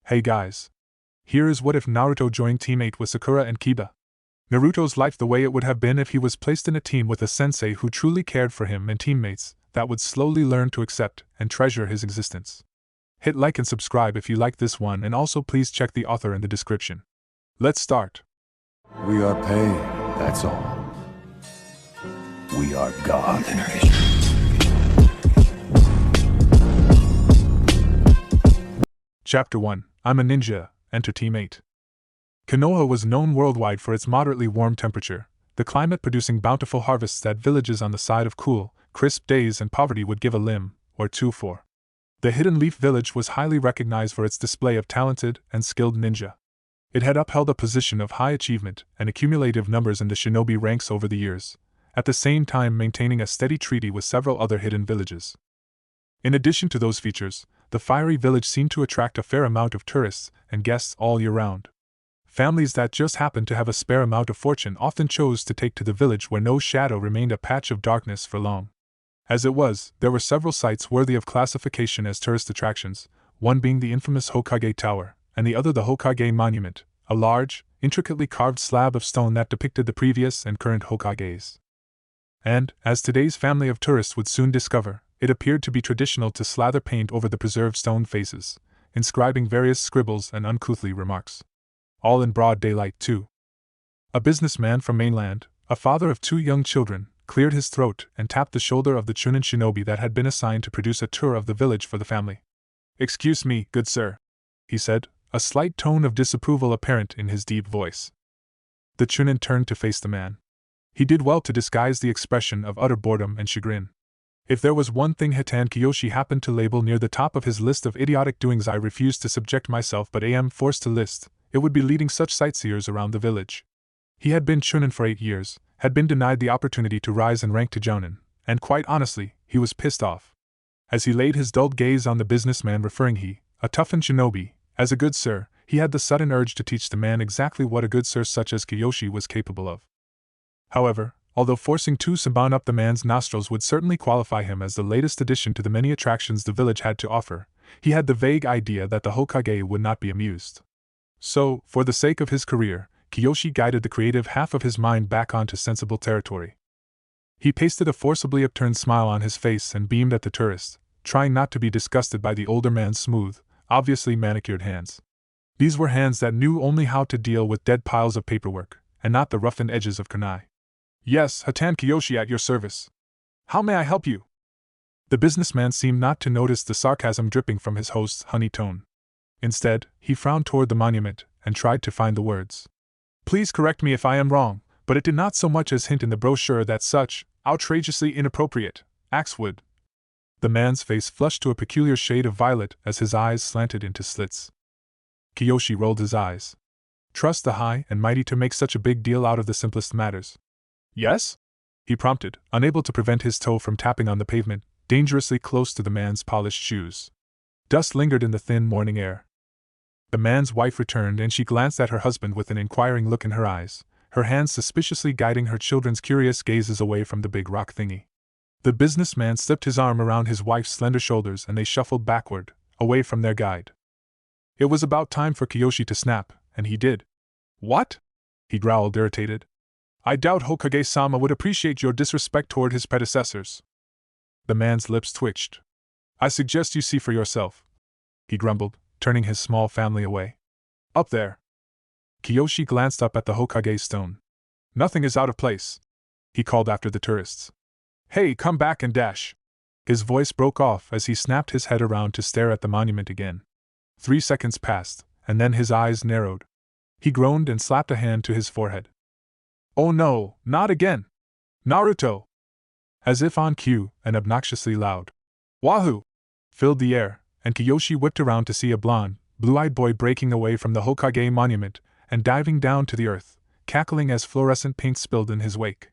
Hey guys. Here is what if Naruto joined teammate with Sakura and Kiba. Naruto's life the way it would have been if he was placed in a team with a sensei who truly cared for him and teammates that would slowly learn to accept and treasure his existence. Hit like and subscribe if you like this one, and also please check the author in the description. Let's start. We are paid, that's all. We are God. Chapter 1. I'm a ninja, enter Team 8. Konoha was known worldwide for its moderately warm temperature, the climate producing bountiful harvests that villages on the side of cool, crisp days and poverty would give a limb or two for. The Hidden Leaf Village was highly recognized for its display of talented and skilled ninja. It had upheld a position of high achievement and accumulative numbers in the shinobi ranks over the years, at the same time maintaining a steady treaty with several other hidden villages. In addition to those features, the fiery village seemed to attract a fair amount of tourists and guests all year round. Families that just happened to have a spare amount of fortune often chose to take to the village where no shadow remained a patch of darkness for long. As it was, there were several sites worthy of classification as tourist attractions, one being the infamous Hokage Tower, and the other the Hokage Monument, a large, intricately carved slab of stone that depicted the previous and current Hokages. And, as today's family of tourists would soon discover, it appeared to be traditional to slather paint over the preserved stone faces, inscribing various scribbles and uncouthly remarks. All in broad daylight, too. A businessman from mainland, a father of 2 young children, cleared his throat and tapped the shoulder of the Chunin shinobi that had been assigned to produce a tour of the village for the family. "Excuse me, good sir," he said, a slight tone of disapproval apparent in his deep voice. The Chunin turned to face the man. He did well to disguise the expression of utter boredom and chagrin. If there was one thing Hitan Kiyoshi happened to label near the top of his list of idiotic doings I refuse to subject myself but am forced to list, it would be leading such sightseers around the village. He had been Chunin for 8 years, had been denied the opportunity to rise in rank to Jounin, and quite honestly, he was pissed off. As he laid his dulled gaze on the businessman referring he, a toughened shinobi, as a good sir, he had the sudden urge to teach the man exactly what a good sir such as Kiyoshi was capable of. However, although forcing 2 saban up the man's nostrils would certainly qualify him as the latest addition to the many attractions the village had to offer, he had the vague idea that the Hokage would not be amused. So, for the sake of his career, Kiyoshi guided the creative half of his mind back onto sensible territory. He pasted a forcibly upturned smile on his face and beamed at the tourist, trying not to be disgusted by the older man's smooth, obviously manicured hands. These were hands that knew only how to deal with dead piles of paperwork, and not the roughened edges of kunai. "Yes, Hitan Kiyoshi at your service. How may I help you?" The businessman seemed not to notice the sarcasm dripping from his host's honey tone. Instead, he frowned toward the monument and tried to find the words. "Please correct me if I am wrong, but it did not so much as hint in the brochure that such outrageously inappropriate acts would." The man's face flushed to a peculiar shade of violet as his eyes slanted into slits. Kiyoshi rolled his eyes. Trust the high and mighty to make such a big deal out of the simplest matters. "Yes?" he prompted, unable to prevent his toe from tapping on the pavement, dangerously close to the man's polished shoes. Dust lingered in the thin morning air. The man's wife returned and she glanced at her husband with an inquiring look in her eyes, her hands suspiciously guiding her children's curious gazes away from the big rock thingy. The businessman slipped his arm around his wife's slender shoulders and they shuffled backward, away from their guide. It was about time for Kiyoshi to snap, and he did. "What?" he growled, irritated. "I doubt Hokage-sama would appreciate your disrespect toward his predecessors." The man's lips twitched. "I suggest you see for yourself," he grumbled, turning his small family away. "Up there." Kiyoshi glanced up at the Hokage stone. "Nothing is out of place," he called after the tourists. "Hey, come back and dash." His voice broke off as he snapped his head around to stare at the monument again. 3 seconds passed, and then his eyes narrowed. He groaned and slapped a hand to his forehead. "Oh no, not again! Naruto!" As if on cue, an obnoxiously loud "Wahoo!" filled the air, and Kiyoshi whipped around to see a blond, blue-eyed boy breaking away from the Hokage monument and diving down to the earth, cackling as fluorescent paint spilled in his wake.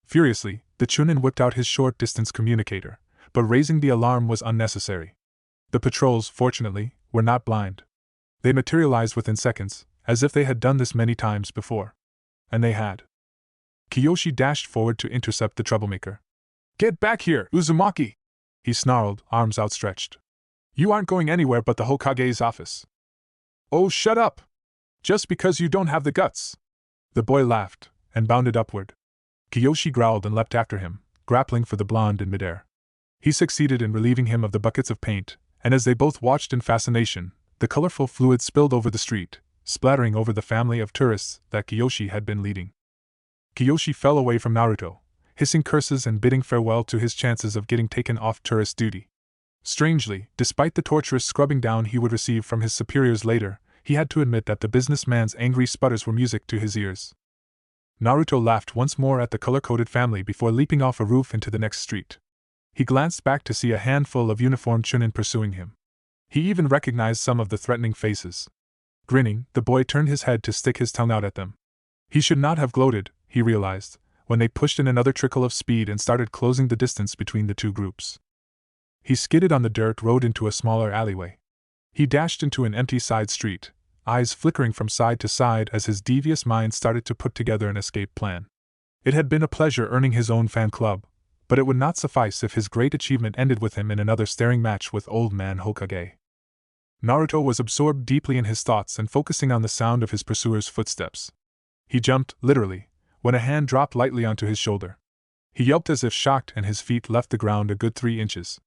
Furiously, the Chunin whipped out his short-distance communicator, but raising the alarm was unnecessary. The patrols, fortunately, were not blind. They materialized within seconds, as if they had done this many times before. And they had. Kiyoshi dashed forward to intercept the troublemaker. "Get back here, Uzumaki!" he snarled, arms outstretched. "You aren't going anywhere but the Hokage's office." Oh, shut up! Just because you don't have the guts! The boy laughed, and bounded upward. Kiyoshi growled and leapt after him, grappling for the blonde in midair. He succeeded in relieving him of the buckets of paint, and as they both watched in fascination, the colorful fluid spilled over the street, splattering over the family of tourists that Kiyoshi had been leading. Kiyoshi fell away from Naruto, hissing curses and bidding farewell to his chances of getting taken off tourist duty. Strangely, despite the torturous scrubbing down he would receive from his superiors later, he had to admit that the businessman's angry sputters were music to his ears. Naruto laughed once more at the color-coded family before leaping off a roof into the next street. He glanced back to see a handful of uniformed chunin pursuing him. He even recognized some of the threatening faces. Grinning, the boy turned his head to stick his tongue out at them. He should not have gloated, he realized, when they pushed in another trickle of speed and started closing the distance between the two groups. He skidded on the dirt road into a smaller alleyway. He dashed into an empty side street, eyes flickering from side to side as his devious mind started to put together an escape plan. It had been a pleasure earning his own fan club, but it would not suffice if his great achievement ended with him in another staring match with Old Man Hokage. Naruto was absorbed deeply in his thoughts and focusing on the sound of his pursuer's footsteps. He jumped, literally, when a hand dropped lightly onto his shoulder. He yelped as if shocked and his feet left the ground a good 3 inches.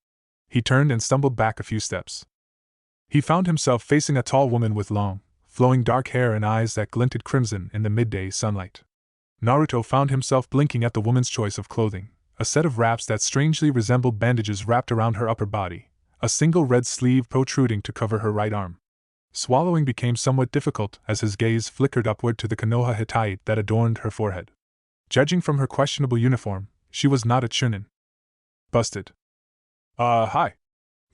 He turned and stumbled back a few steps. He found himself facing a tall woman with long, flowing dark hair and eyes that glinted crimson in the midday sunlight. Naruto found himself blinking at the woman's choice of clothing, a set of wraps that strangely resembled bandages wrapped around her upper body, a single red sleeve protruding to cover her right arm. Swallowing became somewhat difficult as his gaze flickered upward to the Konoha Hittite that adorned her forehead. Judging from her questionable uniform, she was not a chunin. Busted. Hi.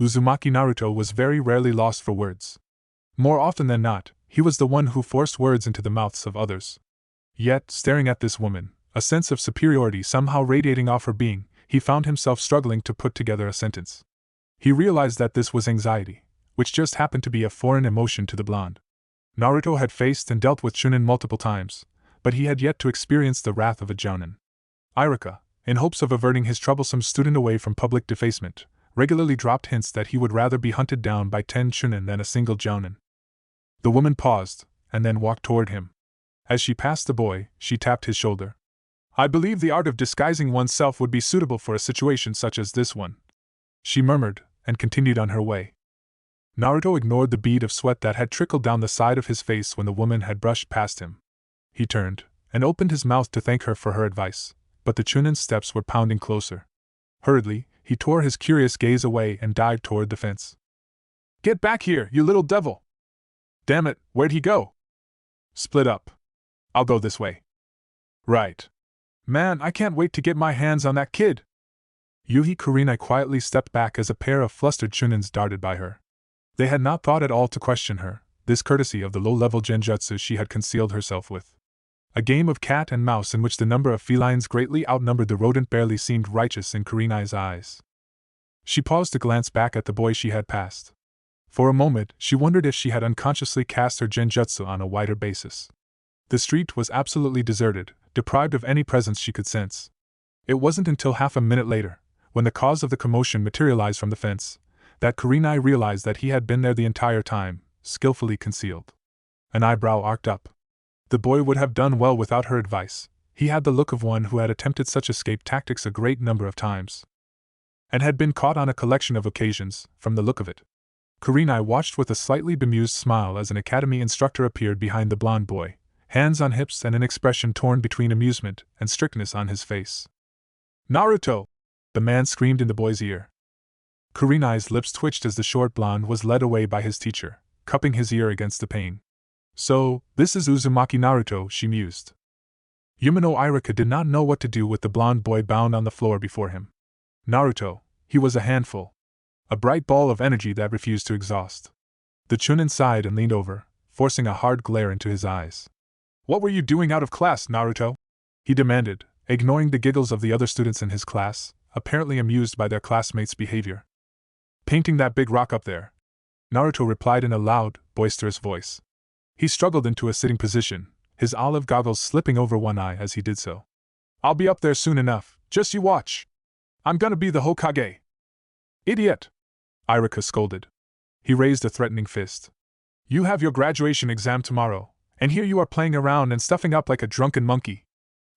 Uzumaki Naruto was very rarely lost for words. More often than not, he was the one who forced words into the mouths of others. Yet, staring at this woman, a sense of superiority somehow radiating off her being, he found himself struggling to put together a sentence. He realized that this was anxiety, which just happened to be a foreign emotion to the blonde. Naruto had faced and dealt with chunin multiple times, but he had yet to experience the wrath of a jounin. Irika, in hopes of averting his troublesome student away from public defacement, regularly dropped hints that he would rather be hunted down by 10 chunin than a single jounin. The woman paused, and then walked toward him. As she passed the boy, she tapped his shoulder. I believe the art of disguising oneself would be suitable for a situation such as this one, she murmured, and continued on her way. Naruto ignored the bead of sweat that had trickled down the side of his face when the woman had brushed past him. He turned, and opened his mouth to thank her for her advice, but the chunin's steps were pounding closer. Hurriedly, he tore his curious gaze away and dived toward the fence. Get back here, you little devil! Damn it, where'd he go? Split up. I'll go this way. Right. Man, I can't wait to get my hands on that kid! Yuhi Kurenai quietly stepped back as a pair of flustered chunins darted by her. They had not thought at all to question her, this courtesy of the low-level genjutsu she had concealed herself with. A game of cat and mouse in which the number of felines greatly outnumbered the rodent barely seemed righteous in Kurenai's eyes. She paused to glance back at the boy she had passed. For a moment, she wondered if she had unconsciously cast her genjutsu on a wider basis. The street was absolutely deserted, deprived of any presence she could sense. It wasn't until half a minute later, when the cause of the commotion materialized from the fence, that Kurenai realized that he had been there the entire time, skillfully concealed. An eyebrow arced up. The boy would have done well without her advice. He had the look of one who had attempted such escape tactics a great number of times, and had been caught on a collection of occasions, from the look of it. Kurenai watched with a slightly bemused smile as an academy instructor appeared behind the blonde boy, hands on hips and an expression torn between amusement and strictness on his face. Naruto! The man screamed in the boy's ear. Kurenai's lips twitched as the short blonde was led away by his teacher, cupping his ear against the pain. So, this is Uzumaki Naruto, she mused. Yumino Irika did not know what to do with the blonde boy bound on the floor before him. Naruto, he was a handful. A bright ball of energy that refused to exhaust. The chunin sighed and leaned over, forcing a hard glare into his eyes. What were you doing out of class, Naruto? He demanded, ignoring the giggles of the other students in his class, apparently amused by their classmates' behavior. Painting that big rock up there, Naruto replied in a loud, boisterous voice. He struggled into a sitting position, his olive goggles slipping over one eye as he did so. I'll be up there soon enough, just you watch. I'm gonna be the Hokage. Idiot! Irika scolded. He raised a threatening fist. You have your graduation exam tomorrow, and here you are playing around and stuffing up like a drunken monkey.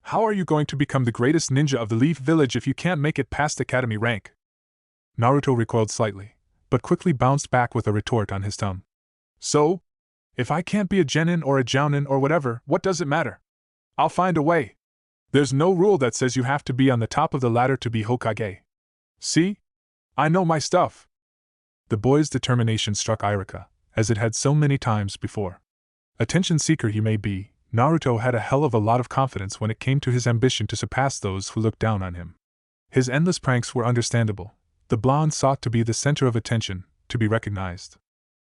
How are you going to become the greatest ninja of the Leaf Village if you can't make it past academy rank? Naruto recoiled slightly, but quickly bounced back with a retort on his tongue. So? If I can't be a genin or a jounin or whatever, what does it matter? I'll find a way. There's no rule that says you have to be on the top of the ladder to be Hokage. See? I know my stuff. The boy's determination struck Iruka, as it had so many times before. Attention seeker he may be, Naruto had a hell of a lot of confidence when it came to his ambition to surpass those who looked down on him. His endless pranks were understandable. The blonde sought to be the center of attention, to be recognized.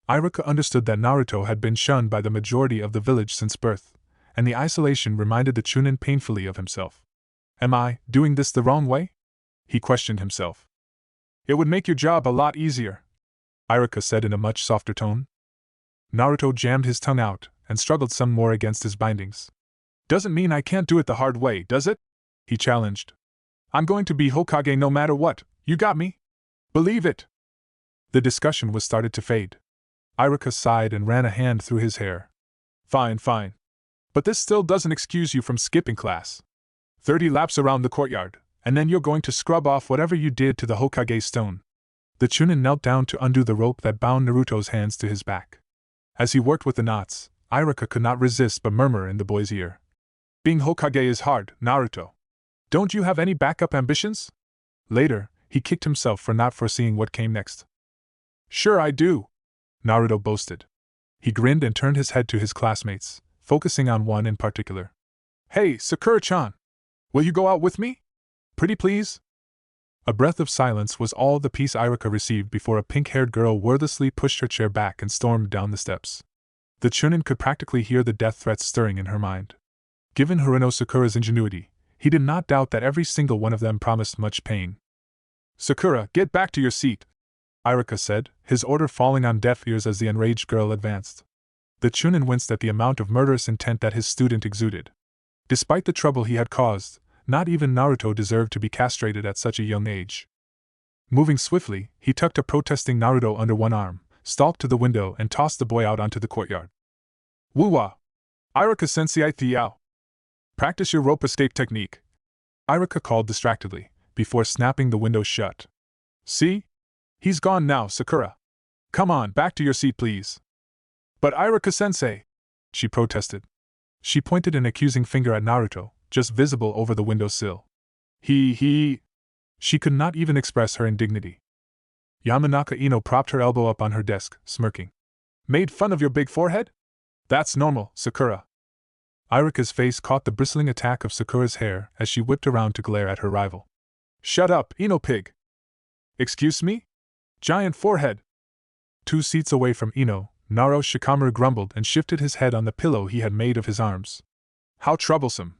Iruka understood that Naruto had been shunned by the majority of the village since birth, and the isolation reminded the Chunin painfully of himself. Am I doing this the wrong way? He questioned himself. It would make your job a lot easier, Iruka said in a much softer tone. Naruto jammed his tongue out and struggled some more against his bindings. Doesn't mean I can't do it the hard way, does it? He challenged. I'm going to be Hokage no matter what, you got me? Believe it! The discussion was started to fade. Iruka sighed and ran a hand through his hair. Fine. But this still doesn't excuse you from skipping class. 30 laps around the courtyard, and then you're going to scrub off whatever you did to the Hokage stone. The Chunin knelt down to undo the rope that bound Naruto's hands to his back. As he worked with the knots, Iruka could not resist but murmur in the boy's ear. Being Hokage is hard, Naruto. Don't you have any backup ambitions? Later, he kicked himself for not foreseeing what came next. Sure I do, Naruto boasted. He grinned and turned his head to his classmates, focusing on one in particular. Hey, Sakura-chan! Will you go out with me? Pretty please? A breath of silence was all the peace Iruka received before a pink-haired girl wordlessly pushed her chair back and stormed down the steps. The Chunin could practically hear the death threats stirring in her mind. Given Haruno Sakura's ingenuity, he did not doubt that every single one of them promised much pain. Sakura, get back to your seat, Iruka said, his order falling on deaf ears as the enraged girl advanced. The Chunin winced at the amount of murderous intent that his student exuded. Despite the trouble he had caused, not even Naruto deserved to be castrated at such a young age. Moving swiftly, he tucked a protesting Naruto under one arm, stalked to the window and tossed the boy out onto the courtyard. Woo-wah! Iruka-sensei Thiao! Practice your rope escape technique, Iruka called distractedly, before snapping the window shut. See? He's gone now, Sakura. Come on, back to your seat please. But Iruka-sensei, she protested. She pointed an accusing finger at Naruto, just visible over the windowsill. He. She could not even express her indignity. Yamanaka Ino propped her elbow up on her desk, smirking. Made fun of your big forehead? That's normal, Sakura. Iruka's face caught the bristling attack of Sakura's hair as she whipped around to glare at her rival. Shut up, Ino pig! Excuse me? Giant forehead! 2 seats away from Ino, Naro Shikamaru grumbled and shifted his head on the pillow he had made of his arms. How troublesome!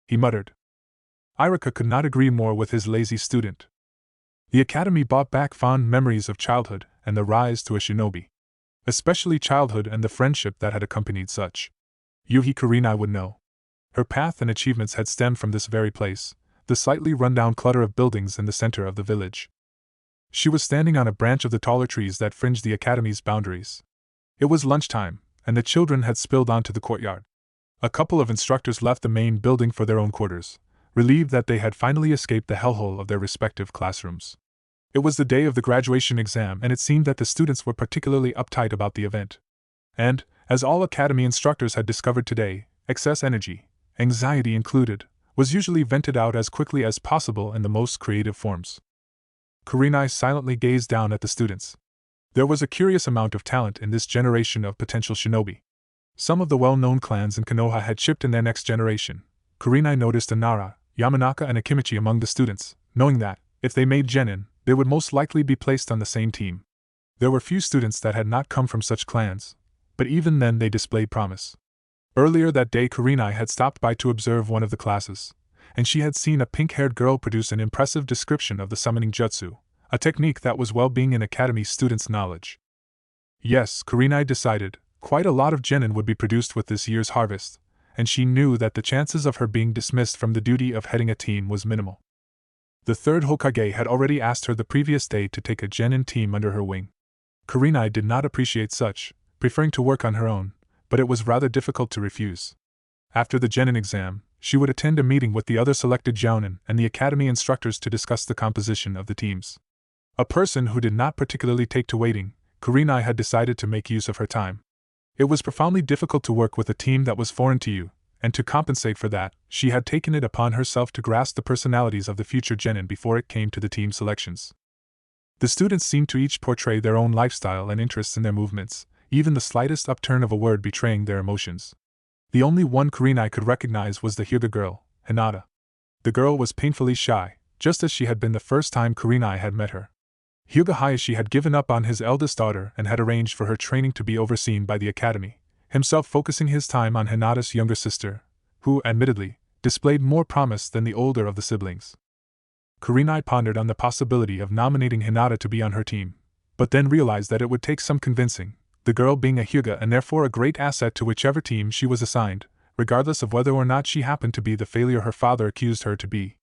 He muttered. Iruka could not agree more with his lazy student. The academy brought back fond memories of childhood and the rise to a shinobi. Especially childhood and the friendship that had accompanied such. Yuhi Kurenai would know. Her path and achievements had stemmed from this very place, the slightly run-down clutter of buildings in the center of the village. She was standing on a branch of the taller trees that fringed the academy's boundaries. It was lunchtime, and the children had spilled onto the courtyard. A couple of instructors left the main building for their own quarters, relieved that they had finally escaped the hellhole of their respective classrooms. It was the day of the graduation exam, and it seemed that the students were particularly uptight about the event. And, as all academy instructors had discovered today, excess energy, anxiety included, was usually vented out as quickly as possible in the most creative forms. Kurenai silently gazed down at the students. There was a curious amount of talent in this generation of potential shinobi. Some of the well-known clans in Konoha had chipped in their next generation. Kurenai noticed a Nara, Yamanaka and a Kimichi among the students, knowing that, if they made genin, they would most likely be placed on the same team. There were few students that had not come from such clans, but even then they displayed promise. Earlier that day Kurenai had stopped by to observe one of the classes, and she had seen a pink-haired girl produce an impressive description of the summoning jutsu, a technique that was well being in academy students' knowledge. Yes, Kurenai decided, quite a lot of genin would be produced with this year's harvest, and she knew that the chances of her being dismissed from the duty of heading a team was minimal. The third Hokage had already asked her the previous day to take a genin team under her wing. Kurenai did not appreciate such, preferring to work on her own, but it was rather difficult to refuse. After the genin exam, she would attend a meeting with the other selected jounin and the academy instructors to discuss the composition of the teams. A person who did not particularly take to waiting, Kurenai had decided to make use of her time. It was profoundly difficult to work with a team that was foreign to you, and to compensate for that, she had taken it upon herself to grasp the personalities of the future genin before it came to the team selections. The students seemed to each portray their own lifestyle and interests in their movements, even the slightest upturn of a word betraying their emotions. The only one Kurenai could recognize was the Hyuga girl, Hinata. The girl was painfully shy, just as she had been the first time Kurenai had met her. Hyuga Hayashi had given up on his eldest daughter and had arranged for her training to be overseen by the academy, himself focusing his time on Hinata's younger sister, who, admittedly, displayed more promise than the older of the siblings. Kurenai pondered on the possibility of nominating Hinata to be on her team, but then realized that it would take some convincing, the girl being a Hyuga and therefore a great asset to whichever team she was assigned, regardless of whether or not she happened to be the failure her father accused her to be.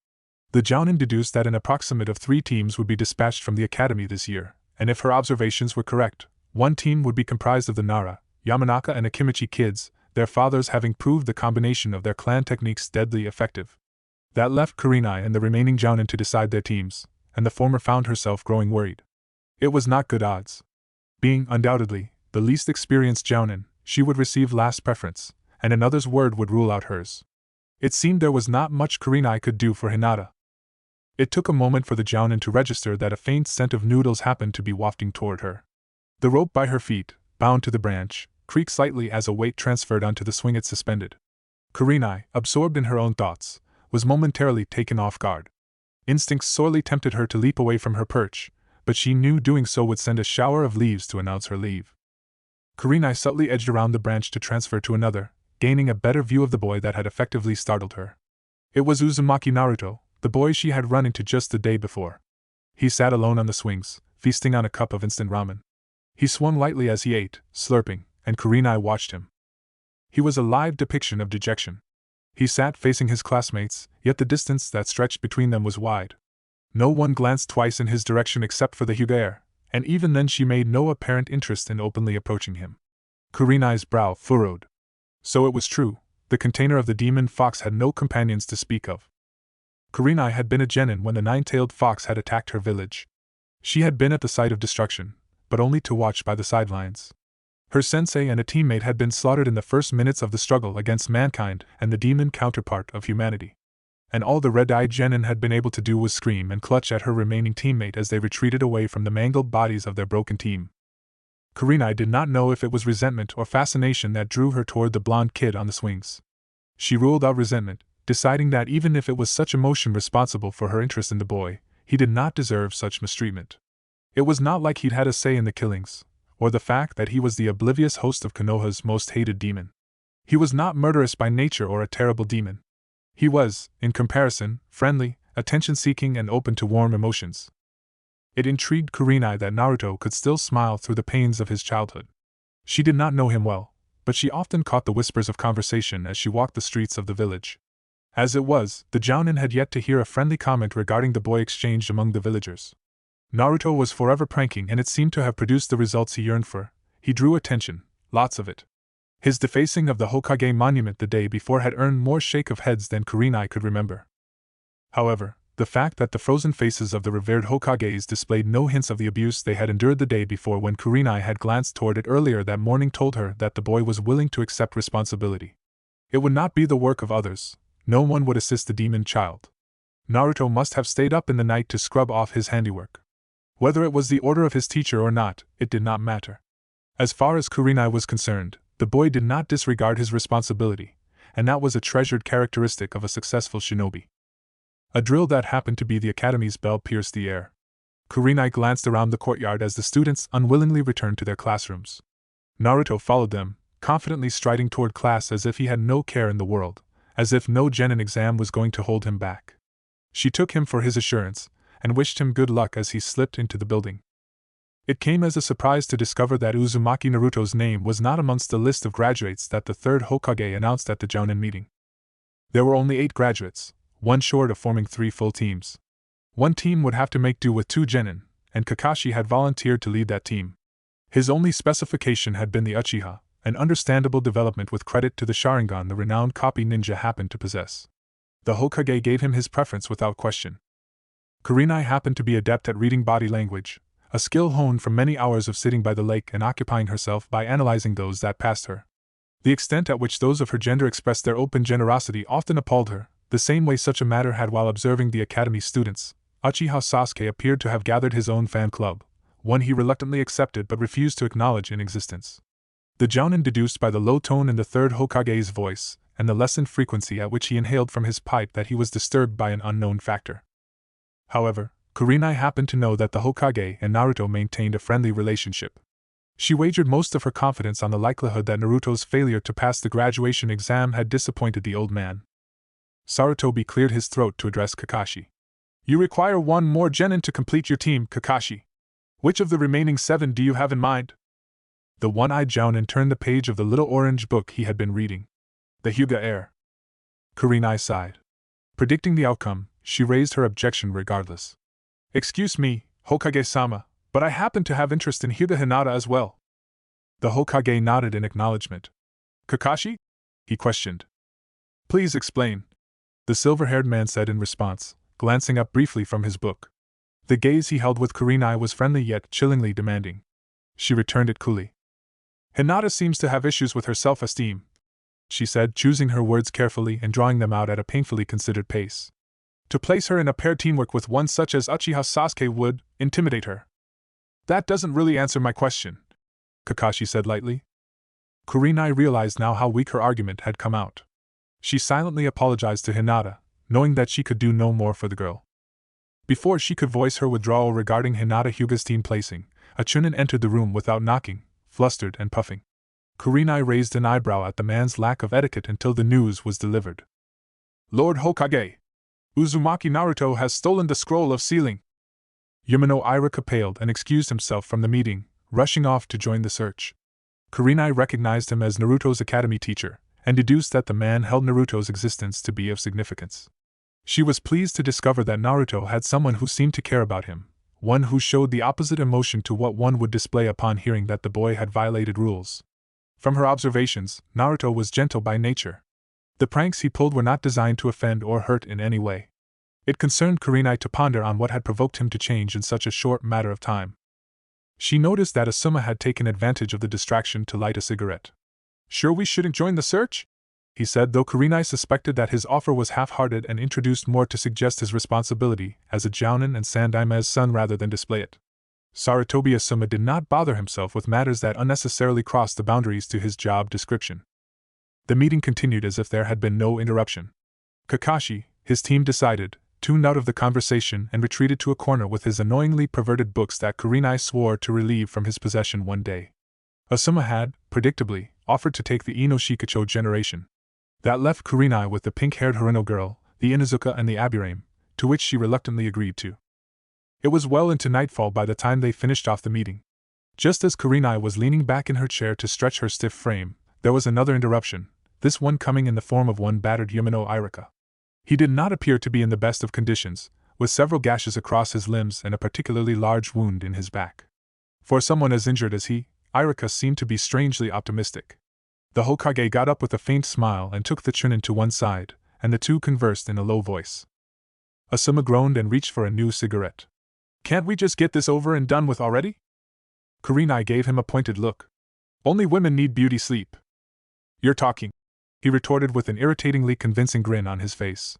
The jounin deduced that an approximate of 3 teams would be dispatched from the academy this year, and if her observations were correct, one team would be comprised of the Nara, Yamanaka and Akimichi kids, their fathers having proved the combination of their clan techniques deadly effective. That left Kurenai and the remaining jounin to decide their teams, and the former found herself growing worried. It was not good odds. Being, undoubtedly, the least experienced jounin, she would receive last preference, and another's word would rule out hers. It seemed there was not much Kurenai could do for Hinata. It took a moment for the jounin to register that a faint scent of noodles happened to be wafting toward her. The rope by her feet, bound to the branch, creaked slightly as a weight transferred onto the swing it suspended. Kurenai, absorbed in her own thoughts, was momentarily taken off guard. Instincts sorely tempted her to leap away from her perch, but she knew doing so would send a shower of leaves to announce her leave. Kurenai subtly edged around the branch to transfer to another, gaining a better view of the boy that had effectively startled her. It was Uzumaki Naruto, the boy she had run into just the day before. He sat alone on the swings, feasting on a cup of instant ramen. He swung lightly as he ate, slurping, and Kurenai watched him. He was a live depiction of dejection. He sat facing his classmates, yet the distance that stretched between them was wide. No one glanced twice in his direction except for the Hyuga heir, and even then she made no apparent interest in openly approaching him. Kurenai's brow furrowed. So it was true, the container of the demon fox had no companions to speak of. Kurenai had been a genin when the nine-tailed fox had attacked her village. She had been at the site of destruction, but only to watch by the sidelines. Her sensei and a teammate had been slaughtered in the first minutes of the struggle against mankind and the demon counterpart of humanity. And all the red-eyed genin had been able to do was scream and clutch at her remaining teammate as they retreated away from the mangled bodies of their broken team. Kurenai did not know if it was resentment or fascination that drew her toward the blonde kid on the swings. She ruled out resentment, deciding that even if it was such emotion responsible for her interest in the boy, he did not deserve such mistreatment. It was not like he'd had a say in the killings, or the fact that he was the oblivious host of Konoha's most hated demon. He was not murderous by nature or a terrible demon. He was, in comparison, friendly, attention-seeking and open to warm emotions. It intrigued Kurenai that Naruto could still smile through the pains of his childhood. She did not know him well, but she often caught the whispers of conversation as she walked the streets of the village. As it was, the jounin had yet to hear a friendly comment regarding the boy exchanged among the villagers. Naruto was forever pranking and it seemed to have produced the results he yearned for. He drew attention, lots of it. His defacing of the Hokage monument the day before had earned more shake of heads than Kurenai could remember. However, the fact that the frozen faces of the revered Hokages displayed no hints of the abuse they had endured the day before when Kurenai had glanced toward it earlier that morning told her that the boy was willing to accept responsibility. It would not be the work of others. No one would assist the demon child. Naruto must have stayed up in the night to scrub off his handiwork. Whether it was the order of his teacher or not, it did not matter. As far as Kurenai was concerned, the boy did not disregard his responsibility, and that was a treasured characteristic of a successful shinobi. A drill that happened to be the academy's bell pierced the air. Kurenai glanced around the courtyard as the students unwillingly returned to their classrooms. Naruto followed them, confidently striding toward class as if he had no care in the world, as if no genin exam was going to hold him back. She took him for his assurance, and wished him good luck as he slipped into the building. It came as a surprise to discover that Uzumaki Naruto's name was not amongst the list of graduates that the third Hokage announced at the jounin meeting. There were only 8 graduates, one short of forming 3 full teams. One team would have to make do with 2 genin, and Kakashi had volunteered to lead that team. His only specification had been the Uchiha, an understandable development with credit to the Sharingan the renowned copy ninja happened to possess. The Hokage gave him his preference without question. Kurenai happened to be adept at reading body language, a skill honed from many hours of sitting by the lake and occupying herself by analyzing those that passed her. The extent at which those of her gender expressed their open generosity often appalled her, the same way such a matter had while observing the academy students. Uchiha Sasuke appeared to have gathered his own fan club, one he reluctantly accepted but refused to acknowledge in existence. The Jounin deduced by the low tone in the third Hokage's voice, and the lessened frequency at which he inhaled from his pipe that he was disturbed by an unknown factor. However, Kurenai happened to know that the Hokage and Naruto maintained a friendly relationship. She wagered most of her confidence on the likelihood that Naruto's failure to pass the graduation exam had disappointed the old man. Sarutobi cleared his throat to address Kakashi. You require one more genin to complete your team, Kakashi. Which of the remaining 7 do you have in mind? The one-eyed Jounin turned the page of the little orange book he had been reading. The Hyuga heir. Kurenai sighed. Predicting the outcome, she raised her objection regardless. Excuse me, Hokage-sama, but I happen to have interest in Hyuga Hinata as well. The Hokage nodded in acknowledgement. Kakashi? He questioned. Please explain. The silver-haired man said in response, glancing up briefly from his book. The gaze he held with Kurenai was friendly yet chillingly demanding. She returned it coolly. Hinata seems to have issues with her self-esteem, she said, choosing her words carefully and drawing them out at a painfully considered pace. To place her in a paired teamwork with one such as Uchiha Sasuke would intimidate her. That doesn't really answer my question, Kakashi said lightly. Kurenai realized now how weak her argument had come out. She silently apologized to Hinata, knowing that she could do no more for the girl. Before she could voice her withdrawal regarding Hinata Hyuga's team placing, a Chunin entered the room without knocking, flustered and puffing. Kurenai raised an eyebrow at the man's lack of etiquette until the news was delivered. Lord Hokage! Uzumaki Naruto has stolen the scroll of sealing! Yumino Irika paled and excused himself from the meeting, rushing off to join the search. Kurenai recognized him as Naruto's academy teacher, and deduced that the man held Naruto's existence to be of significance. She was pleased to discover that Naruto had someone who seemed to care about him, one who showed the opposite emotion to what one would display upon hearing that the boy had violated rules. From her observations, Naruto was gentle by nature. The pranks he pulled were not designed to offend or hurt in any way. It concerned Kurenai to ponder on what had provoked him to change in such a short matter of time. She noticed that Asuma had taken advantage of the distraction to light a cigarette. Sure we shouldn't join the search? He said, though Kurenai suspected that his offer was half-hearted and introduced more to suggest his responsibility as a Jounin and Sandaima's son rather than display it. Sarutobi Asuma did not bother himself with matters that unnecessarily crossed the boundaries to his job description. The meeting continued as if there had been no interruption. Kakashi, his team decided, tuned out of the conversation and retreated to a corner with his annoyingly perverted books that Kurenai swore to relieve from his possession one day. Asuma had, predictably, offered to take the Ino Shikacho generation. That left Kurenai with the pink-haired Harino girl, the Inuzuka and the Aburame, to which she reluctantly agreed to. It was well into nightfall by the time they finished off the meeting. Just as Kurenai was leaning back in her chair to stretch her stiff frame, there was another interruption, this one coming in the form of one battered Yumino Irika. He did not appear to be in the best of conditions, with several gashes across his limbs and a particularly large wound in his back. For someone as injured as he, Irika seemed to be strangely optimistic. The Hokage got up with a faint smile and took the Chunin to one side, and the two conversed in a low voice. Asuma groaned and reached for a new cigarette. Can't we just get this over and done with already? Kurenai gave him a pointed look. Only women need beauty sleep. You're talking, he retorted with an irritatingly convincing grin on his face.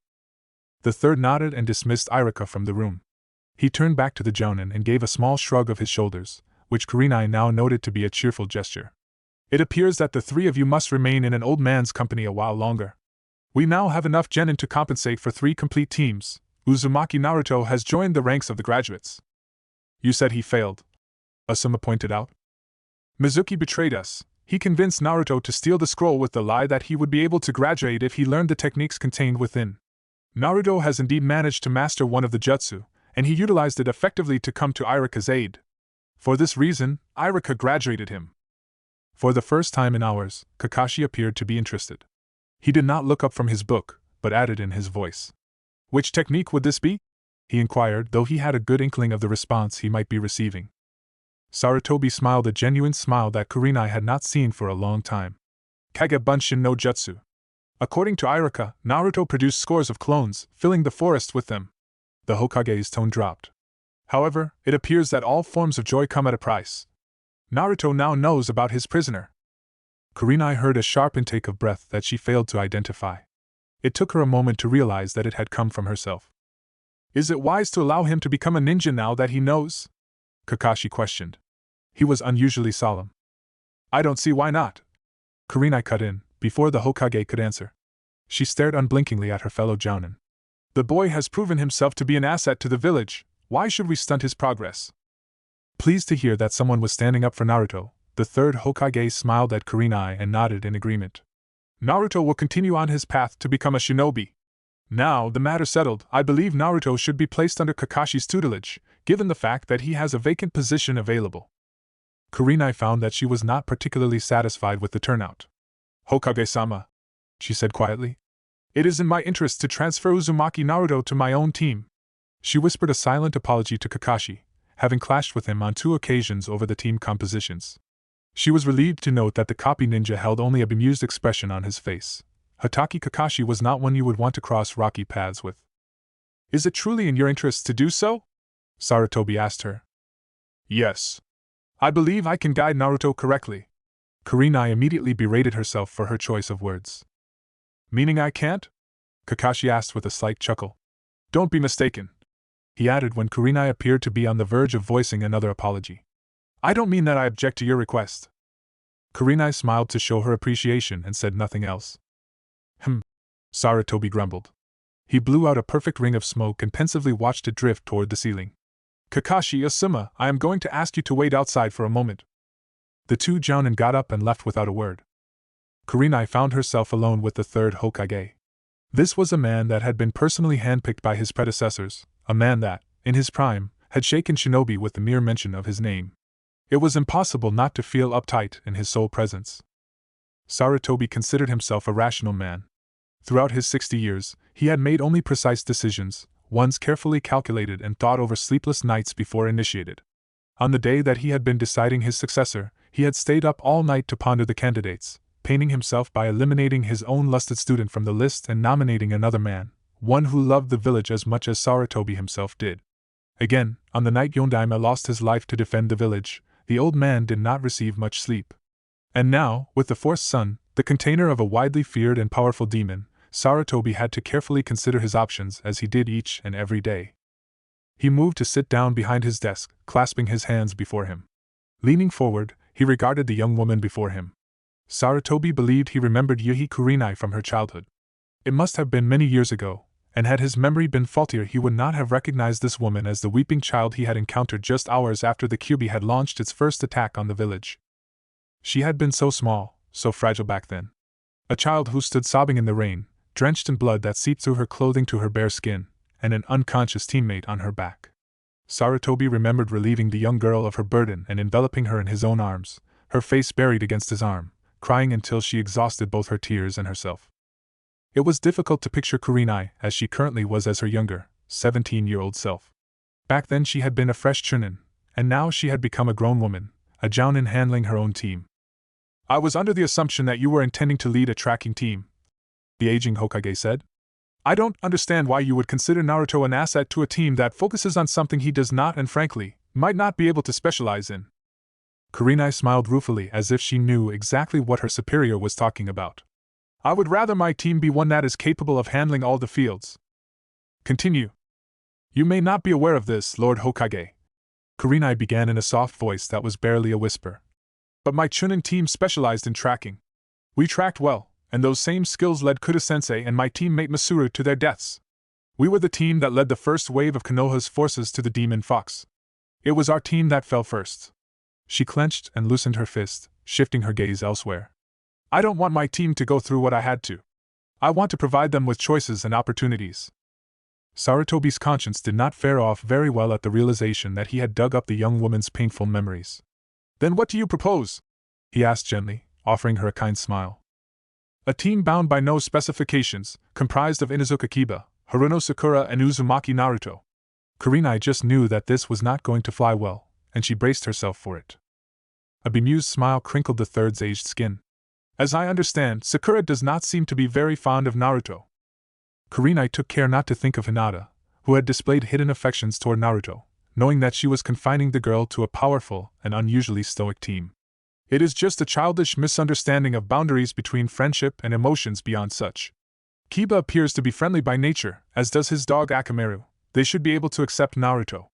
The third nodded and dismissed Irika from the room. He turned back to the Jounin and gave a small shrug of his shoulders, which Kurenai now noted to be a cheerful gesture. It appears that the 3 of you must remain in an old man's company a while longer. We now have enough genin to compensate for 3 complete teams. Uzumaki Naruto has joined the ranks of the graduates. You said he failed, Asuma pointed out. Mizuki betrayed us. He convinced Naruto to steal the scroll with the lie that he would be able to graduate if he learned the techniques contained within. Naruto has indeed managed to master one of the jutsu, and he utilized it effectively to come to Irika's aid. For this reason, Irika graduated him. For the first time in hours, Kakashi appeared to be interested. He did not look up from his book, but added in his voice. Which technique would this be? He inquired, though he had a good inkling of the response he might be receiving. Sarutobi smiled, a genuine smile that Kurenai had not seen for a long time. Kage Bunshin no Jutsu. According to Iruka, Naruto produced scores of clones, filling the forest with them. The Hokage's tone dropped. However, it appears that all forms of joy come at a price. Naruto now knows about his prisoner. Kurenai heard a sharp intake of breath that she failed to identify. It took her a moment to realize that it had come from herself. Is it wise to allow him to become a ninja now that he knows? Kakashi questioned. He was unusually solemn. I don't see why not. Kurenai cut in, before the Hokage could answer. She stared unblinkingly at her fellow jounin. The boy has proven himself to be an asset to the village. Why should we stunt his progress? Pleased to hear that someone was standing up for Naruto, the third Hokage smiled at Kurenai and nodded in agreement. Naruto will continue on his path to become a shinobi. Now, the matter settled, I believe Naruto should be placed under Kakashi's tutelage, given the fact that he has a vacant position available. Kurenai found that she was not particularly satisfied with the turnout. Hokage-sama, she said quietly. It is in my interest to transfer Uzumaki Naruto to my own team. She whispered a silent apology to Kakashi, having clashed with him on 2 occasions over the team compositions. She was relieved to note that the copy ninja held only a bemused expression on his face. Hatake Kakashi was not one you would want to cross rocky paths with. Is it truly in your interest to do so? Sarutobi asked her. Yes. I believe I can guide Naruto correctly. Kurenai immediately berated herself for her choice of words. Meaning I can't? Kakashi asked with a slight chuckle. Don't be mistaken, he added when Kurenai appeared to be on the verge of voicing another apology. I don't mean that I object to your request. Kurenai smiled to show her appreciation and said nothing else. Sarutobi grumbled. He blew out a perfect ring of smoke and pensively watched it drift toward the ceiling. Kakashi-sama, I am going to ask you to wait outside for a moment. The 2 jounin got up and left without a word. Kurenai found herself alone with the third Hokage. This was a man that had been personally handpicked by his predecessors, a man that, in his prime, had shaken shinobi with the mere mention of his name. It was impossible not to feel uptight in his sole presence. Sarutobi considered himself a rational man. Throughout his 60 years, he had made only precise decisions, ones carefully calculated and thought over sleepless nights before initiated. On the day that he had been deciding his successor, he had stayed up all night to ponder the candidates, painting himself by eliminating his own lusted student from the list and nominating another man, one who loved the village as much as Sarutobi himself did. Again, on the night Yondaime lost his life to defend the village, the old man did not receive much sleep. And now, with the fourth son, the container of a widely feared and powerful demon, Sarutobi had to carefully consider his options as he did each and every day. He moved to sit down behind his desk, clasping his hands before him. Leaning forward, he regarded the young woman before him. Sarutobi believed he remembered Yuhi Kurenai from her childhood. It must have been many years ago, and had his memory been faultier he would not have recognized this woman as the weeping child he had encountered just hours after the Kyuubi had launched its first attack on the village. She had been so small, so fragile back then. A child who stood sobbing in the rain, drenched in blood that seeped through her clothing to her bare skin, and an unconscious teammate on her back. Sarutobi remembered relieving the young girl of her burden and enveloping her in his own arms, her face buried against his arm, crying until she exhausted both her tears and herself. It was difficult to picture Kurenai as she currently was as her younger, 17-year-old self. Back then she had been a fresh chunin, and now she had become a grown woman, a jounin handling her own team. I was under the assumption that you were intending to lead a tracking team, the aging Hokage said. I don't understand why you would consider Naruto an asset to a team that focuses on something he does not and frankly, might not be able to specialize in. Kurenai smiled ruefully as if she knew exactly what her superior was talking about. I would rather my team be one that is capable of handling all the fields. Continue. You may not be aware of this, Lord Hokage. Kurenai began in a soft voice that was barely a whisper. But my Chunin team specialized in tracking. We tracked well, and those same skills led Kuda-sensei and my teammate Masuru to their deaths. We were the team that led the first wave of Konoha's forces to the Demon Fox. It was our team that fell first. She clenched and loosened her fist, shifting her gaze elsewhere. I don't want my team to go through what I had to. I want to provide them with choices and opportunities. Sarutobi's conscience did not fare off very well at the realization that he had dug up the young woman's painful memories. Then what do you propose? He asked gently, offering her a kind smile. A team bound by no specifications, comprised of Inuzuka Kiba, Haruno Sakura and Uzumaki Naruto. Kurenai just knew that this was not going to fly well, and she braced herself for it. A bemused smile crinkled the third's aged skin. As I understand, Sakura does not seem to be very fond of Naruto. Kurenai took care not to think of Hinata, who had displayed hidden affections toward Naruto, knowing that she was confining the girl to a powerful and unusually stoic team. It is just a childish misunderstanding of boundaries between friendship and emotions beyond such. Kiba appears to be friendly by nature, as does his dog Akamaru. They should be able to accept Naruto.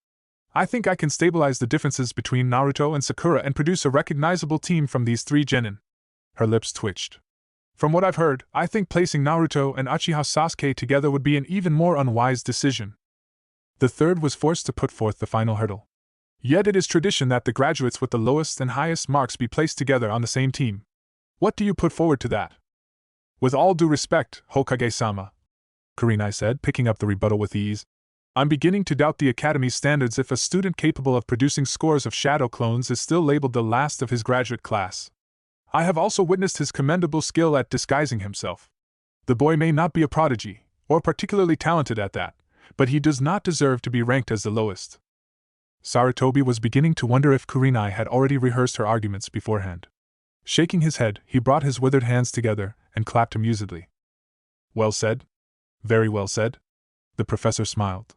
I think I can stabilize the differences between Naruto and Sakura and produce a recognizable team from these three genin. Her lips twitched. From what I've heard, I think placing Naruto and Uchiha Sasuke together would be an even more unwise decision. The third was forced to put forth the final hurdle. Yet it is tradition that the graduates with the lowest and highest marks be placed together on the same team. What do you put forward to that? With all due respect, Hokage-sama, Kurenai said, picking up the rebuttal with ease, I'm beginning to doubt the Academy's standards if a student capable of producing scores of shadow clones is still labeled the last of his graduate class. I have also witnessed his commendable skill at disguising himself. The boy may not be a prodigy, or particularly talented at that, but he does not deserve to be ranked as the lowest. Sarutobi was beginning to wonder if Kurenai had already rehearsed her arguments beforehand. Shaking his head, he brought his withered hands together and clapped amusedly. Well said. Very well said. The professor smiled.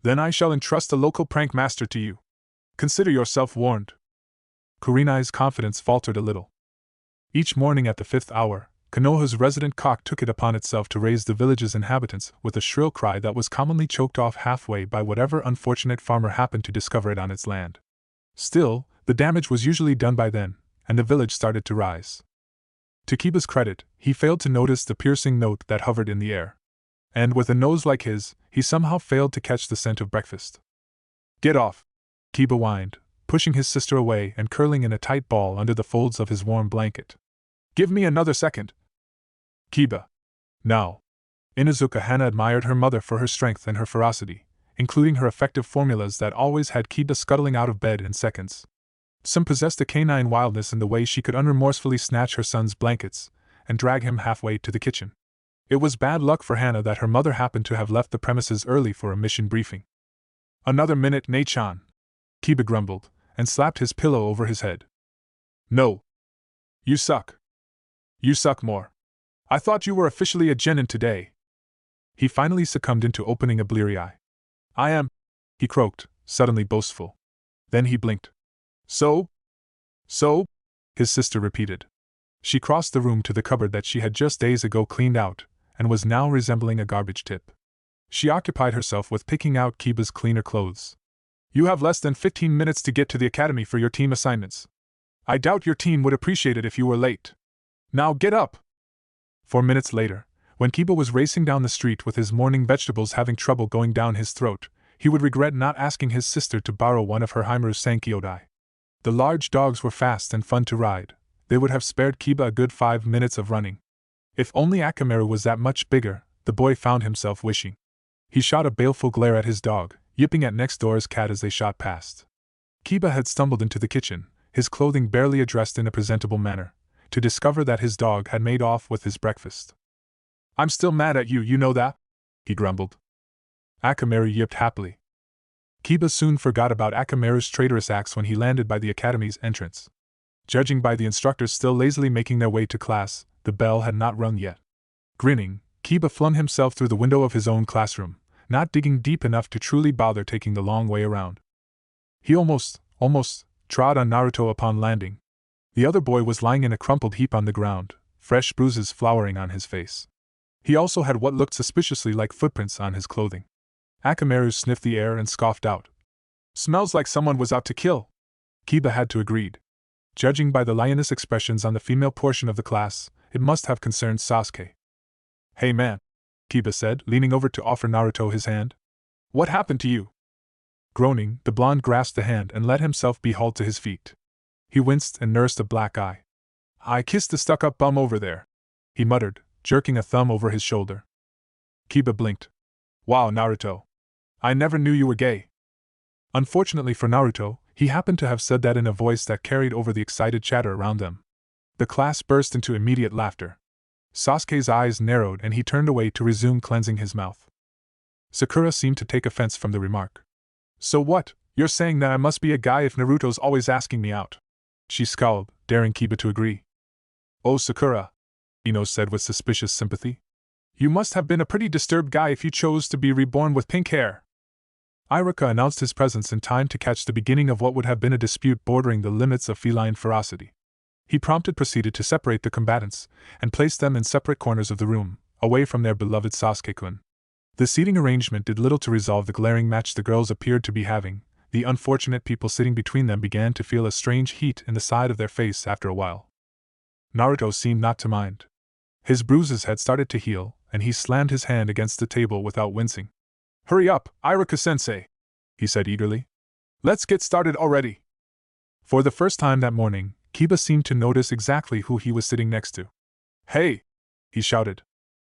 Then I shall entrust a local prank master to you. Consider yourself warned. Kurenai's confidence faltered a little. Each morning at the 5th hour, Konoha's resident cock took it upon itself to raise the village's inhabitants with a shrill cry that was commonly choked off halfway by whatever unfortunate farmer happened to discover it on its land. Still, the damage was usually done by then, and the village started to rise. To Kiba's credit, he failed to notice the piercing note that hovered in the air. And with a nose like his, he somehow failed to catch the scent of breakfast. Get off! Kiba whined, pushing his sister away and curling in a tight ball under the folds of his warm blanket. Give me another second! Kiba. Now. Inuzuka Hana admired her mother for her strength and her ferocity, including her effective formulas that always had Kiba scuttling out of bed in seconds. Some possessed a canine wildness in the way she could unremorsefully snatch her son's blankets and drag him halfway to the kitchen. It was bad luck for Hana that her mother happened to have left the premises early for a mission briefing. Another minute, Nei-chan, Kiba grumbled, and slapped his pillow over his head. No. You suck. You suck more. I thought you were officially a genin today. He finally succumbed into opening a bleary eye. I am, he croaked, suddenly boastful. Then he blinked. So? So? His sister repeated. She crossed the room to the cupboard that she had just days ago cleaned out, and was now resembling a garbage tip. She occupied herself with picking out Kiba's cleaner clothes. You have less than 15 minutes to get to the academy for your team assignments. I doubt your team would appreciate it if you were late. Now get up! 4 minutes later, when Kiba was racing down the street with his morning vegetables having trouble going down his throat, he would regret not asking his sister to borrow one of her Haimaru Sankyodai. The large dogs were fast and fun to ride. They would have spared Kiba a good 5 minutes of running. If only Akamaru was that much bigger, the boy found himself wishing. He shot a baleful glare at his dog, yipping at next door's cat as they shot past. Kiba had stumbled into the kitchen, his clothing barely addressed in a presentable manner, to discover that his dog had made off with his breakfast. I'm still mad at you, you know that? He grumbled. Akamaru yipped happily. Kiba soon forgot about Akamaru's traitorous acts when he landed by the academy's entrance. Judging by the instructors still lazily making their way to class, the bell had not rung yet. Grinning, Kiba flung himself through the window of his own classroom, not digging deep enough to truly bother taking the long way around. He almost trod on Naruto upon landing. The other boy was lying in a crumpled heap on the ground, fresh bruises flowering on his face. He also had what looked suspiciously like footprints on his clothing. Akamaru sniffed the air and scoffed out. Smells like someone was out to kill. Kiba had to agree. Judging by the lioness expressions on the female portion of the class, it must have concerned Sasuke. Hey man, Kiba said, leaning over to offer Naruto his hand. What happened to you? Groaning, the blonde grasped the hand and let himself be hauled to his feet. He winced and nursed a black eye. I kissed the stuck-up bum over there, he muttered, jerking a thumb over his shoulder. Kiba blinked. Wow, Naruto. I never knew you were gay. Unfortunately for Naruto, he happened to have said that in a voice that carried over the excited chatter around them. The class burst into immediate laughter. Sasuke's eyes narrowed and he turned away to resume cleansing his mouth. Sakura seemed to take offense from the remark. So what, You're saying that I must be a guy if Naruto's always asking me out. She scowled, daring Kiba to agree. Oh, Sakura, Ino said with suspicious sympathy. You must have been a pretty disturbed guy if you chose to be reborn with pink hair. Iruka announced his presence in time to catch the beginning of what would have been a dispute bordering the limits of feline ferocity. He proceeded to separate the combatants, and placed them in separate corners of the room, away from their beloved Sasuke-kun. The seating arrangement did little to resolve the glaring match the girls appeared to be having. The unfortunate people sitting between them began to feel a strange heat in the side of their face after a while. Naruto seemed not to mind. His bruises had started to heal, and he slammed his hand against the table without wincing. Hurry up, Iruka-sensei, he said eagerly. Let's get started already. For the first time that morning, Kiba seemed to notice exactly who he was sitting next to. Hey! He shouted.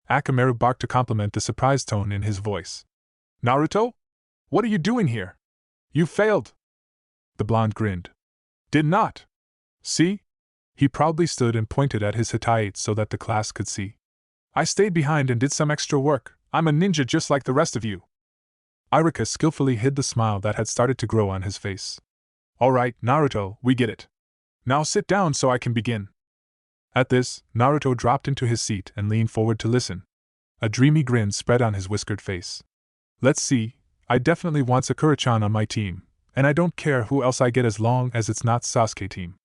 Akamaru barked to compliment the surprised tone in his voice. Naruto? What are you doing here? You failed! The blonde grinned. Did not. See? He proudly stood and pointed at his Hitaites so that the class could see. I stayed behind and did some extra work. I'm a ninja just like the rest of you. Iruka skillfully hid the smile that had started to grow on his face. All right, Naruto, we get it. Now sit down so I can begin. At this, Naruto dropped into his seat and leaned forward to listen. A dreamy grin spread on his whiskered face. Let's see, I definitely want Sakura-chan on my team, and I don't care who else I get as long as it's not Sasuke team.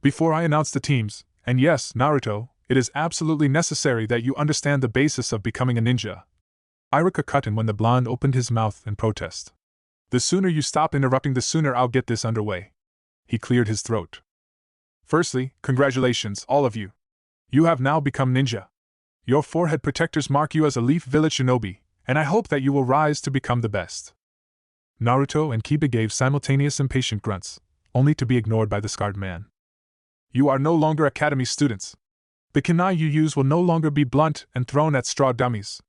Before I announce the teams, and yes, Naruto, it is absolutely necessary that you understand the basis of becoming a ninja. Iruka cut in when the blonde opened his mouth in protest. The sooner you stop interrupting, the sooner I'll get this underway. He cleared his throat. Firstly, congratulations, all of you. You have now become ninja. Your forehead protectors mark you as a Leaf Village shinobi, and I hope that you will rise to become the best. Naruto and Kiba gave simultaneous impatient grunts, only to be ignored by the scarred man. You are no longer academy students. The kunai you use will no longer be blunt and thrown at straw dummies.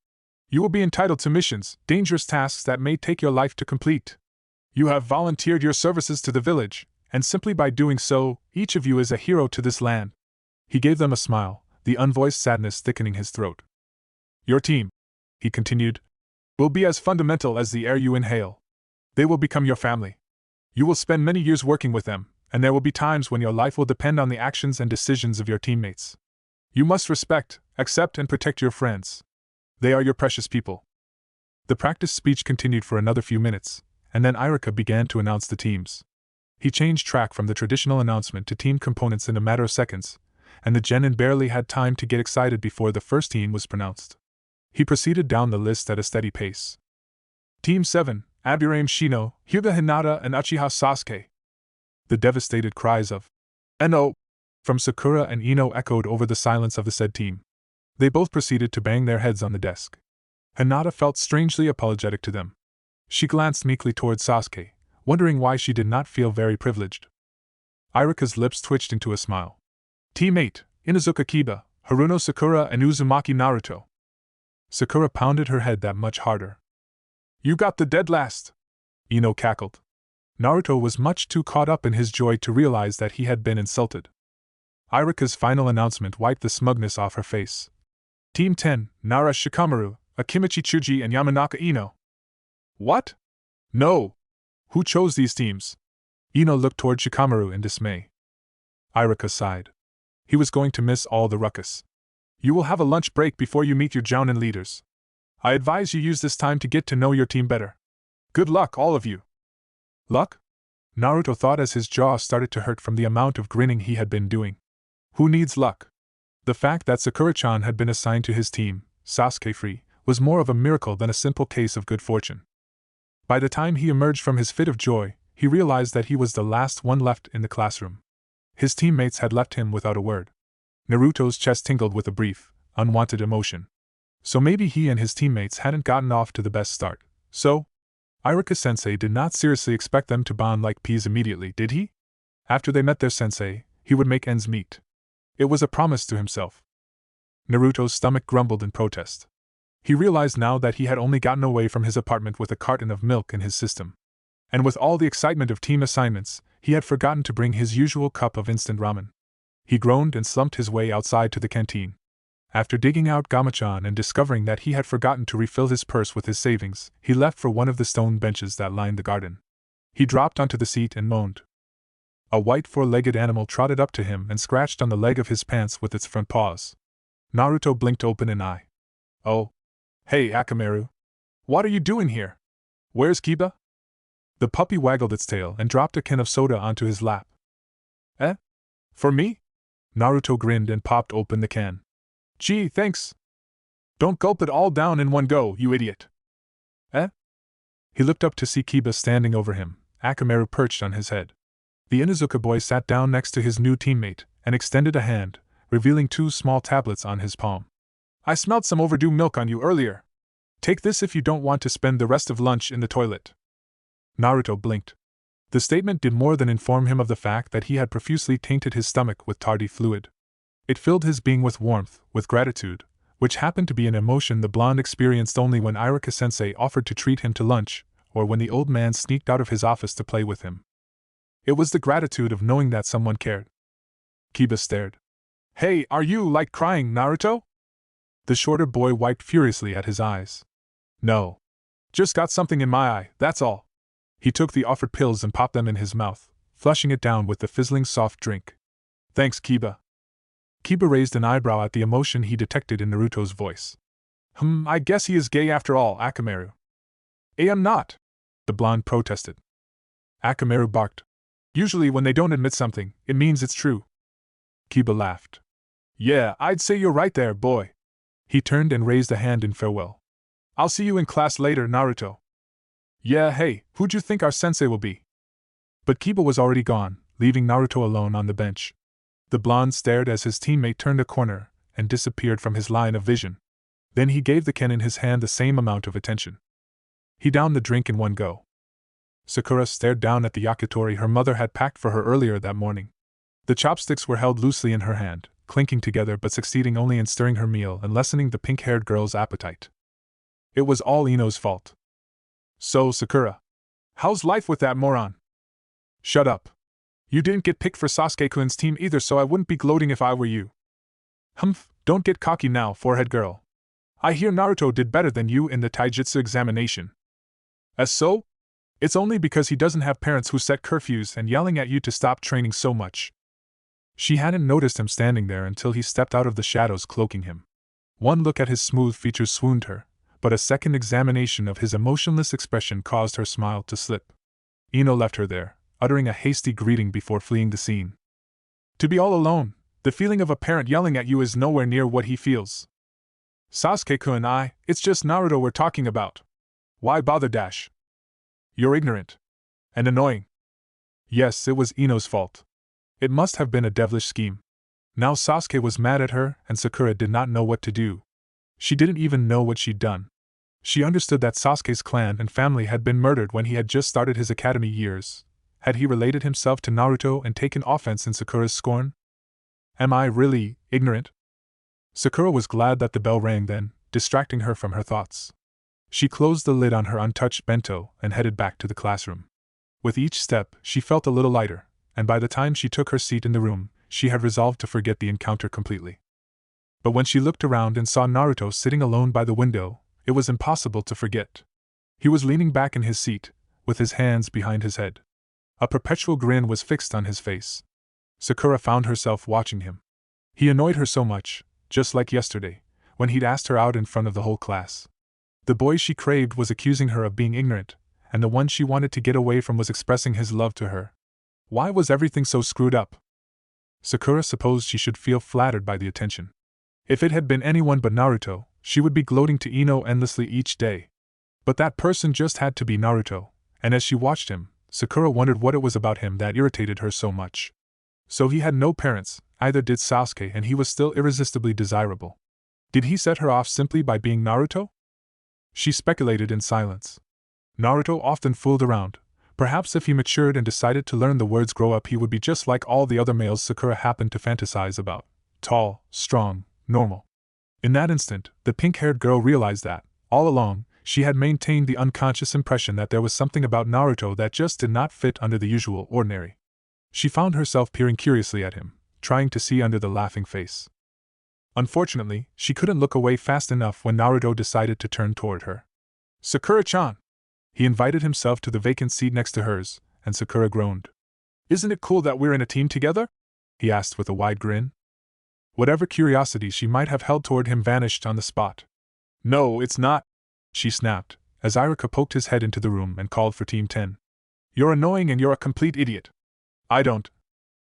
You will be entitled to missions, dangerous tasks that may take your life to complete. You have volunteered your services to the village, and simply by doing so, each of you is a hero to this land. He gave them a smile, the unvoiced sadness thickening his throat. Your team, he continued, will be as fundamental as the air you inhale. They will become your family. You will spend many years working with them, and there will be times when your life will depend on the actions and decisions of your teammates. You must respect, accept, and protect your friends. They are your precious people. The practice speech continued for another few minutes, and then Iruka began to announce the teams. He changed track from the traditional announcement to team components in a matter of seconds, and the genin barely had time to get excited before the first team was pronounced. He proceeded down the list at a steady pace. Team 7, Aburame Shino, Hyuga Hinata, and Uchiha Sasuke. The devastated cries of "No!" from Sakura and Ino echoed over the silence of the said team. They both proceeded to bang their heads on the desk. Hinata felt strangely apologetic to them. She glanced meekly towards Sasuke, wondering why she did not feel very privileged. Iruka's lips twitched into a smile. Team 8, Inuzuka Kiba, Haruno Sakura and Uzumaki Naruto. Sakura pounded her head that much harder. You got the dead last! Ino cackled. Naruto was much too caught up in his joy to realize that he had been insulted. Iruka's final announcement wiped the smugness off her face. Team 10, Nara Shikamaru, Akimichi Chuji and Yamanaka Ino. What? No! Who chose these teams? Ino looked toward Shikamaru in dismay. Iruka sighed. He was going to miss all the ruckus. You will have a lunch break before you meet your jounin leaders. I advise you use this time to get to know your team better. Good luck, all of you. Luck? Naruto thought as his jaw started to hurt from the amount of grinning he had been doing. Who needs luck? The fact that Sakura-chan had been assigned to his team, Sasuke-free, was more of a miracle than a simple case of good fortune. By the time he emerged from his fit of joy, he realized that he was the last one left in the classroom. His teammates had left him without a word. Naruto's chest tingled with a brief, unwanted emotion. So maybe he and his teammates hadn't gotten off to the best start. So, Iruka-sensei did not seriously expect them to bond like peas immediately, did he? After they met their sensei, he would make ends meet. It was a promise to himself. Naruto's stomach grumbled in protest. He realized now that he had only gotten away from his apartment with a carton of milk in his system. And with all the excitement of team assignments, he had forgotten to bring his usual cup of instant ramen. He groaned and slumped his way outside to the canteen. After digging out Gamachan and discovering that he had forgotten to refill his purse with his savings, he left for one of the stone benches that lined the garden. He dropped onto the seat and moaned. A white four-legged animal trotted up to him and scratched on the leg of his pants with its front paws. Naruto blinked open an eye. Oh. Hey, Akamaru. What are you doing here? Where's Kiba? The puppy waggled its tail and dropped a can of soda onto his lap. Eh? For me? Naruto grinned and popped open the can. Gee, thanks. Don't gulp it all down in one go, you idiot. Eh? He looked up to see Kiba standing over him, Akamaru perched on his head. The Inuzuka boy sat down next to his new teammate and extended a hand, revealing 2 small tablets on his palm. I smelled some overdue milk on you earlier. Take this if you don't want to spend the rest of lunch in the toilet. Naruto blinked. The statement did more than inform him of the fact that he had profusely tainted his stomach with tardy fluid. It filled his being with warmth, with gratitude, which happened to be an emotion the blonde experienced only when Iruka-sensei offered to treat him to lunch, or when the old man sneaked out of his office to play with him. It was the gratitude of knowing that someone cared. Kiba stared. Hey, are you, like, crying, Naruto? The shorter boy wiped furiously at his eyes. No. Just got something in my eye, that's all. He took the offered pills and popped them in his mouth, flushing it down with the fizzling soft drink. Thanks, Kiba. Kiba raised an eyebrow at the emotion he detected in Naruto's voice. I guess he is gay after all, Akamaru. I'm not, the blonde protested. Akamaru barked. Usually when they don't admit something, it means it's true. Kiba laughed. Yeah, I'd say you're right there, boy. He turned and raised a hand in farewell. I'll see you in class later, Naruto. Yeah, hey, who'd you think our sensei will be? But Kiba was already gone, leaving Naruto alone on the bench. The blonde stared as his teammate turned a corner and disappeared from his line of vision. Then he gave the can in his hand the same amount of attention. He downed the drink in one go. Sakura stared down at the yakitori her mother had packed for her earlier that morning. The chopsticks were held loosely in her hand, clinking together but succeeding only in stirring her meal and lessening the pink-haired girl's appetite. It was all Ino's fault. So, Sakura, how's life with that moron? Shut up. You didn't get picked for Sasuke-kun's team either, so I wouldn't be gloating if I were you. Humph, don't get cocky now, forehead girl. I hear Naruto did better than you in the taijutsu examination. As so? It's only because he doesn't have parents who set curfews and yelling at you to stop training so much. She hadn't noticed him standing there until he stepped out of the shadows cloaking him. One look at his smooth features swooned her, but a second examination of his emotionless expression caused her smile to slip. Ino left her there, uttering a hasty greeting before fleeing the scene. To be all alone, the feeling of a parent yelling at you is nowhere near what he feels. Sasuke-kun, it's just Naruto we're talking about. Why bother dash? You're ignorant. And annoying. Yes, it was Ino's fault. It must have been a devilish scheme. Now Sasuke was mad at her and Sakura did not know what to do. She didn't even know what she'd done. She understood that Sasuke's clan and family had been murdered when he had just started his academy years. Had he related himself to Naruto and taken offense in Sakura's scorn? Am I really ignorant? Sakura was glad that the bell rang then, distracting her from her thoughts. She closed the lid on her untouched bento and headed back to the classroom. With each step, she felt a little lighter, and by the time she took her seat in the room, she had resolved to forget the encounter completely. But when she looked around and saw Naruto sitting alone by the window, it was impossible to forget. He was leaning back in his seat, with his hands behind his head. A perpetual grin was fixed on his face. Sakura found herself watching him. He annoyed her so much, just like yesterday, when he'd asked her out in front of the whole class. The boy she craved was accusing her of being ignorant, and the one she wanted to get away from was expressing his love to her. Why was everything so screwed up? Sakura supposed she should feel flattered by the attention. If it had been anyone but Naruto, she would be gloating to Ino endlessly each day. But that person just had to be Naruto, and as she watched him, Sakura wondered what it was about him that irritated her so much. So he had no parents, either did Sasuke, and he was still irresistibly desirable. Did he set her off simply by being Naruto? She speculated in silence. Naruto often fooled around. Perhaps if he matured and decided to learn the words grow up, he would be just like all the other males Sakura happened to fantasize about. Tall, strong, normal. In that instant, the pink-haired girl realized that, all along, she had maintained the unconscious impression that there was something about Naruto that just did not fit under the usual ordinary. She found herself peering curiously at him, trying to see under the laughing face. Unfortunately, she couldn't look away fast enough when Naruto decided to turn toward her. Sakura-chan! He invited himself to the vacant seat next to hers, and Sakura groaned. "Isn't it cool that we're in a team together?" he asked with a wide grin. Whatever curiosity she might have held toward him vanished on the spot. "No, it's not," she snapped, as Irika poked his head into the room and called for Team 10. "You're annoying and you're a complete idiot." "I don't,"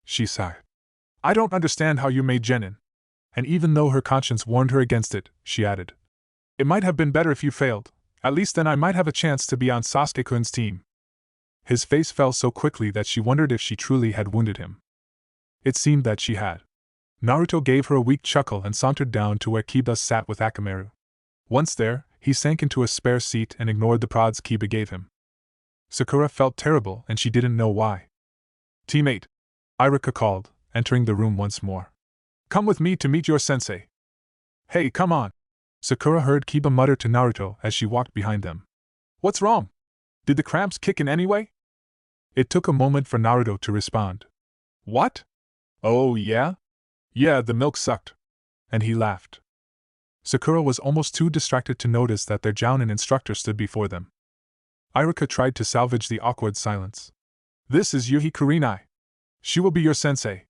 she sighed. "I don't understand how you made Genin." And even though her conscience warned her against it, she added, "It might have been better if you failed. At least then I might have a chance to be on Sasuke-kun's team." His face fell so quickly that she wondered if she truly had wounded him. It seemed that she had. Naruto gave her a weak chuckle and sauntered down to where Kiba sat with Akamaru. Once there, he sank into a spare seat and ignored the prods Kiba gave him. Sakura felt terrible and she didn't know why. "Teammate," Irika called, entering the room once more. "Come with me to meet your sensei." "Hey, come on," Sakura heard Kiba mutter to Naruto as she walked behind them. "What's wrong? Did the cramps kick in anyway?" It took a moment for Naruto to respond. "What? Oh, yeah? Yeah, the milk sucked." And he laughed. Sakura was almost too distracted to notice that their Jounin instructor stood before them. Irika tried to salvage the awkward silence. "This is Yuhi Kurenai. She will be your sensei."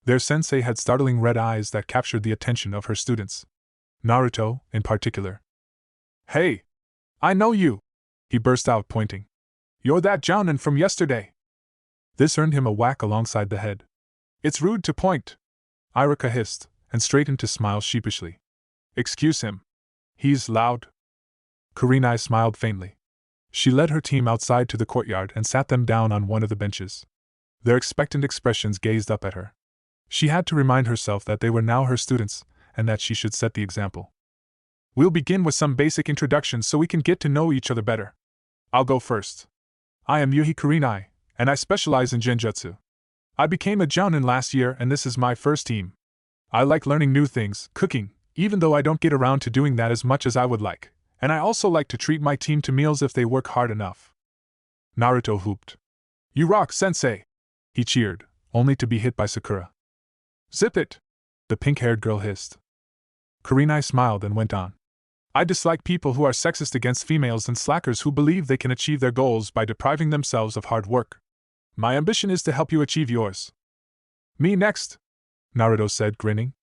Their sensei had startling red eyes that captured the attention of her students. Naruto, in particular. "Hey! I know you!" he burst out, pointing. "You're that Jounin from yesterday." This earned him a whack alongside the head. "It's rude to point," Irika hissed, and straightened to smile sheepishly. "Excuse him. He's loud." Kurenai smiled faintly. She led her team outside to the courtyard and sat them down on one of the benches. Their expectant expressions gazed up at her. She had to remind herself that they were now her students, and that she should set the example. "We'll begin with some basic introductions so we can get to know each other better. I'll go first. I am Yuhi Kurenai, and I specialize in Genjutsu. I became a Jounin last year and this is my first team. I like learning new things, cooking, even though I don't get around to doing that as much as I would like, and I also like to treat my team to meals if they work hard enough." Naruto whooped. "You rock, sensei!" he cheered, only to be hit by Sakura. "Zip it!" the pink-haired girl hissed. Kurenai smiled and went on. "I dislike people who are sexist against females and slackers who believe they can achieve their goals by depriving themselves of hard work. My ambition is to help you achieve yours." "Me next," Naruto said, grinning.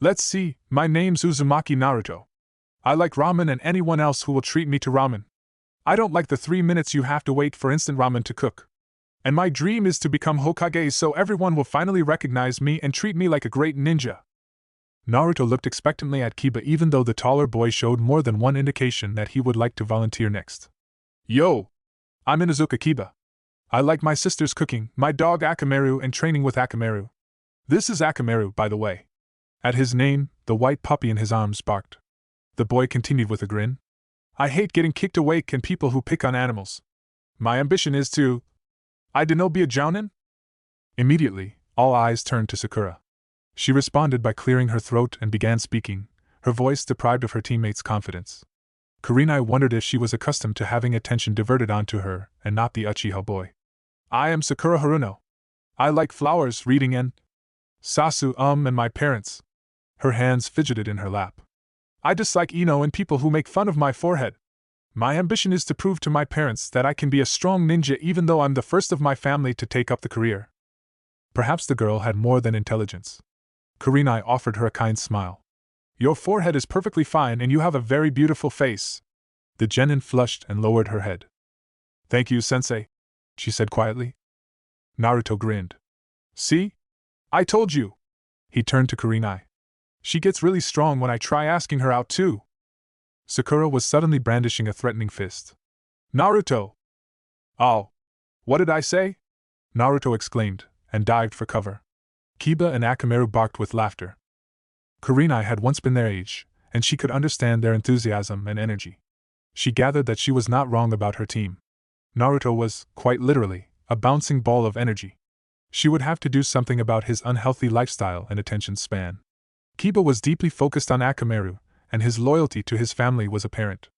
"Let's see, my name's Uzumaki Naruto. I like ramen and anyone else who will treat me to ramen. I don't like the 3 minutes you have to wait for instant ramen to cook. And my dream is to become Hokage so everyone will finally recognize me and treat me like a great ninja." Naruto looked expectantly at Kiba even though the taller boy showed more than one indication that he would like to volunteer next. "Yo! I'm Inuzuka Kiba. I like my sister's cooking, my dog Akamaru and training with Akamaru. This is Akamaru, by the way." At his name, the white puppy in his arms barked. The boy continued with a grin. "I hate getting kicked awake and people who pick on animals. My ambition is to... I dunno, be a Jounin?" Immediately, all eyes turned to Sakura. She responded by clearing her throat and began speaking, her voice deprived of her teammates' confidence. Kurenai wondered if she was accustomed to having attention diverted onto her and not the Uchiha boy. "I am Sakura Haruno. I like flowers, reading and... Sasu, and my parents." Her hands fidgeted in her lap. "I dislike Ino and people who make fun of my forehead. My ambition is to prove to my parents that I can be a strong ninja even though I'm the first of my family to take up the career." Perhaps the girl had more than intelligence. Kurenai offered her a kind smile. "Your forehead is perfectly fine and you have a very beautiful face." The genin flushed and lowered her head. "Thank you, sensei," she said quietly. Naruto grinned. "See? I told you." He turned to Kurenai. "She gets really strong when I try asking her out too." Sakura was suddenly brandishing a threatening fist. "Naruto!" "Oh! What did I say?" Naruto exclaimed, and dived for cover. Kiba and Akamaru barked with laughter. Kurenai had once been their age, and she could understand their enthusiasm and energy. She gathered that she was not wrong about her team. Naruto was, quite literally, a bouncing ball of energy. She would have to do something about his unhealthy lifestyle and attention span. Kiba was deeply focused on Akamaru, and his loyalty to his family was apparent.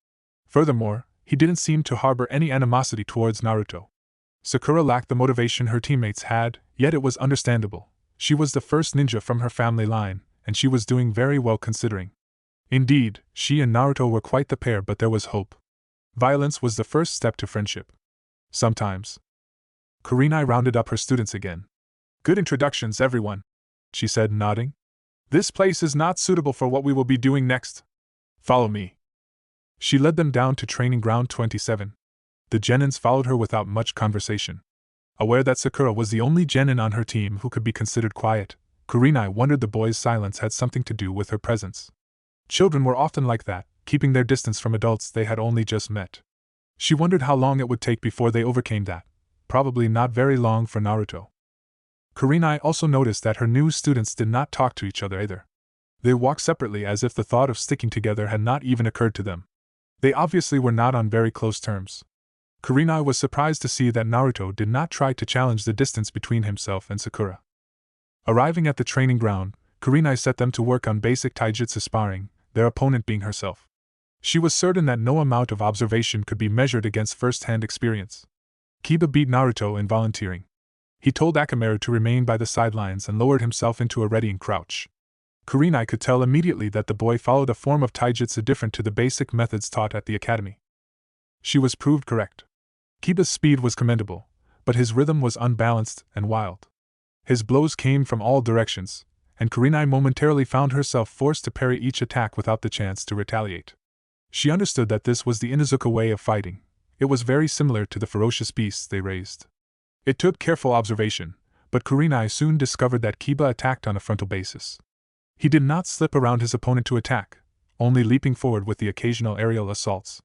Furthermore, he didn't seem to harbor any animosity towards Naruto. Sakura lacked the motivation her teammates had, yet it was understandable. She was the first ninja from her family line, and she was doing very well considering. Indeed, she and Naruto were quite the pair, but there was hope. Violence was the first step to friendship. Sometimes. Kurenai rounded up her students again. Good introductions, everyone, she said, nodding. This place is not suitable for what we will be doing next. Follow me. She led them down to Training Ground 27. The genins followed her without much conversation. Aware that Sakura was the only genin on her team who could be considered quiet, Kurenai wondered the boy's silence had something to do with her presence. Children were often like that, keeping their distance from adults they had only just met. She wondered how long it would take before they overcame that. Probably not very long for Naruto. Kurenai also noticed that her new students did not talk to each other either. They walked separately as if the thought of sticking together had not even occurred to them. They obviously were not on very close terms. Kurenai was surprised to see that Naruto did not try to challenge the distance between himself and Sakura. Arriving at the training ground, Kurenai set them to work on basic taijutsu sparring, their opponent being herself. She was certain that no amount of observation could be measured against first-hand experience. Kiba beat Naruto in volunteering. He told Akamaru to remain by the sidelines and lowered himself into a readying crouch. Kurenai could tell immediately that the boy followed a form of taijutsu different to the basic methods taught at the academy. She was proved correct. Kiba's speed was commendable, but his rhythm was unbalanced and wild. His blows came from all directions, and Kurenai momentarily found herself forced to parry each attack without the chance to retaliate. She understood that this was the Inuzuka way of fighting. It was very similar to the ferocious beasts they raised. It took careful observation, but Kurenai soon discovered that Kiba attacked on a frontal basis. He did not slip around his opponent to attack, only leaping forward with the occasional aerial assaults.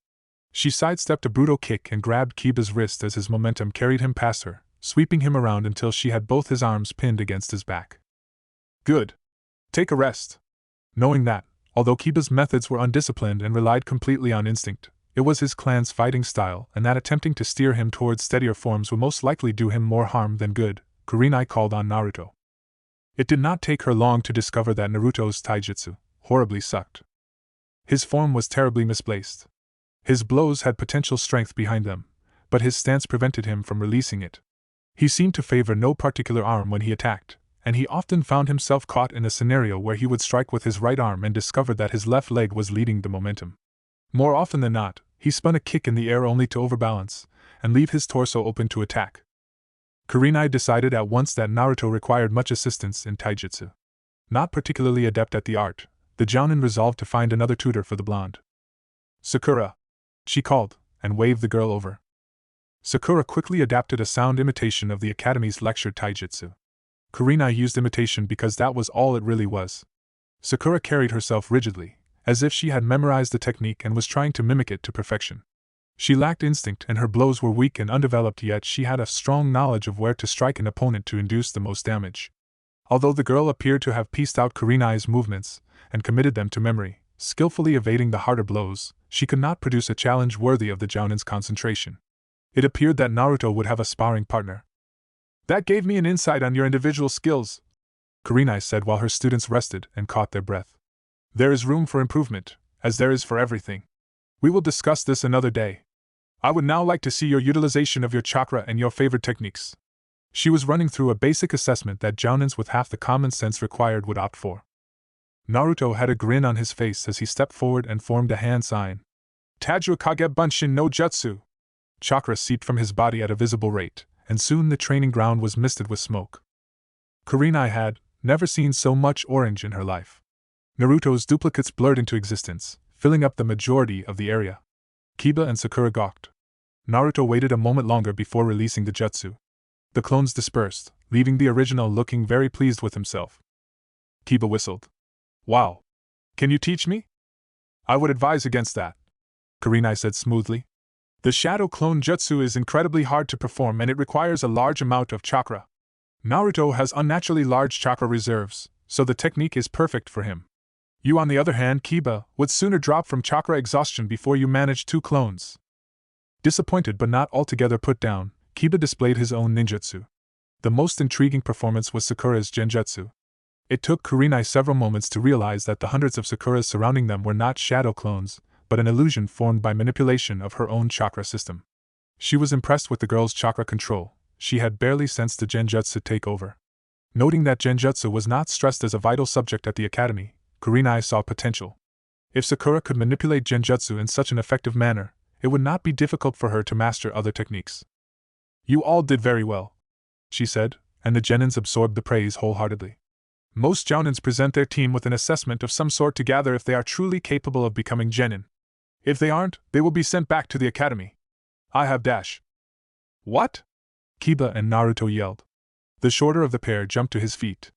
She sidestepped a brutal kick and grabbed Kiba's wrist as his momentum carried him past her, sweeping him around until she had both his arms pinned against his back. Good. Take a rest. Knowing that, although Kiba's methods were undisciplined and relied completely on instinct, it was his clan's fighting style, and that attempting to steer him towards steadier forms would most likely do him more harm than good, Kurenai called on Naruto. It did not take her long to discover that Naruto's taijutsu horribly sucked. His form was terribly misplaced. His blows had potential strength behind them, but his stance prevented him from releasing it. He seemed to favor no particular arm when he attacked, and he often found himself caught in a scenario where he would strike with his right arm and discover that his left leg was leading the momentum. More often than not, he spun a kick in the air only to overbalance and leave his torso open to attack. Kurenai decided at once that Naruto required much assistance in taijutsu. Not particularly adept at the art, the jounin resolved to find another tutor for the blonde. Sakura, she called, and waved the girl over. Sakura quickly adapted a sound imitation of the academy's lecture taijutsu. Kurenai used imitation because that was all it really was. Sakura carried herself rigidly, as if she had memorized the technique and was trying to mimic it to perfection. She lacked instinct and her blows were weak and undeveloped, yet she had a strong knowledge of where to strike an opponent to induce the most damage. Although the girl appeared to have pieced out Kurenai's movements and committed them to memory, skillfully evading the harder blows, she could not produce a challenge worthy of the jounin's concentration. It appeared that Naruto would have a sparring partner. That gave me an insight on your individual skills, Kurenai said while her students rested and caught their breath. There is room for improvement, as there is for everything. We will discuss this another day. I would now like to see your utilization of your chakra and your favorite techniques. She was running through a basic assessment that jounins with half the common sense required would opt for. Naruto had a grin on his face as he stepped forward and formed a hand sign. Tajua Kage Bunshin no Jutsu. Chakra seeped from his body at a visible rate, and soon the training ground was misted with smoke. Kurenai had never seen so much orange in her life. Naruto's duplicates blurred into existence, filling up the majority of the area. Kiba and Sakura gawked. Naruto waited a moment longer before releasing the jutsu. The clones dispersed, leaving the original looking very pleased with himself. Kiba whistled. Wow. Can you teach me? I would advise against that, Kurenai said smoothly. The shadow clone jutsu is incredibly hard to perform and it requires a large amount of chakra. Naruto has unnaturally large chakra reserves, so the technique is perfect for him. You, on the other hand, Kiba, would sooner drop from chakra exhaustion before you manage 2 clones. Disappointed but not altogether put down, Kiba displayed his own ninjutsu. The most intriguing performance was Sakura's genjutsu. It took Kurenai several moments to realize that the hundreds of Sakuras surrounding them were not shadow clones, but an illusion formed by manipulation of her own chakra system. She was impressed with the girl's chakra control. She had barely sensed the genjutsu take over. Noting that genjutsu was not stressed as a vital subject at the academy, Kurenai saw potential. If Sakura could manipulate genjutsu in such an effective manner, it would not be difficult for her to master other techniques. You all did very well, she said, and the genins absorbed the praise wholeheartedly. Most jounins present their team with an assessment of some sort to gather if they are truly capable of becoming genin. If they aren't, they will be sent back to the academy. I have dash. What? Kiba and Naruto yelled. The shorter of the pair jumped to his feet.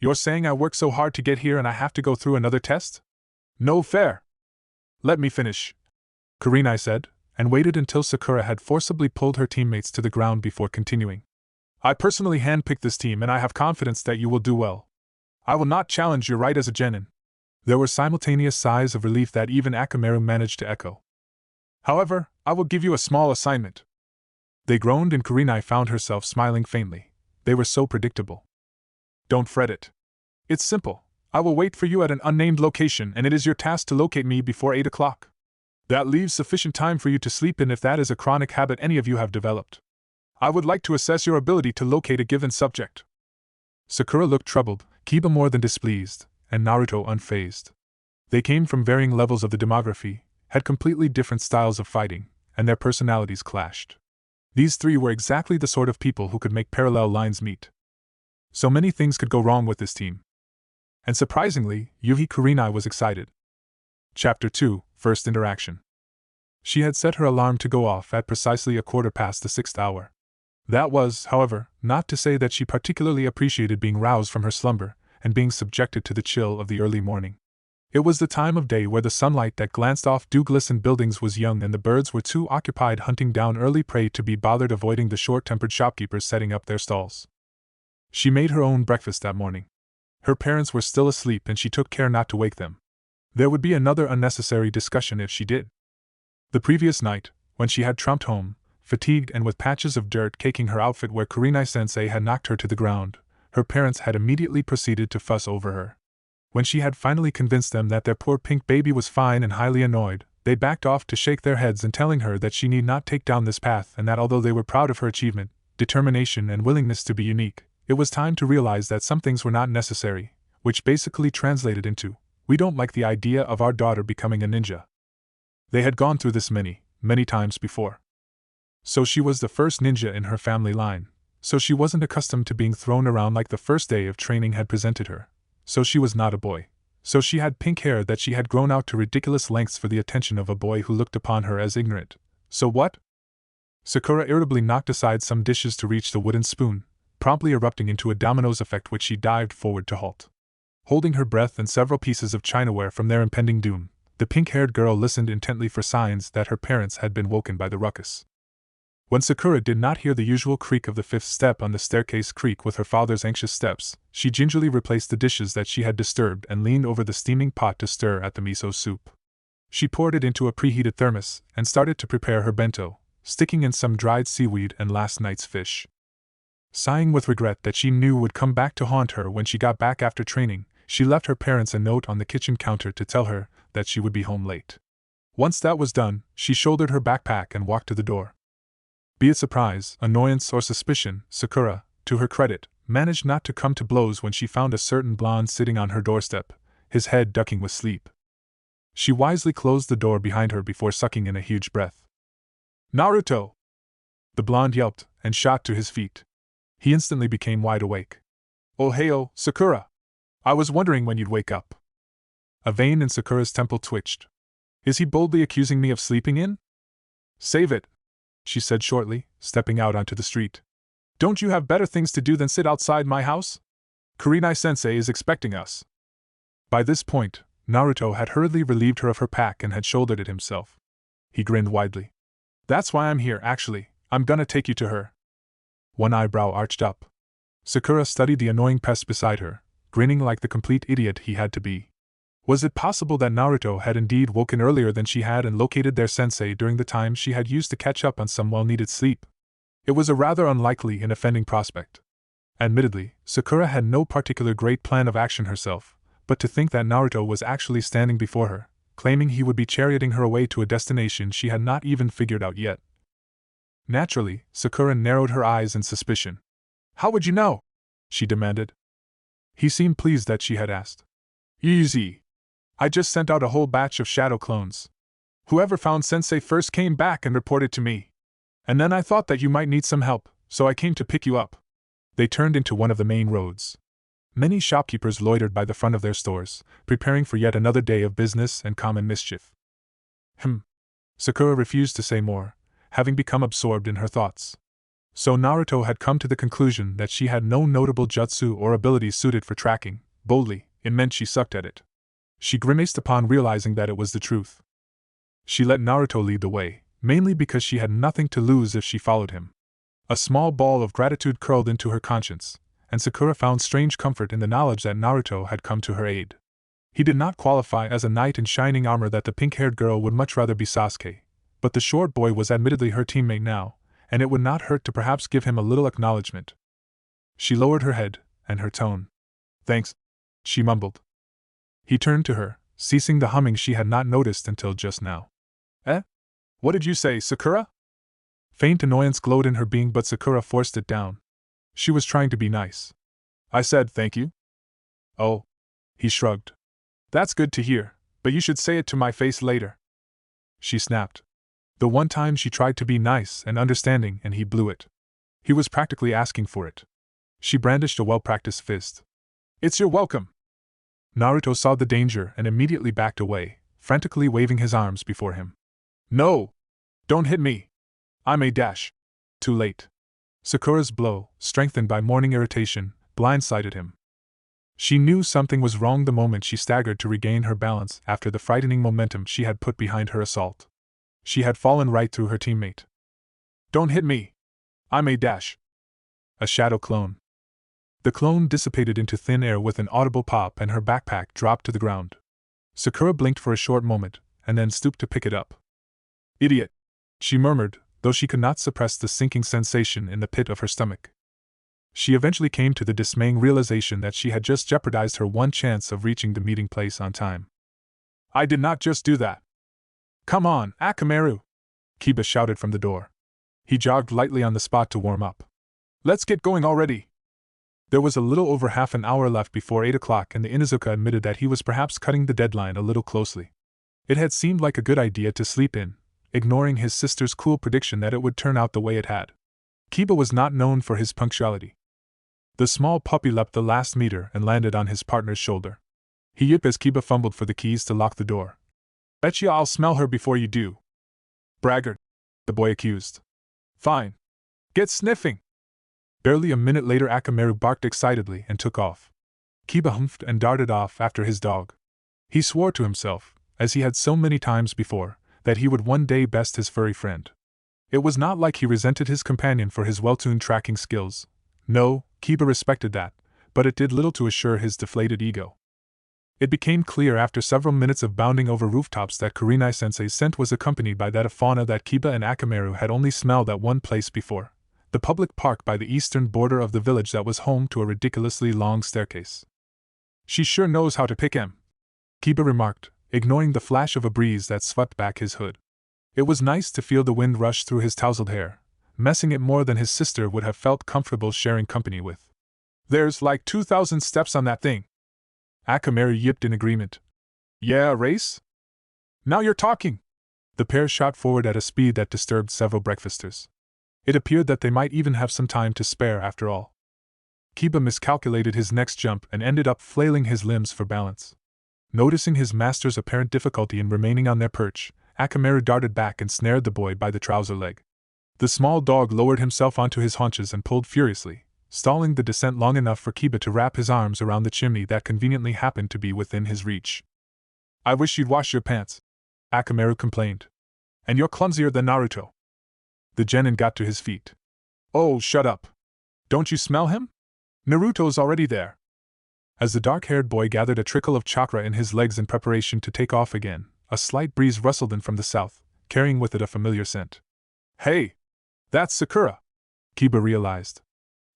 You're saying I worked so hard to get here and I have to go through another test? No fair. Let me finish, Kurenai said, and waited until Sakura had forcibly pulled her teammates to the ground before continuing. I personally handpicked this team and I have confidence that you will do well. I will not challenge your right as a genin. There were simultaneous sighs of relief that even Akamaru managed to echo. However, I will give you a small assignment. They groaned and Kurenai found herself smiling faintly. They were so predictable. Don't fret it. It's simple. I will wait for you at an unnamed location and it is your task to locate me before 8 o'clock. That leaves sufficient time for you to sleep in if that is a chronic habit any of you have developed. I would like to assess your ability to locate a given subject. Sakura looked troubled, Kiba more than displeased, and Naruto unfazed. They came from varying levels of the demography, had completely different styles of fighting, and their personalities clashed. These three were exactly the sort of people who could make parallel lines meet. So many things could go wrong with this team. And surprisingly, Yuhi Kurenai was excited. Chapter 2, First Interaction. She had set her alarm to go off at precisely 6:15 hour. That was, however, not to say that she particularly appreciated being roused from her slumber and being subjected to the chill of the early morning. It was the time of day where the sunlight that glanced off dew-glistened buildings was young and the birds were too occupied hunting down early prey to be bothered avoiding the short-tempered shopkeepers setting up their stalls. She made her own breakfast that morning. Her parents were still asleep and she took care not to wake them. There would be another unnecessary discussion if she did. The previous night, when she had trumped home, fatigued and with patches of dirt caking her outfit where Kurenai-sensei had knocked her to the ground, her parents had immediately proceeded to fuss over her. When she had finally convinced them that their poor pink baby was fine and highly annoyed, they backed off to shake their heads and telling her that she need not take down this path and that although they were proud of her achievement, determination and willingness to be unique, it was time to realize that some things were not necessary, which basically translated into, we don't like the idea of our daughter becoming a ninja. They had gone through this many times before. So she was the first ninja in her family line, so she wasn't accustomed to being thrown around like the first day of training had presented her, so she was not a boy, so she had pink hair that she had grown out to ridiculous lengths for the attention of a boy who looked upon her as ignorant. So what? Sakura irritably knocked aside some dishes to reach the wooden spoon, promptly erupting into a dominoes effect which she dived forward to halt. Holding her breath and several pieces of chinaware from their impending doom, the pink-haired girl listened intently for signs that her parents had been woken by the ruckus. When Sakura did not hear the usual creak of the fifth step on the staircase creak with her father's anxious steps, she gingerly replaced the dishes that she had disturbed and leaned over the steaming pot to stir at the miso soup. She poured it into a preheated thermos and started to prepare her bento, sticking in some dried seaweed and last night's fish. Sighing with regret that she knew would come back to haunt her when she got back after training, she left her parents a note on the kitchen counter to tell her that she would be home late. Once that was done, she shouldered her backpack and walked to the door. Be it surprise, annoyance, or suspicion, Sakura, to her credit, managed not to come to blows when she found a certain blonde sitting on her doorstep, his head ducking with sleep. She wisely closed the door behind her before sucking in a huge breath. Naruto! The blonde yelped and shot to his feet. He instantly became wide awake. Oh heyo, Sakura! I was wondering when you'd wake up. A vein in Sakura's temple twitched. Is he boldly accusing me of sleeping in? Save it, she said shortly, stepping out onto the street. Don't you have better things to do than sit outside my house? Kurenai-sensei is expecting us. By this point, Naruto had hurriedly relieved her of her pack and had shouldered it himself. He grinned widely. That's why I'm here, actually. I'm gonna take you to her. One eyebrow arched up. Sakura studied the annoying pest beside her, grinning like the complete idiot he had to be. Was it possible that Naruto had indeed woken earlier than she had and located their sensei during the time she had used to catch up on some well-needed sleep? It was a rather unlikely and offending prospect. Admittedly, Sakura had no particular great plan of action herself, but to think that Naruto was actually standing before her, claiming he would be charioting her away to a destination she had not even figured out yet. Naturally, Sakura narrowed her eyes in suspicion. How would you know? She demanded. He seemed pleased that she had asked. Easy. I just sent out a whole batch of shadow clones. Whoever found Sensei first came back and reported to me. And then I thought that you might need some help, so I came to pick you up. They turned into one of the main roads. Many shopkeepers loitered by the front of their stores, preparing for yet another day of business and common mischief. Sakura refused to say more, having become absorbed in her thoughts. So Naruto had come to the conclusion that she had no notable jutsu or ability suited for tracking. Boldly, it meant she sucked at it. She grimaced upon realizing that it was the truth. She let Naruto lead the way, mainly because she had nothing to lose if she followed him. A small ball of gratitude curled into her conscience, and Sakura found strange comfort in the knowledge that Naruto had come to her aid. He did not qualify as a knight in shining armor that the pink-haired girl would much rather be Sasuke, but the short boy was admittedly her teammate now, and it would not hurt to perhaps give him a little acknowledgement. She lowered her head, and her tone. "Thanks," she mumbled. He turned to her, ceasing the humming she had not noticed until just now. What did you say, Sakura?" Faint annoyance glowed in her being, but Sakura forced it down. She was trying to be nice. "I said thank you." "Oh." He shrugged. "That's good to hear, but you should say it to my face later." She snapped. The one time she tried to be nice and understanding and he blew it. He was practically asking for it. She brandished a well-practiced fist. "It's your welcome." Naruto saw the danger and immediately backed away, frantically waving his arms before him. "No! Don't hit me! I may dash." Too late. Sakura's blow, strengthened by morning irritation, blindsided him. She knew something was wrong the moment she staggered to regain her balance after the frightening momentum she had put behind her assault. She had fallen right through her teammate. "Don't hit me! I may dash." A shadow clone. The clone dissipated into thin air with an audible pop and her backpack dropped to the ground. Sakura blinked for a short moment, and then stooped to pick it up. "Idiot," she murmured, though she could not suppress the sinking sensation in the pit of her stomach. She eventually came to the dismaying realization that she had just jeopardized her one chance of reaching the meeting place on time. "I did not just do that." "Come on, Akamaru!" Kiba shouted from the door. He jogged lightly on the spot to warm up. "Let's get going already." There was a little over half an hour left before 8 o'clock, and the Inuzuka admitted that he was perhaps cutting the deadline a little closely. It had seemed like a good idea to sleep in, ignoring his sister's cool prediction that it would turn out the way it had. Kiba was not known for his punctuality. The small puppy leapt the last meter and landed on his partner's shoulder. He yipped as Kiba fumbled for the keys to lock the door. "Betcha I'll smell her before you do." "Braggart," the boy accused. "Fine. Get sniffing." Barely a minute later Akamaru barked excitedly and took off. Kiba humphed and darted off after his dog. He swore to himself, as he had so many times before, that he would one day best his furry friend. It was not like he resented his companion for his well-tuned tracking skills. No, Kiba respected that, but it did little to assure his deflated ego. It became clear after several minutes of bounding over rooftops that Kurenai-sensei's scent was accompanied by that of fauna that Kiba and Akamaru had only smelled at one place before, the public park by the eastern border of the village that was home to a ridiculously long staircase. "She sure knows how to pick 'em," Kiba remarked, ignoring the flash of a breeze that swept back his hood. It was nice to feel the wind rush through his tousled hair, messing it more than his sister would have felt comfortable sharing company with. "There's like 2,000 steps on that thing." Akamaru yipped in agreement. "Yeah, a race? Now you're talking!" The pair shot forward at a speed that disturbed several breakfasters. It appeared that they might even have some time to spare after all. Kiba miscalculated his next jump and ended up flailing his limbs for balance. Noticing his master's apparent difficulty in remaining on their perch, Akamaru darted back and snared the boy by the trouser leg. The small dog lowered himself onto his haunches and pulled furiously, stalling the descent long enough for Kiba to wrap his arms around the chimney that conveniently happened to be within his reach. "I wish you'd wash your pants," Akamaru complained. "And you're clumsier than Naruto." The genin got to his feet. "Oh, shut up. Don't you smell him? Naruto's already there." As the dark-haired boy gathered a trickle of chakra in his legs in preparation to take off again, a slight breeze rustled in from the south, carrying with it a familiar scent. "Hey! That's Sakura," Kiba realized.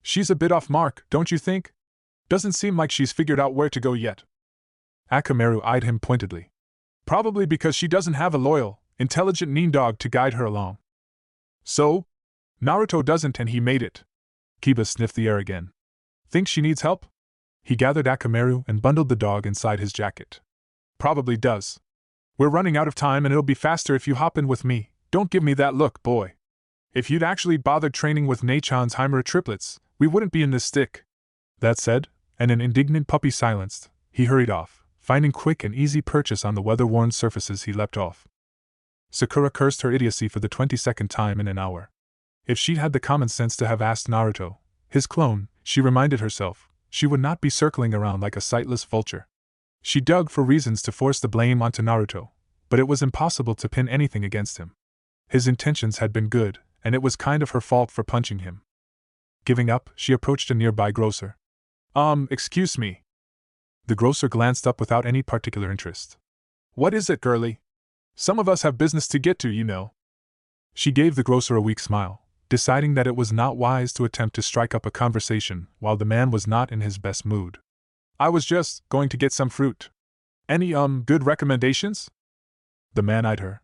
"She's a bit off mark, don't you think? Doesn't seem like she's figured out where to go yet." Akamaru eyed him pointedly. "Probably because she doesn't have a loyal, intelligent nin dog to guide her along." "So? Naruto doesn't and he made it." Kiba sniffed the air again. "Think she needs help?" He gathered Akamaru and bundled the dog inside his jacket. "Probably does. We're running out of time and it'll be faster if you hop in with me. Don't give me that look, boy. If you'd actually bothered training with Nachan's Hymera triplets, we wouldn't be in this stick. That said, and an indignant puppy silenced, he hurried off, finding quick and easy purchase on the weather-worn surfaces he leapt off. Sakura cursed her idiocy for the 22nd time in an hour. If she'd had the common sense to have asked Naruto, his clone, she reminded herself, she would not be circling around like a sightless vulture. She dug for reasons to force the blame onto Naruto, but it was impossible to pin anything against him. His intentions had been good, and it was kind of her fault for punching him. Giving up, she approached a nearby grocer. Excuse me. The grocer glanced up without any particular interest. What is it, girlie? Some of us have business to get to, you know. She gave the grocer a weak smile, deciding that it was not wise to attempt to strike up a conversation while the man was not in his best mood. I was just going to get some fruit. Any, good recommendations? The man eyed her.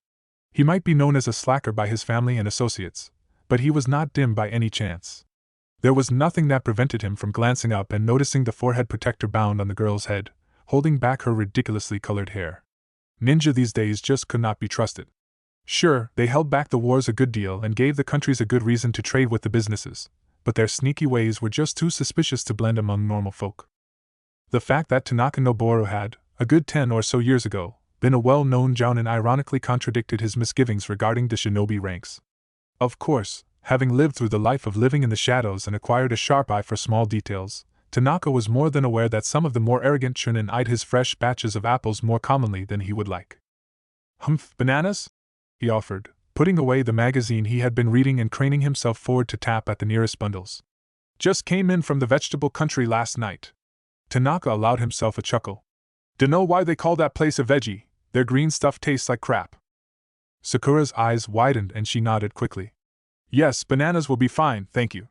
He might be known as a slacker by his family and associates, but he was not dim by any chance. There was nothing that prevented him from glancing up and noticing the forehead protector bound on the girl's head, holding back her ridiculously colored hair. Ninja these days just could not be trusted. Sure, they held back the wars a good deal and gave the countries a good reason to trade with the businesses, but their sneaky ways were just too suspicious to blend among normal folk. The fact that Tanaka Noboru had, a good 10 or so years ago, been a well-known jounin ironically contradicted his misgivings regarding the shinobi ranks. Of course, having lived through the life of living in the shadows and acquired a sharp eye for small details, Tanaka was more than aware that some of the more arrogant chunin eyed his fresh batches of apples more commonly than he would like. Humph, bananas? He offered, putting away the magazine he had been reading and craning himself forward to tap at the nearest bundles. Just came in from the vegetable country last night. Tanaka allowed himself a chuckle. Dunno why they call that place a veggie, their green stuff tastes like crap. Sakura's eyes widened and she nodded quickly. Yes, bananas will be fine, thank you.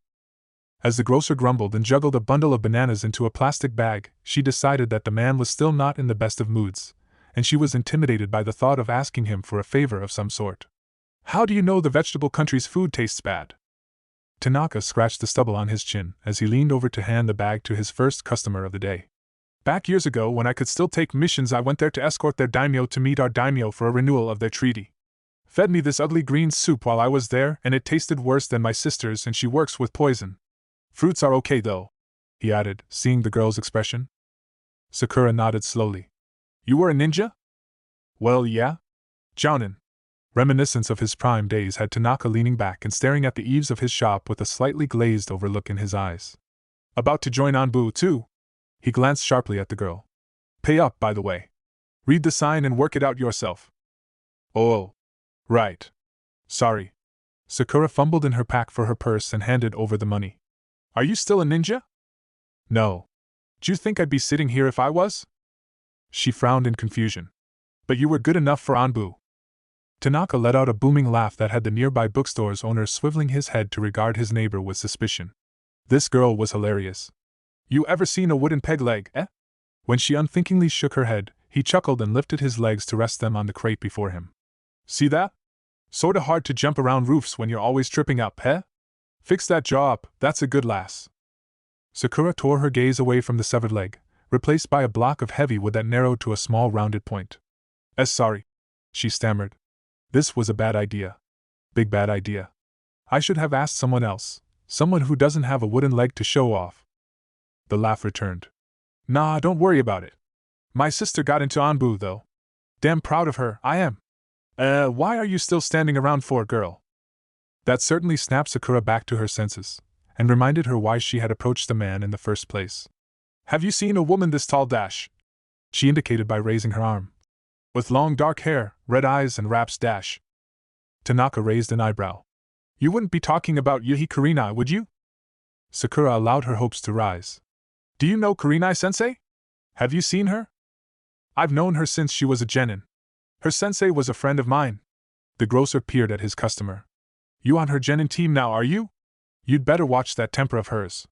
As the grocer grumbled and juggled a bundle of bananas into a plastic bag, she decided that the man was still not in the best of moods, and she was intimidated by the thought of asking him for a favor of some sort. How do you know the vegetable country's food tastes bad? Tanaka scratched the stubble on his chin as he leaned over to hand the bag to his first customer of the day. Back years ago, when I could still take missions, I went there to escort their daimyo to meet our daimyo for a renewal of their treaty. Fed me this ugly green soup while I was there, and it tasted worse than my sister's, and she works with poison. Fruits are okay though, he added, seeing the girl's expression. Sakura nodded slowly. You were a ninja? Well, yeah. Jounin. Reminiscence of his prime days had Tanaka leaning back and staring at the eaves of his shop with a slightly glazed-over look in his eyes. About to join Anbu, too? He glanced sharply at the girl. Pay up, by the way. Read the sign and work it out yourself. Oh. Right. Sorry. Sakura fumbled in her pack for her purse and handed over the money. Are you still a ninja? No. Do you think I'd be sitting here if I was? She frowned in confusion. But you were good enough for Anbu. Tanaka let out a booming laugh that had the nearby bookstore's owner swiveling his head to regard his neighbor with suspicion. This girl was hilarious. You ever seen a wooden peg leg, eh? When she unthinkingly shook her head, he chuckled and lifted his legs to rest them on the crate before him. See that? Sorta hard to jump around roofs when you're always tripping up, eh? Fix that jaw up, that's a good lass. Sakura tore her gaze away from the severed leg, replaced by a block of heavy wood that narrowed to a small rounded point. Sorry, she stammered. This was a bad idea. Big bad idea. I should have asked someone else, someone who doesn't have a wooden leg to show off. The laugh returned. Nah, don't worry about it. My sister got into Anbu, though. Damn proud of her, I am. Why are you still standing around for, girl? That certainly snapped Sakura back to her senses, and reminded her why she had approached the man in the first place. Have you seen a woman this tall dash? She indicated by raising her arm. With long dark hair, red eyes, and raps dash. Tanaka raised an eyebrow. You wouldn't be talking about Yuhi Kurenai, would you? Sakura allowed her hopes to rise. Do you know Kurenai-sensei? Have you seen her? I've known her since she was a genin. Her sensei was a friend of mine. The grocer peered at his customer. You on her genin team now, are you? You'd better watch that temper of hers.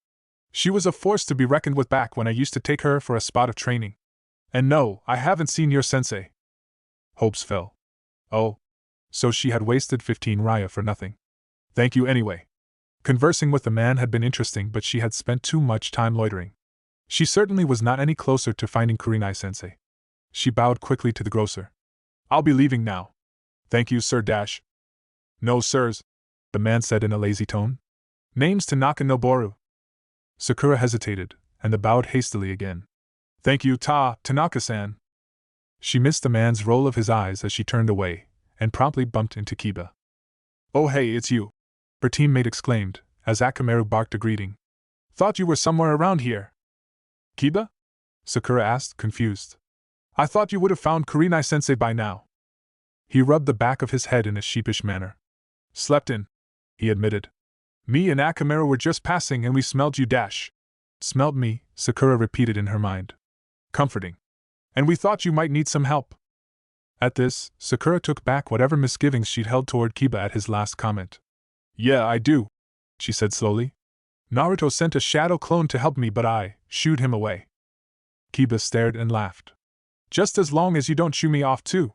She was a force to be reckoned with back when I used to take her for a spot of training. And no, I haven't seen your sensei. Hopes fell. Oh. So she had wasted 15 raya for nothing. Thank you anyway. Conversing with the man had been interesting, but she had spent too much time loitering. She certainly was not any closer to finding Kurenai-sensei. She bowed quickly to the grocer. I'll be leaving now. Thank you, Sir Dash. No, sirs, the man said in a lazy tone. Name's Tanaka Noboru. Sakura hesitated, and then bowed hastily again. Thank you, Tanaka-san. She missed the man's roll of his eyes as she turned away, and promptly bumped into Kiba. Oh hey, it's you, her teammate exclaimed, as Akamaru barked a greeting. Thought you were somewhere around here. Kiba? Sakura asked, confused. I thought you would have found Kurenai-sensei by now. He rubbed the back of his head in a sheepish manner. Slept in, he admitted. Me and Akamaru were just passing and we smelled you. Smelled me, Sakura repeated in her mind. Comforting. And we thought you might need some help. At this, Sakura took back whatever misgivings she'd held toward Kiba at his last comment. Yeah, I do, she said slowly. Naruto sent a shadow clone to help me, but I shooed him away. Kiba stared and laughed. Just as long as you don't shoo me off too.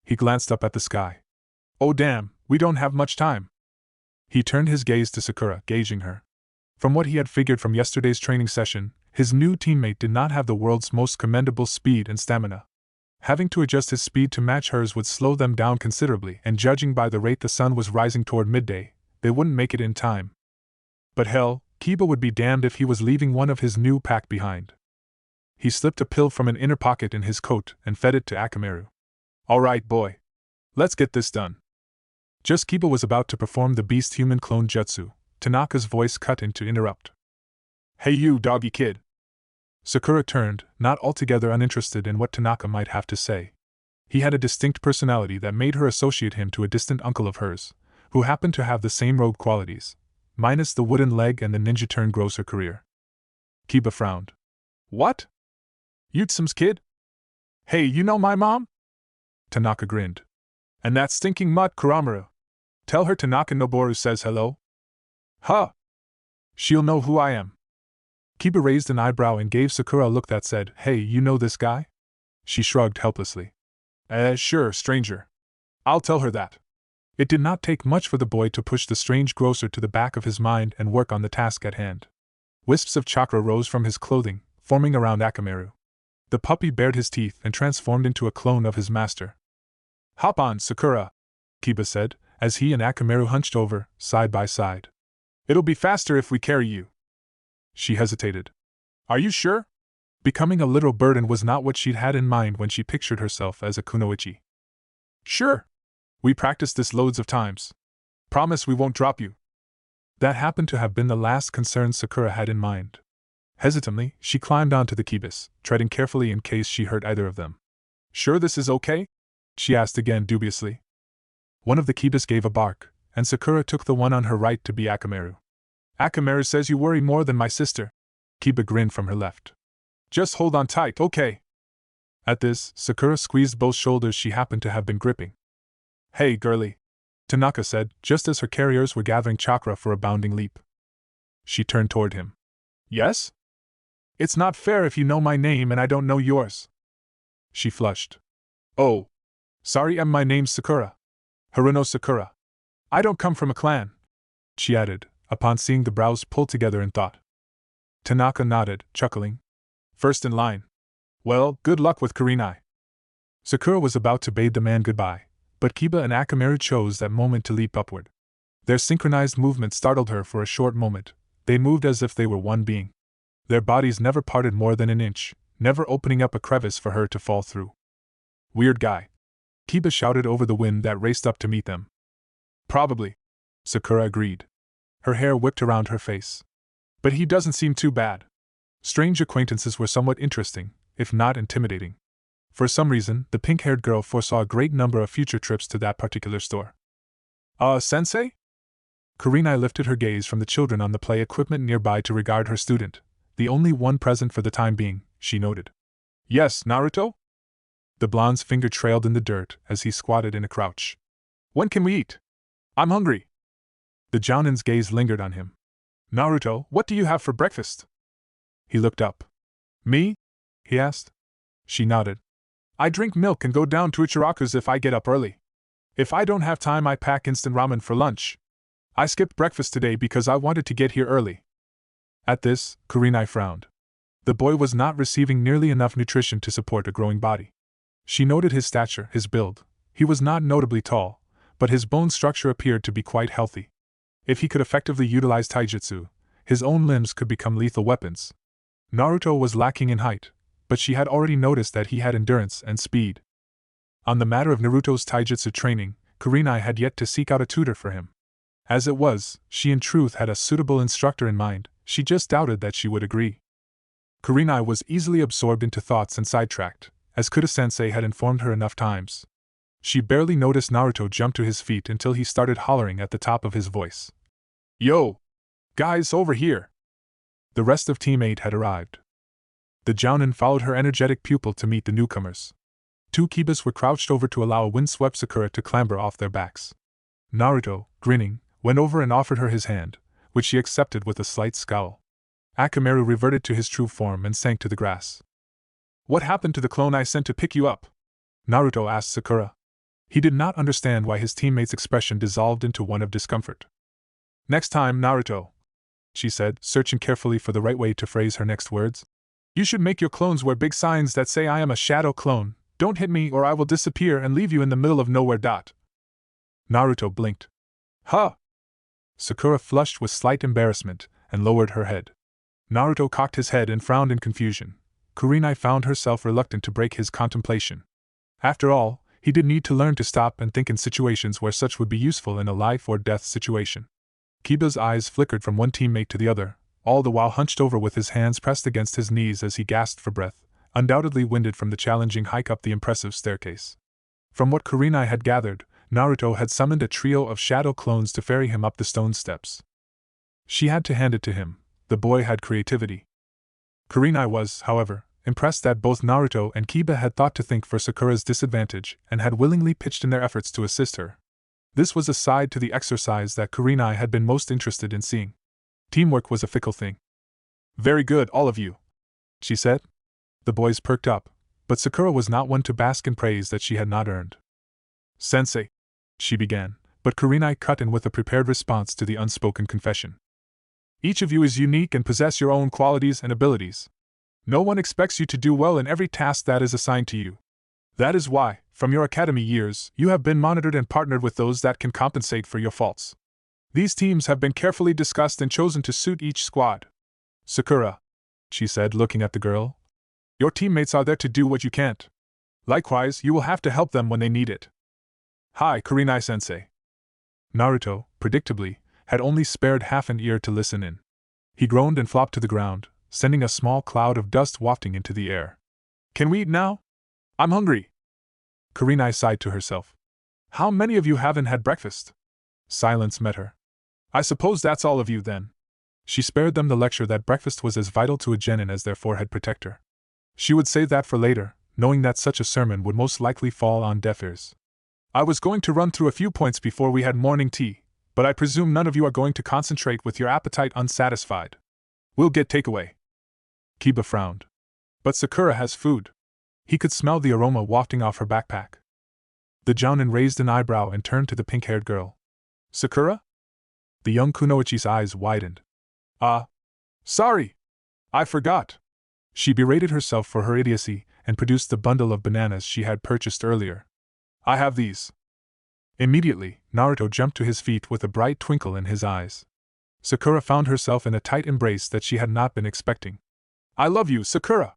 He glanced up at the sky. Oh damn, we don't have much time. He turned his gaze to Sakura, gauging her. From what he had figured from yesterday's training session, his new teammate did not have the world's most commendable speed and stamina. Having to adjust his speed to match hers would slow them down considerably, and judging by the rate the sun was rising toward midday, they wouldn't make it in time. But hell, Kiba would be damned if he was leaving one of his new pack behind. He slipped a pill from an inner pocket in his coat and fed it to Akamaru. All right, boy. Let's get this done. Just Kiba was about to perform the beast-human clone jutsu, Tanaka's voice cut in to interrupt. Hey you, doggy kid. Sakura turned, not altogether uninterested in what Tanaka might have to say. He had a distinct personality that made her associate him to a distant uncle of hers, who happened to have the same rogue qualities, minus the wooden leg and the ninja turn grocer career. Kiba frowned. What? Yutsam's kid? Hey, you know my mom? Tanaka grinned. And that stinking mutt Kuramaru. Tell her Tanaka Noboru says hello. Huh. She'll know who I am. Kiba raised an eyebrow and gave Sakura a look that said, Hey, you know this guy? She shrugged helplessly. Sure, stranger. I'll tell her that. It did not take much for the boy to push the strange grocer to the back of his mind and work on the task at hand. Wisps of chakra rose from his clothing, forming around Akamaru. The puppy bared his teeth and transformed into a clone of his master. Hop on, Sakura, Kiba said, as he and Akamaru hunched over, side by side. It'll be faster if we carry you. She hesitated. Are you sure? Becoming a literal burden was not what she'd had in mind when she pictured herself as a kunoichi. Sure. We practiced this loads of times. Promise we won't drop you. That happened to have been the last concern Sakura had in mind. Hesitantly, she climbed onto the kibis, treading carefully in case she hurt either of them. Sure this is okay? She asked again dubiously. One of the kibis gave a bark, and Sakura took the one on her right to be Akamaru. Akamaru says you worry more than my sister. Kiba grinned from her left. Just hold on tight, okay? At this, Sakura squeezed both shoulders she happened to have been gripping. Hey, girlie, Tanaka said, just as her carriers were gathering chakra for a bounding leap. She turned toward him. Yes? It's not fair if you know my name and I don't know yours. She flushed. Oh. Sorry, my name's Sakura. Haruno Sakura. I don't come from a clan, she added, upon seeing the brows pull together in thought. Tanaka nodded, chuckling. First in line. Well, good luck with Kurenai. Sakura was about to bade the man goodbye, but Kiba and Akamaru chose that moment to leap upward. Their synchronized movement startled her for a short moment. They moved as if they were one being. Their bodies never parted more than an inch, never opening up a crevice for her to fall through. Weird guy. Kiba shouted over the wind that raced up to meet them. Probably, Sakura agreed. Her hair whipped around her face. But he doesn't seem too bad. Strange acquaintances were somewhat interesting, if not intimidating. For some reason, the pink-haired girl foresaw a great number of future trips to that particular store. Sensei? Kurenai lifted her gaze from the children on the play equipment nearby to regard her student, the only one present for the time being, she noted. Yes, Naruto? The blonde's finger trailed in the dirt as he squatted in a crouch. When can we eat? I'm hungry. The Jounin's gaze lingered on him. Naruto, what do you have for breakfast? He looked up. Me? He asked. She nodded. I drink milk and go down to Ichiraku's if I get up early. If I don't have time, I pack instant ramen for lunch. I skipped breakfast today because I wanted to get here early. At this, Kurenai frowned. The boy was not receiving nearly enough nutrition to support a growing body. She noted his stature, his build, He was not notably tall, but his bone structure appeared to be quite healthy. If he could effectively utilize taijutsu, his own limbs could become lethal weapons. Naruto was lacking in height, but she had already noticed that he had endurance and speed. On the matter of Naruto's taijutsu training, Kurenai had yet to seek out a tutor for him. As it was, she in truth had a suitable instructor in mind, she just doubted that she would agree. Kurenai was easily absorbed into thoughts and sidetracked, as Kuda-sensei had informed her enough times. She barely noticed Naruto jump to his feet until he started hollering at the top of his voice. "Yo! Guys, over here!" The rest of Team 8 had arrived. The Jounin followed her energetic pupil to meet the newcomers. 2 Kibas were crouched over to allow a windswept Sakura to clamber off their backs. Naruto, grinning, went over and offered her his hand, which she accepted with a slight scowl. Akamaru reverted to his true form and sank to the grass. "What happened to the clone I sent to pick you up?" Naruto asked Sakura. He did not understand why his teammate's expression dissolved into one of discomfort. "Next time, Naruto," she said, searching carefully for the right way to phrase her next words. "You should make your clones wear big signs that say I am a shadow clone. Don't hit me or I will disappear and leave you in the middle of nowhere. Naruto blinked. "Huh!" Sakura flushed with slight embarrassment and lowered her head. Naruto cocked his head and frowned in confusion. Kurenai found herself reluctant to break his contemplation. After all, he did need to learn to stop and think in situations where such would be useful in a life-or-death situation. Kiba's eyes flickered from one teammate to the other, all the while hunched over with his hands pressed against his knees as he gasped for breath, undoubtedly winded from the challenging hike up the impressive staircase. From what Kurenai had gathered, Naruto had summoned a trio of shadow clones to ferry him up the stone steps. She had to hand it to him, the boy had creativity. Kurenai was, however, impressed that both Naruto and Kiba had thought to think for Sakura's disadvantage and had willingly pitched in their efforts to assist her. This was a side to the exercise that Kurenai had been most interested in seeing. Teamwork was a fickle thing. "Very good, all of you," she said. The boys perked up, but Sakura was not one to bask in praise that she had not earned. "Sensei," she began, but Kurenai cut in with a prepared response to the unspoken confession. "Each of you is unique and possess your own qualities and abilities. No one expects you to do well in every task that is assigned to you. That is why, from your academy years, you have been monitored and partnered with those that can compensate for your faults. These teams have been carefully discussed and chosen to suit each squad. Sakura," she said, looking at the girl, "your teammates are there to do what you can't. Likewise, you will have to help them when they need it." "Hi, Kurenai-sensei." Naruto, predictably, had only spared half an ear to listen in. He groaned and flopped to the ground, sending a small cloud of dust wafting into the air. "Can we eat now? I'm hungry." Kurenai sighed to herself. "How many of you haven't had breakfast?" Silence met her. "I suppose that's all of you, then." She spared them the lecture that breakfast was as vital to a genin as their forehead protector. She would save that for later, knowing that such a sermon would most likely fall on deaf ears. "I was going to run through a few points before we had morning tea, but I presume none of you are going to concentrate with your appetite unsatisfied. We'll get takeaway." Kiba frowned. "But Sakura has food." He could smell the aroma wafting off her backpack. The Jounin raised an eyebrow and turned to the pink-haired girl. "Sakura?" The young kunoichi's eyes widened. Sorry! I forgot." She berated herself for her idiocy and produced the bundle of bananas she had purchased earlier. "I have these." Immediately, Naruto jumped to his feet with a bright twinkle in his eyes. Sakura found herself in a tight embrace that she had not been expecting. "I love you, Sakura!"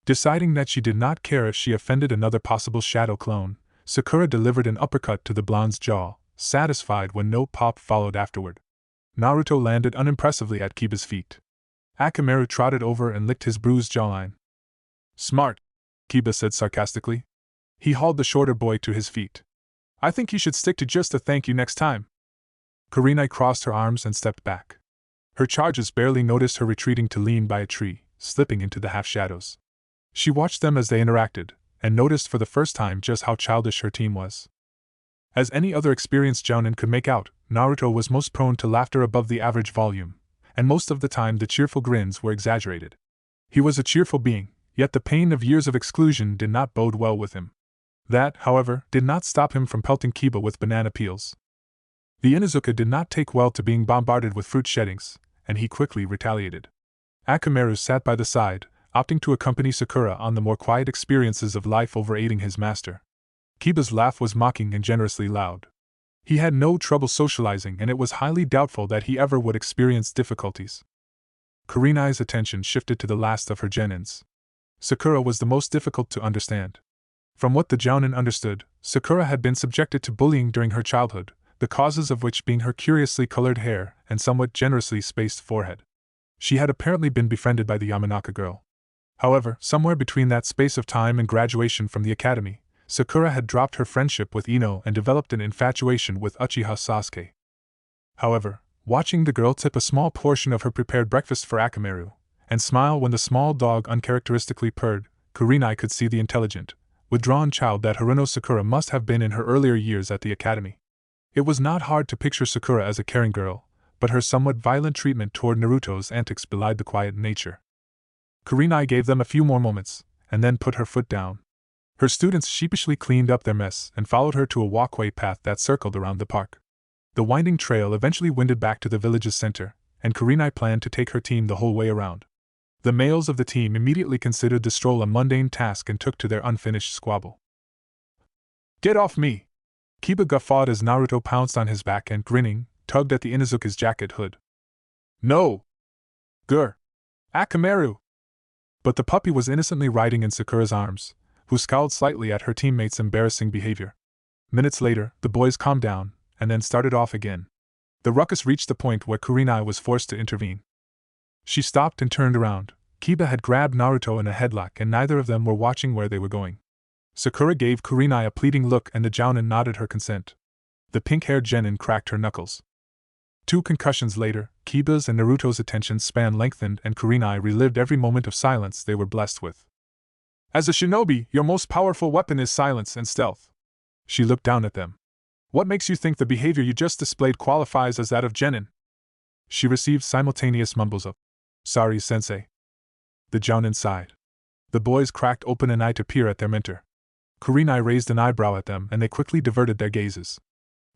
Deciding that she did not care if she offended another possible shadow clone, Sakura delivered an uppercut to the blonde's jaw, satisfied when no pop followed afterward. Naruto landed unimpressively at Kiba's feet. Akamaru trotted over and licked his bruised jawline. "Smart," Kiba said sarcastically. He hauled the shorter boy to his feet. "I think you should stick to just a thank you next time." Kurenai crossed her arms and stepped back. Her charges barely noticed her retreating to lean by a tree, slipping into the half-shadows. She watched them as they interacted, and noticed for the first time just how childish her team was. As any other experienced jounin could make out, Naruto was most prone to laughter above the average volume, and most of the time the cheerful grins were exaggerated. He was a cheerful being, yet the pain of years of exclusion did not bode well with him. That, however, did not stop him from pelting Kiba with banana peels. The Inuzuka did not take well to being bombarded with fruit sheddings, and he quickly retaliated. Akamaru sat by the side, opting to accompany Sakura on the more quiet experiences of life over aiding his master. Kiba's laugh was mocking and generously loud. He had no trouble socializing, and it was highly doubtful that he ever would experience difficulties. Kurenai's attention shifted to the last of her genins. Sakura was the most difficult to understand. From what the jounin understood, Sakura had been subjected to bullying during her childhood, the causes of which being her curiously colored hair and somewhat generously spaced forehead. She had apparently been befriended by the Yamanaka girl. However, somewhere between that space of time and graduation from the academy, Sakura had dropped her friendship with Ino and developed an infatuation with Uchiha Sasuke. However, watching the girl tip a small portion of her prepared breakfast for Akamaru, and smile when the small dog uncharacteristically purred, Kurenai could see the intelligent, withdrawn child that Haruno Sakura must have been in her earlier years at the academy. It was not hard to picture Sakura as a caring girl, but her somewhat violent treatment toward Naruto's antics belied the quiet nature. Kurenai gave them a few more moments, and then put her foot down. Her students sheepishly cleaned up their mess and followed her to a walkway path that circled around the park. The winding trail eventually winded back to the village's center, and Kurenai planned to take her team the whole way around. The males of the team immediately considered the stroll a mundane task and took to their unfinished squabble. "Get off me!" Kiba guffawed as Naruto pounced on his back and, grinning, tugged at the Inuzuka's jacket hood. "No! Grr! Akamaru!" But the puppy was innocently riding in Sakura's arms, who scowled slightly at her teammates' embarrassing behavior. Minutes later, the boys calmed down, and then started off again. The ruckus reached the point where Kurenai was forced to intervene. She stopped and turned around. Kiba had grabbed Naruto in a headlock and neither of them were watching where they were going. Sakura gave Kurenai a pleading look and the jounin nodded her consent. The pink-haired genin cracked her knuckles. 2 concussions later, Kiba's and Naruto's attention span lengthened and Kurenai relived every moment of silence they were blessed with. "As a shinobi, your most powerful weapon is silence and stealth." She looked down at them. "What makes you think the behavior you just displayed qualifies as that of genin?" She received simultaneous mumbles of, "Sorry, sensei." The jounin sighed. The boys cracked open an eye to peer at their mentor. Kurenai raised an eyebrow at them and they quickly diverted their gazes.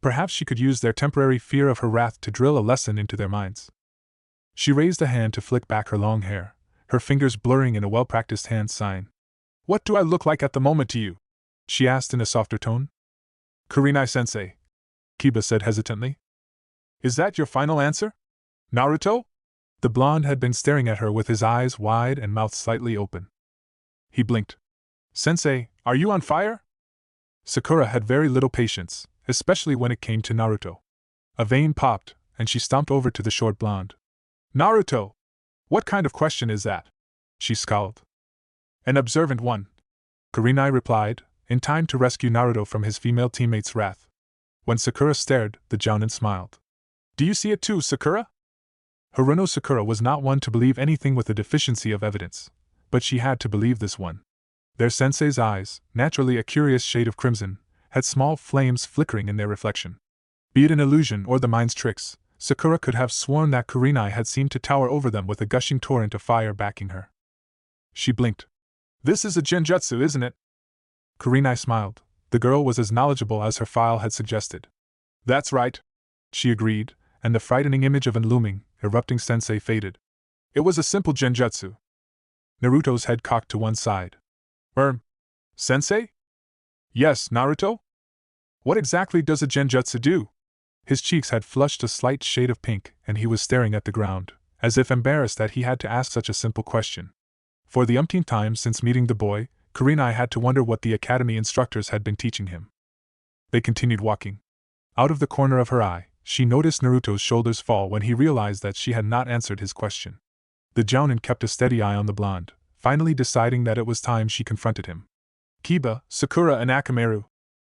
Perhaps she could use their temporary fear of her wrath to drill a lesson into their minds. She raised a hand to flick back her long hair, her fingers blurring in a well-practiced hand sign. "What do I look like at the moment to you?" she asked in a softer tone. "Kurenai-sensei," Kiba said hesitantly. "Is that your final answer? Naruto?" The blonde had been staring at her with his eyes wide and mouth slightly open. He blinked. "Sensei, are you on fire?" Sakura had very little patience, especially when it came to Naruto. A vein popped, and she stomped over to the short blonde. "Naruto! What kind of question is that?" she scowled. "An observant one," Kurenai replied, in time to rescue Naruto from his female teammate's wrath. When Sakura stared, the jounin smiled. "Do you see it too, Sakura?" Haruno Sakura was not one to believe anything with a deficiency of evidence, but she had to believe this one. Their sensei's eyes, naturally a curious shade of crimson, had small flames flickering in their reflection. Be it an illusion or the mind's tricks, Sakura could have sworn that Kurenai had seemed to tower over them with a gushing torrent of fire backing her. She blinked. "This is a genjutsu, isn't it?" Kurenai smiled. The girl was as knowledgeable as her file had suggested. "That's right," she agreed, and the frightening image of an looming, erupting sensei faded. "It was a simple genjutsu." Naruto's head cocked to one side. Sensei? "Yes, Naruto? What exactly does a genjutsu do?" His cheeks had flushed a slight shade of pink, and he was staring at the ground, as if embarrassed that he had to ask such a simple question. For the umpteenth time since meeting the boy, Kurenai had to wonder what the academy instructors had been teaching him. They continued walking. Out of the corner of her eye, she noticed Naruto's shoulders fall when he realized that she had not answered his question. The jounin kept a steady eye on the blonde, finally deciding that it was time she confronted him. "Kiba, Sakura and Akamaru,"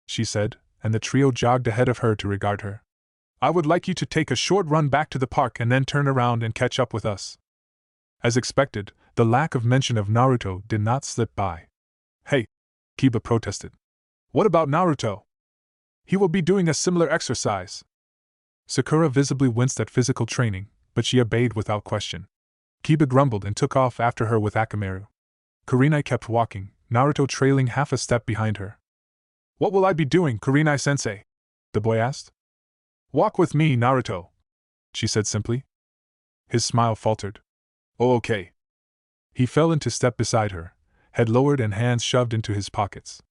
she said, and the trio jogged ahead of her to regard her. "I would like you to take a short run back to the park and then turn around and catch up with us." As expected, the lack of mention of Naruto did not slip by. "Hey," Kiba protested. "What about Naruto? He will be doing a similar exercise." Sakura visibly winced at physical training, but she obeyed without question. Kiba grumbled and took off after her with Akamaru. Kurenai kept walking, Naruto trailing half a step behind her. "What will I be doing, Kurenai-sensei?" the boy asked. "Walk with me, Naruto," she said simply. His smile faltered. "Oh, okay." He fell into step beside her, head lowered and hands shoved into his pockets.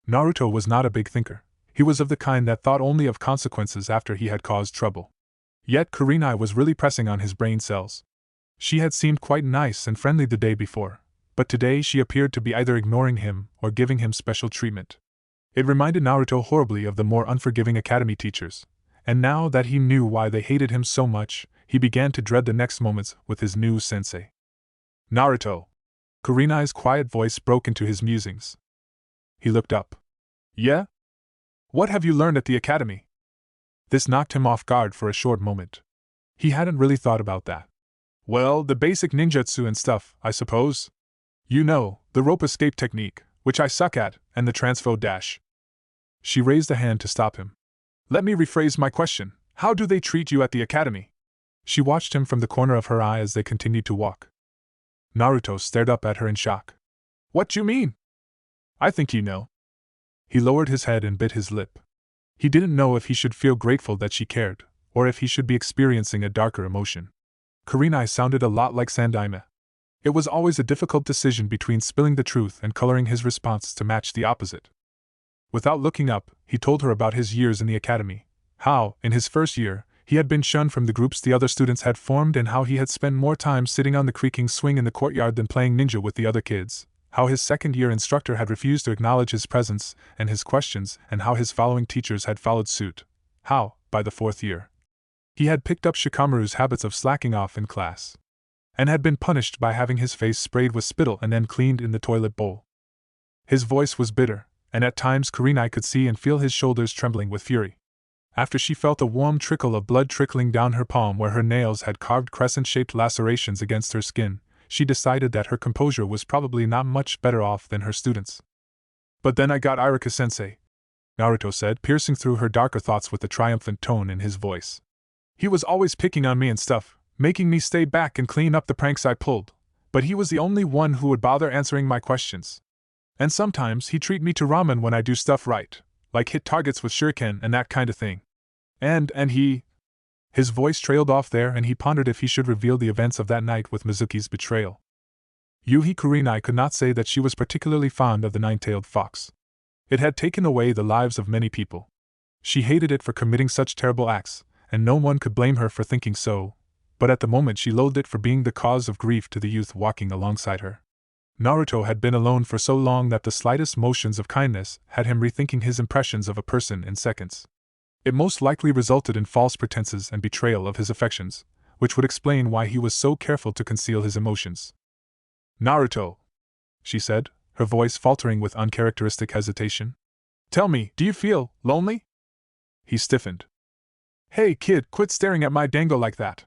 Naruto was not a big thinker. He was of the kind that thought only of consequences after he had caused trouble. Yet Kurenai was really pressing on his brain cells. She had seemed quite nice and friendly the day before, but today she appeared to be either ignoring him or giving him special treatment. It reminded Naruto horribly of the more unforgiving academy teachers, and now that he knew why they hated him so much, he began to dread the next moments with his new sensei. Naruto! Kurenai's quiet voice broke into his musings. He looked up. Yeah? What have you learned at the academy? This knocked him off guard for a short moment. He hadn't really thought about that. Well, the basic ninjutsu and stuff, I suppose. You know, the rope escape technique, which I suck at, and the transfo dash. She raised a hand to stop him. Let me rephrase my question. How do they treat you at the academy? She watched him from the corner of her eye as they continued to walk. Naruto stared up at her in shock. What do you mean? I think you know. He lowered his head and bit his lip. He didn't know if he should feel grateful that she cared, or if he should be experiencing a darker emotion. Kurenai sounded a lot like Sandaime. It was always a difficult decision between spilling the truth and coloring his response to match the opposite. Without looking up, he told her about his years in the academy, how, in his first year, he had been shunned from the groups the other students had formed and how he had spent more time sitting on the creaking swing in the courtyard than playing ninja with the other kids, how his second-year instructor had refused to acknowledge his presence and his questions and how his following teachers had followed suit, how, by the fourth year, he had picked up Shikamaru's habits of slacking off in class, and had been punished by having his face sprayed with spittle and then cleaned in the toilet bowl. His voice was bitter, and at times Kurenai could see and feel his shoulders trembling with fury. After she felt a warm trickle of blood trickling down her palm where her nails had carved crescent-shaped lacerations against her skin, she decided that her composure was probably not much better off than her students. But then I got Iruka-sensei, Naruto said, piercing through her darker thoughts with a triumphant tone in his voice. He was always picking on me and stuff, making me stay back and clean up the pranks I pulled, but he was the only one who would bother answering my questions. And sometimes he'd treat me to ramen when I do stuff right, like hit targets with shuriken and that kind of thing. And he... His voice trailed off there and he pondered if he should reveal the events of that night with Mizuki's betrayal. Yuhi Kurenai could not say that she was particularly fond of the nine-tailed fox. It had taken away the lives of many people. She hated it for committing such terrible acts, and no one could blame her for thinking so, but at the moment she loathed it for being the cause of grief to the youth walking alongside her. Naruto had been alone for so long that the slightest motions of kindness had him rethinking his impressions of a person in seconds. It most likely resulted in false pretenses and betrayal of his affections, which would explain why he was so careful to conceal his emotions. Naruto, she said, her voice faltering with uncharacteristic hesitation. Tell me, do you feel lonely? He stiffened. Hey kid, quit staring at my dango like that.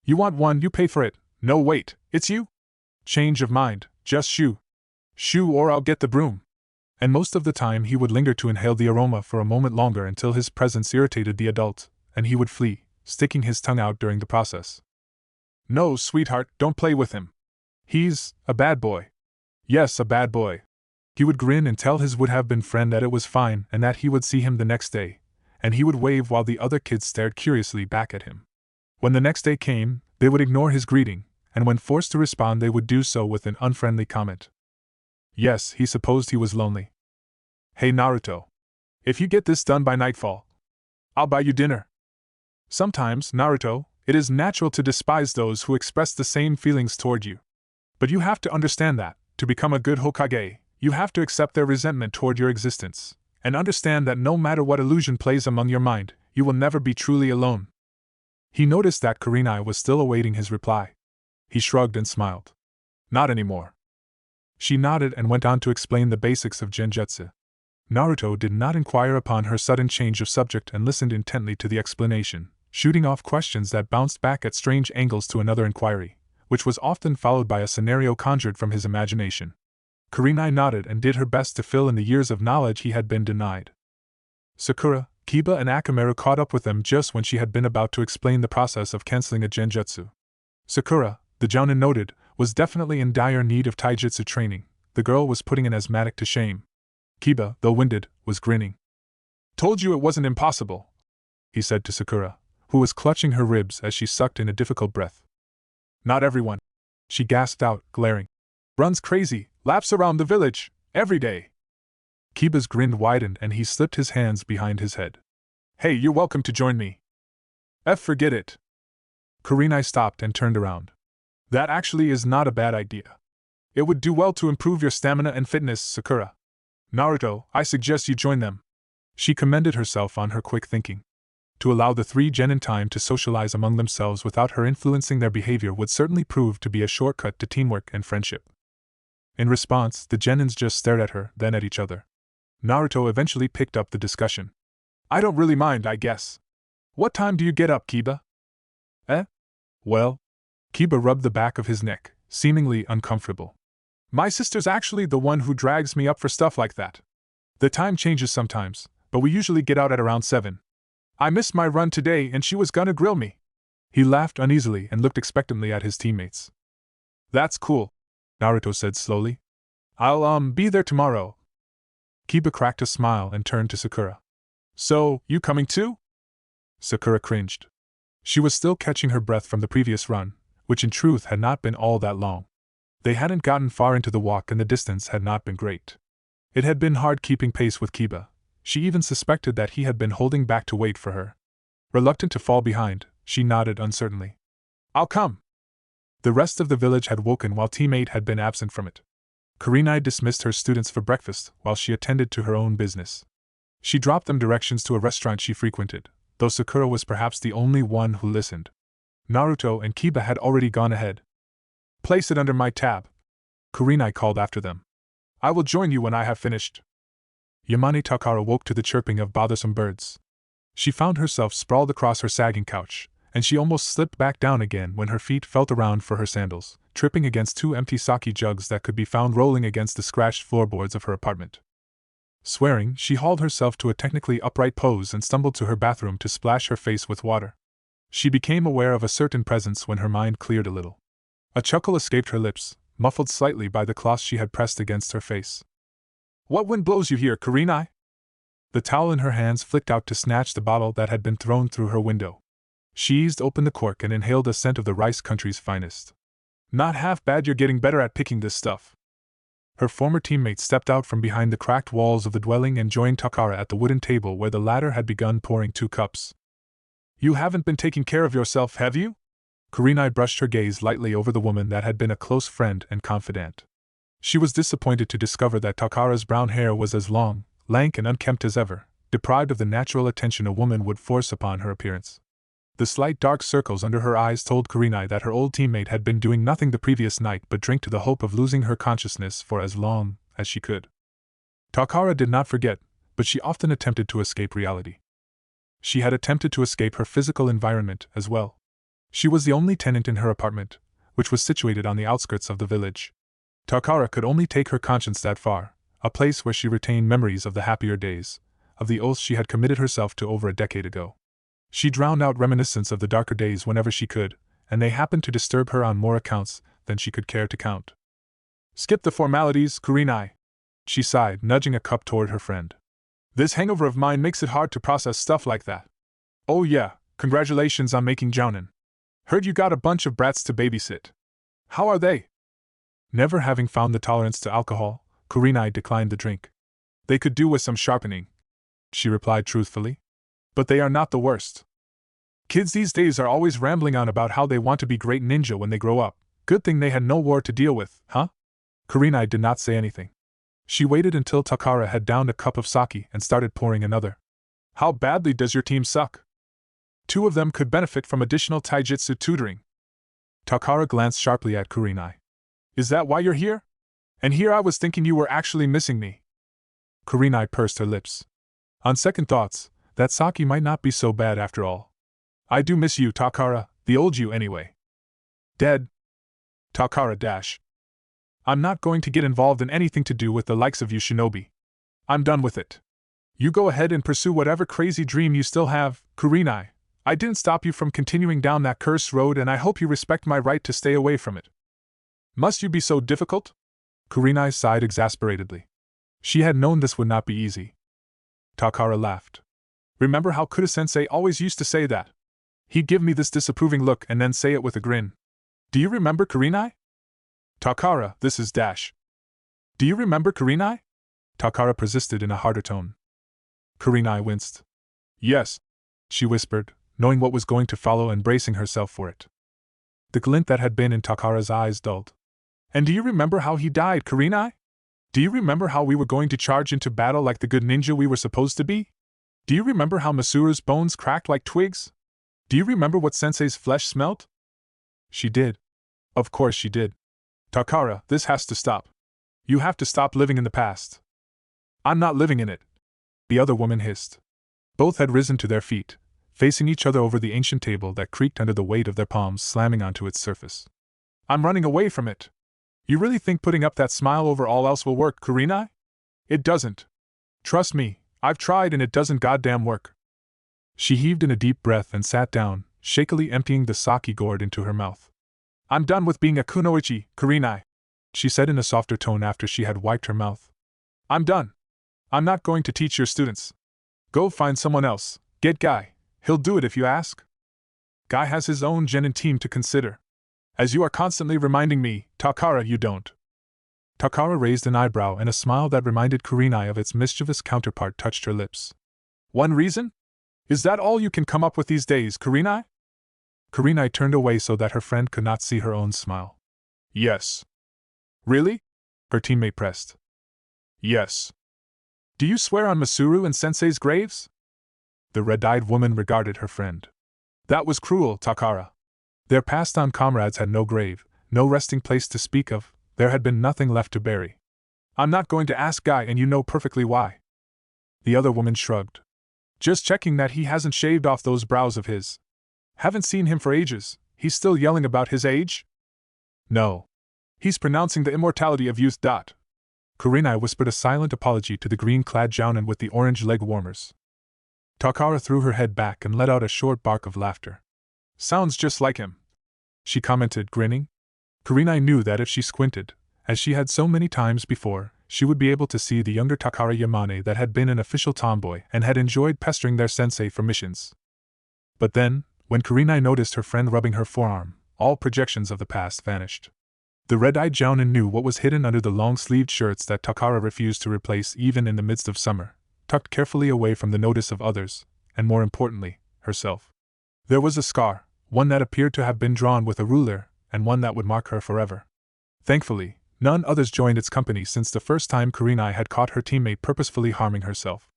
You want one, you pay for it. No wait, it's you? Change of mind, just shoo. Shoo or I'll get the broom. And most of the time he would linger to inhale the aroma for a moment longer until his presence irritated the adult, and he would flee, sticking his tongue out during the process. No, sweetheart, don't play with him. He's a bad boy. Yes, a bad boy. He would grin and tell his would-have-been friend that it was fine and that he would see him the next day, and he would wave while the other kids stared curiously back at him. When the next day came, they would ignore his greeting, and when forced to respond they would do so with an unfriendly comment. Yes, he supposed he was lonely. Hey Naruto. If you get this done by nightfall, I'll buy you dinner. Sometimes, Naruto, it is natural to despise those who express the same feelings toward you. But you have to understand that, to become a good Hokage, you have to accept their resentment toward your existence, and understand that no matter what illusion plays among your mind, you will never be truly alone. He noticed that Kurenai was still awaiting his reply. He shrugged and smiled. Not anymore. She nodded and went on to explain the basics of genjutsu. Naruto did not inquire upon her sudden change of subject and listened intently to the explanation, shooting off questions that bounced back at strange angles to another inquiry, which was often followed by a scenario conjured from his imagination. Kurenai nodded and did her best to fill in the years of knowledge he had been denied. Sakura, Kiba and Akamaru caught up with them just when she had been about to explain the process of canceling a genjutsu. Sakura, the jounin noted, was definitely in dire need of taijutsu training. The girl was putting an asthmatic to shame. Kiba, though winded, was grinning. Told you it wasn't impossible, he said to Sakura, who was clutching her ribs as she sucked in a difficult breath. Not everyone, she gasped out, glaring. Runs crazy, laps around the village, every day. Kiba's grin widened and he slipped his hands behind his head. Hey, you're welcome to join me. Forget it. Kurenai stopped and turned around. That actually is not a bad idea. It would do well to improve your stamina and fitness, Sakura. Naruto, I suggest you join them. She commended herself on her quick thinking. To allow the three genin time to socialize among themselves without her influencing their behavior would certainly prove to be a shortcut to teamwork and friendship. In response, the genins just stared at her, then at each other. Naruto eventually picked up the discussion. I don't really mind, I guess. What time do you get up, Kiba? Well, Kiba rubbed the back of his neck, seemingly uncomfortable. My sister's actually the one who drags me up for stuff like that. The time changes sometimes, but we usually get out at around 7. I missed my run today and she was gonna grill me. He laughed uneasily and looked expectantly at his teammates. That's cool, Naruto said slowly. I'll be there tomorrow. Kiba cracked a smile and turned to Sakura. So, you coming too? Sakura cringed. She was still catching her breath from the previous run, which in truth had not been all that long. They hadn't gotten far into the walk and the distance had not been great. It had been hard keeping pace with Kiba. She even suspected that he had been holding back to wait for her. Reluctant to fall behind, she nodded uncertainly. I'll come. The rest of the village had woken while Team 8 had been absent from it. Kurenai dismissed her students for breakfast while she attended to her own business. She dropped them directions to a restaurant she frequented, though Sakura was perhaps the only one who listened. Naruto and Kiba had already gone ahead. Place it under my tab, Kurenai called after them. I will join you when I have finished. Yamane Takara woke to the chirping of bothersome birds. She found herself sprawled across her sagging couch, and she almost slipped back down again when her feet felt around for her sandals, tripping against 2 empty sake jugs that could be found rolling against the scratched floorboards of her apartment. Swearing, she hauled herself to a technically upright pose and stumbled to her bathroom to splash her face with water. She became aware of a certain presence when her mind cleared a little. A chuckle escaped her lips, muffled slightly by the cloth she had pressed against her face. What wind blows you here, Kurenai? The towel in her hands flicked out to snatch the bottle that had been thrown through her window. She eased open the cork and inhaled a scent of the rice country's finest. Not half bad, you're getting better at picking this stuff. Her former teammate stepped out from behind the cracked walls of the dwelling and joined Takara at the wooden table where the latter had begun pouring 2 cups. You haven't been taking care of yourself, have you? Kurenai brushed her gaze lightly over the woman that had been a close friend and confidant. She was disappointed to discover that Takara's brown hair was as long, lank and unkempt as ever, deprived of the natural attention a woman would force upon her appearance. The slight dark circles under her eyes told Kurenai that her old teammate had been doing nothing the previous night but drink to the hope of losing her consciousness for as long as she could. Takara did not forget, but she often attempted to escape reality. She had attempted to escape her physical environment as well. She was the only tenant in her apartment, which was situated on the outskirts of the village. Takara could only take her conscience that far, a place where she retained memories of the happier days, of the oaths she had committed herself to over a decade ago. She drowned out reminiscence of the darker days whenever she could, and they happened to disturb her on more accounts than she could care to count. Skip the formalities, Kurenai, she sighed, nudging a cup toward her friend. This hangover of mine makes it hard to process stuff like that. Oh yeah, congratulations on making jounin. Heard you got a bunch of brats to babysit. How are they? Never having found the tolerance to alcohol, Kurenai declined the drink. They could do with some sharpening, she replied truthfully. But they are not the worst. Kids these days are always rambling on about how they want to be great ninja when they grow up. Good thing they had no war to deal with, huh? Kurenai did not say anything. She waited until Takara had downed a cup of sake and started pouring another. How badly does your team suck? 2 of them could benefit from additional taijutsu tutoring. Takara glanced sharply at Kurenai. Is that why you're here? And here I was thinking you were actually missing me. Kurenai pursed her lips. On second thoughts, that sake might not be so bad after all. I do miss you, Takara, the old you anyway. Dead. Takara dash. I'm not going to get involved in anything to do with the likes of you, shinobi. I'm done with it. You go ahead and pursue whatever crazy dream you still have, Kurenai. I didn't stop you from continuing down that cursed road and I hope you respect my right to stay away from it. Must you be so difficult? Kurenai sighed exasperatedly. She had known this would not be easy. Takara laughed. Remember how Kuda-sensei always used to say that? He'd give me this disapproving look and then say it with a grin. Do you remember, Kurenai? Takara, this is Dash. Do you remember, Kurenai? Takara persisted in a harder tone. Kurenai winced. Yes, she whispered, knowing what was going to follow and bracing herself for it. The glint that had been in Takara's eyes dulled. And do you remember how he died, Kurenai? Do you remember how we were going to charge into battle like the good ninja we were supposed to be? Do you remember how Masuru's bones cracked like twigs? Do you remember what Sensei's flesh smelt? She did. Of course she did. Takara, this has to stop. You have to stop living in the past. I'm not living in it, the other woman hissed. Both had risen to their feet, facing each other over the ancient table that creaked under the weight of their palms slamming onto its surface. I'm running away from it. You really think putting up that smile over all else will work, Kurenai? It doesn't. Trust me, I've tried and it doesn't goddamn work. She heaved in a deep breath and sat down, shakily emptying the sake gourd into her mouth. I'm done with being a kunoichi, Kurenai, she said in a softer tone after she had wiped her mouth. I'm done. I'm not going to teach your students. Go find someone else. Get Guy. He'll do it if you ask. Guy has his own genin team to consider. As you are constantly reminding me, Takara, you don't. Takara raised an eyebrow and a smile that reminded Kurenai of its mischievous counterpart touched her lips. One reason? Is that all you can come up with these days, Kurenai? Kurenai turned away so that her friend could not see her own smile. Yes. Really? Her teammate pressed. Yes. Do you swear on Masuru and Sensei's graves? The red-eyed woman regarded her friend. That was cruel, Takara. Their passed-on comrades had no grave, no resting place to speak of, there had been nothing left to bury. I'm not going to ask Guy and you know perfectly why. The other woman shrugged. Just checking that he hasn't shaved off those brows of his. Haven't seen him for ages, he's still yelling about his age? No. He's pronouncing the immortality of youth. Kurenai whispered a silent apology to the green-clad jounin with the orange leg warmers. Takara threw her head back and let out a short bark of laughter. Sounds just like him, she commented, grinning. Kurenai knew that if she squinted, as she had so many times before, she would be able to see the younger Takara Yamane that had been an official tomboy and had enjoyed pestering their sensei for missions. But then, when Kurenai noticed her friend rubbing her forearm, all projections of the past vanished. The red-eyed jounin knew what was hidden under the long-sleeved shirts that Takara refused to replace even in the midst of summer, tucked carefully away from the notice of others, and more importantly, herself. There was a scar, one that appeared to have been drawn with a ruler, and one that would mark her forever. Thankfully, none others joined its company since the first time Kurenai had caught her teammate purposefully harming herself.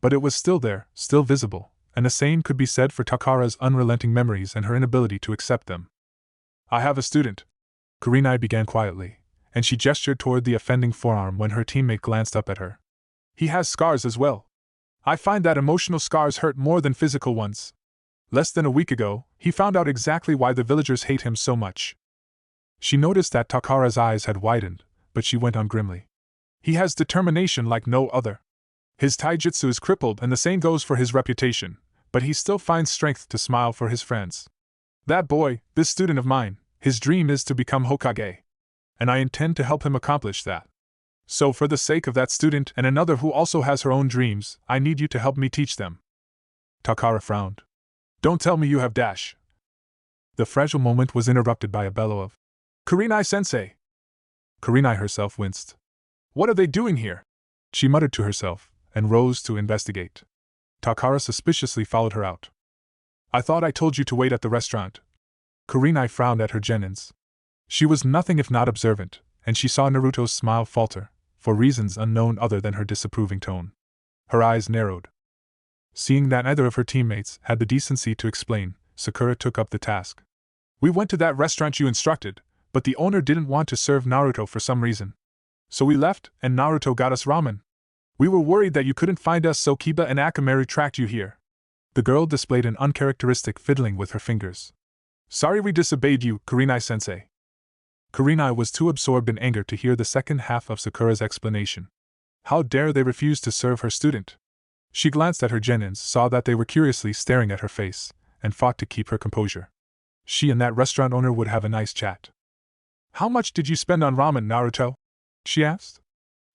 But it was still there, still visible, and the same could be said for Takara's unrelenting memories and her inability to accept them. I have a student, Kurenai began quietly, and she gestured toward the offending forearm when her teammate glanced up at her. He has scars as well. I find that emotional scars hurt more than physical ones. Less than a week ago, he found out exactly why the villagers hate him so much. She noticed that Takara's eyes had widened, but she went on grimly. He has determination like no other. His taijutsu is crippled and the same goes for his reputation, but he still finds strength to smile for his friends. That boy, this student of mine, his dream is to become Hokage. And I intend to help him accomplish that. So for the sake of that student and another who also has her own dreams, I need you to help me teach them. Takara frowned. Don't tell me you have dash. The fragile moment was interrupted by a bellow of, Kurenai-sensei! Kurenai herself winced. What are they doing here? She muttered to herself, and rose to investigate. Takara suspiciously followed her out. I thought I told you to wait at the restaurant. Kurenai frowned at her genins. She was nothing if not observant, and she saw Naruto's smile falter, for reasons unknown other than her disapproving tone. Her eyes narrowed. Seeing that neither of her teammates had the decency to explain, Sakura took up the task. We went to that restaurant you instructed, but the owner didn't want to serve Naruto for some reason. So we left, and Naruto got us ramen. We were worried that you couldn't find us, so Kiba and Akamaru tracked you here. The girl displayed an uncharacteristic fiddling with her fingers. Sorry we disobeyed you, Kurenai-sensei. Kurenai was too absorbed in anger to hear the second half of Sakura's explanation. How dare they refuse to serve her student? She glanced at her genins, saw that they were curiously staring at her face, and fought to keep her composure. She and that restaurant owner would have a nice chat. How much did you spend on ramen, Naruto? She asked.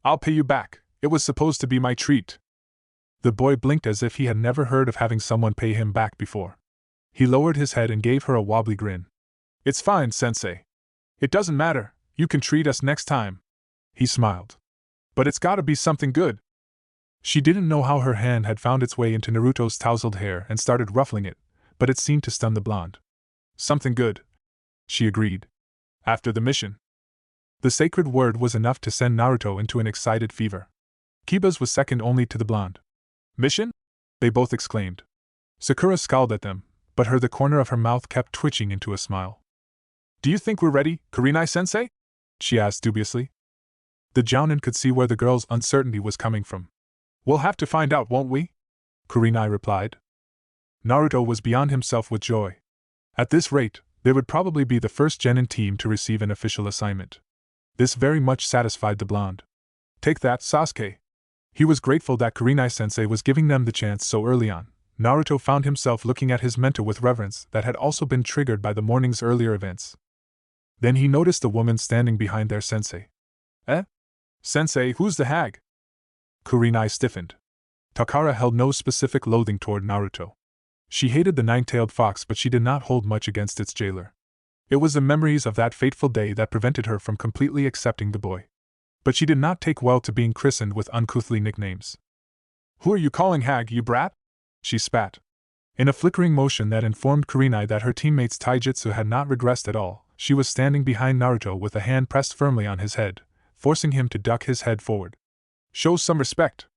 I'll pay you back, it was supposed to be my treat. The boy blinked as if he had never heard of having someone pay him back before. He lowered his head and gave her a wobbly grin. It's fine, sensei. It doesn't matter, you can treat us next time. He smiled. But it's gotta be something good. She didn't know how her hand had found its way into Naruto's tousled hair and started ruffling it, but it seemed to stun the blonde. Something good, she agreed. After the mission. The sacred word was enough to send Naruto into an excited fever. Kiba's was second only to the blonde. Mission? They both exclaimed. Sakura scowled at them, but the corner of her mouth kept twitching into a smile. Do you think we're ready, Kurenai-sensei? She asked dubiously. The Jounin could see where the girl's uncertainty was coming from. We'll have to find out, won't we? Kurenai replied. Naruto was beyond himself with joy. At this rate, they would probably be the first genin team to receive an official assignment. This very much satisfied the blonde. Take that, Sasuke. He was grateful that Kurenai-sensei was giving them the chance so early on. Naruto found himself looking at his mentor with reverence that had also been triggered by the morning's earlier events. Then he noticed a woman standing behind their sensei. Eh? Sensei, who's the hag? Kurenai stiffened. Takara held no specific loathing toward Naruto. She hated the nine-tailed fox, but she did not hold much against its jailer. It was the memories of that fateful day that prevented her from completely accepting the boy. But she did not take well to being christened with uncouthly nicknames. Who are you calling hag, you brat? She spat. In a flickering motion that informed Kurenai that her teammate's taijutsu had not regressed at all, she was standing behind Naruto with a hand pressed firmly on his head, forcing him to duck his head forward. Show some respect.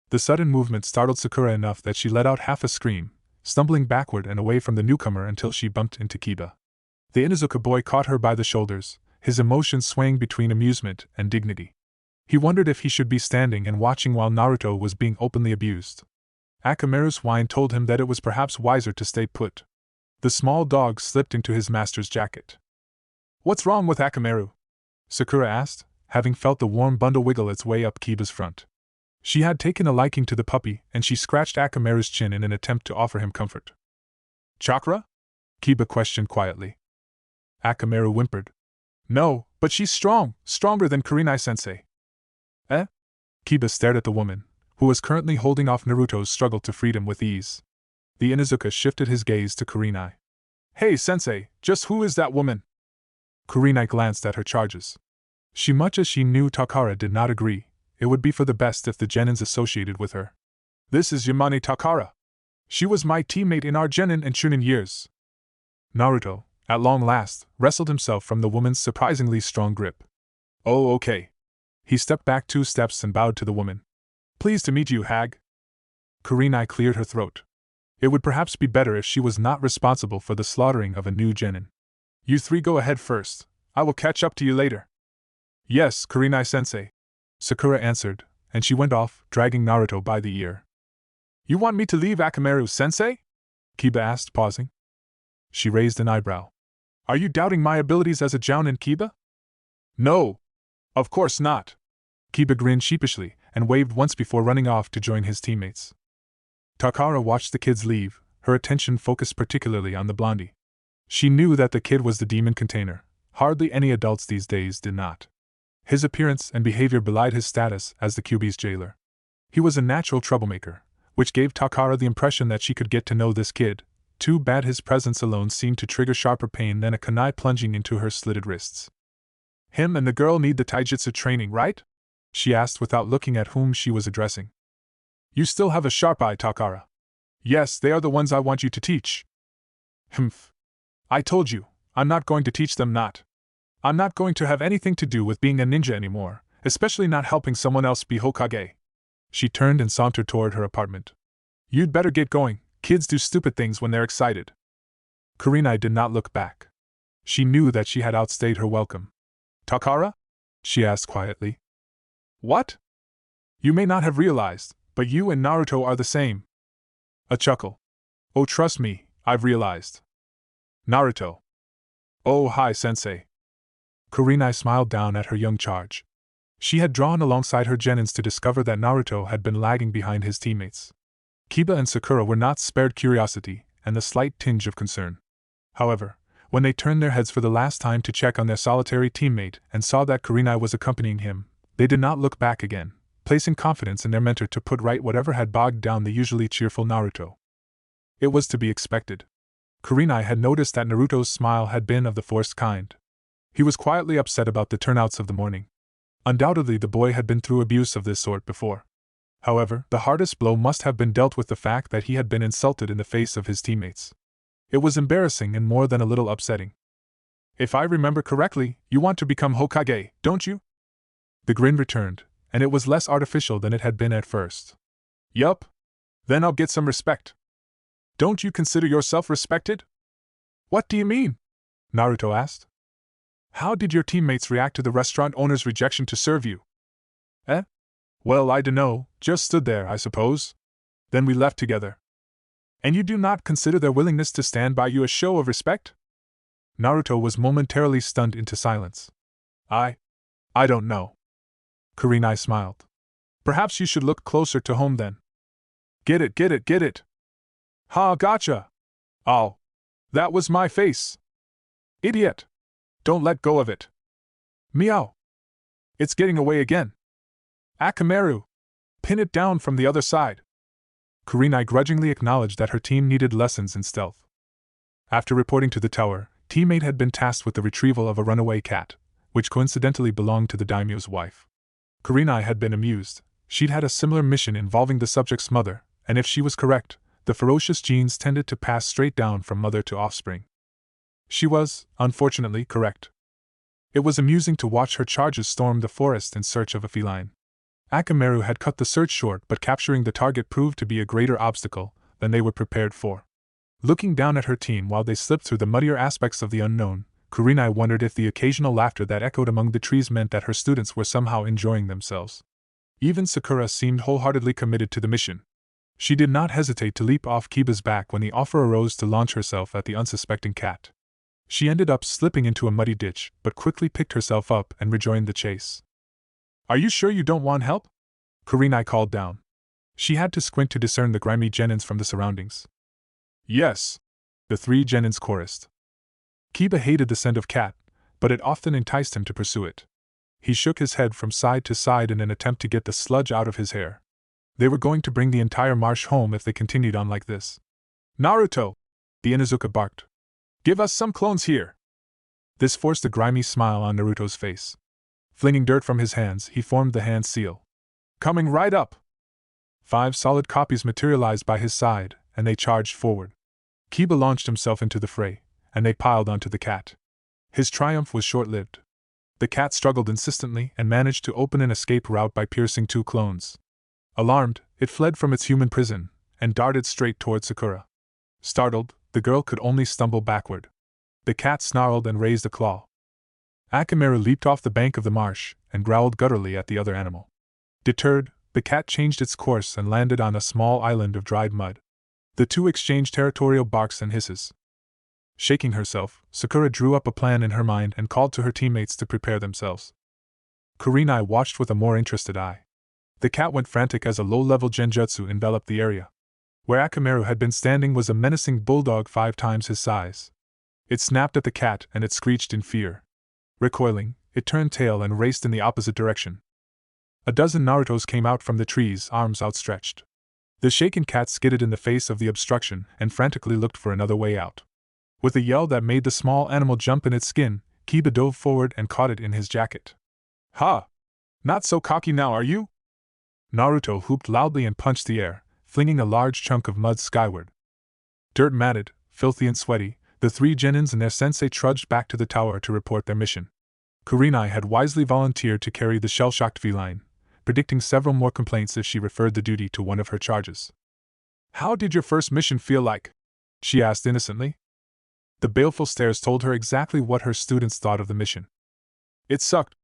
The sudden movement startled Sakura enough that she let out half a scream, stumbling backward and away from the newcomer until she bumped into Kiba. The Inuzuka boy caught her by the shoulders, his emotions swaying between amusement and dignity. He wondered if he should be standing and watching while Naruto was being openly abused. Akamaru's whine told him that it was perhaps wiser to stay put. The small dog slipped into his master's jacket. What's wrong with Akamaru? Sakura asked, having felt the warm bundle wiggle its way up Kiba's front. She had taken a liking to the puppy, and she scratched Akamaru's chin in an attempt to offer him comfort. Chakra? Kiba questioned quietly. Akamaru whimpered. No, but she's strong, stronger than Kurenai-sensei. Eh? Kiba stared at the woman, who was currently holding off Naruto's struggle to freedom with ease. The Inuzuka shifted his gaze to Kurenai. Hey, sensei, just who is that woman? Kurenai glanced at her charges. Much as she knew Takara did not agree, it would be for the best if the genins associated with her. This is Yamane Takara. She was my teammate in our genin and chunin years. Naruto, at long last, wrestled himself from the woman's surprisingly strong grip. Oh, okay. He stepped back 2 steps and bowed to the woman. Pleased to meet you, hag. Kurenai cleared her throat. It would perhaps be better if she was not responsible for the slaughtering of a new genin. You 3 go ahead first. I will catch up to you later. Yes, Kurenai-sensei, Sakura answered, and she went off, dragging Naruto by the ear. You want me to leave Akamaru-sensei? Kiba asked, pausing. She raised an eyebrow. Are you doubting my abilities as a Jounin, Kiba? No. Of course not. Kiba grinned sheepishly and waved once before running off to join his teammates. Takara watched the kids leave, her attention focused particularly on the blondie. She knew that the kid was the demon container. Hardly any adults these days did not. His appearance and behavior belied his status as the Kyuubi's jailer. He was a natural troublemaker, which gave Takara the impression that she could get to know this kid. Too bad his presence alone seemed to trigger sharper pain than a kunai plunging into her slitted wrists. Him and the girl need the taijutsu training, right? She asked without looking at whom she was addressing. You still have a sharp eye, Takara. Yes, they are the ones I want you to teach. Humph. I told you, I'm not going to teach them not. I'm not going to have anything to do with being a ninja anymore, especially not helping someone else be Hokage. She turned and sauntered toward her apartment. You'd better get going, kids do stupid things when they're excited. Kurenai did not look back. She knew that she had outstayed her welcome. Takara? She asked quietly. What? You may not have realized, but you and Naruto are the same. A chuckle. Oh, trust me, I've realized. Naruto. Oh, hi, sensei. Kurenai smiled down at her young charge. She had drawn alongside her genins to discover that Naruto had been lagging behind his teammates. Kiba and Sakura were not spared curiosity and the slight tinge of concern. However, when they turned their heads for the last time to check on their solitary teammate and saw that Kurenai was accompanying him, they did not look back again, placing confidence in their mentor to put right whatever had bogged down the usually cheerful Naruto. It was to be expected. Kurenai had noticed that Naruto's smile had been of the forced kind. He was quietly upset about the turnouts of the morning. Undoubtedly the boy had been through abuse of this sort before. However, the hardest blow must have been dealt with the fact that he had been insulted in the face of his teammates. It was embarrassing and more than a little upsetting. If I remember correctly, you want to become Hokage, don't you? The grin returned, and it was less artificial than it had been at first. Yup. Then I'll get some respect. Don't you consider yourself respected? What do you mean? Naruto asked. How did your teammates react to the restaurant owner's rejection to serve you? Eh? Well, I dunno, just stood there, I suppose. Then we left together. And you do not consider their willingness to stand by you a show of respect? Naruto was momentarily stunned into silence. I don't know. Kurenai smiled. Perhaps you should look closer to home then. Get it. Ha, gotcha. Oh. That was my face. Idiot. Don't let go of it. Meow. It's getting away again. Akamaru. Pin it down from the other side. Kurenai grudgingly acknowledged that her team needed lessons in stealth. After reporting to the tower, teammate had been tasked with the retrieval of a runaway cat, which coincidentally belonged to the daimyo's wife. Kurenai had been amused. She'd had a similar mission involving the subject's mother, and if she was correct, the ferocious genes tended to pass straight down from mother to offspring. She was, unfortunately, correct. It was amusing to watch her charges storm the forest in search of a feline. Akamaru had cut the search short, but capturing the target proved to be a greater obstacle than they were prepared for. Looking down at her team while they slipped through the muddier aspects of the unknown, Kurenai wondered if the occasional laughter that echoed among the trees meant that her students were somehow enjoying themselves. Even Sakura seemed wholeheartedly committed to the mission. She did not hesitate to leap off Kiba's back when the offer arose to launch herself at the unsuspecting cat. She ended up slipping into a muddy ditch, but quickly picked herself up and rejoined the chase. Are you sure you don't want help? Kurenai called down. She had to squint to discern the grimy genins from the surroundings. Yes, the three genins chorused. Kiba hated the scent of cat, but it often enticed him to pursue it. He shook his head from side to side in an attempt to get the sludge out of his hair. They were going to bring the entire marsh home if they continued on like this. Naruto! The Inuzuka barked. Give us some clones here! This forced a grimy smile on Naruto's face. Flinging dirt from his hands, he formed the hand seal. Coming right up! 5 solid copies materialized by his side, and they charged forward. Kiba launched himself into the fray, and they piled onto the cat. His triumph was short-lived. The cat struggled insistently and managed to open an escape route by piercing 2 clones. Alarmed, it fled from its human prison, and darted straight toward Sakura. Startled, the girl could only stumble backward. The cat snarled and raised a claw. Akamaru leaped off the bank of the marsh, and growled gutturally at the other animal. Deterred, the cat changed its course and landed on a small island of dried mud. The two exchanged territorial barks and hisses. Shaking herself, Sakura drew up a plan in her mind and called to her teammates to prepare themselves. Kurenai watched with a more interested eye. The cat went frantic as a low-level genjutsu enveloped the area. Where Akamaru had been standing was a menacing bulldog 5 times his size. It snapped at the cat and it screeched in fear. Recoiling, it turned tail and raced in the opposite direction. A dozen Narutos came out from the trees, arms outstretched. The shaken cat skidded in the face of the obstruction and frantically looked for another way out. With a yell that made the small animal jump in its skin, Kiba dove forward and caught it in his jacket. Ha! Not so cocky now, are you? Naruto whooped loudly and punched the air, flinging a large chunk of mud skyward. Dirt matted, filthy and sweaty, the 3 genins and their sensei trudged back to the tower to report their mission. Kurenai had wisely volunteered to carry the shell-shocked feline, predicting several more complaints if she referred the duty to one of her charges. How did your first mission feel like? She asked innocently. The baleful stares told her exactly what her students thought of the mission. It sucked,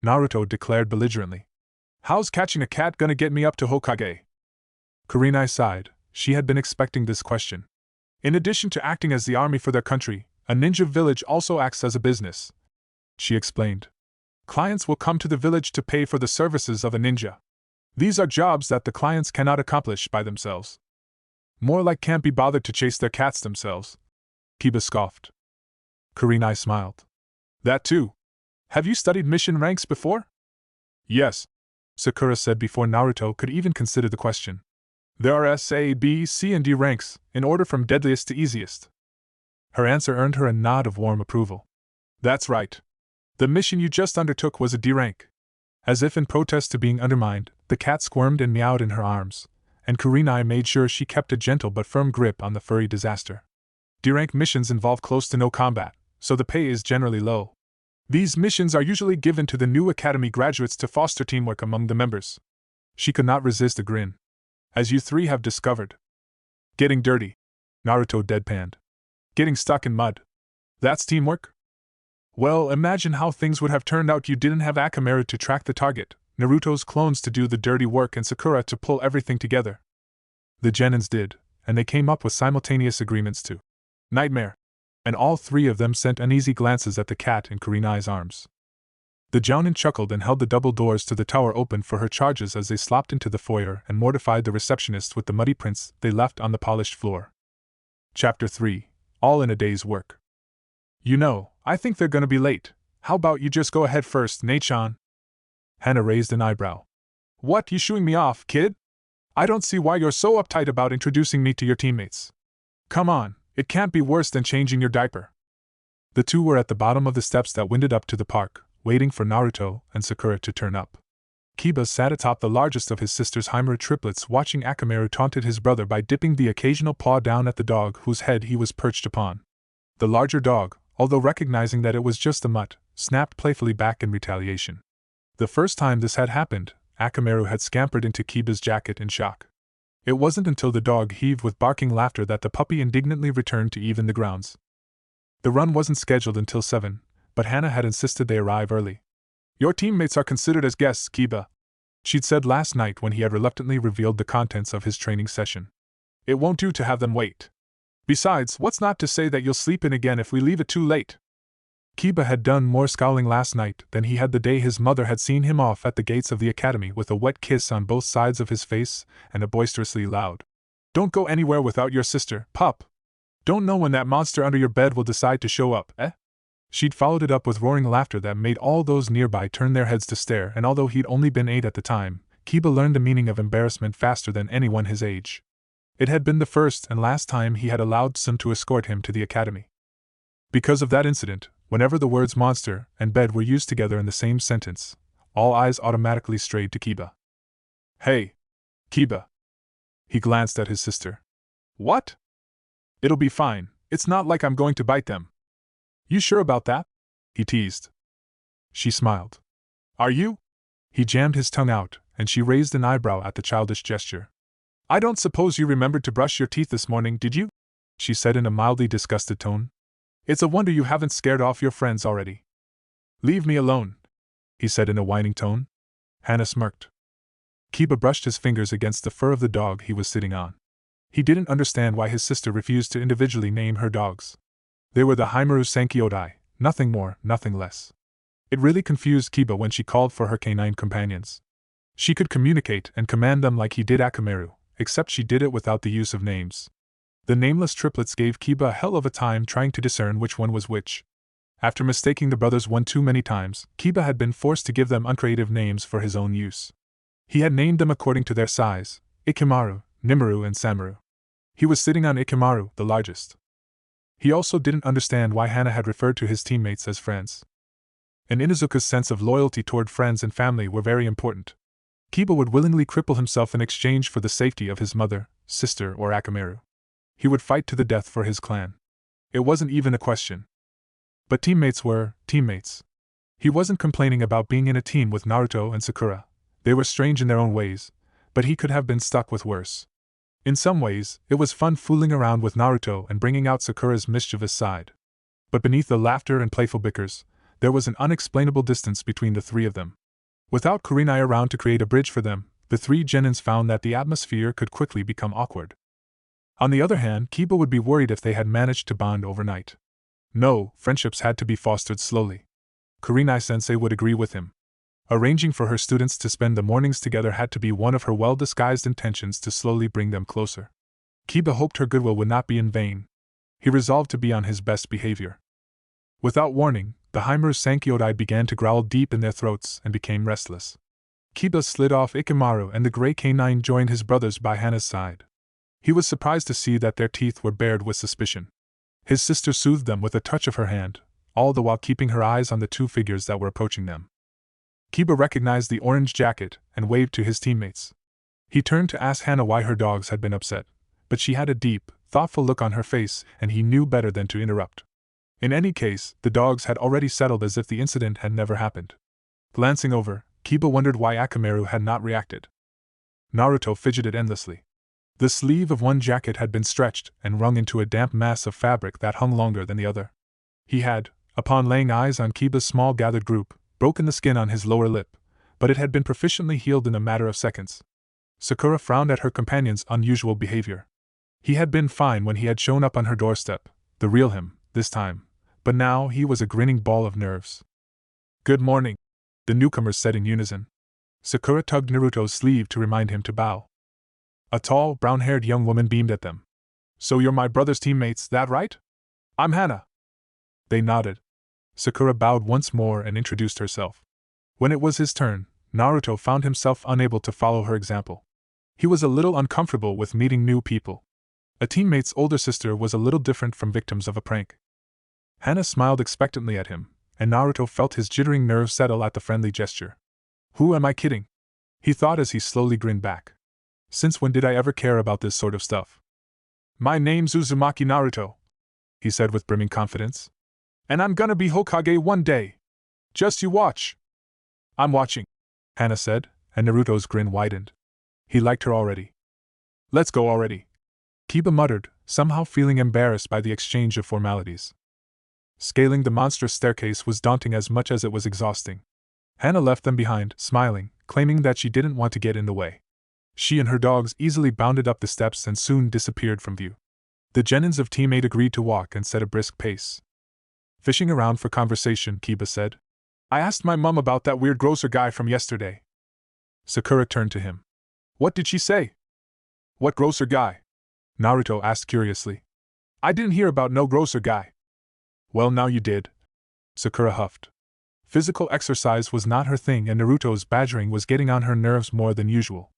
Naruto declared belligerently. How's catching a cat gonna get me up to Hokage? Kurenai sighed. She had been expecting this question. In addition to acting as the army for their country, a ninja village also acts as a business, she explained. Clients will come to the village to pay for the services of a ninja. These are jobs that the clients cannot accomplish by themselves. More like can't be bothered to chase their cats themselves, Kiba scoffed. Kurenai smiled. That too. Have you studied mission ranks before? Yes, Sakura said before Naruto could even consider the question. There are S, A, B, C, and D ranks, in order from deadliest to easiest. Her answer earned her a nod of warm approval. That's right. The mission you just undertook was a D rank. As if in protest to being undermined, the cat squirmed and meowed in her arms, and Kurenai made sure she kept a gentle but firm grip on the furry disaster. D-rank missions involve close to no combat, so the pay is generally low. These missions are usually given to the new academy graduates to foster teamwork among the members. She could not resist a grin. As you three have discovered. Getting dirty. Naruto deadpanned. Getting stuck in mud. That's teamwork? Well, imagine how things would have turned out. You didn't have Akamaru to track the target, Naruto's clones to do the dirty work, and Sakura to pull everything together. The Genins did, and they came up with simultaneous agreements to nightmare. And all three of them sent uneasy glances at the cat in Kurenai's arms. The Jounin chuckled and held the double doors to the tower open for her charges as they slopped into the foyer and mortified the receptionist with the muddy prints they left on the polished floor. Chapter 3. All in a day's work. You know, I think they're gonna be late. How about you just go ahead first, Nate-chan? Hana raised an eyebrow. What, you shooing me off, kid? I don't see why you're so uptight about introducing me to your teammates. Come on, it can't be worse than changing your diaper. The two were at the bottom of the steps that winded up to the park, waiting for Naruto and Sakura to turn up. Kiba sat atop the largest of his sister's Himera triplets, watching Akamaru taunted his brother by dipping the occasional paw down at the dog whose head he was perched upon. The larger dog, although recognizing that it was just a mutt, snapped playfully back in retaliation. The first time this had happened, Akamaru had scampered into Kiba's jacket in shock. It wasn't until the dog heaved with barking laughter that the puppy indignantly returned to even the grounds. The run wasn't scheduled until 7, but Hana had insisted they arrive early. Your teammates are considered as guests, Kiba, she'd said last night when he had reluctantly revealed the contents of his training session. It won't do to have them wait. Besides, what's not to say that you'll sleep in again if we leave it too late? Kiba had done more scowling last night than he had the day his mother had seen him off at the gates of the academy with a wet kiss on both sides of his face and a boisterously loud, "Don't go anywhere without your sister, pup! Don't know when that monster under your bed will decide to show up, eh?" She'd followed it up with roaring laughter that made all those nearby turn their heads to stare, and although he'd only been 8 at the time, Kiba learned the meaning of embarrassment faster than anyone his age. It had been the first and last time he had allowed Sun to escort him to the academy. Because of that incident, whenever the words monster and bed were used together in the same sentence, all eyes automatically strayed to Kiba. Hey! Kiba! He glanced at his sister. What? It'll be fine, it's not like I'm going to bite them. You sure about that? He teased. She smiled. Are you? He jammed his tongue out, and she raised an eyebrow at the childish gesture. I don't suppose you remembered to brush your teeth this morning, did you? She said in a mildly disgusted tone. It's a wonder you haven't scared off your friends already. Leave me alone, he said in a whining tone. Hana smirked. Kiba brushed his fingers against the fur of the dog he was sitting on. He didn't understand why his sister refused to individually name her dogs. They were the Himera Sankyodai, nothing more, nothing less. It really confused Kiba when she called for her canine companions. She could communicate and command them like he did Akamaru, except she did it without the use of names. The nameless triplets gave Kiba a hell of a time trying to discern which one was which. After mistaking the brothers one too many times, Kiba had been forced to give them uncreative names for his own use. He had named them according to their size: Ikimaru, Nimaru, and Samaru. He was sitting on Ikimaru, the largest. He also didn't understand why Hana had referred to his teammates as friends. In Inuzuka's sense of loyalty toward friends and family were very important. Kiba would willingly cripple himself in exchange for the safety of his mother, sister, or Akamaru. He would fight to the death for his clan. It wasn't even a question. But teammates were teammates. He wasn't complaining about being in a team with Naruto and Sakura. They were strange in their own ways, but he could have been stuck with worse. In some ways, it was fun fooling around with Naruto and bringing out Sakura's mischievous side. But beneath the laughter and playful bickers, there was an unexplainable distance between the three of them. Without Kurenai around to create a bridge for them, the three genins found that the atmosphere could quickly become awkward. On the other hand, Kiba would be worried if they had managed to bond overnight. No, friendships had to be fostered slowly. Kurenai-sensei would agree with him. Arranging for her students to spend the mornings together had to be one of her well-disguised intentions to slowly bring them closer. Kiba hoped her goodwill would not be in vain. He resolved to be on his best behavior. Without warning, the Himera Sankyodai began to growl deep in their throats and became restless. Kiba slid off Ikimaru and the gray canine joined his brothers by Hana's side. He was surprised to see that their teeth were bared with suspicion. His sister soothed them with a touch of her hand, all the while keeping her eyes on the two figures that were approaching them. Kiba recognized the orange jacket and waved to his teammates. He turned to ask Hana why her dogs had been upset, but she had a deep, thoughtful look on her face, and he knew better than to interrupt. In any case, the dogs had already settled as if the incident had never happened. Glancing over, Kiba wondered why Akamaru had not reacted. Naruto fidgeted endlessly. The sleeve of one jacket had been stretched and wrung into a damp mass of fabric that hung longer than the other. He had, upon laying eyes on Kiba's small gathered group, broken the skin on his lower lip, but it had been proficiently healed in a matter of seconds. Sakura frowned at her companion's unusual behavior. He had been fine when he had shown up on her doorstep, the real him, this time, but now he was a grinning ball of nerves. "Good morning," the newcomers said in unison. Sakura tugged Naruto's sleeve to remind him to bow. A tall, brown-haired young woman beamed at them. "So you're my brother's teammates, that right? I'm Hana." They nodded. Sakura bowed once more and introduced herself. When it was his turn, Naruto found himself unable to follow her example. He was a little uncomfortable with meeting new people. A teammate's older sister was a little different from victims of a prank. Hana smiled expectantly at him, and Naruto felt his jittering nerves settle at the friendly gesture. "Who am I kidding?" he thought as he slowly grinned back. "Since when did I ever care about this sort of stuff?" "My name's Uzumaki Naruto," he said with brimming confidence. "And I'm gonna be Hokage one day. Just you watch." "I'm watching," Hana said, and Naruto's grin widened. He liked her already. "Let's go already," Kiba muttered, somehow feeling embarrassed by the exchange of formalities. Scaling the monstrous staircase was daunting as much as it was exhausting. Hana left them behind, smiling, claiming that she didn't want to get in the way. She and her dogs easily bounded up the steps and soon disappeared from view. The genins of Team 8 agreed to walk and set a brisk pace. Fishing around for conversation, Kiba said, "I asked my mum about that weird grocer guy from yesterday." Sakura turned to him. "What did she say?" "What grocer guy?" Naruto asked curiously. "I didn't hear about no grocer guy." "Well, now you did," Sakura huffed. Physical exercise was not her thing, and Naruto's badgering was getting on her nerves more than usual.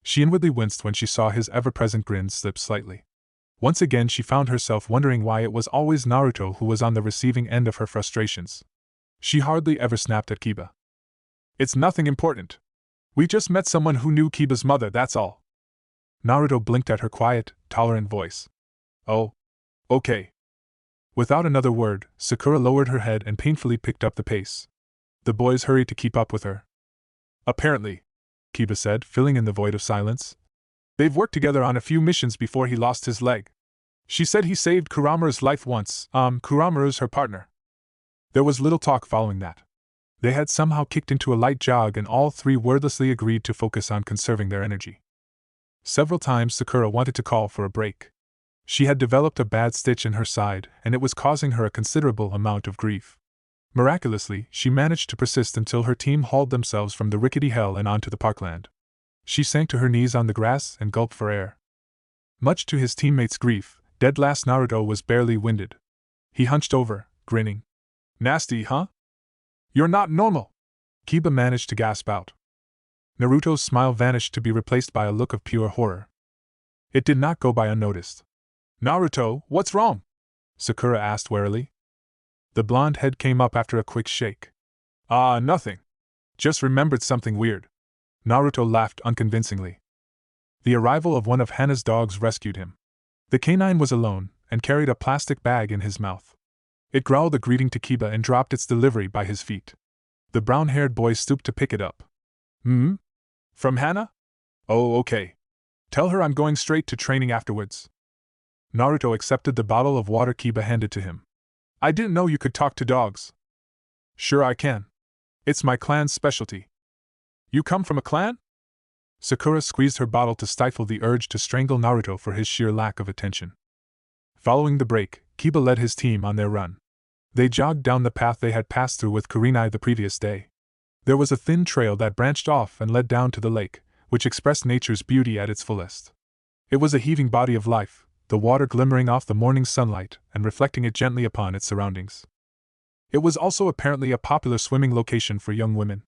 She inwardly winced when she saw his ever-present grin slip slightly. Once again she found herself wondering why it was always Naruto who was on the receiving end of her frustrations. She hardly ever snapped at Kiba. "It's nothing important. We just met someone who knew Kiba's mother, that's all." Naruto blinked at her quiet, tolerant voice. "Oh. Okay." Without another word, Sakura lowered her head and painfully picked up the pace. The boys hurried to keep up with her. "Apparently," Kiba said, filling in the void of silence, "they've worked together on a few missions before he lost his leg. She said he saved Kuramaru's life once. Kuramaru's her partner." There was little talk following that. They had somehow kicked into a light jog and all three wordlessly agreed to focus on conserving their energy. Several times Sakura wanted to call for a break. She had developed a bad stitch in her side, and it was causing her a considerable amount of grief. Miraculously, she managed to persist until her team hauled themselves from the rickety hell and onto the parkland. She sank to her knees on the grass and gulped for air. Much to his teammates' grief, dead last Naruto was barely winded. He hunched over, grinning. "Nasty, huh? You're not normal," Kiba managed to gasp out. Naruto's smile vanished to be replaced by a look of pure horror. It did not go by unnoticed. "Naruto, what's wrong?" Sakura asked warily. The blonde head came up after a quick shake. Nothing. Just remembered something weird." Naruto laughed unconvincingly. The arrival of one of Hana's dogs rescued him. The canine was alone, and carried a plastic bag in his mouth. It growled a greeting to Kiba and dropped its delivery by his feet. The brown-haired boy stooped to pick it up. From Hana? Oh, okay. Tell her I'm going straight to training afterwards." Naruto accepted the bottle of water Kiba handed to him. "I didn't know you could talk to dogs." "Sure I can. It's my clan's specialty." "You come from a clan?" Sakura squeezed her bottle to stifle the urge to strangle Naruto for his sheer lack of attention. Following the break, Kiba led his team on their run. They jogged down the path they had passed through with Kurenai the previous day. There was a thin trail that branched off and led down to the lake, which expressed nature's beauty at its fullest. It was a heaving body of life, the water glimmering off the morning sunlight and reflecting it gently upon its surroundings. It was also apparently a popular swimming location for young women.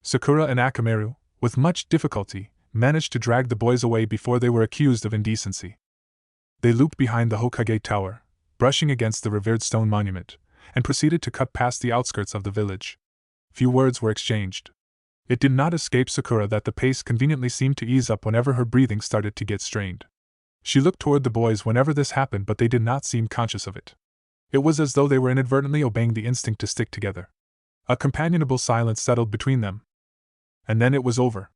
Sakura and Akamaru, with much difficulty, managed to drag the boys away before they were accused of indecency. They looped behind the Hokage Tower, brushing against the revered stone monument, and proceeded to cut past the outskirts of the village. Few words were exchanged. It did not escape Sakura that the pace conveniently seemed to ease up whenever her breathing started to get strained. She looked toward the boys whenever this happened, but they did not seem conscious of it. It was as though they were inadvertently obeying the instinct to stick together. A companionable silence settled between them. And then it was over.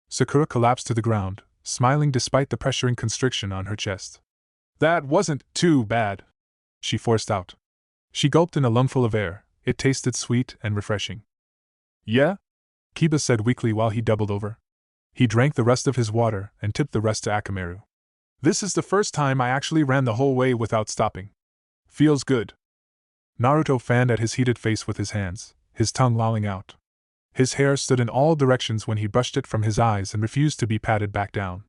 Sakura collapsed to the ground, smiling despite the pressuring constriction on her chest. "That wasn't too bad," she forced out. She gulped in a lungful of air. It tasted sweet and refreshing. "Yeah?" Kiba said weakly while he doubled over. He drank the rest of his water and tipped the rest to Akamaru. "This is the first time I actually ran the whole way without stopping. Feels good." Naruto fanned at his heated face with his hands, his tongue lolling out. His hair stood in all directions when he brushed it from his eyes and refused to be patted back down.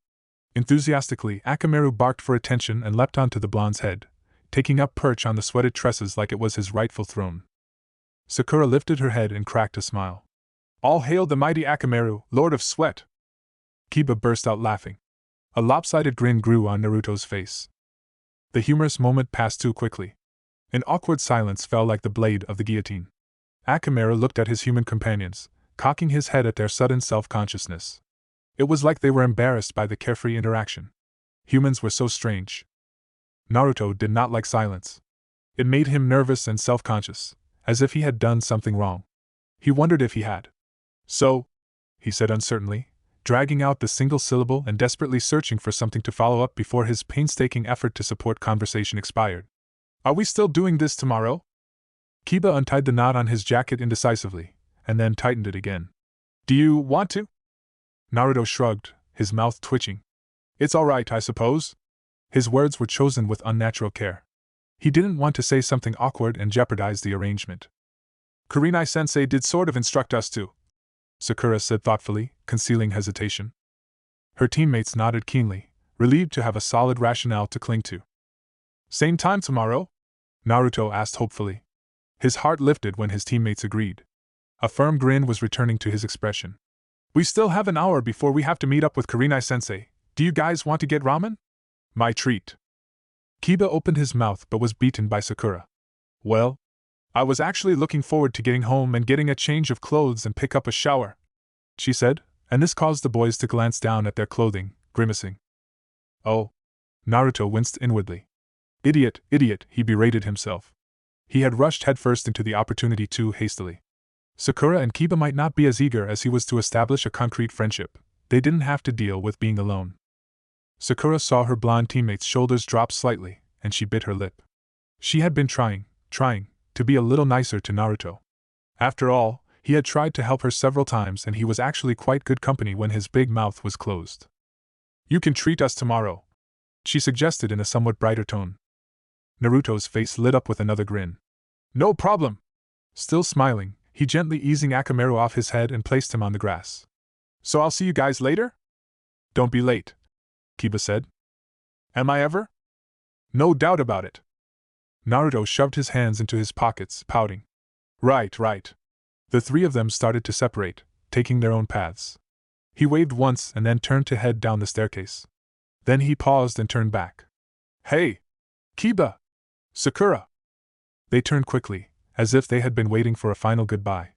Enthusiastically, Akamaru barked for attention and leapt onto the blonde's head, taking up perch on the sweated tresses like it was his rightful throne. Sakura lifted her head and cracked a smile. "All hail the mighty Akamaru, Lord of Sweat!" Kiba burst out laughing. A lopsided grin grew on Naruto's face. The humorous moment passed too quickly. An awkward silence fell like the blade of the guillotine. Akamaru looked at his human companions, cocking his head at their sudden self-consciousness. It was like they were embarrassed by the carefree interaction. Humans were so strange. Naruto did not like silence. It made him nervous and self-conscious, as if he had done something wrong. He wondered if he had. "So," he said uncertainly, dragging out the single syllable and desperately searching for something to follow up before his painstaking effort to support conversation expired. "Are we still doing this tomorrow?" Kiba untied the knot on his jacket indecisively, and then tightened it again. "Do you want to?" Naruto shrugged, his mouth twitching. "It's all right, I suppose." His words were chosen with unnatural care. He didn't want to say something awkward and jeopardize the arrangement. "Kurenai-sensei did sort of instruct us to," Sakura said thoughtfully, concealing hesitation. Her teammates nodded keenly, relieved to have a solid rationale to cling to. "Same time tomorrow?" Naruto asked hopefully. His heart lifted when his teammates agreed. A firm grin was returning to his expression. "We still have an hour before we have to meet up with Kurenai-sensei. Do you guys want to get ramen?" "My treat." Kiba opened his mouth but was beaten by Sakura. "Well, I was actually looking forward to getting home and getting a change of clothes and pick up a shower," she said, and this caused the boys to glance down at their clothing, grimacing. "Oh." Naruto winced inwardly. "Idiot, idiot," he berated himself. He had rushed headfirst into the opportunity too hastily. Sakura and Kiba might not be as eager as he was to establish a concrete friendship. They didn't have to deal with being alone. Sakura saw her blonde teammate's shoulders drop slightly, and she bit her lip. She had been trying to be a little nicer to Naruto. After all, he had tried to help her several times and he was actually quite good company when his big mouth was closed. "You can treat us tomorrow," she suggested in a somewhat brighter tone. Naruto's face lit up with another grin. "No problem." Still smiling, he gently easing Akamaru off his head and placed him on the grass. "So I'll see you guys later?" "Don't be late," Kiba said. "Am I ever?" "No doubt about it." Naruto shoved his hands into his pockets, pouting. Right. The three of them started to separate, taking their own paths. He waved once and then turned to head down the staircase. Then he paused and turned back. "Hey! Kiba! Sakura!" They turned quickly, as if they had been waiting for a final goodbye.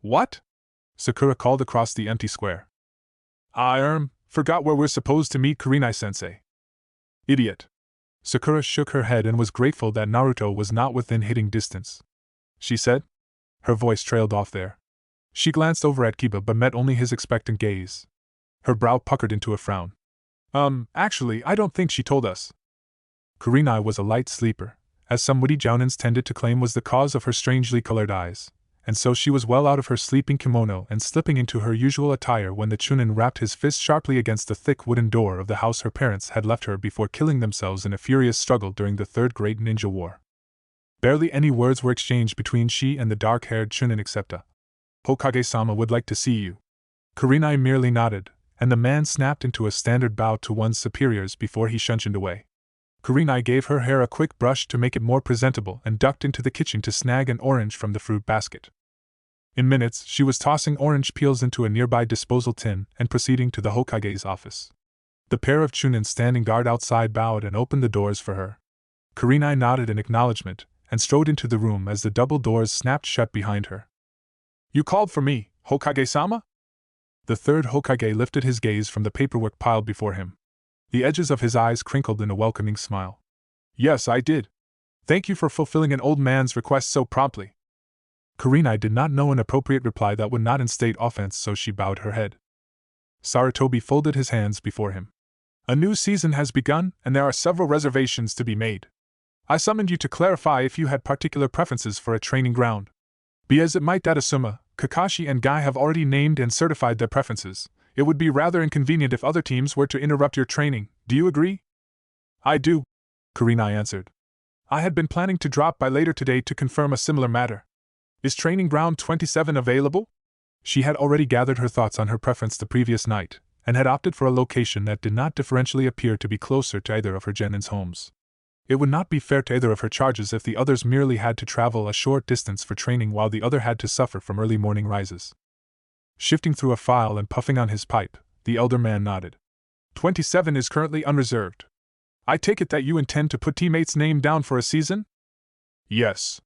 "What?" Sakura called across the empty square. "I forgot where we're supposed to meet Kurenai-sensei." "Idiot." Sakura shook her head and was grateful that Naruto was not within hitting distance. She said. Her voice trailed off there. She glanced over at Kiba but met only his expectant gaze. Her brow puckered into a frown. Actually, I don't think she told us." Kurenai was a light sleeper, as some witty jounins tended to claim was the cause of her strangely colored eyes, and so she was well out of her sleeping kimono and slipping into her usual attire when the Chunin rapped his fist sharply against the thick wooden door of the house her parents had left her before killing themselves in a furious struggle during the Third Great Ninja War. Barely any words were exchanged between she and the dark-haired Chunin except a "Hokage-sama would like to see you." Kurenai merely nodded, and the man snapped into a standard bow to one's superiors before he shunted away. Kurenai gave her hair a quick brush to make it more presentable and ducked into the kitchen to snag an orange from the fruit basket. In minutes, she was tossing orange peels into a nearby disposal tin and proceeding to the Hokage's office. The pair of Chunin standing guard outside bowed and opened the doors for her. Kurenai nodded in acknowledgement and strode into the room as the double doors snapped shut behind her. "You called for me, Hokage-sama?" The third Hokage lifted his gaze from the paperwork piled before him. The edges of his eyes crinkled in a welcoming smile. Yes, I did. Thank you for fulfilling an old man's request so promptly. Kurenai did not know an appropriate reply that would not instate offense, so she bowed her head. Sarutobi folded his hands before him. A new season has begun, and there are several reservations to be made. I summoned you to clarify if you had particular preferences for a training ground. Be as it might that Asuma, Kakashi, and Guy have already named and certified their preferences. It would be rather inconvenient if other teams were to interrupt your training. Do you agree? I do, Kurenai answered. I had been planning to drop by later today to confirm a similar matter. Is Training Ground 27 available? She had already gathered her thoughts on her preference the previous night, and had opted for a location that did not differentially appear to be closer to either of her genins' homes. It would not be fair to either of her charges if the others merely had to travel a short distance for training while the other had to suffer from early morning rises. Shifting through a file and puffing on his pipe, the elder man nodded. 27 is currently unreserved. I take it that you intend to put teammates' name down for a season? Yes.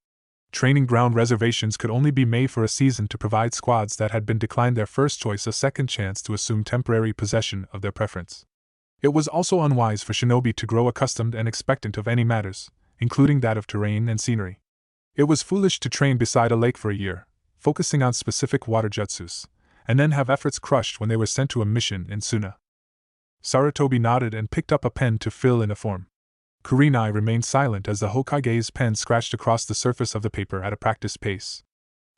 Training ground reservations could only be made for a season to provide squads that had been declined their first choice a second chance to assume temporary possession of their preference. It was also unwise for shinobi to grow accustomed and expectant of any matters, including that of terrain and scenery. It was foolish to train beside a lake for a year, focusing on specific water jutsus, and then have efforts crushed when they were sent to a mission in Suna. Sarutobi nodded and picked up a pen to fill in a form. Kurenai remained silent as the Hokage's pen scratched across the surface of the paper at a practiced pace.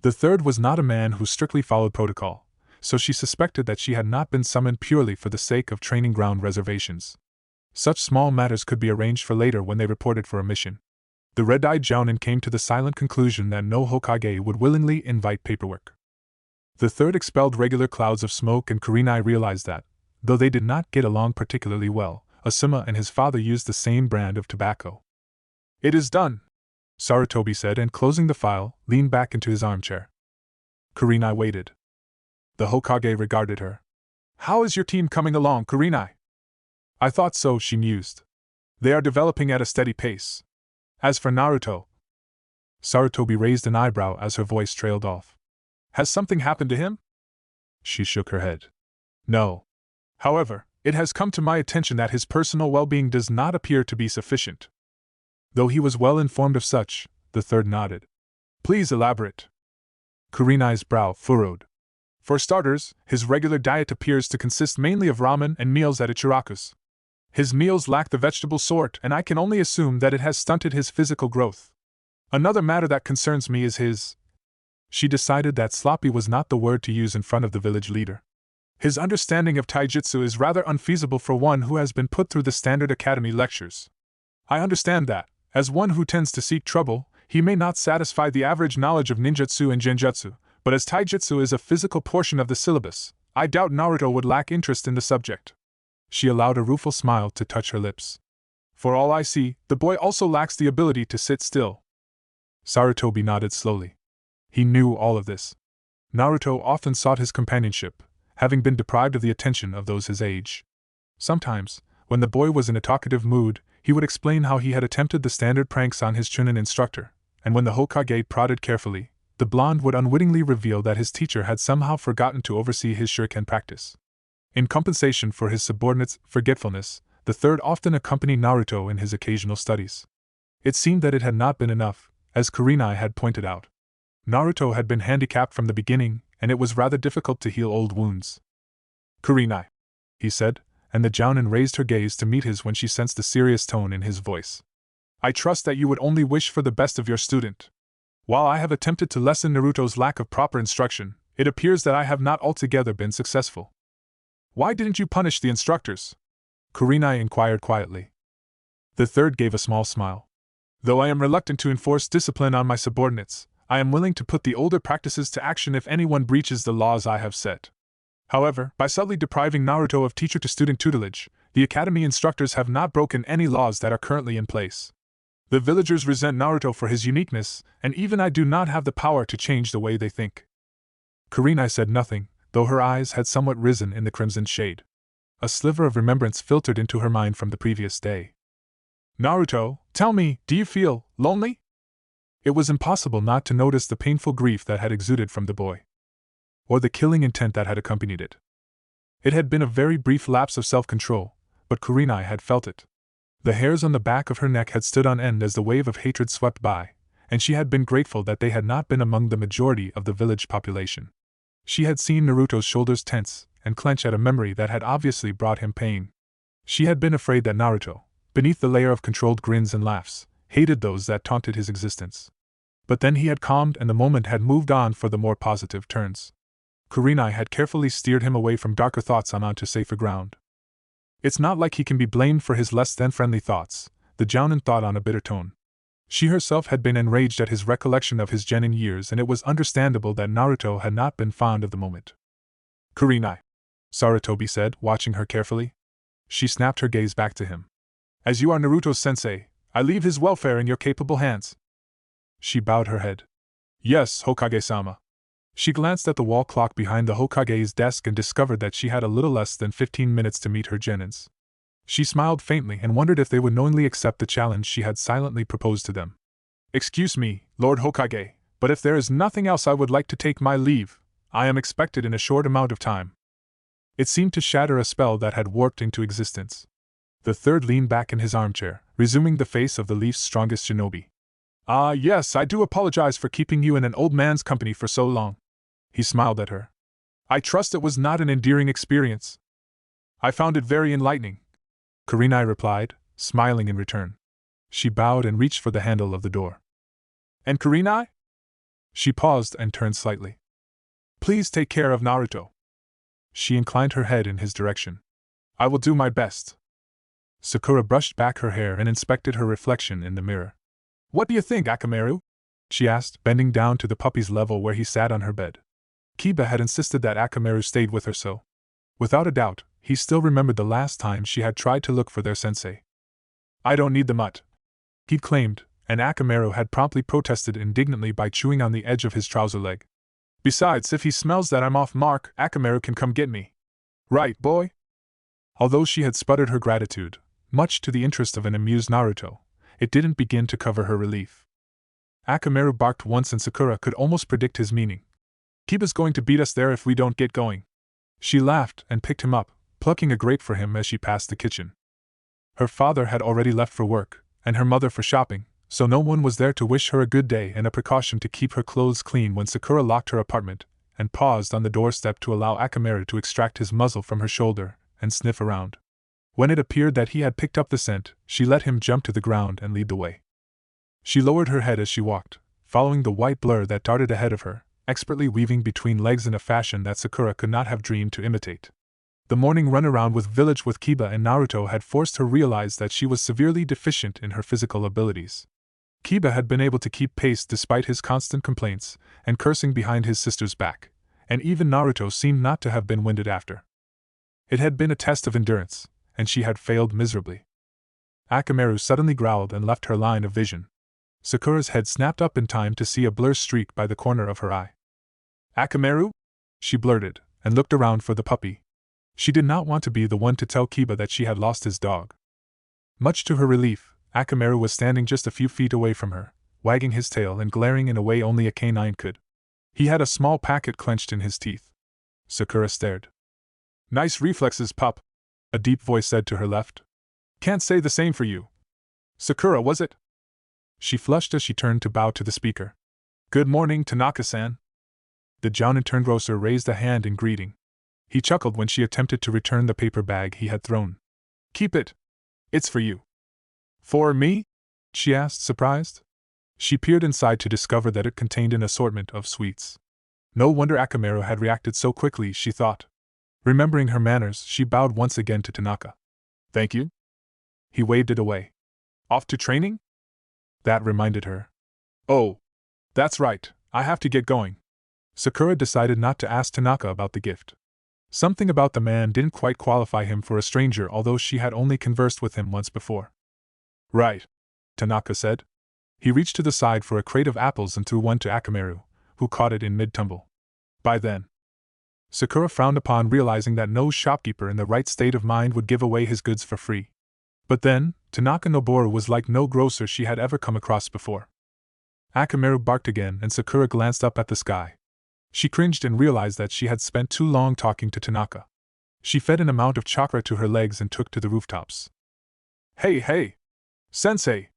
The third was not a man who strictly followed protocol, so she suspected that she had not been summoned purely for the sake of training ground reservations. Such small matters could be arranged for later when they reported for a mission. The red-eyed jounin came to the silent conclusion that no Hokage would willingly invite paperwork. The third expelled regular clouds of smoke, and Kurenai realized that, though they did not get along particularly well, Asuma and his father used the same brand of tobacco. It is done, Sarutobi said, and closing the file, leaned back into his armchair. Kurenai waited. The Hokage regarded her. How is your team coming along, Kurenai? I thought so, she mused. They are developing at a steady pace. As for Naruto... Sarutobi raised an eyebrow as her voice trailed off. Has something happened to him? She shook her head. No. However, it has come to my attention that his personal well-being does not appear to be sufficient. Though he was well informed of such, the third nodded. Please elaborate. Kurenai's brow furrowed. For starters, his regular diet appears to consist mainly of ramen and meals at Ichiraku's. His meals lack the vegetable sort, and I can only assume that it has stunted his physical growth. Another matter that concerns me is his... She decided that sloppy was not the word to use in front of the village leader. His understanding of taijutsu is rather unfeasible for one who has been put through the standard academy lectures. I understand that, as one who tends to seek trouble, he may not satisfy the average knowledge of ninjutsu and genjutsu, but as taijutsu is a physical portion of the syllabus, I doubt Naruto would lack interest in the subject. She allowed a rueful smile to touch her lips. For all I see, the boy also lacks the ability to sit still. Sarutobi nodded slowly. He knew all of this. Naruto often sought his companionship, having been deprived of the attention of those his age. Sometimes, when the boy was in a talkative mood, he would explain how he had attempted the standard pranks on his Chunin instructor, and when the Hokage prodded carefully, the blonde would unwittingly reveal that his teacher had somehow forgotten to oversee his shuriken practice. In compensation for his subordinate's forgetfulness, the third often accompanied Naruto in his occasional studies. It seemed that it had not been enough, as Kurenai had pointed out. Naruto had been handicapped from the beginning, and it was rather difficult to heal old wounds. Kurenai, he said, and the jounin raised her gaze to meet his when she sensed the serious tone in his voice. I trust that you would only wish for the best of your student. While I have attempted to lessen Naruto's lack of proper instruction, it appears that I have not altogether been successful. Why didn't you punish the instructors? Kurenai inquired quietly. The third gave a small smile. Though I am reluctant to enforce discipline on my subordinates, I am willing to put the older practices to action if anyone breaches the laws I have set. However, by subtly depriving Naruto of teacher-to-student tutelage, the academy instructors have not broken any laws that are currently in place. The villagers resent Naruto for his uniqueness, and even I do not have the power to change the way they think. Kurenai said nothing, though her eyes had somewhat risen in the crimson shade. A sliver of remembrance filtered into her mind from the previous day. Naruto, tell me, do you feel lonely? It was impossible not to notice the painful grief that had exuded from the boy, or the killing intent that had accompanied it. It had been a very brief lapse of self-control, but Kurenai had felt it. The hairs on the back of her neck had stood on end as the wave of hatred swept by, and she had been grateful that they had not been among the majority of the village population. She had seen Naruto's shoulders tense and clench at a memory that had obviously brought him pain. She had been afraid that Naruto, beneath the layer of controlled grins and laughs, hated those that taunted his existence. But then he had calmed and the moment had moved on for the more positive turns. Kurenai had carefully steered him away from darker thoughts onto safer ground. It's not like he can be blamed for his less than friendly thoughts, the Jounin thought on a bitter tone. She herself had been enraged at his recollection of his genin years, and it was understandable that Naruto had not been fond of the moment. Kurenai, Sarutobi said, watching her carefully. She snapped her gaze back to him. As you are Naruto's sensei, I leave his welfare in your capable hands. She bowed her head. Yes, Hokage-sama. She glanced at the wall clock behind the Hokage's desk and discovered that she had a little less than 15 minutes to meet her genins. She smiled faintly and wondered if they would knowingly accept the challenge she had silently proposed to them. Excuse me, Lord Hokage, but if there is nothing else I would like to take my leave. I am expected in a short amount of time. It seemed to shatter a spell that had warped into existence. The third leaned back in his armchair, resuming the face of the Leaf's strongest shinobi. Ah, yes, I do apologize for keeping you in an old man's company for so long. He smiled at her. I trust it was not an endearing experience. I found it very enlightening, Kurenai replied, smiling in return. She bowed and reached for the handle of the door. And Kurenai? She paused and turned slightly. Please take care of Naruto. She inclined her head in his direction. I will do my best. Sakura brushed back her hair and inspected her reflection in the mirror. What do you think, Akamaru? She asked, bending down to the puppy's level where he sat on her bed. Kiba had insisted that Akamaru stayed with her, so, without a doubt, he still remembered the last time she had tried to look for their sensei. I don't need the mutt, he'd claimed, and Akamaru had promptly protested indignantly by chewing on the edge of his trouser leg. Besides, if he smells that I'm off mark, Akamaru can come get me. Right, boy? Although she had sputtered her gratitude, much to the interest of an amused Naruto, it didn't begin to cover her relief. Akamaru barked once and Sakura could almost predict his meaning. Kiba's going to beat us there if we don't get going. She laughed and picked him up, plucking a grape for him as she passed the kitchen. Her father had already left for work, and her mother for shopping, so no one was there to wish her a good day and a precaution to keep her clothes clean when Sakura locked her apartment and paused on the doorstep to allow Akamaru to extract his muzzle from her shoulder and sniff around. When it appeared that he had picked up the scent, she let him jump to the ground and lead the way. She lowered her head as she walked, following the white blur that darted ahead of her, expertly weaving between legs in a fashion that Sakura could not have dreamed to imitate. The morning runaround with Kiba and Naruto had forced her to realize that she was severely deficient in her physical abilities. Kiba had been able to keep pace despite his constant complaints and cursing behind his sister's back, and even Naruto seemed not to have been winded after. It had been a test of endurance, and she had failed miserably. Akamaru suddenly growled and left her line of vision. Sakura's head snapped up in time to see a blur streak by the corner of her eye. Akamaru? She blurted, and looked around for the puppy. She did not want to be the one to tell Kiba that she had lost his dog. Much to her relief, Akamaru was standing just a few feet away from her, wagging his tail and glaring in a way only a canine could. He had a small packet clenched in his teeth. Sakura stared. Nice reflexes, pup, a deep voice said to her left. Can't say the same for you. Sakura, was it? She flushed as she turned to bow to the speaker. Good morning, Tanaka-san. The Jounin grocer raised a hand in greeting. He chuckled when she attempted to return the paper bag he had thrown. Keep it. It's for you. For me? She asked, surprised. She peered inside to discover that it contained an assortment of sweets. No wonder Akamaru had reacted so quickly, she thought. Remembering her manners, she bowed once again to Tanaka. Thank you. He waved it away. Off to training? That reminded her. Oh, that's right, I have to get going. Sakura decided not to ask Tanaka about the gift. Something about the man didn't quite qualify him for a stranger, although she had only conversed with him once before. Right, Tanaka said. He reached to the side for a crate of apples and threw one to Akamaru, who caught it in mid-tumble. By then, Sakura frowned upon realizing that no shopkeeper in the right state of mind would give away his goods for free. But then, Tanaka Noboru was like no grocer she had ever come across before. Akamaru barked again and Sakura glanced up at the sky. She cringed and realized that she had spent too long talking to Tanaka. She fed an amount of chakra to her legs and took to the rooftops. Hey! Sensei!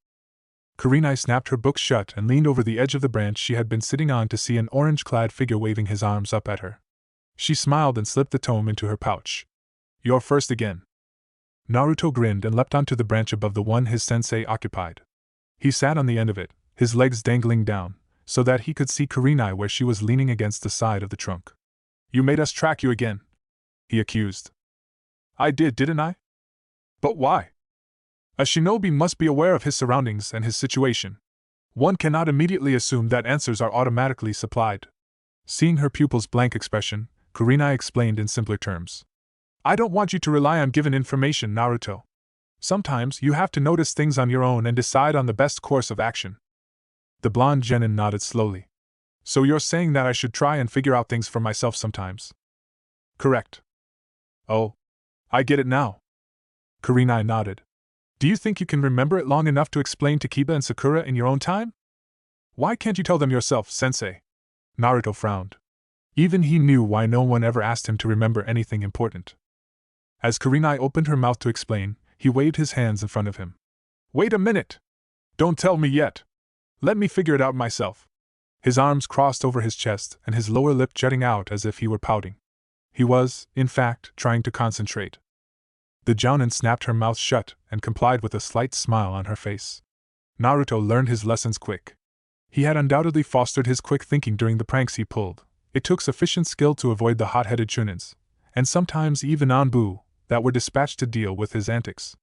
Kurenai snapped her book shut and leaned over the edge of the branch she had been sitting on to see an orange-clad figure waving his arms up at her. She smiled and slipped the tome into her pouch. You're first again. Naruto grinned and leapt onto the branch above the one his sensei occupied. He sat on the end of it, his legs dangling down, so that he could see Kurenai where she was leaning against the side of the trunk. You made us track you again, he accused. I did, didn't I? But why? A shinobi must be aware of his surroundings and his situation. One cannot immediately assume that answers are automatically supplied. Seeing her pupil's blank expression, Kurenai explained in simpler terms. I don't want you to rely on given information, Naruto. Sometimes you have to notice things on your own and decide on the best course of action. The blonde genin nodded slowly. So you're saying that I should try and figure out things for myself sometimes? Correct. Oh, I get it now. Kurenai nodded. Do you think you can remember it long enough to explain to Kiba and Sakura in your own time? Why can't you tell them yourself, sensei? Naruto frowned. Even he knew why no one ever asked him to remember anything important. As Kurenai opened her mouth to explain, he waved his hands in front of him. Wait a minute! Don't tell me yet! Let me figure it out myself. His arms crossed over his chest and his lower lip jutting out as if he were pouting. He was, in fact, trying to concentrate. The jounin snapped her mouth shut and complied with a slight smile on her face. Naruto learned his lessons quick. He had undoubtedly fostered his quick thinking during the pranks he pulled. It took sufficient skill to avoid the hot-headed chunins, and sometimes even Anbu, that were dispatched to deal with his antics.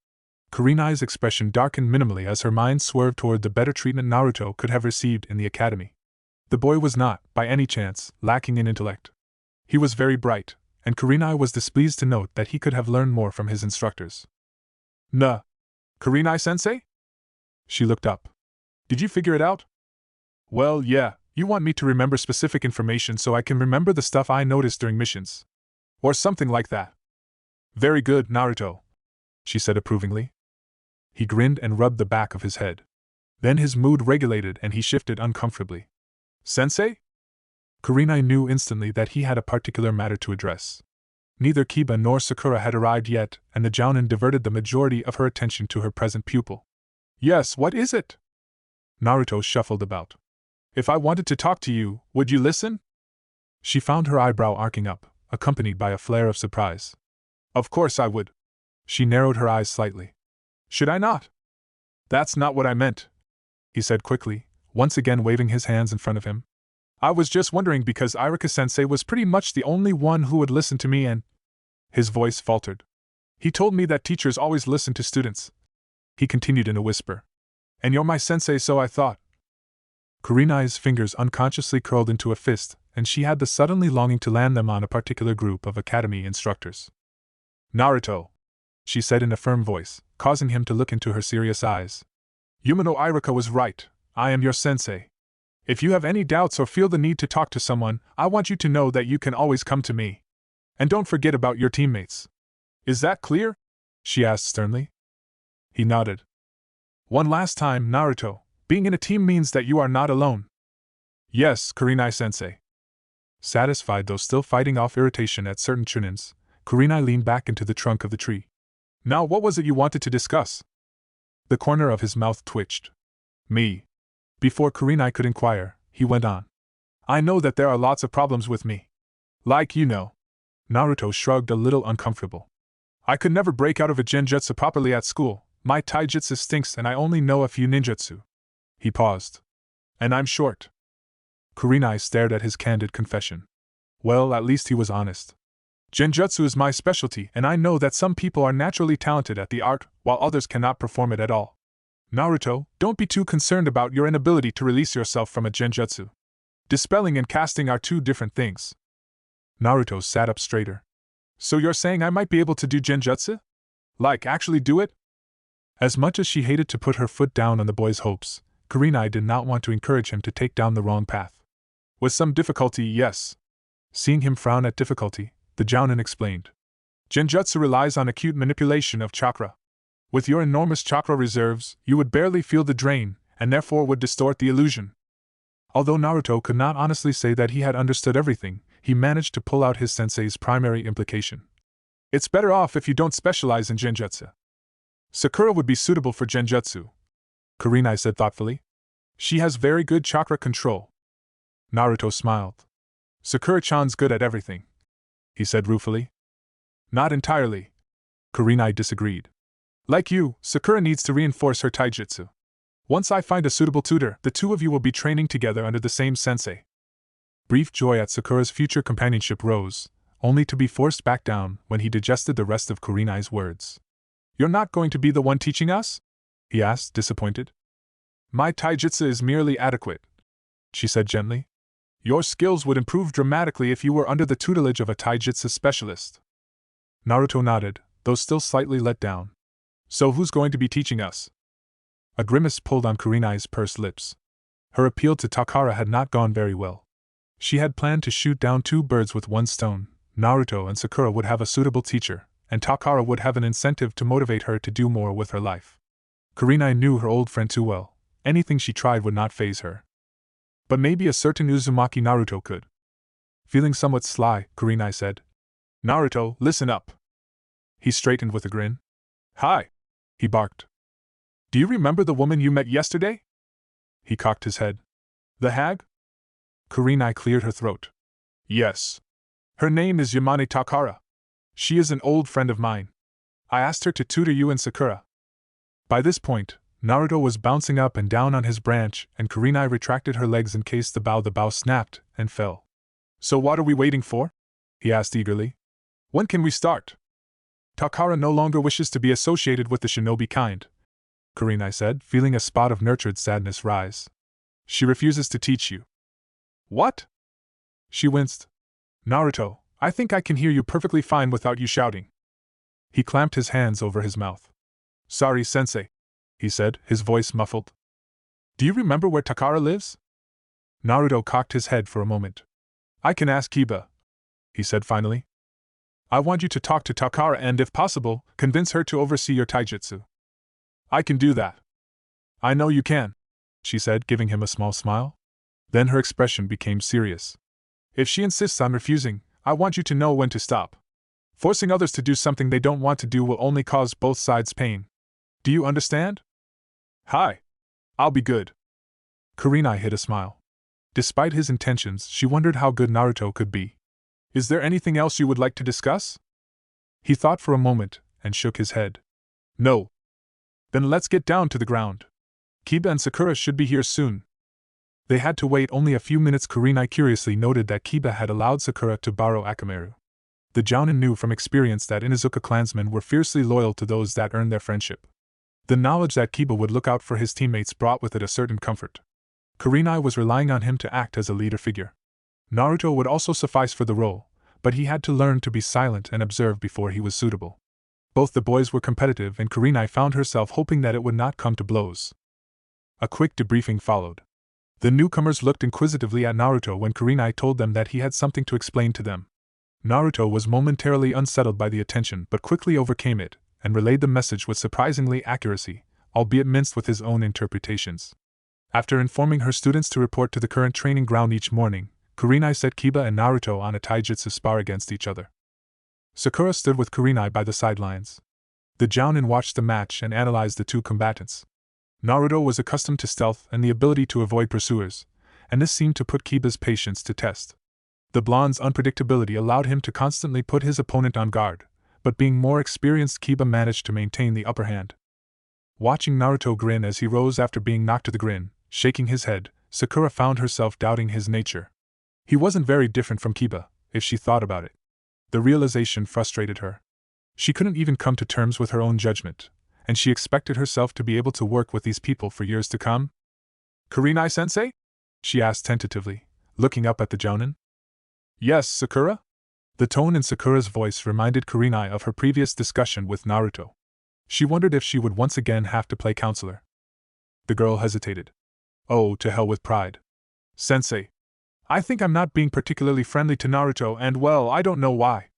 Kurenai's expression darkened minimally as her mind swerved toward the better treatment Naruto could have received in the academy. The boy was not, by any chance, lacking in intellect. He was very bright, and Kurenai was displeased to note that he could have learned more from his instructors. Kurenai-sensei? She looked up. Did you figure it out? Well, yeah, you want me to remember specific information so I can remember the stuff I noticed during missions. Or something like that. Very good, Naruto, she said approvingly. He grinned and rubbed the back of his head. Then his mood regulated and he shifted uncomfortably. Sensei? Kurenai knew instantly that he had a particular matter to address. Neither Kiba nor Sakura had arrived yet, and the jounin diverted the majority of her attention to her present pupil. Yes, what is it? Naruto shuffled about. If I wanted to talk to you, would you listen? She found her eyebrow arcing up, accompanied by a flare of surprise. Of course I would. She narrowed her eyes slightly. Should I not? That's not what I meant, he said quickly, once again waving his hands in front of him. I was just wondering because Iruka-sensei was pretty much the only one who would listen to me and… His voice faltered. He told me that teachers always listen to students. He continued in a whisper. And you're my sensei, so I thought. Kurenai's fingers unconsciously curled into a fist, and she had the suddenly longing to land them on a particular group of academy instructors. Naruto, she said in a firm voice, causing him to look into her serious eyes. Yumino Iruka was right, I am your sensei. If you have any doubts or feel the need to talk to someone, I want you to know that you can always come to me. And don't forget about your teammates. Is that clear? She asked sternly. He nodded. One last time, Naruto, being in a team means that you are not alone. Yes, Kurenai-sensei. Satisfied though still fighting off irritation at certain chunins, Kurenai leaned back into the trunk of the tree. Now what was it you wanted to discuss? The corner of his mouth twitched. Me. Before Kurenai could inquire, he went on. I know that there are lots of problems with me. Like you know. Naruto shrugged a little uncomfortable. I could never break out of a genjutsu properly at school, my taijutsu stinks and I only know a few ninjutsu. He paused. And I'm short. Kurenai stared at his candid confession. Well, at least he was honest. Genjutsu is my specialty and I know that some people are naturally talented at the art, while others cannot perform it at all. Naruto, don't be too concerned about your inability to release yourself from a genjutsu. Dispelling and casting are two different things. Naruto sat up straighter. So you're saying I might be able to do genjutsu? Like, actually do it? As much as she hated to put her foot down on the boy's hopes, Kurenai did not want to encourage him to take down the wrong path. With some difficulty, yes. Seeing him frown at difficulty, the jounin explained. Genjutsu relies on acute manipulation of chakra. With your enormous chakra reserves, you would barely feel the drain, and therefore would distort the illusion. Although Naruto could not honestly say that he had understood everything, he managed to pull out his sensei's primary implication. It's better off if you don't specialize in genjutsu. Sakura would be suitable for genjutsu, Kurenai said thoughtfully. She has very good chakra control. Naruto smiled. Sakura-chan's good at everything, he said ruefully. Not entirely, Kurenai disagreed. Like you, Sakura needs to reinforce her taijutsu. Once I find a suitable tutor, the two of you will be training together under the same sensei. Brief joy at Sakura's future companionship rose, only to be forced back down when he digested the rest of Kurenai's words. You're not going to be the one teaching us? He asked, disappointed. My taijutsu is merely adequate, she said gently. Your skills would improve dramatically if you were under the tutelage of a taijutsu specialist. Naruto nodded, though still slightly let down. So who's going to be teaching us? A grimace pulled on Kurenai's pursed lips. Her appeal to Takara had not gone very well. She had planned to shoot down two birds with one stone. Naruto and Sakura would have a suitable teacher, and Takara would have an incentive to motivate her to do more with her life. Kurenai knew her old friend too well. Anything she tried would not faze her. But maybe a certain Uzumaki Naruto could. Feeling somewhat sly, Kurenai said, Naruto, listen up. He straightened with a grin. Hi, he barked. Do you remember the woman you met yesterday? He cocked his head. The hag? Kurenai cleared her throat. Yes. Her name is Yamane Takara. She is an old friend of mine. I asked her to tutor you and Sakura. By this point, Naruto was bouncing up and down on his branch, and Kurenai retracted her legs in case the bough snapped and fell. So what are we waiting for? He asked eagerly. When can we start? Takara no longer wishes to be associated with the shinobi kind, Kurenai said, feeling a spot of nurtured sadness rise. She refuses to teach you. What? She winced. Naruto, I think I can hear you perfectly fine without you shouting. He clamped his hands over his mouth. Sorry, sensei, he said, his voice muffled. Do you remember where Takara lives? Naruto cocked his head for a moment. I can ask Kiba, he said finally. I want you to talk to Takara and, if possible, convince her to oversee your taijutsu. I can do that. I know you can, she said, giving him a small smile. Then her expression became serious. If she insists on refusing, I want you to know when to stop. Forcing others to do something they don't want to do will only cause both sides pain. Do you understand? Hi. I'll be good. Kurenai hid a smile. Despite his intentions, she wondered how good Naruto could be. Is there anything else you would like to discuss? He thought for a moment, and shook his head. No. Then let's get down to the ground. Kiba and Sakura should be here soon. They had to wait only a few minutes. Kurenai curiously noted that Kiba had allowed Sakura to borrow Akamaru. The Jounin knew from experience that Inuzuka clansmen were fiercely loyal to those that earned their friendship. The knowledge that Kiba would look out for his teammates brought with it a certain comfort. Kurenai was relying on him to act as a leader figure. Naruto would also suffice for the role, but he had to learn to be silent and observe before he was suitable. Both the boys were competitive, and Kurenai found herself hoping that it would not come to blows. A quick debriefing followed. The newcomers looked inquisitively at Naruto when Kurenai told them that he had something to explain to them. Naruto was momentarily unsettled by the attention but quickly overcame it, and relayed the message with surprisingly accuracy, albeit minced with his own interpretations. After informing her students to report to the current training ground each morning, Kurenai set Kiba and Naruto on a taijutsu spar against each other. Sakura stood with Kurenai by the sidelines. The Jounin watched the match and analyzed the two combatants. Naruto was accustomed to stealth and the ability to avoid pursuers, and this seemed to put Kiba's patience to test. The blonde's unpredictability allowed him to constantly put his opponent on guard, but being more experienced, Kiba managed to maintain the upper hand. Watching Naruto grin as he rose after being knocked to the ground, shaking his head, Sakura found herself doubting his nature. He wasn't very different from Kiba, if she thought about it. The realization frustrated her. She couldn't even come to terms with her own judgment, and she expected herself to be able to work with these people for years to come. Kurenai-sensei? She asked tentatively, looking up at the Jounin. Yes, Sakura? The tone in Sakura's voice reminded Kurenai of her previous discussion with Naruto. She wondered if she would once again have to play counselor. The girl hesitated. Oh, to hell with pride. Sensei. I think I'm not being particularly friendly to Naruto, and well, I don't know why.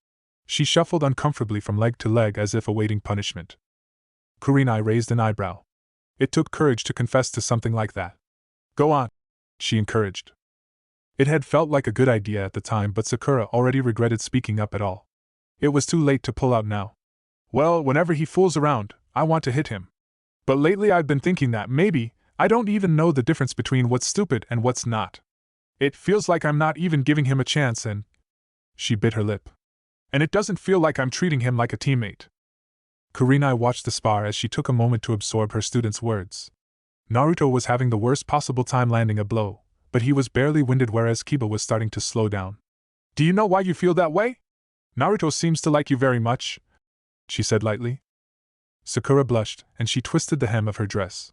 She shuffled uncomfortably from leg to leg as if awaiting punishment. Kurenai raised an eyebrow. It took courage to confess to something like that. Go on, she encouraged. It had felt like a good idea at the time, but Sakura already regretted speaking up at all. It was too late to pull out now. Well, whenever he fools around, I want to hit him. But lately I've been thinking that maybe I don't even know the difference between what's stupid and what's not. It feels like I'm not even giving him a chance and… She bit her lip. And it doesn't feel like I'm treating him like a teammate. Kurenai watched the spar as she took a moment to absorb her student's words. Naruto was having the worst possible time landing a blow, but he was barely winded whereas Kiba was starting to slow down. Do you know why you feel that way? Naruto seems to like you very much, she said lightly. Sakura blushed, and she twisted the hem of her dress.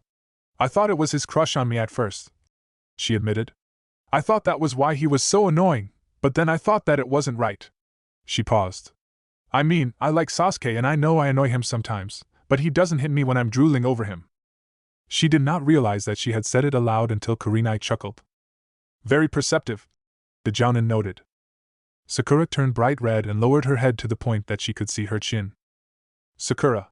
I thought it was his crush on me at first, she admitted. I thought that was why he was so annoying, but then I thought that it wasn't right. She paused. I mean, I like Sasuke and I know I annoy him sometimes, but he doesn't hit me when I'm drooling over him. She did not realize that she had said it aloud until Kurenai chuckled. Very perceptive, the jounin noted. Sakura turned bright red and lowered her head to the point that she could see her chin. Sakura.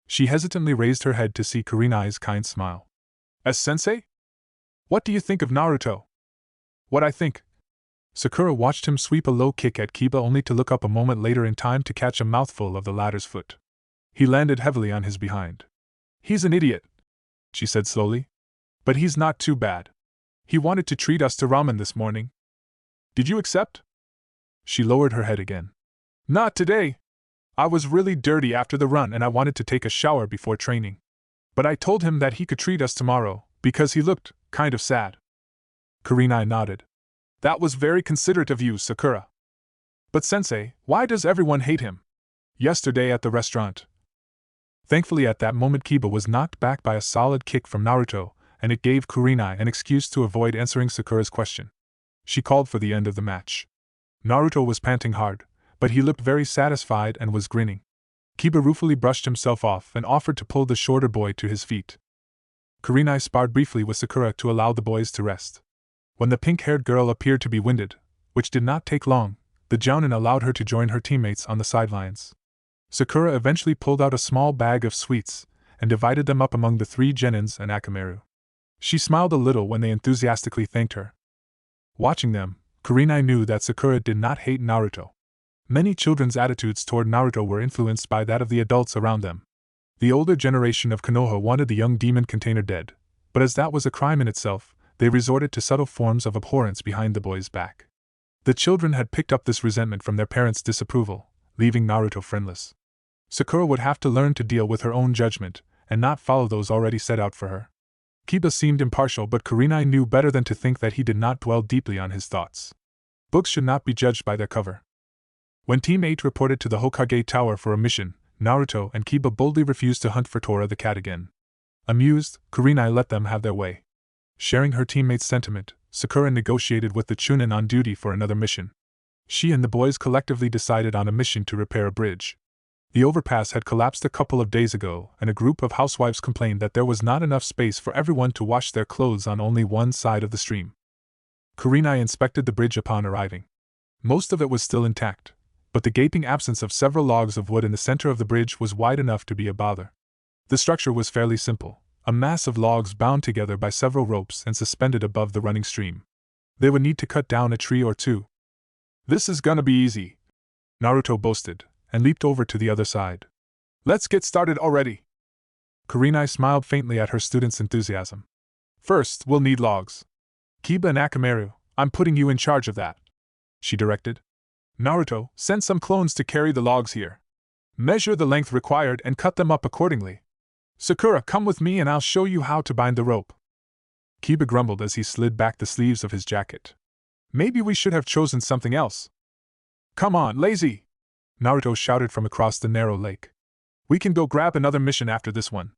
She hesitantly raised her head to see Kurenai's kind smile. As sensei? What do you think of Naruto? What I think. Sakura watched him sweep a low kick at Kiba only to look up a moment later in time to catch a mouthful of the latter's foot. He landed heavily on his behind. He's an idiot, she said slowly. But he's not too bad. He wanted to treat us to ramen this morning. Did you accept? She lowered her head again. Not today. I was really dirty after the run and I wanted to take a shower before training. But I told him that he could treat us tomorrow, because he looked kind of sad. Kurenai nodded. That was very considerate of you, Sakura. But sensei, why does everyone hate him? Yesterday at the restaurant. Thankfully at that moment Kiba was knocked back by a solid kick from Naruto, and it gave Kurenai an excuse to avoid answering Sakura's question. She called for the end of the match. Naruto was panting hard, but he looked very satisfied and was grinning. Kiba ruefully brushed himself off and offered to pull the shorter boy to his feet. Kurenai sparred briefly with Sakura to allow the boys to rest. When the pink-haired girl appeared to be winded, which did not take long, the jounin allowed her to join her teammates on the sidelines. Sakura eventually pulled out a small bag of sweets and divided them up among the 3 genins and Akamaru. She smiled a little when they enthusiastically thanked her. Watching them, Kurenai knew that Sakura did not hate Naruto. Many children's attitudes toward Naruto were influenced by that of the adults around them. The older generation of Konoha wanted the young demon container dead, but as that was a crime in itself, they resorted to subtle forms of abhorrence behind the boy's back. The children had picked up this resentment from their parents' disapproval, leaving Naruto friendless. Sakura would have to learn to deal with her own judgment, and not follow those already set out for her. Kiba seemed impartial, but Kurenai knew better than to think that he did not dwell deeply on his thoughts. Books should not be judged by their cover. When Team 8 reported to the Hokage Tower for a mission, Naruto and Kiba boldly refused to hunt for Tora the cat again. Amused, Kurenai let them have their way. Sharing her teammates' sentiment, Sakura negotiated with the Chunin on duty for another mission. She and the boys collectively decided on a mission to repair a bridge. The overpass had collapsed a couple of days ago, and a group of housewives complained that there was not enough space for everyone to wash their clothes on only one side of the stream. Kurenai inspected the bridge upon arriving. Most of it was still intact, but the gaping absence of several logs of wood in the center of the bridge was wide enough to be a bother. The structure was fairly simple, a mass of logs bound together by several ropes and suspended above the running stream. They would need to cut down a tree or two. This is gonna be easy, Naruto boasted, and leaped over to the other side. Let's get started already. Kurenai smiled faintly at her student's enthusiasm. First, we'll need logs. Kiba and Akamaru, I'm putting you in charge of that, she directed. Naruto, send some clones to carry the logs here. Measure the length required and cut them up accordingly. Sakura, come with me and I'll show you how to bind the rope. Kiba grumbled as he slid back the sleeves of his jacket. Maybe we should have chosen something else. Come on, lazy! Naruto shouted from across the narrow lake. We can go grab another mission after this one.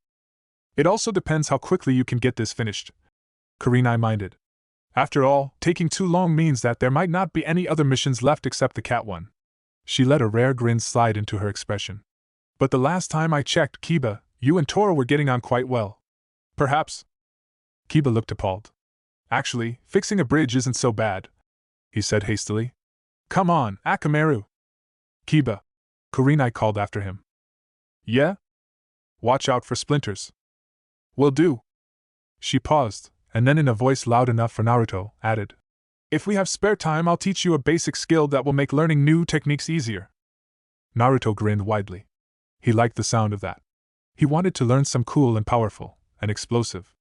It also depends how quickly you can get this finished, Kurenai minded. After all, taking too long means that there might not be any other missions left except the cat one. She let a rare grin slide into her expression. But the last time I checked, Kiba, you and Tora were getting on quite well. Perhaps? Kiba looked appalled. Actually, fixing a bridge isn't so bad, he said hastily. Come on, Akamaru. Kiba, Kurenai called after him. Yeah? Watch out for splinters. Will do. She paused, and then in a voice loud enough for Naruto, added, If we have spare time, I'll teach you a basic skill that will make learning new techniques easier. Naruto grinned widely. He liked the sound of that. He wanted to learn some cool and powerful, and explosive.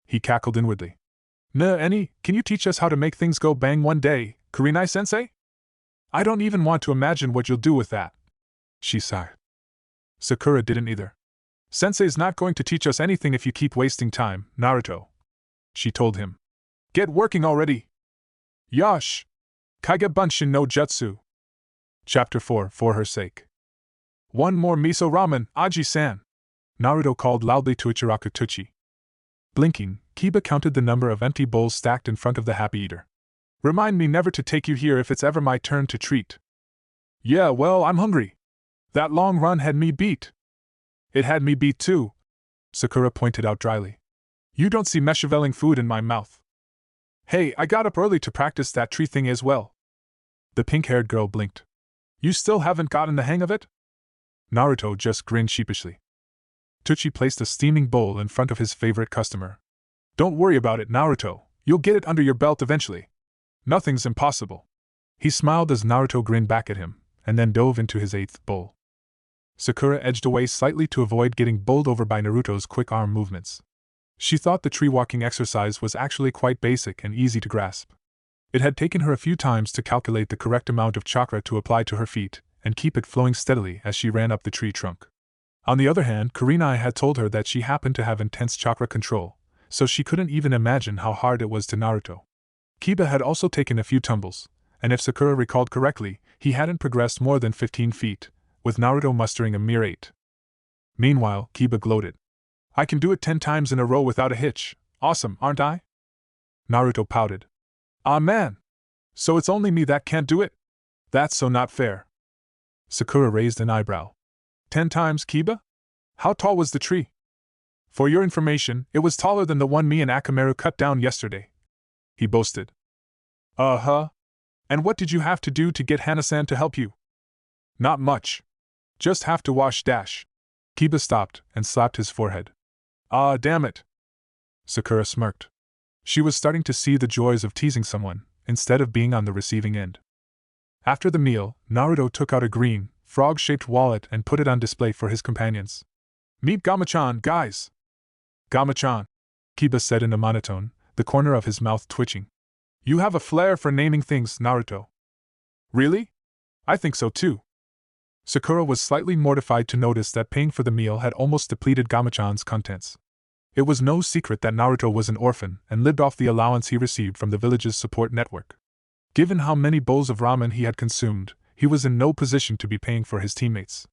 He cackled inwardly. Can you teach us how to make things go bang one day, Kurenai-sensei? I don't even want to imagine what you'll do with that. She sighed. Sakura didn't either. Sensei's not going to teach us anything if you keep wasting time, Naruto. She told him. Get working already! Yosh! Kage Bunshin no Jutsu. Chapter 4 For her sake. One more miso ramen, Aji-san! Naruto called loudly to Ichiraku Tuchi. Blinking, Kiba counted the number of empty bowls stacked in front of the happy eater. Remind me never to take you here if it's ever my turn to treat. Yeah, well, I'm hungry. That long run had me beat. It had me beat too, Sakura pointed out dryly. You don't see me shoveling food in my mouth. Hey, I got up early to practice that tree thing as well. The pink-haired girl blinked. You still haven't gotten the hang of it? Naruto just grinned sheepishly. Tuchi placed a steaming bowl in front of his favorite customer. Don't worry about it, Naruto. You'll get it under your belt eventually. Nothing's impossible. He smiled as Naruto grinned back at him, and then dove into his 8th bowl. Sakura edged away slightly to avoid getting bowled over by Naruto's quick arm movements. She thought the tree-walking exercise was actually quite basic and easy to grasp. It had taken her a few times to calculate the correct amount of chakra to apply to her feet, and keep it flowing steadily as she ran up the tree trunk. On the other hand, Kurenai had told her that she happened to have intense chakra control, so she couldn't even imagine how hard it was to Naruto. Kiba had also taken a few tumbles, and if Sakura recalled correctly, he hadn't progressed more than 15 feet, with Naruto mustering a mere 8. Meanwhile, Kiba gloated. I can do it 10 times in a row without a hitch. Awesome, aren't I? Naruto pouted. Ah man! So it's only me that can't do it? That's so not fair. Sakura raised an eyebrow. 10 times, Kiba? How tall was the tree? For your information, it was taller than the one me and Akamaru cut down yesterday. He boasted. Uh-huh. And what did you have to do to get Hana-san to help you? Not much. Just have to wash dash. Kiba stopped and slapped his forehead. Ah, damn it. Sakura smirked. She was starting to see the joys of teasing someone, instead of being on the receiving end. After the meal, Naruto took out a green, frog-shaped wallet and put it on display for his companions. Meet Gama-chan, guys! Gama-chan, Kiba said in a monotone, the corner of his mouth twitching. You have a flair for naming things, Naruto. Really? I think so too. Sakura was slightly mortified to notice that paying for the meal had almost depleted Gama-chan's contents. It was no secret that Naruto was an orphan and lived off the allowance he received from the village's support network. Given how many bowls of ramen he had consumed, he was in no position to be paying for his teammates.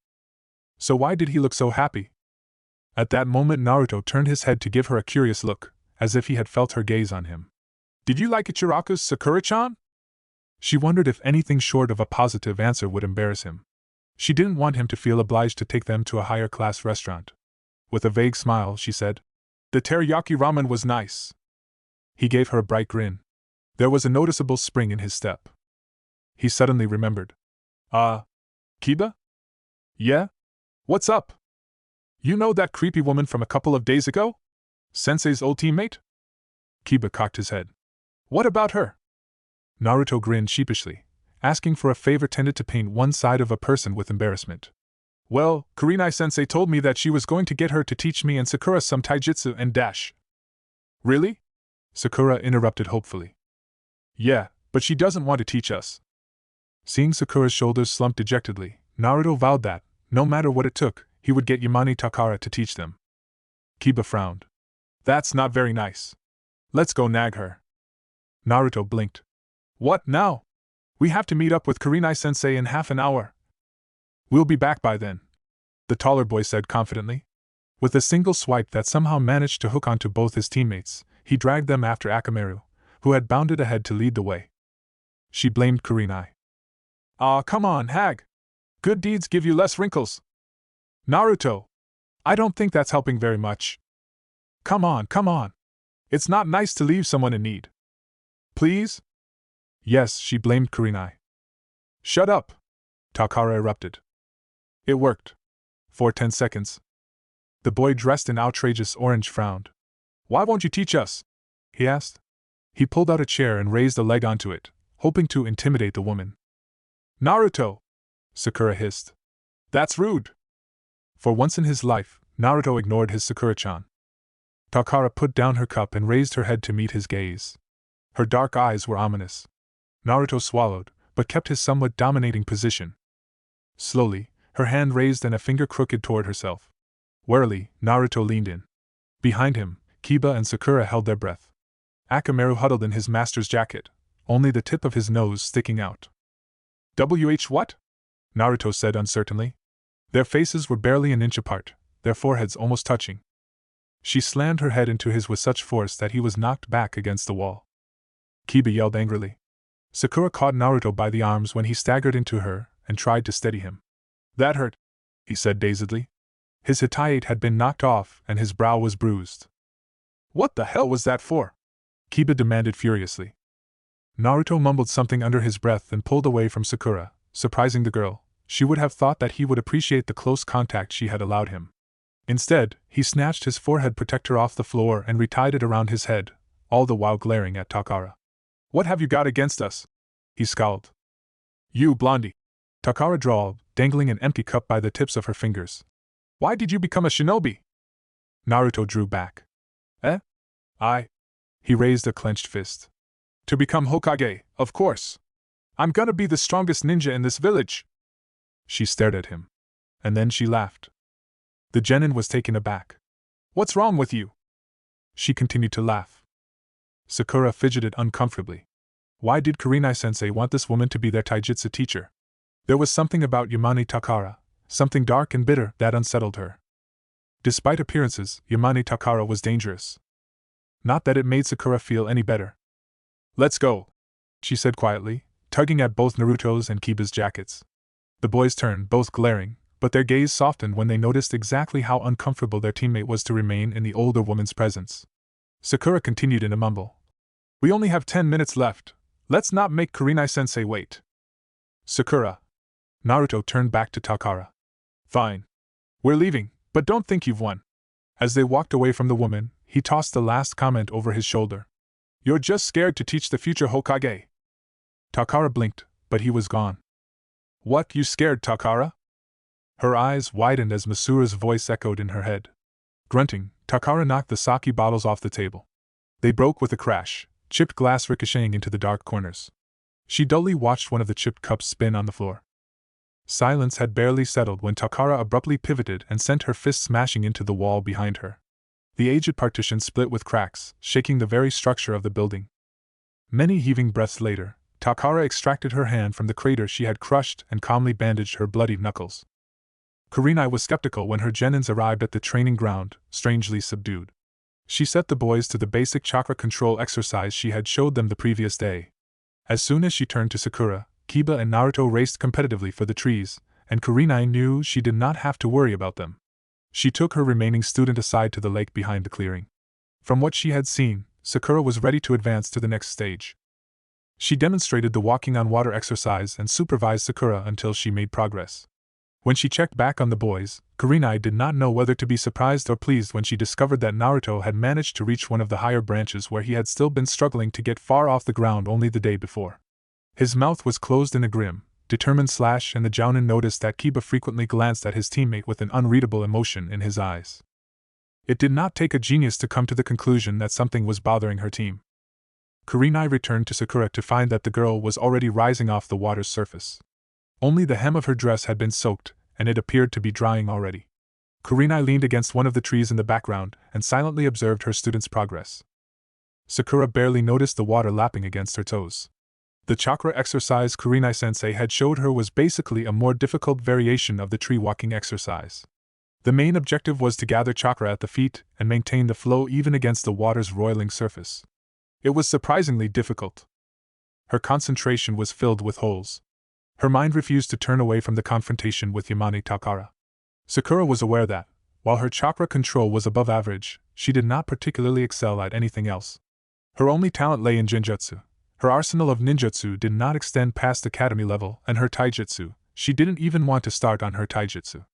So why did he look so happy? At that moment Naruto turned his head to give her a curious look, as if he had felt her gaze on him. Did you like Ichiraku's Sakura-chan? She wondered if anything short of a positive answer would embarrass him. She didn't want him to feel obliged to take them to a higher-class restaurant. With a vague smile, she said, The teriyaki ramen was nice. He gave her a bright grin. There was a noticeable spring in his step. He suddenly remembered. Kiba? Yeah? What's up? You know that creepy woman from a couple of days ago? Sensei's old teammate? Kiba cocked his head. What about her? Naruto grinned sheepishly. Asking for a favor tended to paint one side of a person with embarrassment. Well, Kurenai-sensei told me that she was going to get her to teach me and Sakura some taijutsu and dash. Really? Sakura interrupted hopefully. Yeah, but she doesn't want to teach us. Seeing Sakura's shoulders slump dejectedly, Naruto vowed that, no matter what it took, he would get Yamane Takara to teach them. Kiba frowned. That's not very nice. Let's go nag her. Naruto blinked. What now? We have to meet up with Kurenai-sensei in half an hour. We'll be back by then, the taller boy said confidently. With a single swipe that somehow managed to hook onto both his teammates, he dragged them after Akamaru, who had bounded ahead to lead the way. She blamed Kurenai. Aw, come on, hag. Good deeds give you less wrinkles. Naruto. I don't think that's helping very much. Come on. It's not nice to leave someone in need. Please? Yes, she blamed Kurenai. Shut up, Takara erupted. It worked. For 10 seconds. The boy dressed in outrageous orange frowned. Why won't you teach us? He asked. He pulled out a chair and raised a leg onto it, hoping to intimidate the woman. Naruto! Sakura hissed. That's rude! For once in his life, Naruto ignored his Sakura-chan. Takara put down her cup and raised her head to meet his gaze. Her dark eyes were ominous. Naruto swallowed, but kept his somewhat dominating position. Slowly, her hand raised and a finger crooked toward herself. Warily, Naruto leaned in. Behind him, Kiba and Sakura held their breath. Akamaru huddled in his master's jacket, only the tip of his nose sticking out. What? Naruto said uncertainly. Their faces were barely an inch apart, their foreheads almost touching. She slammed her head into his with such force that he was knocked back against the wall. Kiba yelled angrily. Sakura caught Naruto by the arms when he staggered into her and tried to steady him. That hurt, he said dazedly. His hitayate had been knocked off and his brow was bruised. What the hell was that for? Kiba demanded furiously. Naruto mumbled something under his breath and pulled away from Sakura, surprising the girl. She would have thought that he would appreciate the close contact she had allowed him. Instead, he snatched his forehead protector off the floor and retied it around his head, all the while glaring at Takara. What have you got against us? He scowled. You blondie, Takara drawled, dangling an empty cup by the tips of her fingers. Why did you become a shinobi? Naruto drew back. He raised a clenched fist. To become Hokage, of course. I'm gonna be the strongest ninja in this village. She stared at him. And then she laughed. The genin was taken aback. What's wrong with you? She continued to laugh. Sakura fidgeted uncomfortably. Why did Kurenai-sensei want this woman to be their taijutsu teacher? There was something about Yamane Takara, something dark and bitter, that unsettled her. Despite appearances, Yamane Takara was dangerous. Not that it made Sakura feel any better. Let's go, she said quietly, tugging at both Naruto's and Kiba's jackets. The boys turned, both glaring, but their gaze softened when they noticed exactly how uncomfortable their teammate was to remain in the older woman's presence. Sakura continued in a mumble. We only have 10 minutes left. Let's not make Kurenai-sensei wait. Sakura. Naruto turned back to Takara. Fine. We're leaving, but don't think you've won. As they walked away from the woman, he tossed the last comment over his shoulder. You're just scared to teach the future Hokage. Takara blinked, but he was gone. What, you scared, Takara? Her eyes widened as Masura's voice echoed in her head. Grunting, Takara knocked the sake bottles off the table. They broke with a crash, chipped glass ricocheting into the dark corners. She dully watched one of the chipped cups spin on the floor. Silence had barely settled when Takara abruptly pivoted and sent her fist smashing into the wall behind her. The aged partition split with cracks, shaking the very structure of the building. Many heaving breaths later, Takara extracted her hand from the crater she had crushed and calmly bandaged her bloodied knuckles. Kurenai was skeptical when her genins arrived at the training ground, strangely subdued. She set the boys to the basic chakra control exercise she had showed them the previous day. As soon as she turned to Sakura, Kiba and Naruto raced competitively for the trees, and Kurenai knew she did not have to worry about them. She took her remaining student aside to the lake behind the clearing. From what she had seen, Sakura was ready to advance to the next stage. She demonstrated the walking on water exercise and supervised Sakura until she made progress. When she checked back on the boys, Kurenai did not know whether to be surprised or pleased when she discovered that Naruto had managed to reach one of the higher branches where he had still been struggling to get far off the ground only the day before. His mouth was closed in a grim, determined slash, and the Jounin noticed that Kiba frequently glanced at his teammate with an unreadable emotion in his eyes. It did not take a genius to come to the conclusion that something was bothering her team. Kurenai returned to Sakura to find that the girl was already rising off the water's surface. Only the hem of her dress had been soaked, and it appeared to be drying already. Kurenai leaned against one of the trees in the background and silently observed her student's progress. Sakura barely noticed the water lapping against her toes. The chakra exercise Kurenai-sensei had showed her was basically a more difficult variation of the tree-walking exercise. The main objective was to gather chakra at the feet and maintain the flow even against the water's roiling surface. It was surprisingly difficult. Her concentration was filled with holes. Her mind refused to turn away from the confrontation with Yamane Takara. Sakura was aware that, while her chakra control was above average, she did not particularly excel at anything else. Her only talent lay in Genjutsu. Her arsenal of ninjutsu did not extend past academy level, and her taijutsu, she didn't even want to start on her taijutsu.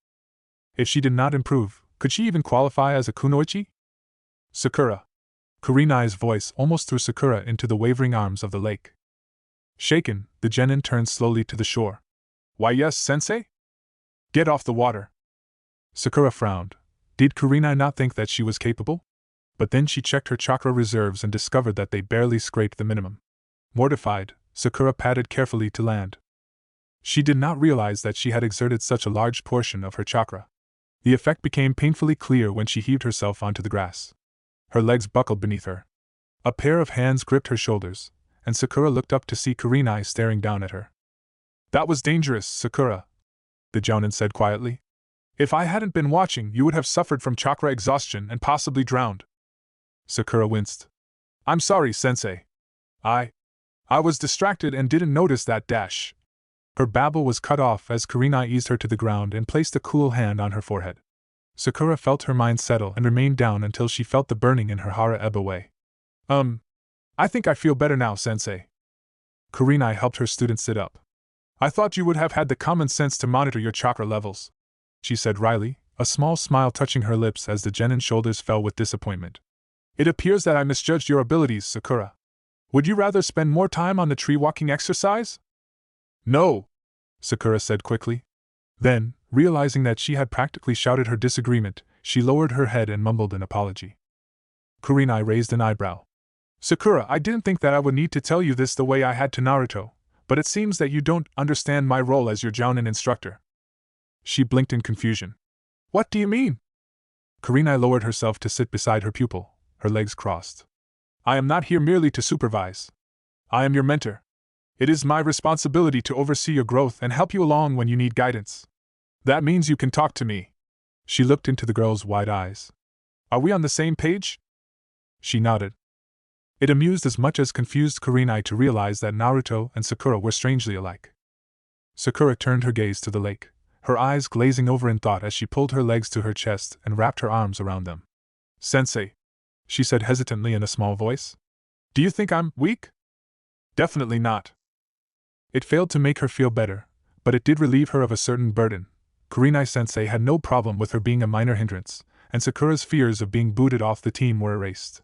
If she did not improve, could she even qualify as a kunoichi? Sakura. Kurenai's voice almost threw Sakura into the wavering arms of the lake. Shaken, the genin turned slowly to the shore. Why yes, sensei? Get off the water. Sakura frowned. Did Kurenai not think that she was capable? But then she checked her chakra reserves and discovered that they barely scraped the minimum. Mortified, Sakura padded carefully to land. She did not realize that she had exerted such a large portion of her chakra. The effect became painfully clear when she heaved herself onto the grass. Her legs buckled beneath her. A pair of hands gripped her shoulders, and Sakura looked up to see Kurenai staring down at her. That was dangerous, Sakura, the Jounin said quietly. If I hadn't been watching, you would have suffered from chakra exhaustion and possibly drowned. Sakura winced. I'm sorry, sensei. I was distracted and didn't notice that dash. Her babble was cut off as Kurenai eased her to the ground and placed a cool hand on her forehead. Sakura felt her mind settle and remained down until she felt the burning in her hara ebb away. I think I feel better now, sensei. Kurenai helped her student sit up. I thought you would have had the common sense to monitor your chakra levels, she said wryly, a small smile touching her lips as the genin's shoulders fell with disappointment. It appears that I misjudged your abilities, Sakura. Would you rather spend more time on the tree-walking exercise? No, Sakura said quickly. Then, realizing that she had practically shouted her disagreement, she lowered her head and mumbled an apology. Kurenai raised an eyebrow. Sakura, I didn't think that I would need to tell you this the way I had to Naruto, but it seems that you don't understand my role as your Jounin instructor. She blinked in confusion. What do you mean? Kurenai lowered herself to sit beside her pupil, her legs crossed. I am not here merely to supervise. I am your mentor. It is my responsibility to oversee your growth and help you along when you need guidance. That means you can talk to me. She looked into the girl's wide eyes. Are we on the same page? She nodded. It amused as much as confused Kurenai to realize that Naruto and Sakura were strangely alike. Sakura turned her gaze to the lake, her eyes glazing over in thought as she pulled her legs to her chest and wrapped her arms around them. Sensei, she said hesitantly in a small voice. Do you think I'm weak? Definitely not. It failed to make her feel better, but it did relieve her of a certain burden. Kurenai-sensei had no problem with her being a minor hindrance, and Sakura's fears of being booted off the team were erased.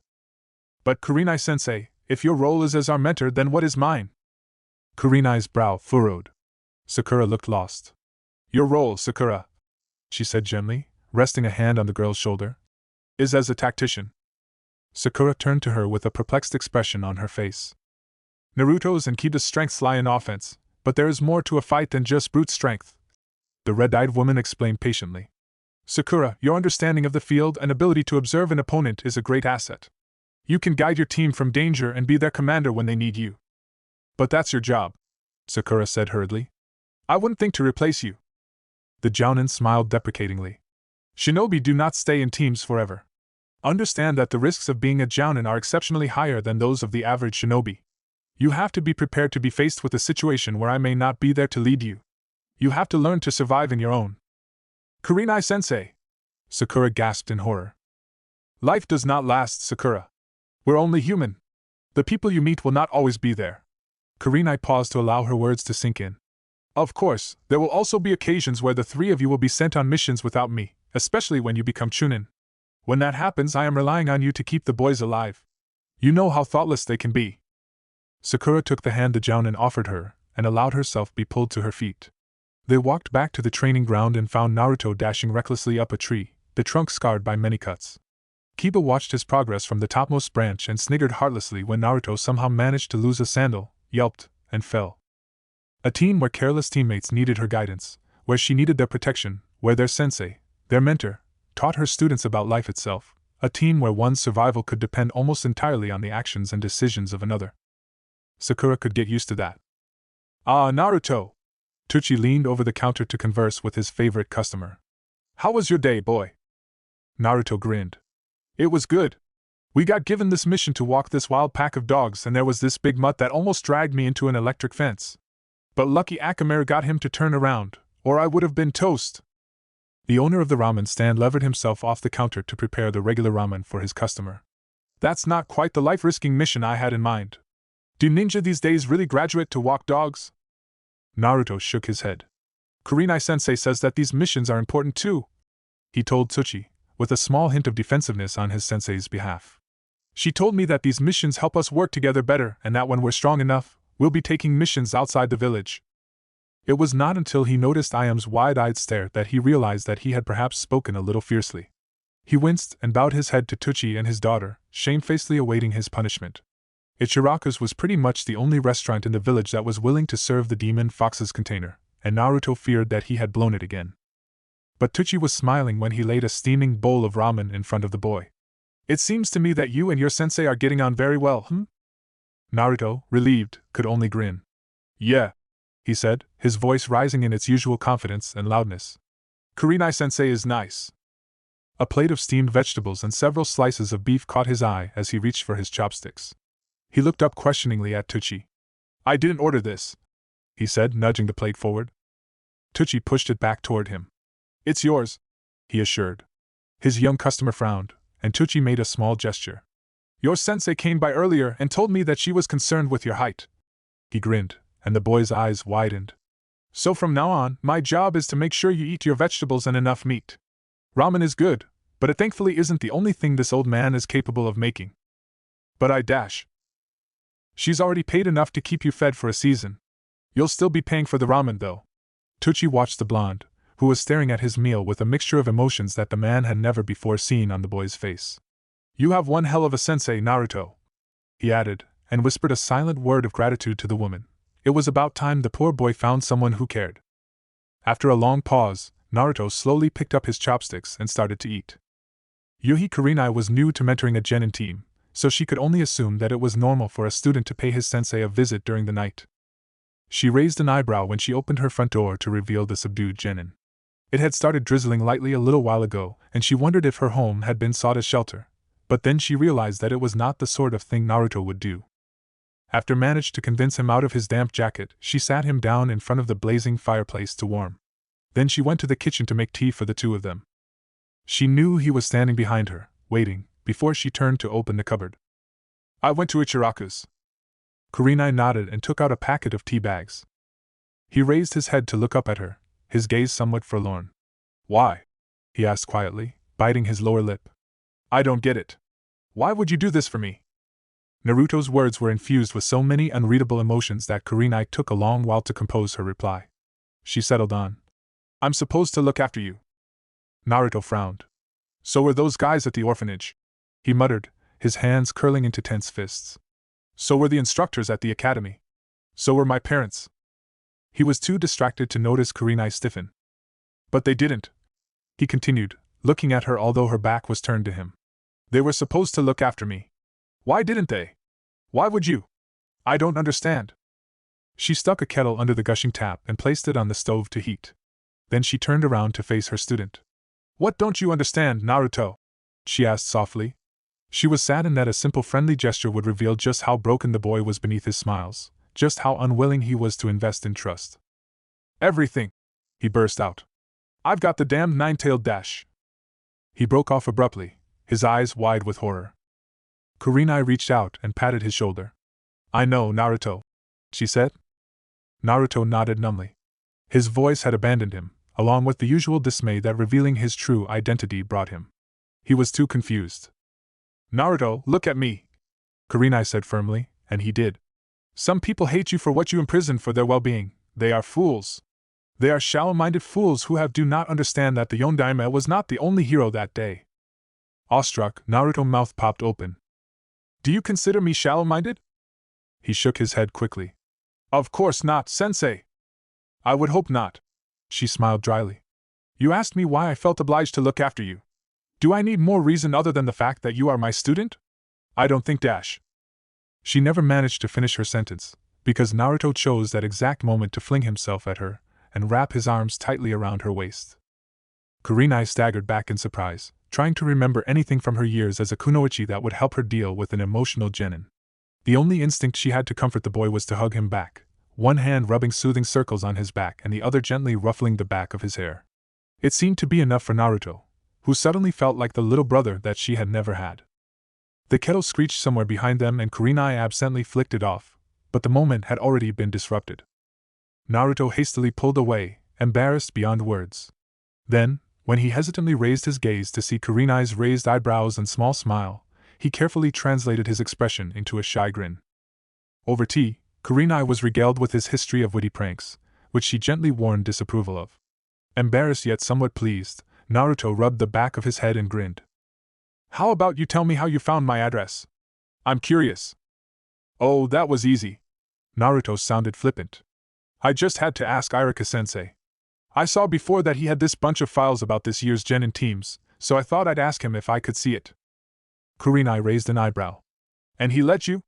But Kurenai-sensei, if your role is as our mentor, then what is mine? Kurenai's brow furrowed. Sakura looked lost. Your role, Sakura, she said gently, resting a hand on the girl's shoulder, is as a tactician. Sakura turned to her with a perplexed expression on her face. Naruto's and Kiba's strengths lie in offense, but there is more to a fight than just brute strength, the red-eyed woman explained patiently. Sakura, your understanding of the field and ability to observe an opponent is a great asset. You can guide your team from danger and be their commander when they need you. But that's your job, Sakura said hurriedly. I wouldn't think to replace you. The Jounin smiled deprecatingly. Shinobi do not stay in teams forever. Understand that the risks of being a Jounin are exceptionally higher than those of the average shinobi. You have to be prepared to be faced with a situation where I may not be there to lead you. You have to learn to survive in your own. Kurenai-sensei, Sakura gasped in horror. Life does not last, Sakura. We're only human. The people you meet will not always be there. Kurenai paused to allow her words to sink in. Of course, there will also be occasions where the three of you will be sent on missions without me, especially when you become Chunin. When that happens, I am relying on you to keep the boys alive. You know how thoughtless they can be. Sakura took the hand the Jounin offered her, and allowed herself be pulled to her feet. They walked back to the training ground and found Naruto dashing recklessly up a tree, the trunk scarred by many cuts. Kiba watched his progress from the topmost branch and sniggered heartlessly when Naruto somehow managed to lose a sandal, yelped, and fell. A team where careless teammates needed her guidance, where she needed their protection, where their sensei, their mentor, taught her students about life itself, a team where one's survival could depend almost entirely on the actions and decisions of another. Sakura could get used to that. Ah, Naruto! Tsuchi leaned over the counter to converse with his favorite customer. How was your day, boy? Naruto grinned. It was good. We got given this mission to walk this wild pack of dogs, and there was this big mutt that almost dragged me into an electric fence. But lucky Akamaru got him to turn around, or I would have been toast. The owner of the ramen stand levered himself off the counter to prepare the regular ramen for his customer. That's not quite the life-risking mission I had in mind. Do ninja these days really graduate to walk dogs? Naruto shook his head. Kurenai-sensei says that these missions are important too, he told Tsuchi, with a small hint of defensiveness on his sensei's behalf. She told me that these missions help us work together better and that when we're strong enough, we'll be taking missions outside the village. It was not until he noticed Iam's wide-eyed stare that he realized that he had perhaps spoken a little fiercely. He winced and bowed his head to Tucci and his daughter, shamefacedly awaiting his punishment. Ichiraku's was pretty much the only restaurant in the village that was willing to serve the demon fox's container, and Naruto feared that he had blown it again. But Tucci was smiling when he laid a steaming bowl of ramen in front of the boy. "It seems to me that you and your sensei are getting on very well, Naruto, relieved, could only grin. "Yeah," he said, his voice rising in its usual confidence and loudness. "Kurenai-sensei is nice." A plate of steamed vegetables and several slices of beef caught his eye as he reached for his chopsticks. He looked up questioningly at Tucci. "I didn't order this," he said, nudging the plate forward. Tucci pushed it back toward him. "It's yours," he assured. His young customer frowned, and Tucci made a small gesture. "Your sensei came by earlier and told me that she was concerned with your height." He grinned, and the boy's eyes widened. "So from now on, my job is to make sure you eat your vegetables and enough meat. Ramen is good, but it thankfully isn't the only thing this old man is capable of making." "But I dash. She's already paid enough to keep you fed for a season. You'll still be paying for the ramen, though." Tucci watched the blonde, who was staring at his meal with a mixture of emotions that the man had never before seen on the boy's face. "You have one hell of a sensei, Naruto," he added, and whispered a silent word of gratitude to the woman. It was about time the poor boy found someone who cared. After a long pause, Naruto slowly picked up his chopsticks and started to eat. Yuhi Kurenai was new to mentoring a genin team, so she could only assume that it was normal for a student to pay his sensei a visit during the night. She raised an eyebrow when she opened her front door to reveal the subdued genin. It had started drizzling lightly a little while ago, and she wondered if her home had been sought as shelter, but then she realized that it was not the sort of thing Naruto would do. After managed to convince him out of his damp jacket, she sat him down in front of the blazing fireplace to warm. Then she went to the kitchen to make tea for the two of them. She knew he was standing behind her, waiting, before she turned to open the cupboard. "I went to Ichiraku's." Kurenai nodded and took out a packet of tea bags. He raised his head to look up at her, his gaze somewhat forlorn. "Why?" he asked quietly, biting his lower lip. "I don't get it. Why would you do this for me?" Naruto's words were infused with so many unreadable emotions that Kurenai took a long while to compose her reply. She settled on. "I'm supposed to look after you." Naruto frowned. "So were those guys at the orphanage," he muttered, his hands curling into tense fists. "So were the instructors at the academy. So were my parents." He was too distracted to notice Kurenai stiffen. "But they didn't," he continued, looking at her although her back was turned to him. "They were supposed to look after me. Why didn't they? Why would you? I don't understand." She stuck a kettle under the gushing tap and placed it on the stove to heat. Then she turned around to face her student. "What don't you understand, Naruto?" she asked softly. She was saddened that a simple friendly gesture would reveal just how broken the boy was beneath his smiles, just how unwilling he was to invest in trust. "Everything!" he burst out. "I've got the damned nine-tailed dash." He broke off abruptly, his eyes wide with horror. Kurenai reached out and patted his shoulder. "I know, Naruto," she said. Naruto nodded numbly. His voice had abandoned him, along with the usual dismay that revealing his true identity brought him. He was too confused. "Naruto, look at me," Kurenai said firmly, and he did. "Some people hate you for what you imprisoned for their well-being. They are fools. They are shallow-minded fools who do not understand that the Yondaime was not the only hero that day." Awestruck, Naruto's mouth popped open. "Do you consider me shallow-minded?" He shook his head quickly. "Of course not, sensei." "I would hope not," she smiled dryly. "You asked me why I felt obliged to look after you. Do I need more reason other than the fact that you are my student? I don't think dash." She never managed to finish her sentence, because Naruto chose that exact moment to fling himself at her and wrap his arms tightly around her waist. Kurenai staggered back in surprise, trying to remember anything from her years as a kunoichi that would help her deal with an emotional genin. The only instinct she had to comfort the boy was to hug him back, one hand rubbing soothing circles on his back and the other gently ruffling the back of his hair. It seemed to be enough for Naruto, who suddenly felt like the little brother that she had never had. The kettle screeched somewhere behind them and Kurenai absently flicked it off, but the moment had already been disrupted. Naruto hastily pulled away, embarrassed beyond words. Then, when he hesitantly raised his gaze to see Kurenai's raised eyebrows and small smile, he carefully translated his expression into a shy grin. Over tea, Kurenai was regaled with his history of witty pranks, which she gently warned disapproval of. Embarrassed yet somewhat pleased, Naruto rubbed the back of his head and grinned. How about you tell me how you found my address? I'm curious. Oh, that was easy. Naruto sounded flippant. I just had to ask Iruka-sensei. I saw before that he had this bunch of files about this year's genin teams, so I thought I'd ask him if I could see it. Kurenai raised an eyebrow. And he let you?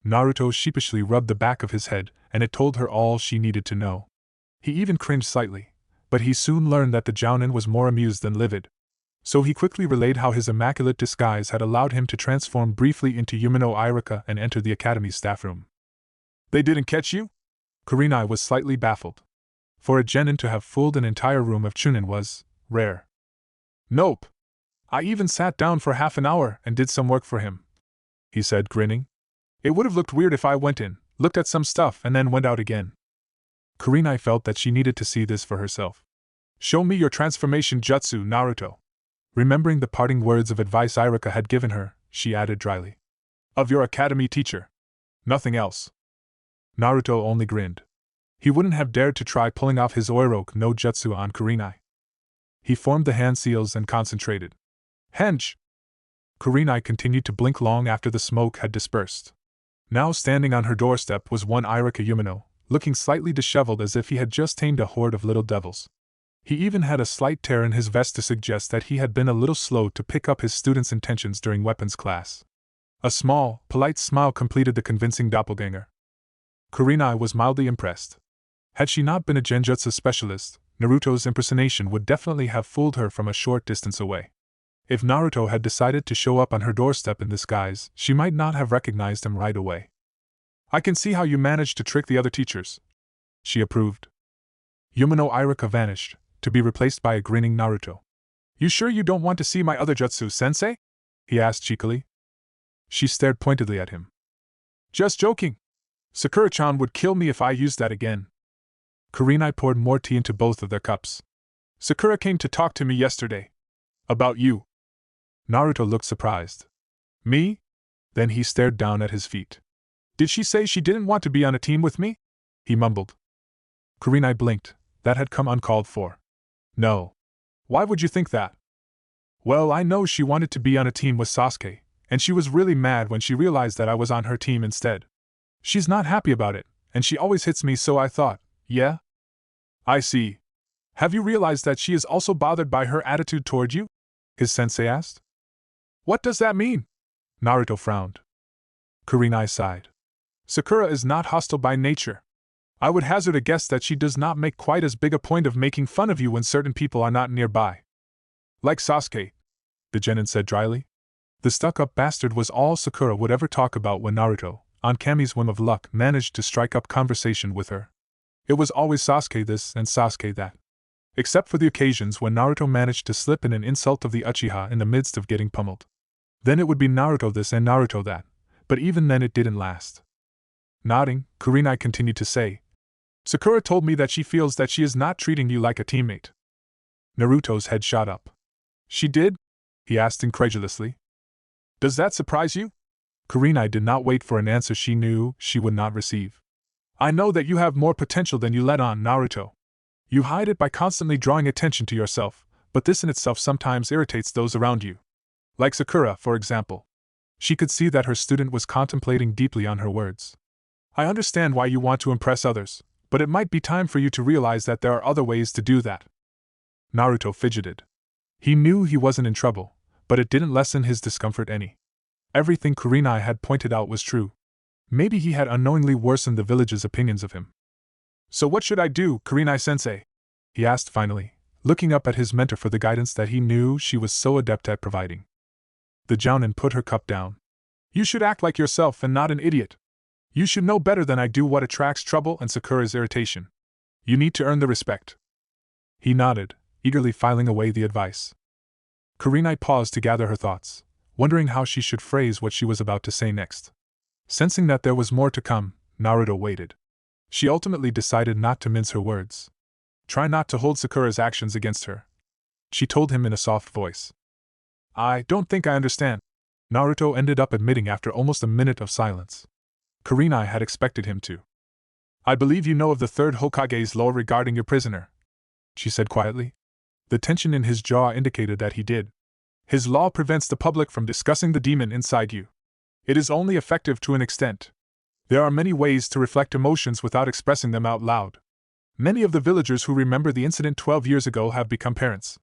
Naruto sheepishly rubbed the back of his head, and it told her all she needed to know. He even cringed slightly, but he soon learned that the jounin was more amused than livid. So he quickly relayed how his immaculate disguise had allowed him to transform briefly into Yumino Iruka and enter the academy's staff room. They didn't catch you? Kurenai was slightly baffled. For a genin to have fooled an entire room of chunin was rare. Nope. I even sat down for half an hour and did some work for him, he said, grinning. It would have looked weird if I went in, looked at some stuff, and then went out again. Kurenai felt that she needed to see this for herself. Show me your transformation jutsu, Naruto. Remembering the parting words of advice Iruka had given her, she added dryly. Of your academy teacher. Nothing else. Naruto only grinned. He wouldn't have dared to try pulling off his Oiroke no jutsu on Kurenai. He formed the hand seals and concentrated. Henge! Kurenai continued to blink long after the smoke had dispersed. Now standing on her doorstep was one Iruka Yumino, looking slightly disheveled as if he had just tamed a horde of little devils. He even had a slight tear in his vest to suggest that he had been a little slow to pick up his students' intentions during weapons class. A small, polite smile completed the convincing doppelganger. Kurenai was mildly impressed. Had she not been a genjutsu specialist, Naruto's impersonation would definitely have fooled her from a short distance away. If Naruto had decided to show up on her doorstep in this guise, she might not have recognized him right away. I can see how you managed to trick the other teachers, she approved. Yumino Iruka vanished, to be replaced by a grinning Naruto. You sure you don't want to see my other jutsu, sensei? He asked cheekily. She stared pointedly at him. Just joking. Sakura-chan would kill me if I used that again. Kurenai poured more tea into both of their cups. Sakura came to talk to me yesterday. About you. Naruto looked surprised. Me? Then he stared down at his feet. Did she say she didn't want to be on a team with me? He mumbled. Kurenai blinked. That had come uncalled for. No. Why would you think that? Well, I know she wanted to be on a team with Sasuke, and she was really mad when she realized that I was on her team instead. She's not happy about it, and she always hits me, so I thought, yeah? I see. Have you realized that she is also bothered by her attitude toward you? His sensei asked. What does that mean? Naruto frowned. Kurenai sighed. Sakura is not hostile by nature. I would hazard a guess that she does not make quite as big a point of making fun of you when certain people are not nearby. Like Sasuke, the genin said dryly. The stuck-up bastard was all Sakura would ever talk about when Naruto, on Kami's whim of luck, managed to strike up conversation with her. It was always Sasuke this and Sasuke that. Except for the occasions when Naruto managed to slip in an insult of the Uchiha in the midst of getting pummeled. Then it would be Naruto this and Naruto that, but even then it didn't last. Nodding, Kurenai continued to say, Sakura told me that she feels that she is not treating you like a teammate. Naruto's head shot up. She did? He asked incredulously. Does that surprise you? Kurenai did not wait for an answer she knew she would not receive. I know that you have more potential than you let on, Naruto. You hide it by constantly drawing attention to yourself, but this in itself sometimes irritates those around you. Like Sakura, for example. She could see that her student was contemplating deeply on her words. I understand why you want to impress others, but it might be time for you to realize that there are other ways to do that. Naruto fidgeted. He knew he wasn't in trouble, but it didn't lessen his discomfort any. Everything Kurenai had pointed out was true. Maybe he had unknowingly worsened the village's opinions of him. So what should I do, Kurenai-sensei? He asked finally, looking up at his mentor for the guidance that he knew she was so adept at providing. The jounin put her cup down. You should act like yourself and not an idiot. You should know better than I do what attracts trouble and Sakura's irritation. You need to earn the respect. He nodded, eagerly filing away the advice. Kurenai paused to gather her thoughts, wondering how she should phrase what she was about to say next. Sensing that there was more to come, Naruto waited. She ultimately decided not to mince her words. Try not to hold Sakura's actions against her, she told him in a soft voice. I don't think I understand, Naruto ended up admitting after almost a minute of silence. Kurenai had expected him to. I believe you know of the third Hokage's law regarding your prisoner, she said quietly. The tension in his jaw indicated that he did. His law prevents the public from discussing the demon inside you. It is only effective to an extent. There are many ways to reflect emotions without expressing them out loud. Many of the villagers who remember the incident 12 years ago have become parents.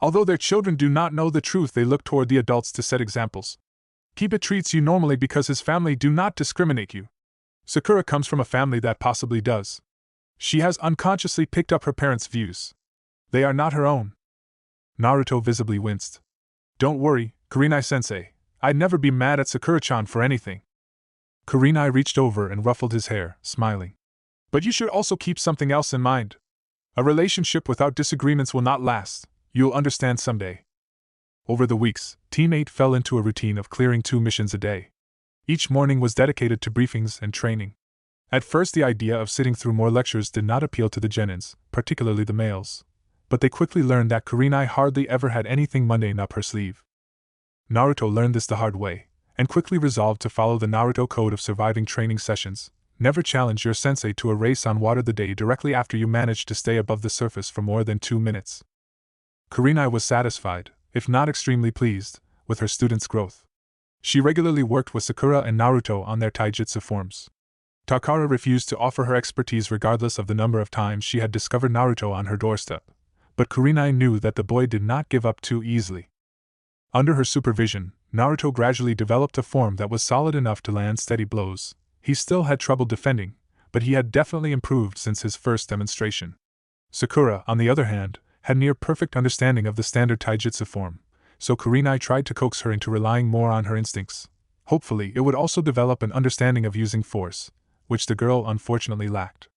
Although their children do not know the truth, they look toward the adults to set examples. Kiba treats you normally because his family do not discriminate you. Sakura comes from a family that possibly does. She has unconsciously picked up her parents' views. They are not her own. Naruto visibly winced. Don't worry, Kurenai-sensei. I'd never be mad at Sakura-chan for anything. Kurenai reached over and ruffled his hair, smiling. But you should also keep something else in mind. A relationship without disagreements will not last. You'll understand someday. Over the weeks, Team 8 fell into a routine of clearing 2 missions a day. Each morning was dedicated to briefings and training. At first, the idea of sitting through more lectures did not appeal to the genins, particularly the males. But they quickly learned that Kurenai hardly ever had anything mundane up her sleeve. Naruto learned this the hard way, and quickly resolved to follow the Naruto code of surviving training sessions. Never challenge your sensei to a race on water the day directly after you manage to stay above the surface for more than 2 minutes. Kurenai was satisfied, if not extremely pleased, with her students' growth. She regularly worked with Sakura and Naruto on their taijutsu forms. Takara refused to offer her expertise regardless of the number of times she had discovered Naruto on her doorstep, but Kurenai knew that the boy did not give up too easily. Under her supervision, Naruto gradually developed a form that was solid enough to land steady blows. He still had trouble defending, but he had definitely improved since his first demonstration. Sakura, on the other hand, had near-perfect understanding of the standard taijutsu form, so Kurenai tried to coax her into relying more on her instincts. Hopefully, it would also develop an understanding of using force, which the girl unfortunately lacked.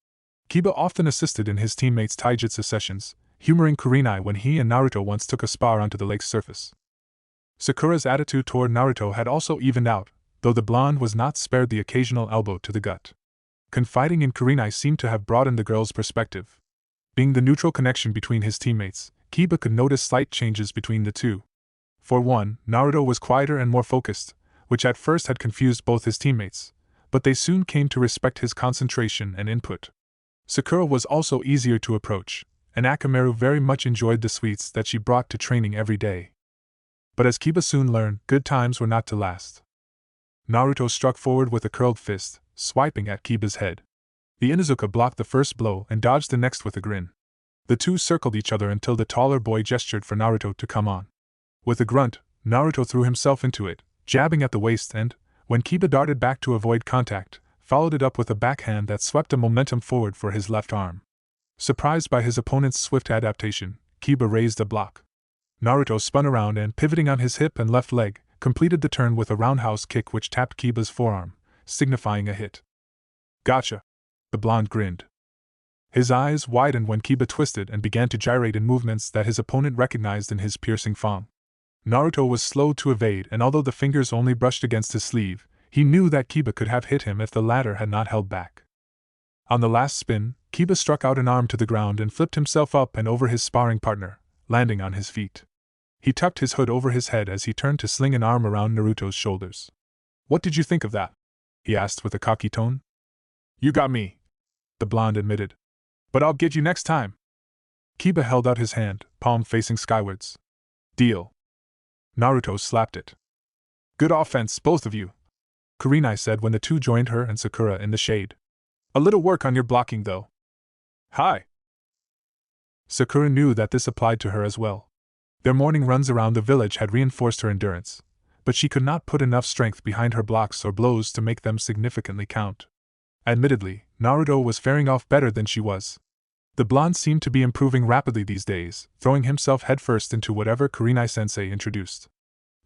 Kiba often assisted in his teammates' taijutsu sessions, humoring Kurenai when he and Naruto once took a spar onto the lake's surface. Sakura's attitude toward Naruto had also evened out, though the blonde was not spared the occasional elbow to the gut. Confiding in Kurenai seemed to have broadened the girl's perspective. Being the neutral connection between his teammates, Kiba could notice slight changes between the two. For one, Naruto was quieter and more focused, which at first had confused both his teammates, but they soon came to respect his concentration and input. Sakura was also easier to approach, and Akamaru very much enjoyed the sweets that she brought to training every day. But as Kiba soon learned, good times were not to last. Naruto struck forward with a curled fist, swiping at Kiba's head. The Inuzuka blocked the first blow and dodged the next with a grin. The two circled each other until the taller boy gestured for Naruto to come on. With a grunt, Naruto threw himself into it, jabbing at the waist and, when Kiba darted back to avoid contact, followed it up with a backhand that swept a momentum forward for his left arm. Surprised by his opponent's swift adaptation, Kiba raised a block. Naruto spun around and, pivoting on his hip and left leg, completed the turn with a roundhouse kick which tapped Kiba's forearm, signifying a hit. Gotcha! The blonde grinned. His eyes widened when Kiba twisted and began to gyrate in movements that his opponent recognized in his piercing fang. Naruto was slow to evade, and although the fingers only brushed against his sleeve, he knew that Kiba could have hit him if the latter had not held back. On the last spin, Kiba struck out an arm to the ground and flipped himself up and over his sparring partner, landing on his feet. He tucked his hood over his head as he turned to sling an arm around Naruto's shoulders. "What did you think of that?" he asked with a cocky tone. "You got me," the blonde admitted. "But I'll get you next time." Kiba held out his hand, palm facing skywards. "Deal." Naruto slapped it. "Good offense, both of you," Kurenai said when the two joined her and Sakura in the shade. "A little work on your blocking, though." "Hi." Sakura knew that this applied to her as well. Their morning runs around the village had reinforced her endurance, but she could not put enough strength behind her blocks or blows to make them significantly count. Admittedly, Naruto was faring off better than she was. The blonde seemed to be improving rapidly these days, throwing himself headfirst into whatever Kurenai-sensei introduced.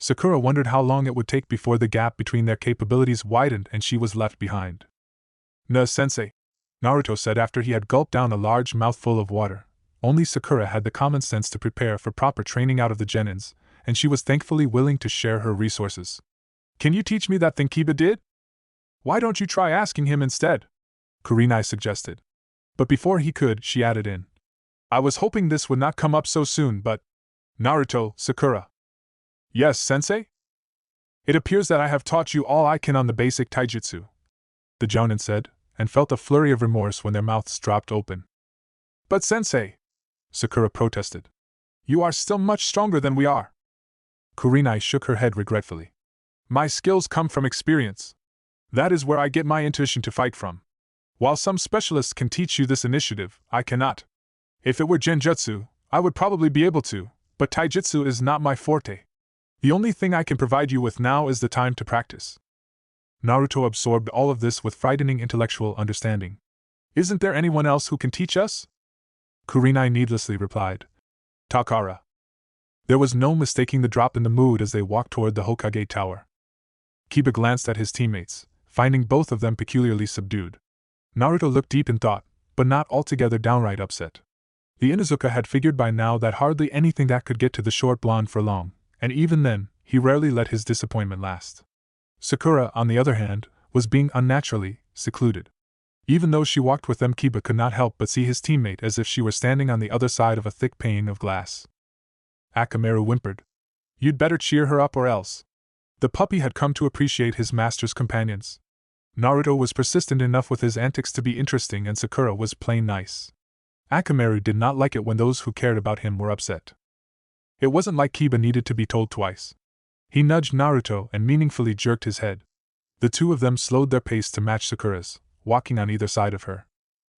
Sakura wondered how long it would take before the gap between their capabilities widened and she was left behind. "Na-sensei," Naruto said after he had gulped down a large mouthful of water. Only Sakura had the common sense to prepare for proper training out of the genins, and she was thankfully willing to share her resources. "Can you teach me that thing Kiba did?" "Why don't you try asking him instead?" Kurenai suggested. But before he could, she added in. "I was hoping this would not come up so soon, but…" "Naruto, Sakura." "Yes, sensei?" "It appears that I have taught you all I can on the basic taijutsu," the jounin said, and felt a flurry of remorse when their mouths dropped open. But sensei, Sakura protested. You are still much stronger than we are. Kurenai shook her head regretfully. My skills come from experience. That is where I get my intuition to fight from. While some specialists can teach you this initiative, I cannot. If it were genjutsu, I would probably be able to, but taijutsu is not my forte. The only thing I can provide you with now is the time to practice. Naruto absorbed all of this with frightening intellectual understanding. Isn't there anyone else who can teach us? Kurenai needlessly replied. Takara. There was no mistaking the drop in the mood as they walked toward the Hokage Tower. Kiba glanced at his teammates, finding both of them peculiarly subdued. Naruto looked deep in thought, but not altogether downright upset. The Inuzuka had figured by now that hardly anything that could get to the short blonde for long, and even then, he rarely let his disappointment last. Sakura, on the other hand, was being unnaturally secluded. Even though she walked with them, Kiba could not help but see his teammate as if she were standing on the other side of a thick pane of glass. Akamaru whimpered. You'd better cheer her up or else. The puppy had come to appreciate his master's companions. Naruto was persistent enough with his antics to be interesting, and Sakura was plain nice. Akamaru did not like it when those who cared about him were upset. It wasn't like Kiba needed to be told twice. He nudged Naruto and meaningfully jerked his head. The two of them slowed their pace to match Sakura's, walking on either side of her.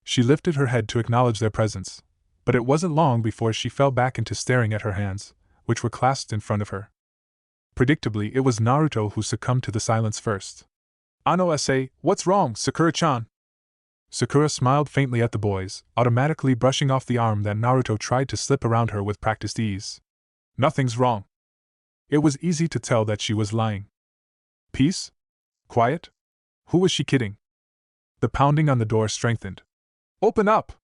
She lifted her head to acknowledge their presence, but it wasn't long before she fell back into staring at her hands, which were clasped in front of her. Predictably, it was Naruto who succumbed to the silence first. Ano-sa, what's wrong, Sakura-chan? Sakura smiled faintly at the boys, automatically brushing off the arm that Naruto tried to slip around her with practiced ease. Nothing's wrong. It was easy to tell that she was lying. Peace? Quiet? Who was she kidding? The pounding on the door strengthened. Open up!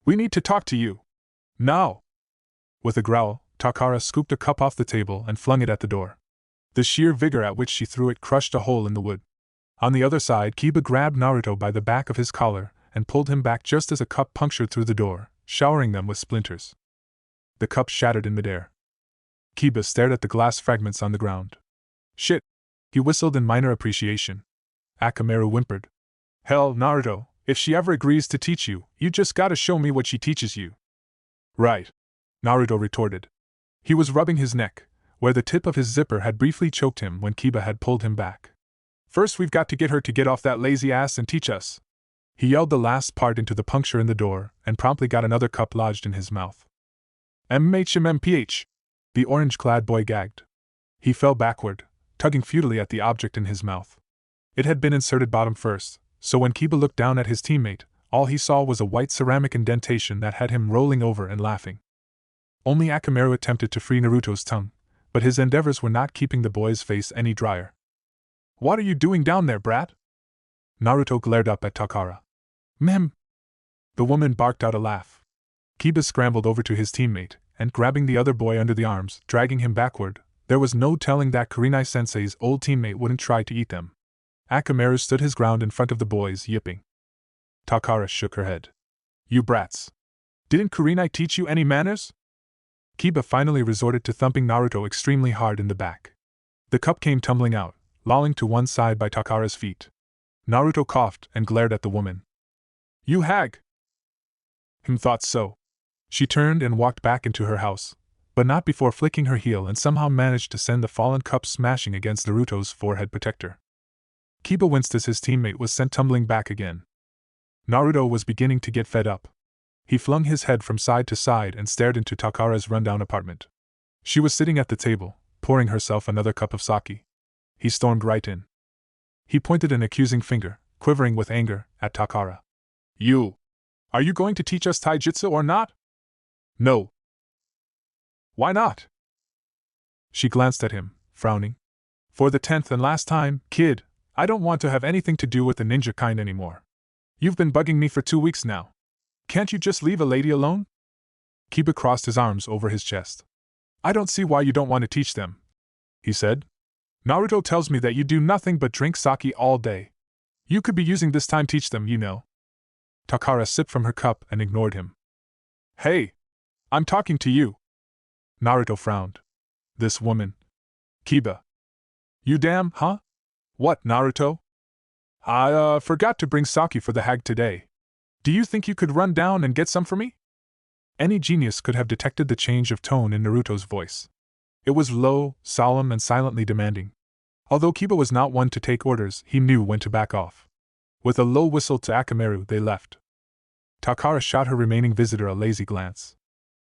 We need to talk to you. Now! With a growl, Takara scooped a cup off the table and flung it at the door. The sheer vigor at which she threw it crushed a hole in the wood. On the other side, Kiba grabbed Naruto by the back of his collar and pulled him back just as a cup punctured through the door, showering them with splinters. The cup shattered in midair. Kiba stared at the glass fragments on the ground. Shit! He whistled in minor appreciation. Akamaru whimpered. Hell, Naruto, if she ever agrees to teach you, you just gotta show me what she teaches you. Right, Naruto retorted. He was rubbing his neck, where the tip of his zipper had briefly choked him when Kiba had pulled him back. First we've got to get her to get off that lazy ass and teach us. He yelled the last part into the puncture in the door and promptly got another cup lodged in his mouth. MHMMPH! The orange-clad boy gagged. He fell backward, tugging futilely at the object in his mouth. It had been inserted bottom first, so when Kiba looked down at his teammate, all he saw was a white ceramic indentation that had him rolling over and laughing. Only Akamaru attempted to free Naruto's tongue, but his endeavors were not keeping the boy's face any drier. What are you doing down there, brat? Naruto glared up at Takara. Mem! The woman barked out a laugh. Kiba scrambled over to his teammate, and grabbing the other boy under the arms, dragging him backward, there was no telling that Kurenai-sensei's old teammate wouldn't try to eat them. Akamaru stood his ground in front of the boys, yipping. Takara shook her head. You brats! Didn't Kurenai teach you any manners? Kiba finally resorted to thumping Naruto extremely hard in the back. The cup came tumbling out, lolling to one side by Takara's feet. Naruto coughed and glared at the woman. You hag! Thought so. She turned and walked back into her house, but not before flicking her heel and somehow managed to send the fallen cup smashing against Naruto's forehead protector. Kiba winced as his teammate was sent tumbling back again. Naruto was beginning to get fed up. He flung his head from side to side and stared into Takara's rundown apartment. She was sitting at the table, pouring herself another cup of sake. He stormed right in. He pointed an accusing finger, quivering with anger, at Takara. You! Are you going to teach us taijutsu or not? No. Why not? She glanced at him, frowning. For the 10th and last time, kid, I don't want to have anything to do with the ninja kind anymore. You've been bugging me for 2 weeks now. Can't you just leave a lady alone? Kiba crossed his arms over his chest. I don't see why you don't want to teach them, he said. Naruto tells me that you do nothing but drink sake all day. You could be using this time teach them, you know. Takara sipped from her cup and ignored him. Hey! I'm talking to you. Naruto frowned. This woman. Kiba. You damn, huh? What, Naruto? I forgot to bring sake for the hag today. Do you think you could run down and get some for me? Any genius could have detected the change of tone in Naruto's voice. It was low, solemn, and silently demanding. Although Kiba was not one to take orders, he knew when to back off. With a low whistle to Akamaru, they left. Takara shot her remaining visitor a lazy glance.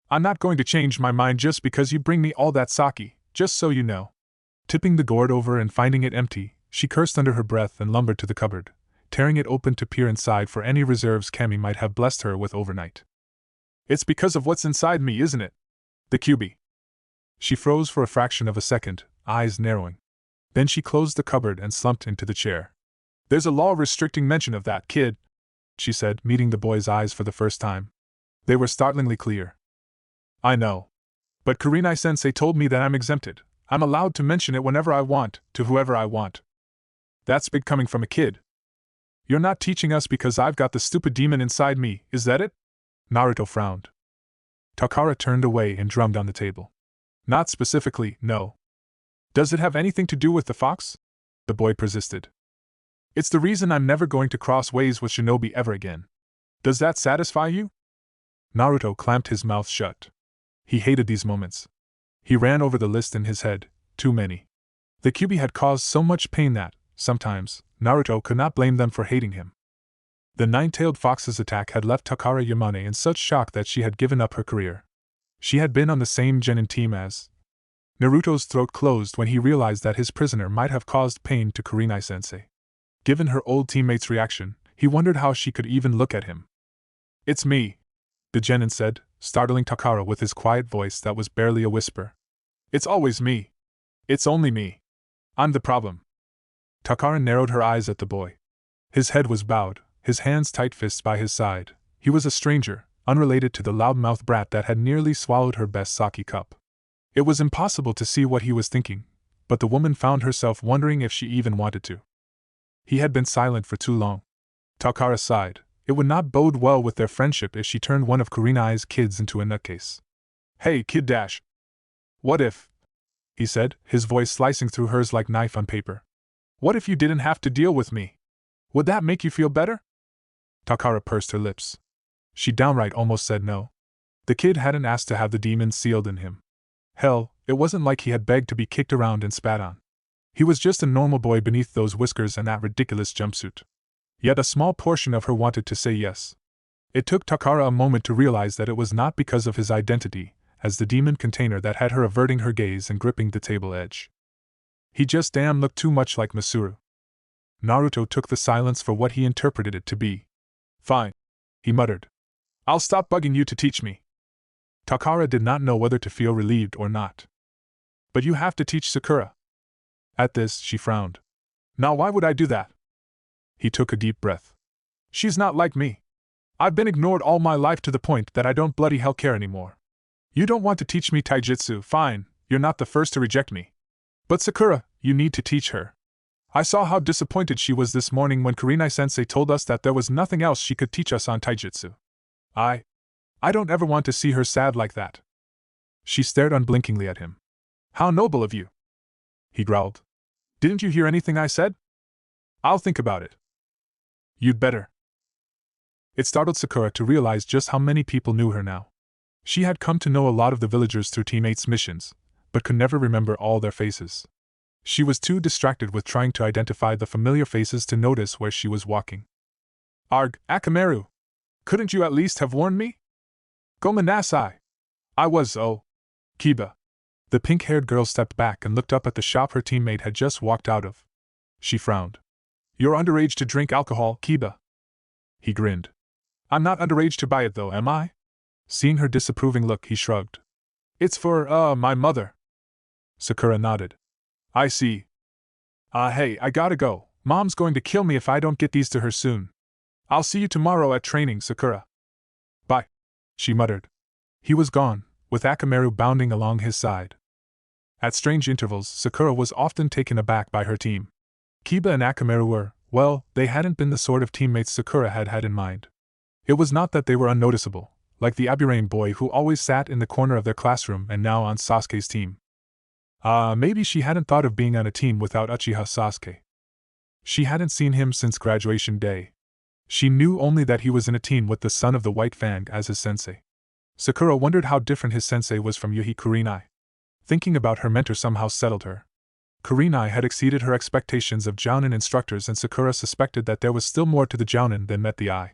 I'm not going to change my mind just because you bring me all that sake, just so you know. Tipping the gourd over and finding it empty, she cursed under her breath and lumbered to the cupboard, tearing it open to peer inside for any reserves Kami might have blessed her with overnight. It's because of what's inside me, isn't it? The Kyuubi. She froze for a fraction of a second, eyes narrowing. Then she closed the cupboard and slumped into the chair. There's a law restricting mention of that, kid, she said, meeting the boy's eyes for the first time. They were startlingly clear. I know. But Kurenai-sensei told me that I'm exempted. I'm allowed to mention it whenever I want, to whoever I want. That's big coming from a kid. You're not teaching us because I've got the stupid demon inside me, is that it? Naruto frowned. Takara turned away and drummed on the table. Not specifically, no. Does it have anything to do with the fox? The boy persisted. It's the reason I'm never going to cross ways with shinobi ever again. Does that satisfy you? Naruto clamped his mouth shut. He hated these moments. He ran over the list in his head, too many. The Kyuubi had caused so much pain that, sometimes, Naruto could not blame them for hating him. The nine-tailed fox's attack had left Takara Yamane in such shock that she had given up her career. She had been on the same genin team as. Naruto's throat closed when he realized that his prisoner might have caused pain to Kurenai-sensei. Given her old teammate's reaction, he wondered how she could even look at him. It's me, the genin said, startling Takara with his quiet voice that was barely a whisper. It's always me. It's only me. I'm the problem. Takara narrowed her eyes at the boy. His head was bowed, his hands tight-fists by his side. He was a stranger, unrelated to the loudmouth brat that had nearly swallowed her best sake cup. It was impossible to see what he was thinking, but the woman found herself wondering if she even wanted to. He had been silent for too long. Takara sighed. It would not bode well with their friendship if she turned one of Kurenai's kids into a nutcase. Hey, kid dash. What if? He said, his voice slicing through hers like knife on paper. What if you didn't have to deal with me? Would that make you feel better? Takara pursed her lips. She downright almost said no. The kid hadn't asked to have the demon sealed in him. Hell, it wasn't like he had begged to be kicked around and spat on. He was just a normal boy beneath those whiskers and that ridiculous jumpsuit. Yet a small portion of her wanted to say yes. It took Takara a moment to realize that it was not because of his identity, as the demon container that had her averting her gaze and gripping the table edge. He just damn looked too much like Masuru. Naruto took the silence for what he interpreted it to be. Fine, he muttered. I'll stop bugging you to teach me. Takara did not know whether to feel relieved or not. But you have to teach Sakura. At this, she frowned. Now why would I do that? He took a deep breath. She's not like me. I've been ignored all my life to the point that I don't bloody hell care anymore. You don't want to teach me taijutsu, fine, you're not the first to reject me. But Sakura, you need to teach her. I saw how disappointed she was this morning when Kurenai-sensei told us that there was nothing else she could teach us on taijutsu. I don't ever want to see her sad like that. She stared unblinkingly at him. How noble of you. He growled. Didn't you hear anything I said? I'll think about it. You'd better. It startled Sakura to realize just how many people knew her now. She had come to know a lot of the villagers through teammates' missions, but could never remember all their faces. She was too distracted with trying to identify the familiar faces to notice where she was walking. Arg, Akamaru! Couldn't you at least have warned me? Gomen nasai! I was, Kiba. The pink-haired girl stepped back and looked up at the shop her teammate had just walked out of. She frowned. You're underage to drink alcohol, Kiba. He grinned. I'm not underage to buy it though, am I? Seeing her disapproving look, he shrugged. It's for, my mother. Sakura nodded. I see. Hey, I gotta go. Mom's going to kill me if I don't get these to her soon. I'll see you tomorrow at training, Sakura. Bye, she muttered. He was gone, with Akamaru bounding along his side. At strange intervals, Sakura was often taken aback by her team. Kiba and Akamaru were, well, they hadn't been the sort of teammates Sakura had had in mind. It was not that they were unnoticeable, like the Aburain boy who always sat in the corner of their classroom and now on Sasuke's team. Maybe she hadn't thought of being on a team without Uchiha Sasuke. She hadn't seen him since graduation day. She knew only that he was in a team with the son of the White Fang as his sensei. Sakura wondered how different his sensei was from Yuhi Kurenai. Thinking about her mentor somehow settled her. Kurenai had exceeded her expectations of jounin instructors, and Sakura suspected that there was still more to the jounin than met the eye.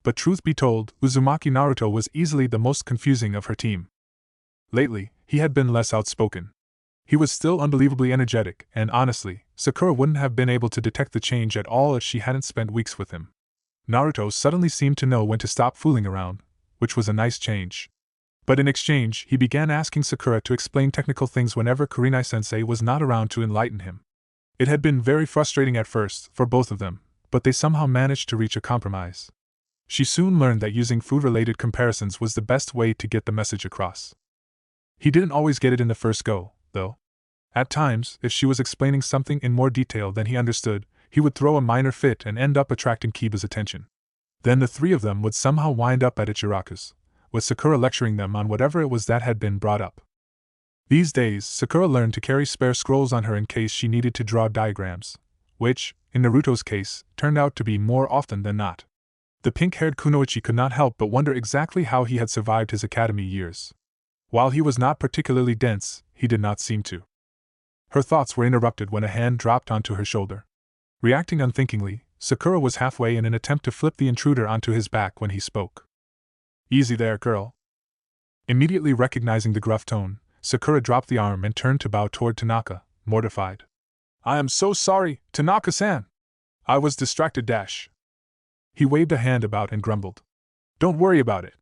But truth be told, Uzumaki Naruto was easily the most confusing of her team. Lately, he had been less outspoken. He was still unbelievably energetic, and honestly, Sakura wouldn't have been able to detect the change at all if she hadn't spent weeks with him. Naruto suddenly seemed to know when to stop fooling around, which was a nice change. But in exchange, he began asking Sakura to explain technical things whenever Kurenai-sensei was not around to enlighten him. It had been very frustrating at first, for both of them, but they somehow managed to reach a compromise. She soon learned that using food-related comparisons was the best way to get the message across. He didn't always get it in the first go, though. At times, if she was explaining something in more detail than he understood, he would throw a minor fit and end up attracting Kiba's attention. Then the three of them would somehow wind up at Ichiraku's, with Sakura lecturing them on whatever it was that had been brought up. These days, Sakura learned to carry spare scrolls on her in case she needed to draw diagrams, which, in Naruto's case, turned out to be more often than not. The pink-haired Kunoichi could not help but wonder exactly how he had survived his academy years. While he was not particularly dense, he did not seem to. Her thoughts were interrupted when a hand dropped onto her shoulder. Reacting unthinkingly, Sakura was halfway in an attempt to flip the intruder onto his back when he spoke. "Easy there, girl." Immediately recognizing the gruff tone, Sakura dropped the arm and turned to bow toward Tanaka, mortified. "I am so sorry, Tanaka-san. I was distracted. He waved a hand about and grumbled. "Don't worry about it.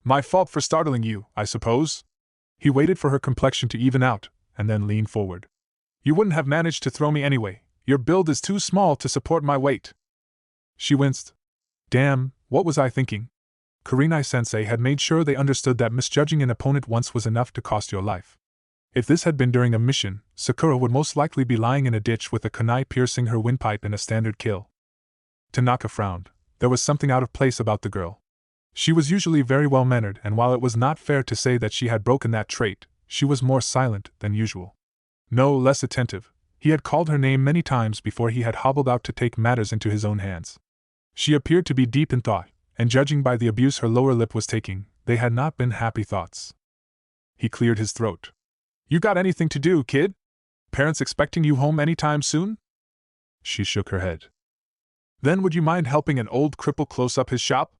My fault for startling you, I suppose?" He waited for her complexion to even out, and then leaned forward. "You wouldn't have managed to throw me anyway. Your build is too small to support my weight." She winced. Damn, what was I thinking? Kurenai-sensei had made sure they understood that misjudging an opponent once was enough to cost your life. If this had been during a mission, Sakura would most likely be lying in a ditch with a kunai piercing her windpipe in a standard kill. Tanaka frowned. There was something out of place about the girl. She was usually very well-mannered, and while it was not fair to say that she had broken that trait, she was more silent than usual. No less attentive. He had called her name many times before he had hobbled out to take matters into his own hands. She appeared to be deep in thought, and judging by the abuse her lower lip was taking, they had not been happy thoughts. He cleared his throat. "You got anything to do, kid? Parents expecting you home any time soon?" She shook her head. "Then would you mind helping an old cripple close up his shop?"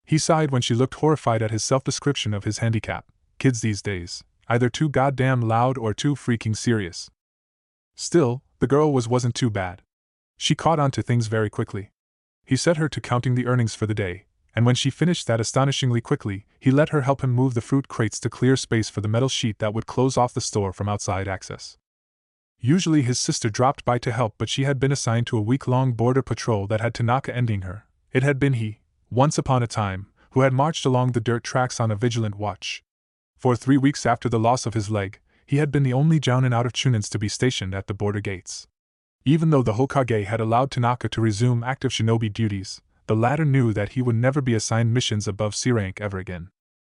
He sighed when she looked horrified at his self-description of his handicap. Kids these days, either too goddamn loud or too freaking serious. Still, the girl wasn't too bad. She caught on to things very quickly. He set her to counting the earnings for the day, and when she finished that astonishingly quickly, he let her help him move the fruit crates to clear space for the metal sheet that would close off the store from outside access. Usually his sister dropped by to help, but she had been assigned to a week-long border patrol that had Tanaka ending her. It had been he, once upon a time, who had marched along the dirt tracks on a vigilant watch. For 3 weeks after the loss of his leg, he had been the only jounin out of Chunins to be stationed at the border gates. Even though the Hokage had allowed Tanaka to resume active shinobi duties, the latter knew that he would never be assigned missions above C rank ever again.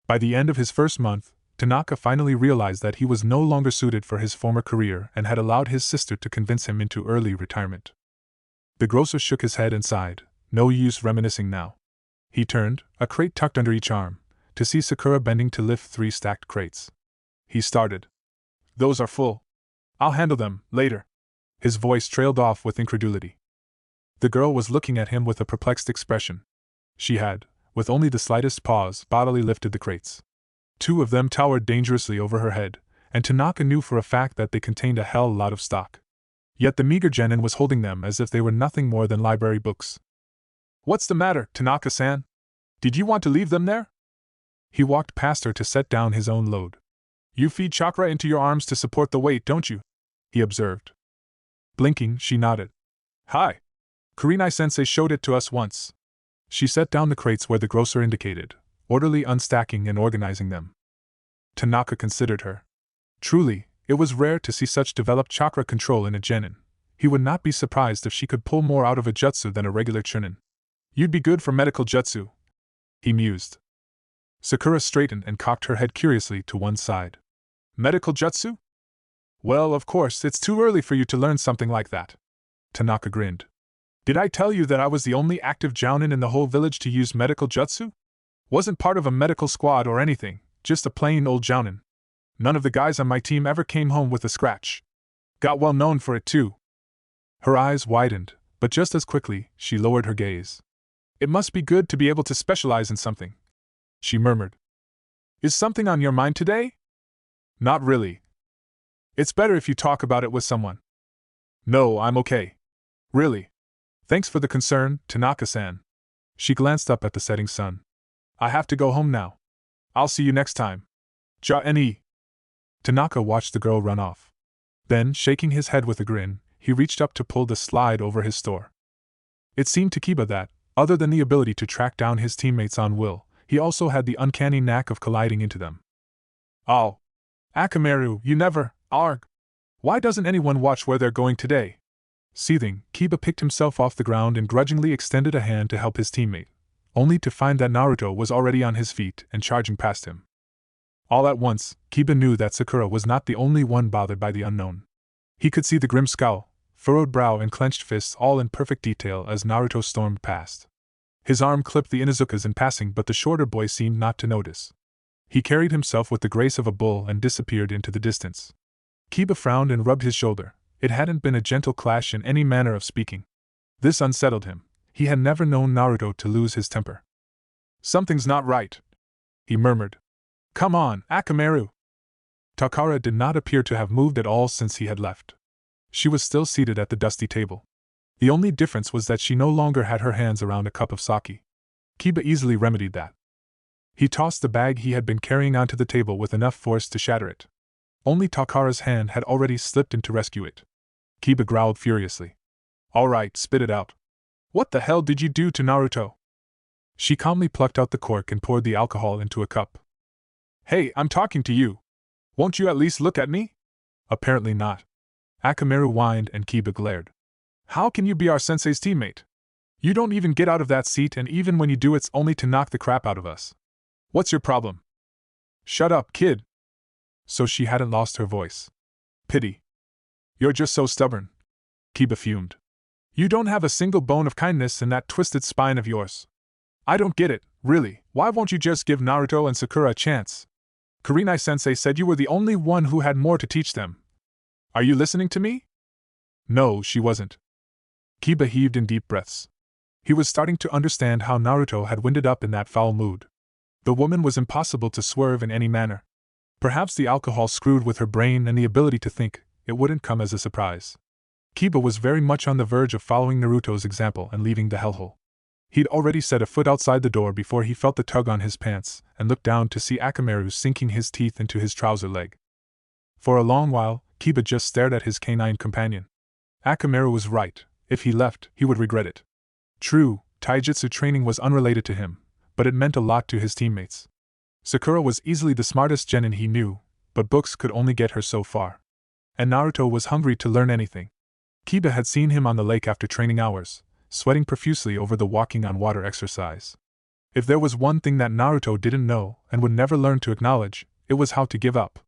By the end of his first month, Tanaka finally realized that he was no longer suited for his former career and had allowed his sister to convince him into early retirement. The grocer shook his head and sighed. No use reminiscing now. He turned, a crate tucked under each arm, to see Sakura bending to lift 3 stacked crates. He started. "Those are full. I'll handle them later." His voice trailed off with incredulity. The girl was looking at him with a perplexed expression. She had, with only the slightest pause, bodily lifted the crates. 2 of them towered dangerously over her head, and Tanaka knew for a fact that they contained a hell lot of stock. Yet the meager genin was holding them as if they were nothing more than library books. "What's the matter, Tanaka-san? Did you want to leave them there?" He walked past her to set down his own load. "You feed chakra into your arms to support the weight, don't you?" he observed. Blinking, she nodded. "Hi. Kurenai-sensei showed it to us once." She set down the crates where the grocer indicated, orderly unstacking and organizing them. Tanaka considered her. Truly, it was rare to see such developed chakra control in a genin. He would not be surprised if she could pull more out of a jutsu than a regular chunin. "You'd be good for medical jutsu," he mused. Sakura straightened and cocked her head curiously to one side. "Medical jutsu? Well, of course, it's too early for you to learn something like that. Tanaka grinned. Did I tell you that I was the only active jounin in the whole village to use medical jutsu? Wasn't part of a medical squad or anything, just a plain old jounin. None of the guys on my team ever came home with a scratch. Got well known for it too. Her eyes widened, but just as quickly, she lowered her gaze. It must be good to be able to specialize in something, she murmured. Is something on your mind today? Not really. It's better if you talk about it with someone. No, I'm okay. Really. Thanks for the concern, Tanaka-san. She glanced up at the setting sun. I have to go home now. I'll see you next time. Ja-ne. Tanaka watched the girl run off. Then, shaking his head with a grin, he reached up to pull the slide over his store. It seemed to Kiba that, other than the ability to track down his teammates on will, he also had the uncanny knack of colliding into them. Oh. Akamaru, you never, arg. Why doesn't anyone watch where they're going today? Seething, Kiba picked himself off the ground and grudgingly extended a hand to help his teammate, only to find that Naruto was already on his feet and charging past him. All at once, Kiba knew that Sakura was not the only one bothered by the unknown. He could see the grim scowl, furrowed brow and clenched fists all in perfect detail as Naruto stormed past. His arm clipped the Inuzukas in passing, but the shorter boy seemed not to notice. He carried himself with the grace of a bull and disappeared into the distance. Kiba frowned and rubbed his shoulder. It hadn't been a gentle clash in any manner of speaking. This unsettled him. He had never known Naruto to lose his temper. Something's not right, he murmured. Come on, Akamaru. Takara did not appear to have moved at all since he had left. She was still seated at the dusty table. The only difference was that she no longer had her hands around a cup of sake. Kiba easily remedied that. He tossed the bag he had been carrying onto the table with enough force to shatter it. Only Takara's hand had already slipped in to rescue it. Kiba growled furiously. All right, spit it out. What the hell did you do to Naruto? She calmly plucked out the cork and poured the alcohol into a cup. Hey, I'm talking to you. Won't you at least look at me? Apparently not. Akamaru whined and Kiba glared. How can you be our sensei's teammate? You don't even get out of that seat, and even when you do, it's only to knock the crap out of us. What's your problem? Shut up, kid. So she hadn't lost her voice. Pity. You're just so stubborn. Kiba fumed. You don't have a single bone of kindness in that twisted spine of yours. I don't get it, really. Why won't you just give Naruto and Sakura a chance? Kurenai-sensei said you were the only one who had more to teach them. Are you listening to me? No, she wasn't. Kiba heaved in deep breaths. He was starting to understand how Naruto had winded up in that foul mood. The woman was impossible to swerve in any manner. Perhaps the alcohol screwed with her brain and the ability to think. It wouldn't come as a surprise. Kiba was very much on the verge of following Naruto's example and leaving the hellhole. He'd already set a foot outside the door before he felt the tug on his pants and looked down to see Akamaru sinking his teeth into his trouser leg. For a long while, Kiba just stared at his canine companion. Akamaru was right. If he left, he would regret it. True, taijutsu training was unrelated to him, but it meant a lot to his teammates. Sakura was easily the smartest genin he knew, but books could only get her so far. And Naruto was hungry to learn anything. Kiba had seen him on the lake after training hours, sweating profusely over the walking on water exercise. If there was one thing that Naruto didn't know and would never learn to acknowledge, it was how to give up.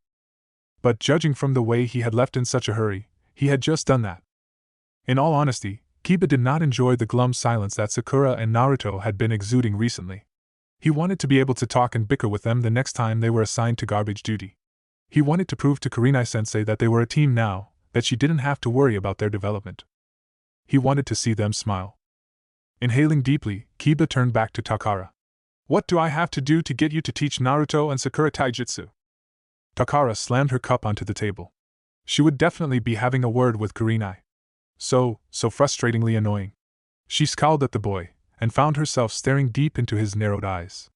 But judging from the way he had left in such a hurry, he had just done that. In all honesty, Kiba did not enjoy the glum silence that Sakura and Naruto had been exuding recently. He wanted to be able to talk and bicker with them the next time they were assigned to garbage duty. He wanted to prove to Kurenai-sensei that they were a team now, that she didn't have to worry about their development. He wanted to see them smile. Inhaling deeply, Kiba turned back to Takara. What do I have to do to get you to teach Naruto and Sakura taijutsu? Takara slammed her cup onto the table. She would definitely be having a word with Kurenai. So frustratingly annoying. She scowled at the boy, and found herself staring deep into his narrowed eyes.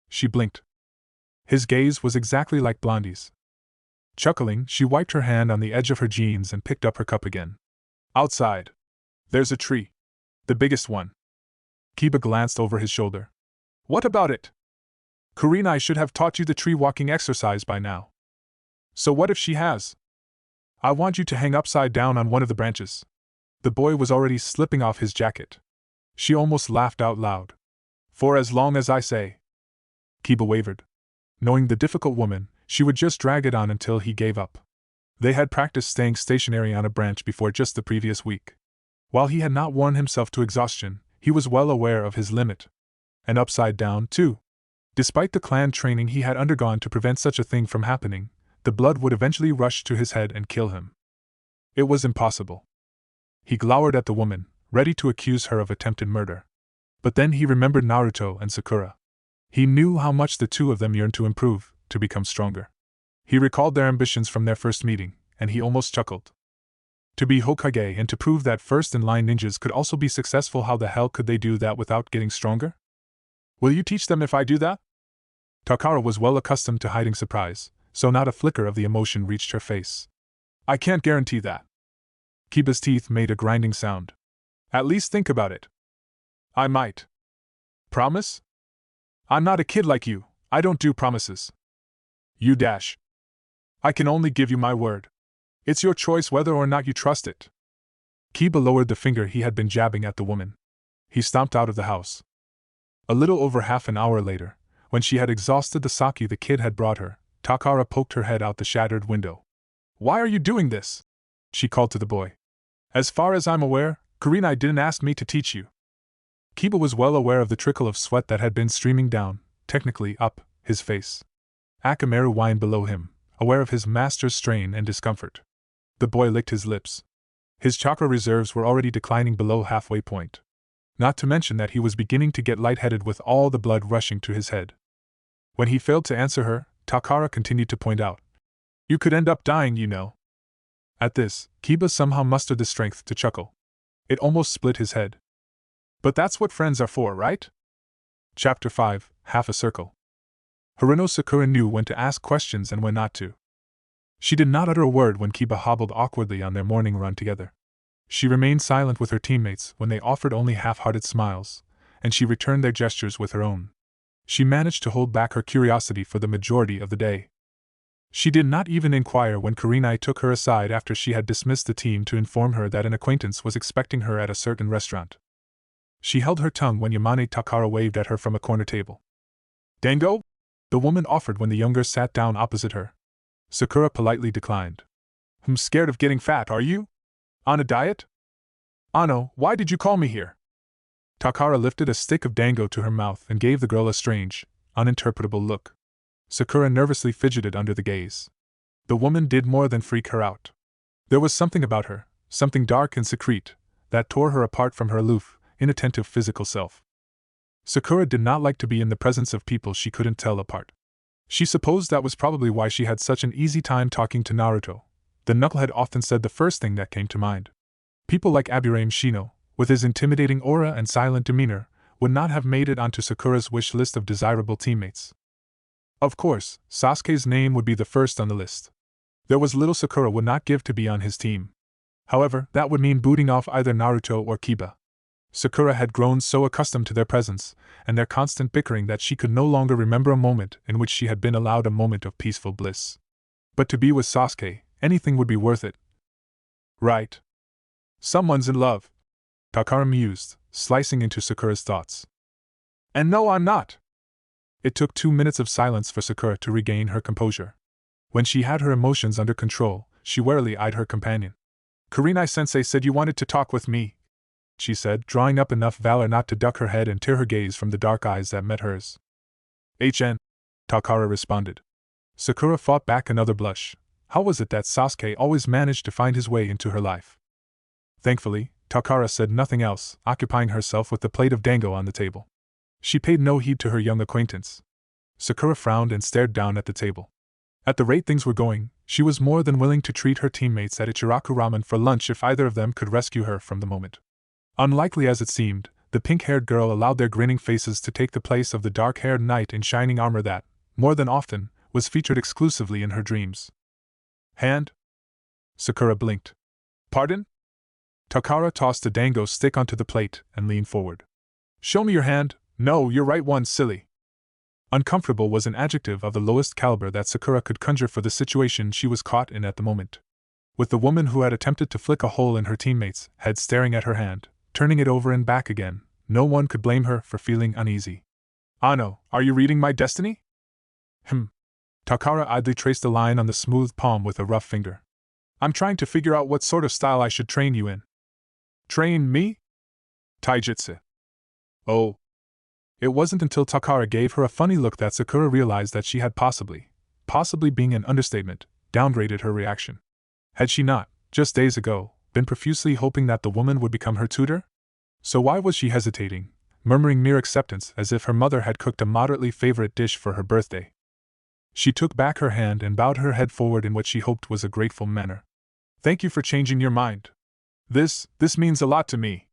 She blinked. His gaze was exactly like Blondie's. Chuckling, she wiped her hand on the edge of her jeans and picked up her cup again. Outside. There's a tree. The biggest one. Kiba glanced over his shoulder. What about it? Kurenai should have taught you the tree walking exercise by now. So what if she has? I want you to hang upside down on one of the branches. The boy was already slipping off his jacket. She almost laughed out loud. For as long as I say. Kiba wavered. Knowing the difficult woman, she would just drag it on until he gave up. They had practiced staying stationary on a branch before just the previous week. While he had not worn himself to exhaustion, he was well aware of his limit. And upside down, too. Despite the clan training he had undergone to prevent such a thing from happening, the blood would eventually rush to his head and kill him. It was impossible. He glowered at the woman, ready to accuse her of attempted murder. But then he remembered Naruto and Sakura. He knew how much the two of them yearned to improve, to become stronger. He recalled their ambitions from their first meeting, and he almost chuckled. To be Hokage and to prove that first-in-line ninjas could also be successful, how the hell could they do that without getting stronger? Will you teach them if I do that? Takara was well accustomed to hiding surprise, so not a flicker of the emotion reached her face. I can't guarantee that. Kiba's teeth made a grinding sound. At least think about it. I might. Promise? I'm not a kid like you, I don't do promises. You dash. I can only give you my word. It's your choice whether or not you trust it. Kiba lowered the finger he had been jabbing at the woman. He stomped out of the house. A little over half an hour later, when she had exhausted the sake the kid had brought her, Takara poked her head out the shattered window. Why are you doing this? She called to the boy. As far as I'm aware, Kurenai didn't ask me to teach you. Kiba was well aware of the trickle of sweat that had been streaming down, technically up, his face. Akamaru whined below him, aware of his master's strain and discomfort. The boy licked his lips. His chakra reserves were already declining below halfway point. Not to mention that he was beginning to get lightheaded with all the blood rushing to his head. When he failed to answer her, Takara continued to point out. You could end up dying, you know. At this, Kiba somehow mustered the strength to chuckle. It almost split his head. But that's what friends are for, right? Chapter 5, Half a Circle. Haruno Sakura knew when to ask questions and when not to. She did not utter a word when Kiba hobbled awkwardly on their morning run together. She remained silent with her teammates when they offered only half-hearted smiles, and she returned their gestures with her own. She managed to hold back her curiosity for the majority of the day. She did not even inquire when Kurenai took her aside after she had dismissed the team to inform her that an acquaintance was expecting her at a certain restaurant. She held her tongue when Yamane Takara waved at her from a corner table. Dango? The woman offered when the younger sat down opposite her. Sakura politely declined. Scared of getting fat, are you? On a diet? Ano, why did you call me here? Takara lifted a stick of dango to her mouth and gave the girl a strange, uninterpretable look. Sakura nervously fidgeted under the gaze. The woman did more than freak her out. There was something about her, something dark and secrete, that tore her apart from her aloof, inattentive physical self. Sakura did not like to be in the presence of people she couldn't tell apart. She supposed that was probably why she had such an easy time talking to Naruto. The knucklehead often said the first thing that came to mind. People like Aburame Shino, with his intimidating aura and silent demeanor, would not have made it onto Sakura's wish list of desirable teammates. Of course, Sasuke's name would be the first on the list. There was little Sakura would not give to be on his team. However, that would mean booting off either Naruto or Kiba. Sakura had grown so accustomed to their presence and their constant bickering that she could no longer remember a moment in which she had been allowed a moment of peaceful bliss. But to be with Sasuke, anything would be worth it. Right. Someone's in love. Takara mused, slicing into Sakura's thoughts. And no, I'm not. It took 2 minutes of silence for Sakura to regain her composure. When she had her emotions under control, she warily eyed her companion. Kurenai-sensei said you wanted to talk with me, she said, drawing up enough valor not to duck her head and tear her gaze from the dark eyes that met hers. HN, Takara responded. Sakura fought back another blush. How was it that Sasuke always managed to find his way into her life? Thankfully, Takara said nothing else, occupying herself with the plate of dango on the table. She paid no heed to her young acquaintance. Sakura frowned and stared down at the table. At the rate things were going, she was more than willing to treat her teammates at Ichiraku Ramen for lunch if either of them could rescue her from the moment. Unlikely as it seemed, the pink-haired girl allowed their grinning faces to take the place of the dark-haired knight in shining armor that, more than often, was featured exclusively in her dreams. Hand? Sakura blinked. Pardon? Takara tossed a dango stick onto the plate and leaned forward. Show me your hand. No, your right one, silly. Uncomfortable was an adjective of the lowest caliber that Sakura could conjure for the situation she was caught in at the moment. With the woman who had attempted to flick a hole in her teammate's head staring at her hand, turning it over and back again, no one could blame her for feeling uneasy. Ano, are you reading my destiny? Takara idly traced a line on the smooth palm with a rough finger. I'm trying to figure out what sort of style I should train you in. Train me? Taijutsu. Oh. It wasn't until Takara gave her a funny look that Sakura realized that she had possibly being an understatement, downgraded her reaction. Had she not, just days ago, been profusely hoping that the woman would become her tutor? So why was she hesitating, murmuring mere acceptance as if her mother had cooked a moderately favorite dish for her birthday? She took back her hand and bowed her head forward in what she hoped was a grateful manner. Thank you for changing your mind. This means a lot to me.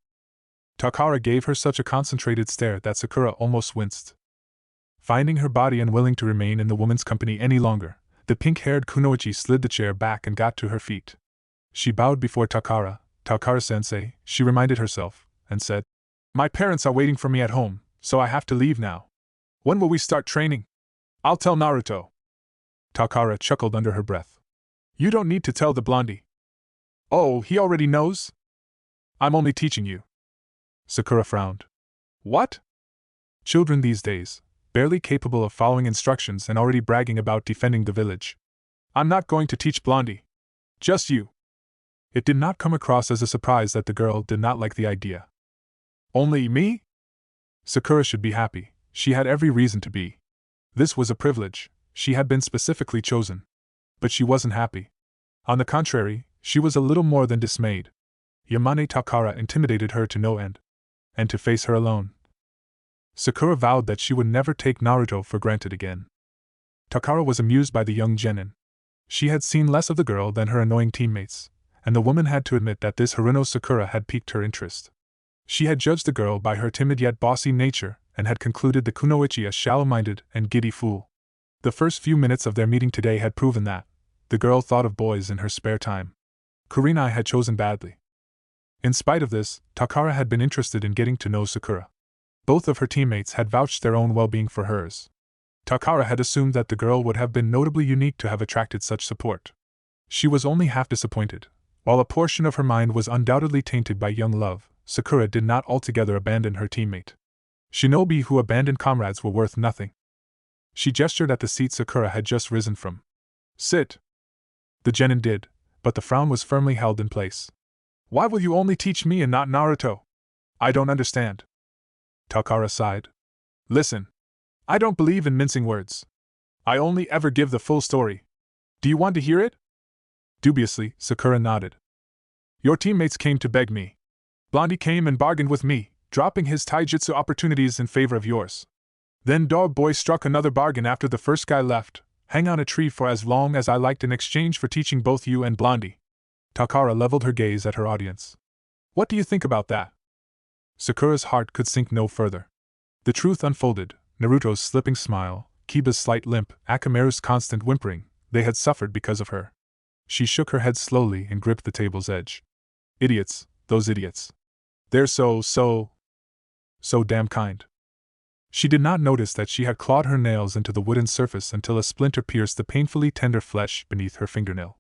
Takara gave her such a concentrated stare that Sakura almost winced. Finding her body unwilling to remain in the woman's company any longer, the pink-haired kunoichi slid the chair back and got to her feet. She bowed before Takara. Takara-sensei, she reminded herself, and said, My parents are waiting for me at home, so I have to leave now. When will we start training? I'll tell Naruto. Takara chuckled under her breath. You don't need to tell the blondie. Oh, he already knows? I'm only teaching you. Sakura frowned. What? Children these days, barely capable of following instructions and already bragging about defending the village. I'm not going to teach Blondie. Just you. It did not come across as a surprise that the girl did not like the idea. Only me? Sakura should be happy. She had every reason to be. This was a privilege. She had been specifically chosen. But she wasn't happy. On the contrary, she was a little more than dismayed. Yamane Takara intimidated her to no end. And to face her alone. Sakura vowed that she would never take Naruto for granted again. Takara was amused by the young genin. She had seen less of the girl than her annoying teammates, and the woman had to admit that this Haruno Sakura had piqued her interest. She had judged the girl by her timid yet bossy nature, and had concluded the kunoichi a shallow-minded and giddy fool. The first few minutes of their meeting today had proven that. The girl thought of boys in her spare time. Kurenai had chosen badly. In spite of this, Takara had been interested in getting to know Sakura. Both of her teammates had vouched their own well-being for hers. Takara had assumed that the girl would have been notably unique to have attracted such support. She was only half disappointed. While a portion of her mind was undoubtedly tainted by young love, Sakura did not altogether abandon her teammate. Shinobi who abandoned comrades were worth nothing. She gestured at the seat Sakura had just risen from. Sit. The genin did, but the frown was firmly held in place. Why will you only teach me and not Naruto? I don't understand. Takara sighed. Listen. I don't believe in mincing words. I only ever give the full story. Do you want to hear it? Dubiously, Sakura nodded. Your teammates came to beg me. Blondie came and bargained with me, dropping his taijutsu opportunities in favor of yours. Then Dog Boy struck another bargain after the first guy left, hang on a tree for as long as I liked in exchange for teaching both you and Blondie. Takara leveled her gaze at her audience. What do you think about that? Sakura's heart could sink no further. The truth unfolded, Naruto's slipping smile, Kiba's slight limp, Akamaru's constant whimpering, they had suffered because of her. She shook her head slowly and gripped the table's edge. Idiots, those idiots. They're so damn kind. She did not notice that she had clawed her nails into the wooden surface until a splinter pierced the painfully tender flesh beneath her fingernail.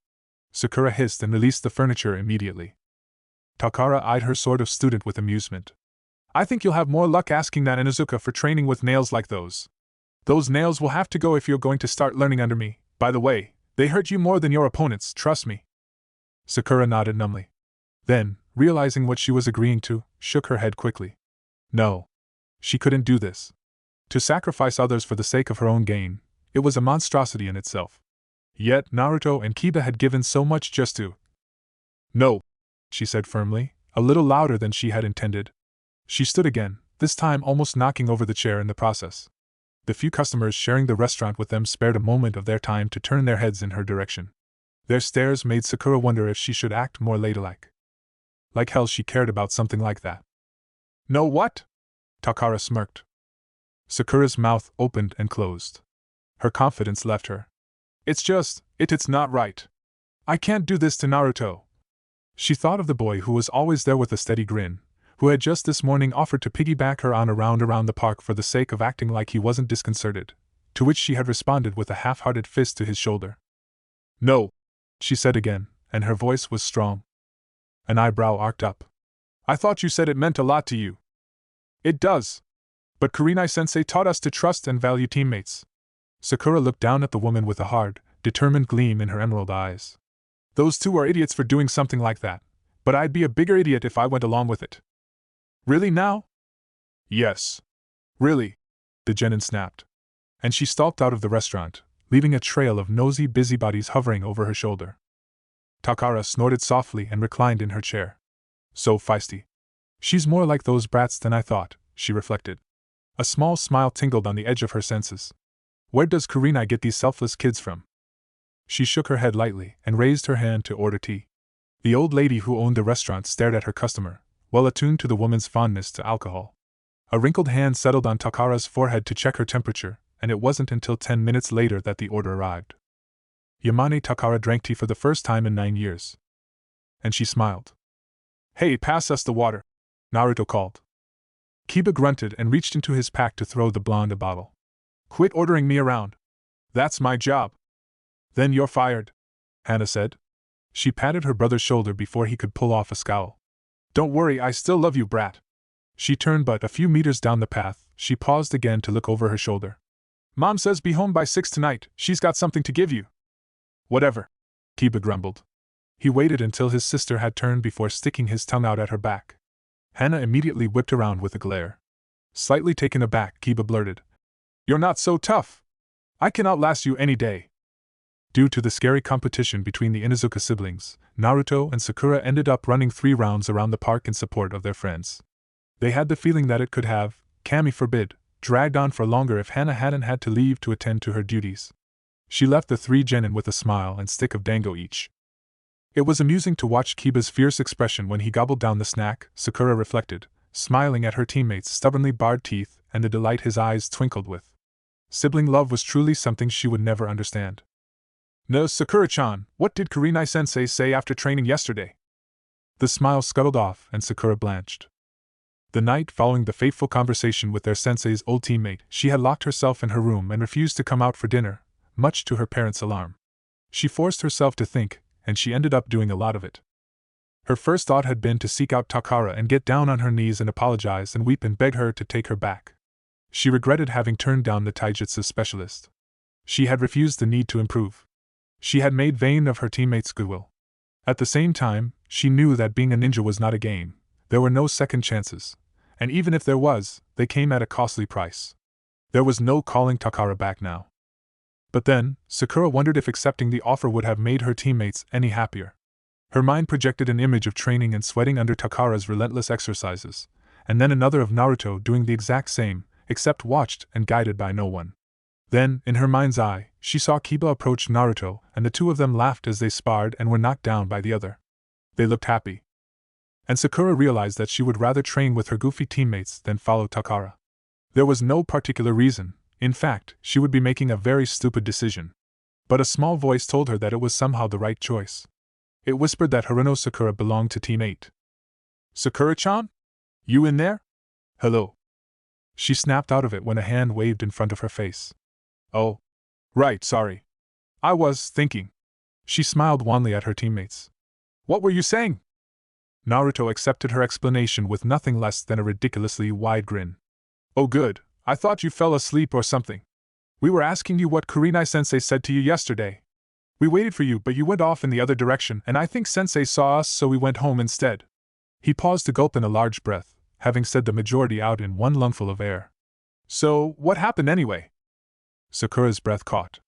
Sakura hissed and released the furniture immediately. Takara eyed her sort of student with amusement. I think you'll have more luck asking that Inuzuka for training with nails like those. Those nails will have to go if you're going to start learning under me. By the way, they hurt you more than your opponents, trust me. Sakura nodded numbly. Then, realizing what she was agreeing to, shook her head quickly. No. She couldn't do this. To sacrifice others for the sake of her own gain, it was a monstrosity in itself. Yet Naruto and Kiba had given so much just to. No, she said firmly, a little louder than she had intended. She stood again, this time almost knocking over the chair in the process. The few customers sharing the restaurant with them spared a moment of their time to turn their heads in her direction. Their stares made Sakura wonder if she should act more ladylike. Like hell she cared about something like that. No what? Takara smirked. Sakura's mouth opened and closed. Her confidence left her. It's not right. I can't do this to Naruto. She thought of the boy who was always there with a steady grin, who had just this morning offered to piggyback her on a round around the park for the sake of acting like he wasn't disconcerted, to which she had responded with a half-hearted fist to his shoulder. No, she said again, and her voice was strong. An eyebrow arced up. I thought you said it meant a lot to you. It does. But Kurenai-sensei taught us to trust and value teammates. Sakura looked down at the woman with a hard, determined gleam in her emerald eyes. Those two are idiots for doing something like that. But I'd be a bigger idiot if I went along with it. Really now? Yes. Really, the genin snapped. And she stalked out of the restaurant, leaving a trail of nosy busybodies hovering over her shoulder. Takara snorted softly and reclined in her chair. So feisty. She's more like those brats than I thought, she reflected. A small smile tingled on the edge of her senses. Where does Kurenai get these selfless kids from? She shook her head lightly and raised her hand to order tea. The old lady who owned the restaurant stared at her customer, well attuned to the woman's fondness to alcohol. A wrinkled hand settled on Takara's forehead to check her temperature, and it wasn't until 10 minutes later that the order arrived. Yamane Takara drank tea for the first time in 9 years. And she smiled. Hey, pass us the water, Naruto called. Kiba grunted and reached into his pack to throw the blonde a bottle. Quit ordering me around. That's my job. Then you're fired, Hana said. She patted her brother's shoulder before he could pull off a scowl. Don't worry, I still love you, brat. She turned, but a few meters down the path, she paused again to look over her shoulder. Mom says be home by 6 tonight, she's got something to give you. Whatever, Kiba grumbled. He waited until his sister had turned before sticking his tongue out at her back. Hana immediately whipped around with a glare. Slightly taken aback, Kiba blurted. You're not so tough. I can outlast you any day. Due to the scary competition between the Inuzuka siblings, Naruto and Sakura ended up running 3 rounds around the park in support of their friends. They had the feeling that it could have, Kami forbid, dragged on for longer if Hana hadn't had to leave to attend to her duties. She left the 3 genin with a smile and stick of dango each. It was amusing to watch Kiba's fierce expression when he gobbled down the snack, Sakura reflected, smiling at her teammates' stubbornly barred teeth and the delight his eyes twinkled with. Sibling love was truly something she would never understand. No, Sakura-chan, what did Kurenai-sensei say after training yesterday? The smile scuttled off and Sakura blanched. The night following the fateful conversation with their sensei's old teammate, she had locked herself in her room and refused to come out for dinner, much to her parents' alarm. She forced herself to think, and she ended up doing a lot of it. Her first thought had been to seek out Takara and get down on her knees and apologize and weep and beg her to take her back. She regretted having turned down the taijutsu specialist. She had refused the need to improve. She had made vain of her teammates' goodwill. At the same time, she knew that being a ninja was not a game. There were no second chances. And even if there was, they came at a costly price. There was no calling Takara back now. But then, Sakura wondered if accepting the offer would have made her teammates any happier. Her mind projected an image of training and sweating under Takara's relentless exercises, and then another of Naruto doing the exact same, except watched and guided by no one. Then, in her mind's eye, she saw Kiba approach Naruto, and the two of them laughed as they sparred and were knocked down by the other. They looked happy. And Sakura realized that she would rather train with her goofy teammates than follow Takara. There was no particular reason. In fact, she would be making a very stupid decision. But a small voice told her that it was somehow the right choice. It whispered that Haruno Sakura belonged to Team 8. Sakura-chan? You in there? Hello. She snapped out of it when a hand waved in front of her face. Oh. Right, sorry. I was thinking. She smiled wanly at her teammates. What were you saying? Naruto accepted her explanation with nothing less than a ridiculously wide grin. Oh good, I thought you fell asleep or something. We were asking you what Kurenai-sensei said to you yesterday. We waited for you but you went off in the other direction and I think sensei saw us so we went home instead. He paused to gulp in a large breath, having said the majority out in one lungful of air. So, what happened anyway? Sakura's breath caught.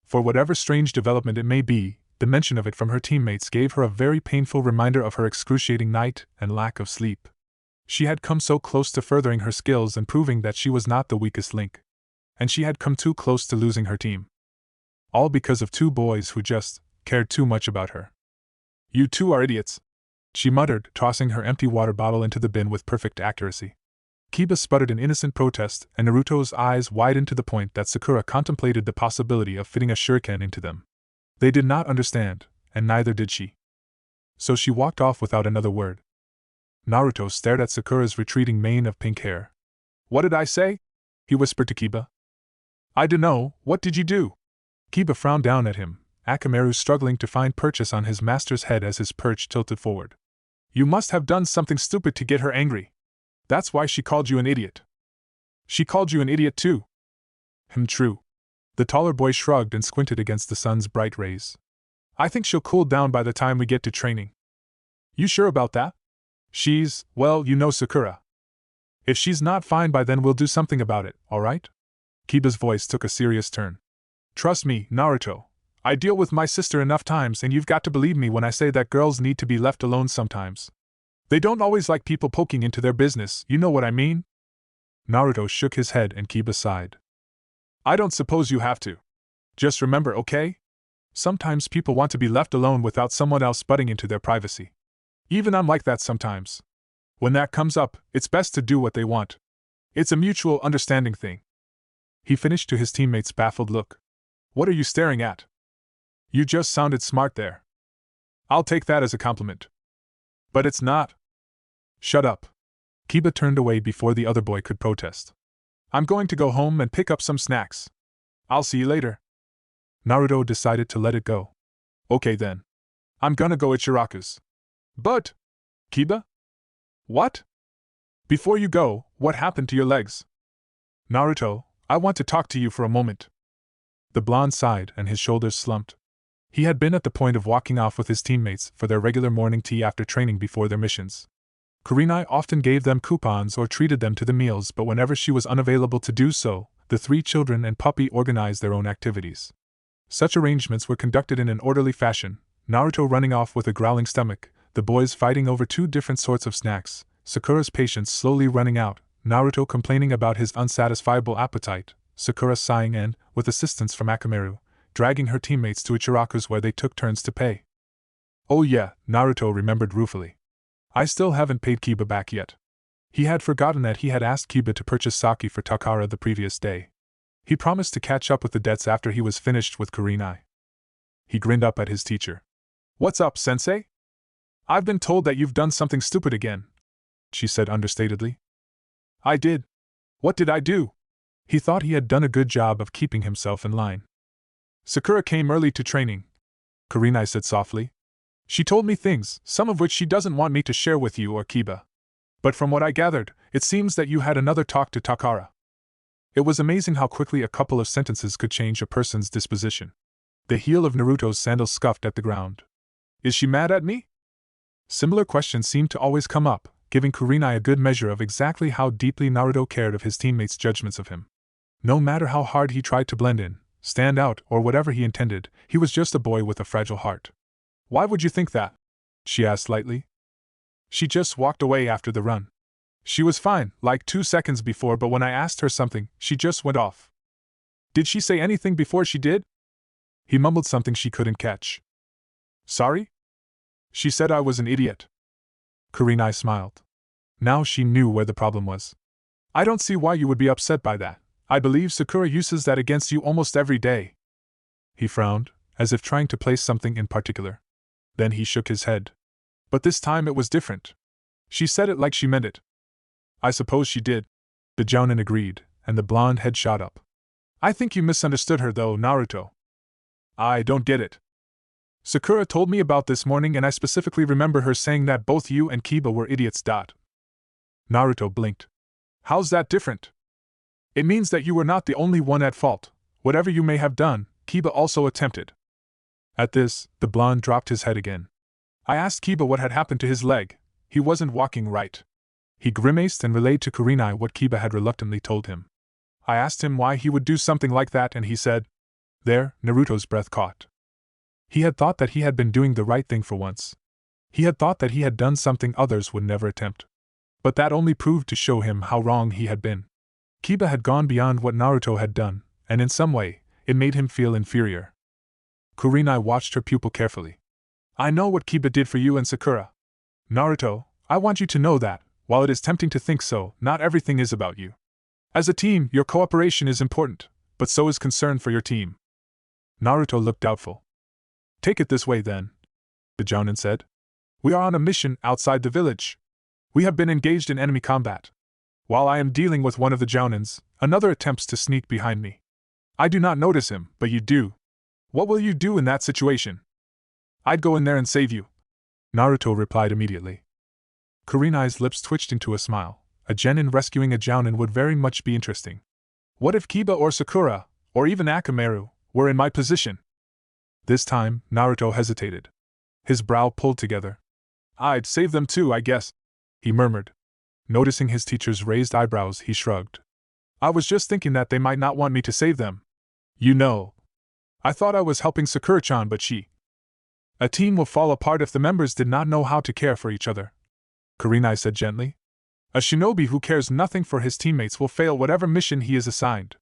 For whatever strange development it may be, the mention of it from her teammates gave her a very painful reminder of her excruciating night and lack of sleep. She had come so close to furthering her skills and proving that she was not the weakest link. And she had come too close to losing her team. All because of 2 boys who just cared too much about her. You two are idiots, she muttered, tossing her empty water bottle into the bin with perfect accuracy. Kiba sputtered an innocent protest, and Naruto's eyes widened to the point that Sakura contemplated the possibility of fitting a shuriken into them. They did not understand, and neither did she. So she walked off without another word. Naruto stared at Sakura's retreating mane of pink hair. What did I say? He whispered to Kiba. I dunno, what did you do? Kiba frowned down at him, Akamaru struggling to find purchase on his master's head as his perch tilted forward. You must have done something stupid to get her angry. That's why she called you an idiot. She called you an idiot too. True. The taller boy shrugged and squinted against the sun's bright rays. I think she'll cool down by the time we get to training. You sure about that? Well, you know Sakura. If she's not fine by then we'll do something about it, alright? Kiba's voice took a serious turn. Trust me, Naruto. I deal with my sister enough times and you've got to believe me when I say that girls need to be left alone sometimes. They don't always like people poking into their business, you know what I mean? Naruto shook his head and Kiba sighed. I don't suppose you have to. Just remember, okay? Sometimes people want to be left alone without someone else butting into their privacy. Even I'm like that sometimes. When that comes up, it's best to do what they want. It's a mutual understanding thing. He finished to his teammate's baffled look. What are you staring at? You just sounded smart there. I'll take that as a compliment. But it's not. Shut up. Kiba turned away before the other boy could protest. I'm going to go home and pick up some snacks. I'll see you later. Naruto decided to let it go. Okay then. I'm gonna go Ichiraku's. But, Kiba? What? Before you go, what happened to your legs? Naruto, I want to talk to you for a moment. The blonde sighed and his shoulders slumped. He had been at the point of walking off with his teammates for their regular morning tea after training before their missions. Kurenai often gave them coupons or treated them to the meals, but whenever she was unavailable to do so, the three children and puppy organized their own activities. Such arrangements were conducted in an orderly fashion, Naruto running off with a growling stomach, the boys fighting over two different sorts of snacks, Sakura's patience slowly running out, Naruto complaining about his unsatisfiable appetite, Sakura sighing and, with assistance from Akamaru, dragging her teammates to Ichiraku's where they took turns to pay. Oh yeah, Naruto remembered ruefully. I still haven't paid Kiba back yet. He had forgotten that he had asked Kiba to purchase sake for Takara the previous day. He promised to catch up with the debts after he was finished with Kurenai. He grinned up at his teacher. What's up, sensei? I've been told that you've done something stupid again, she said understatedly. I did. What did I do? He thought he had done a good job of keeping himself in line. Sakura came early to training, Kurenai said softly. She told me things, some of which she doesn't want me to share with you or Kiba. But from what I gathered, it seems that you had another talk to Takara. It was amazing how quickly a couple of sentences could change a person's disposition. The heel of Naruto's sandal scuffed at the ground. Is she mad at me? Similar questions seemed to always come up, giving Kurenai a good measure of exactly how deeply Naruto cared of his teammates' judgments of him. No matter how hard he tried to blend in, stand out, or whatever he intended, he was just a boy with a fragile heart. Why would you think that? She asked lightly. She just walked away after the run. She was fine, like 2 seconds before, but when I asked her something, she just went off. Did she say anything before she did? He mumbled something she couldn't catch. Sorry? She said I was an idiot. Kurenai smiled. Now she knew where the problem was. I don't see why you would be upset by that. I believe Sakura uses that against you almost every day. He frowned, as if trying to place something in particular. Then he shook his head. But this time it was different. She said it like she meant it. I suppose she did. The Jounin agreed, and the blonde head shot up. I think you misunderstood her though, Naruto. I don't get it. Sakura told me about this morning and I specifically remember her saying that both you and Kiba were idiots. Naruto blinked. How's that different? It means that you were not the only one at fault. Whatever you may have done, Kiba also attempted. At this, the blonde dropped his head again. I asked Kiba what had happened to his leg. He wasn't walking right. He grimaced and relayed to Kurenai what Kiba had reluctantly told him. I asked him why he would do something like that and he said, There, Naruto's breath caught. He had thought that he had been doing the right thing for once. He had thought that he had done something others would never attempt. But that only proved to show him how wrong he had been. Kiba had gone beyond what Naruto had done, and in some way, it made him feel inferior. Kurenai watched her pupil carefully. I know what Kiba did for you and Sakura. Naruto, I want you to know that, while it is tempting to think so, not everything is about you. As a team, your cooperation is important, but so is concern for your team. Naruto looked doubtful. Take it this way then, the Jounin said. We are on a mission outside the village. We have been engaged in enemy combat. While I am dealing with one of the Jounins, another attempts to sneak behind me. I do not notice him, but you do. What will you do in that situation? I'd go in there and save you, Naruto replied immediately. Kurenai's lips twitched into a smile. A genin rescuing a Jounin would very much be interesting. What if Kiba or Sakura, or even Akamaru, were in my position? This time, Naruto hesitated. His brow pulled together. I'd save them too, I guess, he murmured. Noticing his teacher's raised eyebrows, he shrugged. I was just thinking that they might not want me to save them. You know. I thought I was helping Sakura-chan, but she. A team will fall apart if the members did not know how to care for each other, Kurenai said gently. A shinobi who cares nothing for his teammates will fail whatever mission he is assigned.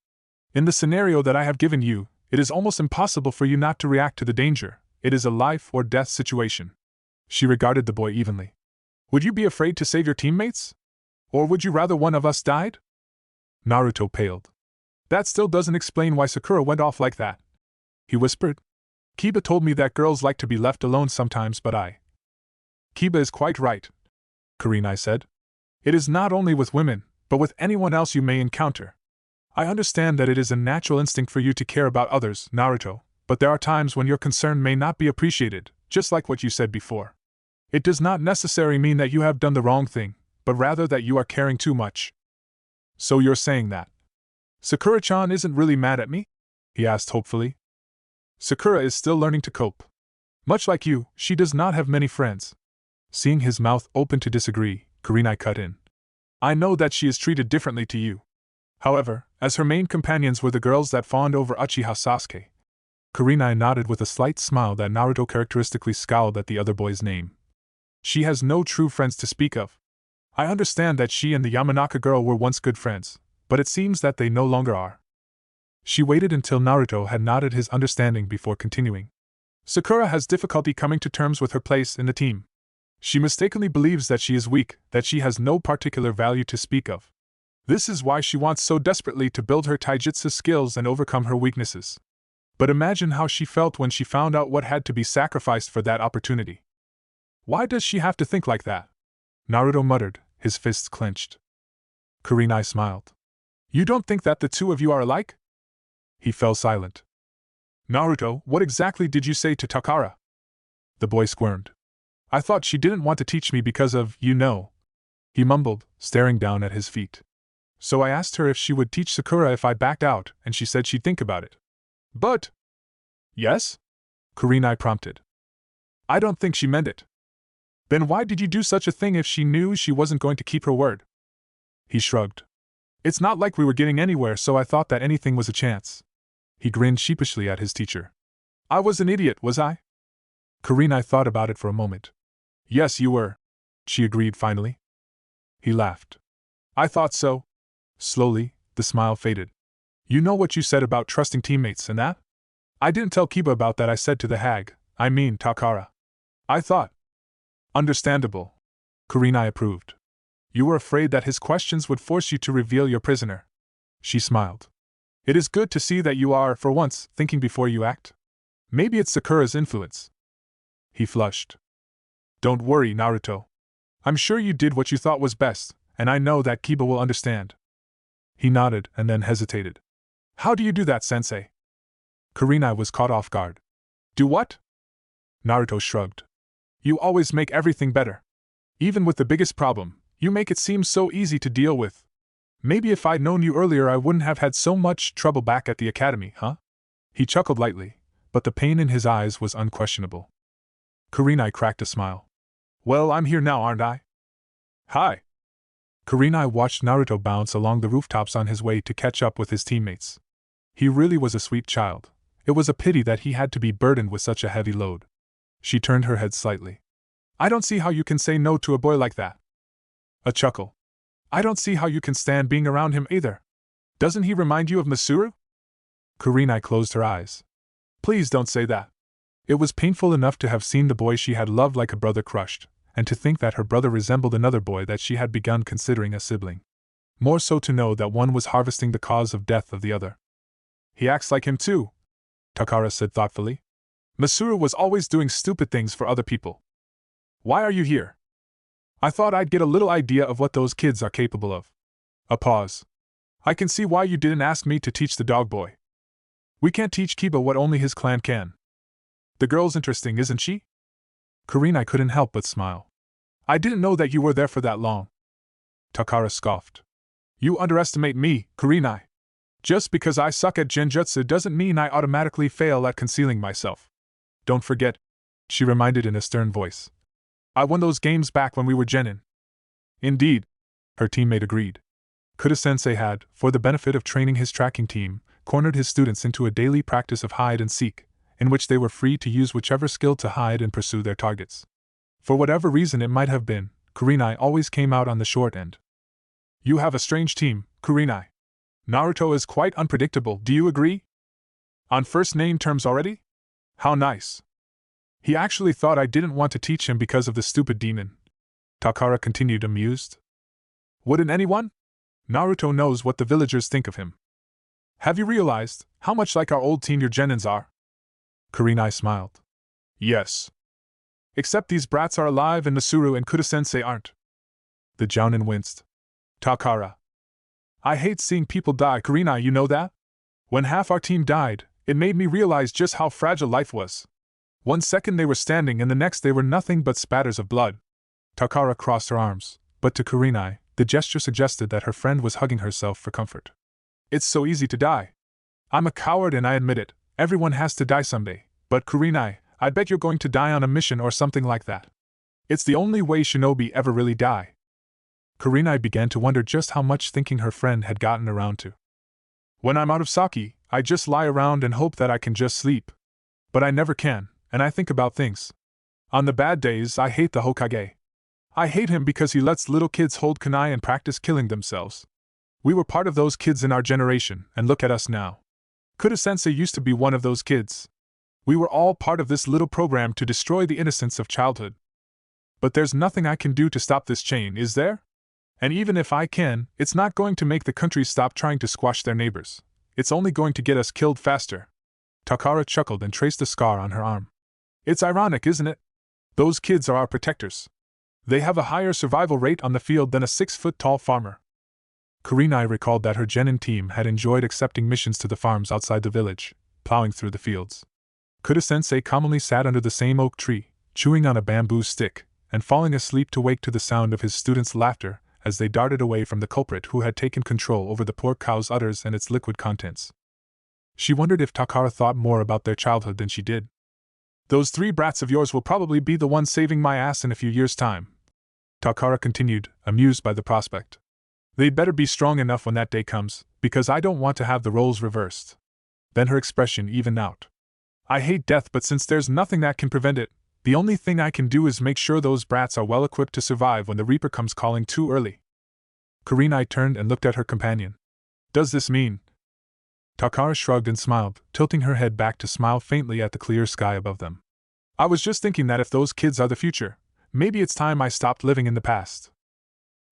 In the scenario that I have given you, it is almost impossible for you not to react to the danger. It is a life or death situation. She regarded the boy evenly. Would you be afraid to save your teammates? Or would you rather one of us died? Naruto paled. That still doesn't explain why Sakura went off like that, he whispered. Kiba told me that girls like to be left alone sometimes, but Kiba is quite right, Kurenai said. It is not only with women, but with anyone else you may encounter. I understand that it is a natural instinct for you to care about others, Naruto, but there are times when your concern may not be appreciated, just like what you said before. It does not necessarily mean that you have done the wrong thing, but rather that you are caring too much. So you're saying that Sakura-chan isn't really mad at me? He asked hopefully. Sakura is still learning to cope. Much like you, she does not have many friends. Seeing his mouth open to disagree, Kurenai cut in. I know that she is treated differently to you. However, as her main companions were the girls that fawned over Uchiha Sasuke. Kurenai nodded with a slight smile that Naruto characteristically scowled at the other boy's name. She has no true friends to speak of. I understand that she and the Yamanaka girl were once good friends, but it seems that they no longer are. She waited until Naruto had nodded his understanding before continuing. Sakura has difficulty coming to terms with her place in the team. She mistakenly believes that she is weak, that she has no particular value to speak of. This is why she wants so desperately to build her taijutsu skills and overcome her weaknesses. But imagine how she felt when she found out what had to be sacrificed for that opportunity. Why does she have to think like that? Naruto muttered, his fists clenched. Kurenai smiled. You don't think that the two of you are alike? He fell silent. Naruto, what exactly did you say to Takara? The boy squirmed. I thought she didn't want to teach me because of, you know. He mumbled, staring down at his feet. So I asked her if she would teach Sakura if I backed out, and she said she'd think about it. But… Yes? Kurenai prompted. I don't think she meant it. Then why did you do such a thing if she knew she wasn't going to keep her word? He shrugged. It's not like we were getting anywhere, so I thought that anything was a chance. He grinned sheepishly at his teacher. I was an idiot, was I? Kurenai thought about it for a moment. Yes, you were, she agreed finally. He laughed. I thought so. Slowly, the smile faded. You know what you said about trusting teammates and that? I didn't tell Kiba about that, I said to the hag, I mean Takara. I thought. Understandable. Kurenai approved. You were afraid that his questions would force you to reveal your prisoner. She smiled. It is good to see that you are, for once, thinking before you act. Maybe it's Sakura's influence. He flushed. Don't worry, Naruto. I'm sure you did what you thought was best, and I know that Kiba will understand. He nodded and then hesitated. How do you do that, sensei? Kurenai was caught off guard. Do what? Naruto shrugged. You always make everything better. Even with the biggest problem, you make it seem so easy to deal with. Maybe if I'd known you earlier I wouldn't have had so much trouble back at the academy, huh? He chuckled lightly, but the pain in his eyes was unquestionable. Kurenai cracked a smile. Well, I'm here now, aren't I? Hi. Kurenai watched Naruto bounce along the rooftops on his way to catch up with his teammates. He really was a sweet child. It was a pity that he had to be burdened with such a heavy load. She turned her head slightly. I don't see how you can say no to a boy like that. A chuckle. I don't see how you can stand being around him either. Doesn't he remind you of Masuru? Kurenai closed her eyes. Please don't say that. It was painful enough to have seen the boy she had loved like a brother crushed, and to think that her brother resembled another boy that she had begun considering a sibling. More so to know that one was harvesting the cause of death of the other. He acts like him too, Takara said thoughtfully. Masuru was always doing stupid things for other people. Why are you here? I thought I'd get a little idea of what those kids are capable of. A pause. I can see why you didn't ask me to teach the dog boy. We can't teach Kiba what only his clan can. The girl's interesting, isn't she? Kurenai couldn't help but smile. I didn't know that you were there for that long. Takara scoffed. You underestimate me, Kurenai. Just because I suck at genjutsu doesn't mean I automatically fail at concealing myself. Don't forget, she reminded in a stern voice. I won those games back when we were genin. Indeed, her teammate agreed. Kuda-sensei had, for the benefit of training his tracking team, cornered his students into a daily practice of hide and seek, in which they were free to use whichever skill to hide and pursue their targets. For whatever reason it might have been, Kurenai always came out on the short end. You have a strange team, Kurenai. Naruto is quite unpredictable, do you agree? On first name terms already? How nice. He actually thought I didn't want to teach him because of the stupid demon. Takara continued, amused. Wouldn't anyone? Naruto knows what the villagers think of him. Have you realized how much like our old teen your genins are? Kurenai smiled. Yes. Except these brats are alive and Nasuru and Kuda-sensei aren't. The jounin winced. Takara. I hate seeing people die, Kurenai, you know that? When half our team died, it made me realize just how fragile life was. 1 second they were standing and the next they were nothing but spatters of blood. Takara crossed her arms, but to Kurenai, the gesture suggested that her friend was hugging herself for comfort. It's so easy to die. I'm a coward and I admit it, everyone has to die someday, but Kurenai, I bet you're going to die on a mission or something like that. It's the only way shinobi ever really die. Kurenai began to wonder just how much thinking her friend had gotten around to. When I'm out of sake, I just lie around and hope that I can just sleep. But I never can, and I think about things. On the bad days, I hate the Hokage. I hate him because he lets little kids hold kunai and practice killing themselves. We were part of those kids in our generation, and look at us now. Kuda-sensei used to be one of those kids. We were all part of this little program to destroy the innocence of childhood. But there's nothing I can do to stop this chain, is there? And even if I can, it's not going to make the country stop trying to squash their neighbors. It's only going to get us killed faster. Takara chuckled and traced a scar on her arm. It's ironic, isn't it? Those kids are our protectors. They have a higher survival rate on the field than a 6-foot-tall farmer. Kurenai recalled that her genin team had enjoyed accepting missions to the farms outside the village, plowing through the fields. Kuda-sensei commonly sat under the same oak tree, chewing on a bamboo stick, and falling asleep to wake to the sound of his students' laughter as they darted away from the culprit who had taken control over the poor cow's udders and its liquid contents. She wondered if Takara thought more about their childhood than she did. Those 3 brats of yours will probably be the ones saving my ass in a few years' time. Takara continued, amused by the prospect. They'd better be strong enough when that day comes, because I don't want to have the roles reversed. Then her expression evened out. I hate death, but since there's nothing that can prevent it, the only thing I can do is make sure those brats are well equipped to survive when the Reaper comes calling too early. Kurenai turned and looked at her companion. Does this mean? Takara shrugged and smiled, tilting her head back to smile faintly at the clear sky above them. I was just thinking that if those kids are the future, maybe it's time I stopped living in the past.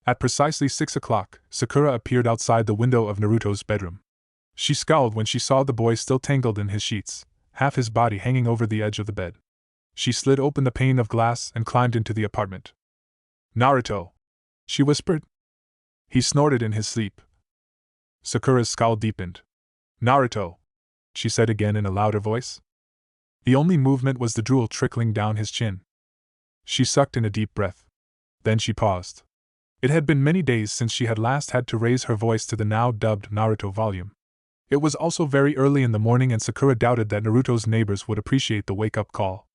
At precisely 6 o'clock, Sakura appeared outside the window of Naruto's bedroom. She scowled when she saw the boy still tangled in his sheets, half his body hanging over the edge of the bed. She slid open the pane of glass and climbed into the apartment. Naruto, she whispered. He snorted in his sleep. Sakura's scowl deepened. Naruto, she said again in a louder voice. The only movement was the drool trickling down his chin. She sucked in a deep breath. Then she paused. It had been many days since she had last had to raise her voice to the now dubbed Naruto volume. It was also very early in the morning and Sakura doubted that Naruto's neighbors would appreciate the wake-up call.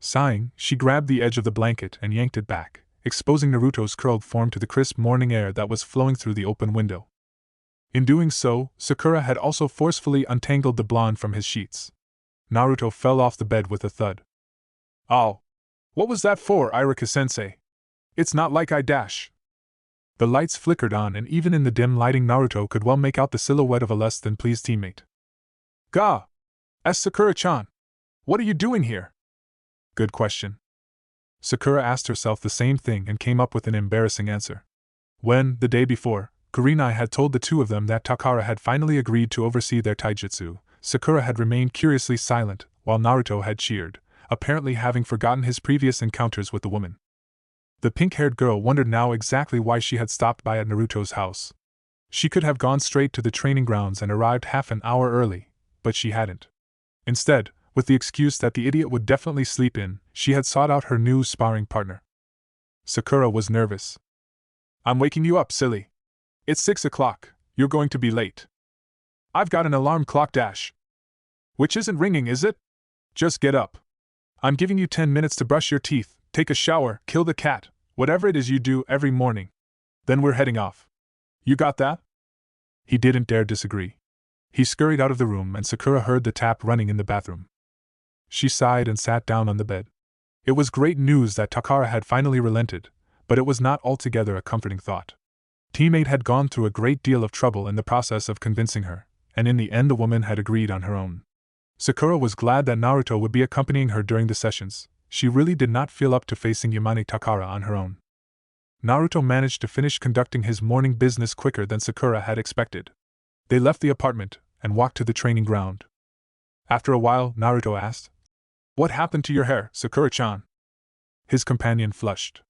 Sighing, she grabbed the edge of the blanket and yanked it back, exposing Naruto's curled form to the crisp morning air that was flowing through the open window. In doing so, Sakura had also forcefully untangled the blonde from his sheets. Naruto fell off the bed with a thud. Oh! What was that for, Iruka-sensei? It's not like I dash. The lights flickered on and even in the dim lighting Naruto could well make out the silhouette of a less than pleased teammate. Ga! Sakura-chan! What are you doing here? Good question. Sakura asked herself the same thing and came up with an embarrassing answer. When, the day before, Kurenai had told the two of them that Takara had finally agreed to oversee their taijutsu, Sakura had remained curiously silent, while Naruto had cheered, apparently having forgotten his previous encounters with the woman. The pink-haired girl wondered now exactly why she had stopped by at Naruto's house. She could have gone straight to the training grounds and arrived half an hour early, but she hadn't. Instead, with the excuse that the idiot would definitely sleep in, she had sought out her new sparring partner. Sakura was nervous. I'm waking you up, silly. It's 6 o'clock, you're going to be late. I've got an alarm clock dash. Which isn't ringing, is it? Just get up. I'm giving you 10 minutes to brush your teeth, take a shower, kill the cat, whatever it is you do every morning. Then we're heading off. You got that? He didn't dare disagree. He scurried out of the room and Sakura heard the tap running in the bathroom. She sighed and sat down on the bed. It was great news that Takara had finally relented, but it was not altogether a comforting thought. Teammate had gone through a great deal of trouble in the process of convincing her, and in the end the woman had agreed on her own. Sakura was glad that Naruto would be accompanying her during the sessions. She really did not feel up to facing Yamane Takara on her own. Naruto managed to finish conducting his morning business quicker than Sakura had expected. They left the apartment and walked to the training ground. After a while, Naruto asked, "What happened to your hair, Sakura-chan?" His companion flushed.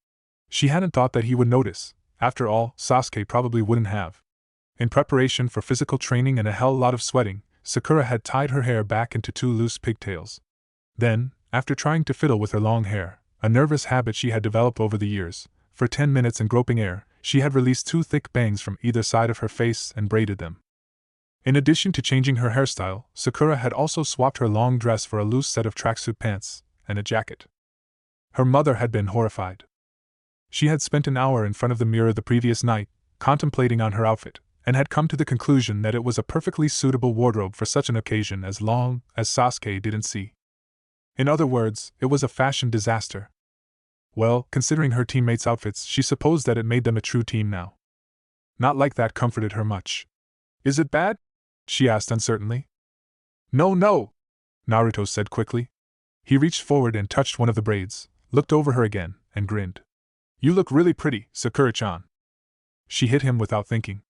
She hadn't thought that he would notice. After all, Sasuke probably wouldn't have. In preparation for physical training and a hell lot of sweating, Sakura had tied her hair back into 2 loose pigtails. Then, after trying to fiddle with her long hair, a nervous habit she had developed over the years, for 10 minutes in groping air, she had released 2 thick bangs from either side of her face and braided them. In addition to changing her hairstyle, Sakura had also swapped her long dress for a loose set of tracksuit pants and a jacket. Her mother had been horrified. She had spent an hour in front of the mirror the previous night, contemplating on her outfit, and had come to the conclusion that it was a perfectly suitable wardrobe for such an occasion as long as Sasuke didn't see. In other words, it was a fashion disaster. Well, considering her teammates' outfits, she supposed that it made them a true team now. Not like that comforted her much. "Is it bad?" she asked uncertainly. "No, no," Naruto said quickly. He reached forward and touched one of the braids, looked over her again, and grinned. "You look really pretty, Sakura-chan." She hit him without thinking.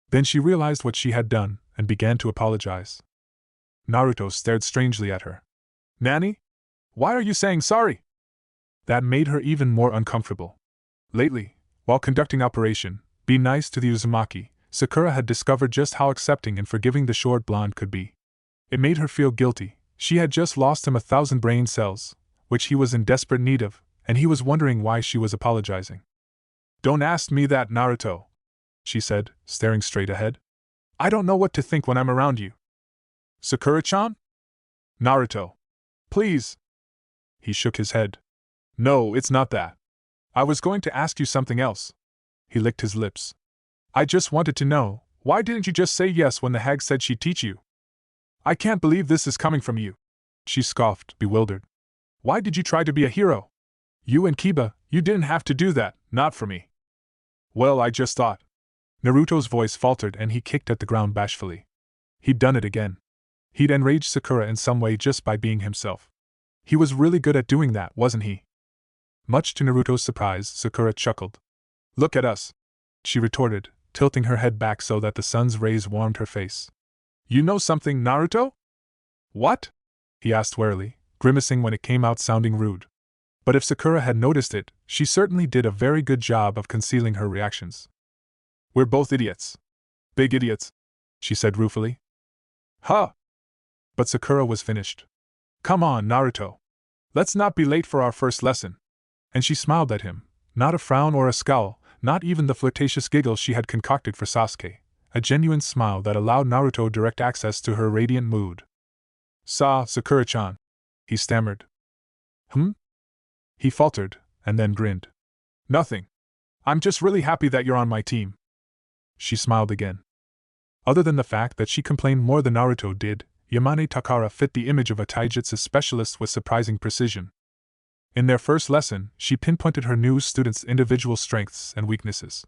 Then she realized what she had done, and began to apologize. Naruto stared strangely at her. "Nani? Why are you saying sorry?" That made her even more uncomfortable. Lately, while conducting Operation Be Nice to the Uzumaki, Sakura had discovered just how accepting and forgiving the short blonde could be. It made her feel guilty. She had just lost him 1,000 brain cells, which he was in desperate need of, and he was wondering why she was apologizing. "Don't ask me that, Naruto," she said, staring straight ahead. "I don't know what to think when I'm around you." "Sakura-chan?" "Naruto. Please." He shook his head. "No, it's not that. I was going to ask you something else." He licked his lips. "I just wanted to know, why didn't you just say yes when the hag said she'd teach you?" "I can't believe this is coming from you," she scoffed, bewildered. "Why did you try to be a hero? You and Kiba, you didn't have to do that, not for me." "Well, I just thought." Naruto's voice faltered and he kicked at the ground bashfully. He'd done it again. He'd enraged Sakura in some way just by being himself. He was really good at doing that, wasn't he? Much to Naruto's surprise, Sakura chuckled. "Look at us," she retorted, tilting her head back so that the sun's rays warmed her face. "You know something, Naruto?" "What?" he asked warily, grimacing when it came out sounding rude. But if Sakura had noticed it, she certainly did a very good job of concealing her reactions. "We're both idiots. Big idiots," she said ruefully. "Huh!" But Sakura was finished. "Come on, Naruto. Let's not be late for our first lesson." And she smiled at him, not a frown or a scowl, not even the flirtatious giggle she had concocted for Sasuke, a genuine smile that allowed Naruto direct access to her radiant mood. Sakura-chan," he stammered. He faltered, and then grinned. "Nothing. I'm just really happy that you're on my team." She smiled again. Other than the fact that she complained more than Naruto did, Yamane Takara fit the image of a taijutsu specialist with surprising precision. In their first lesson, she pinpointed her new students' individual strengths and weaknesses.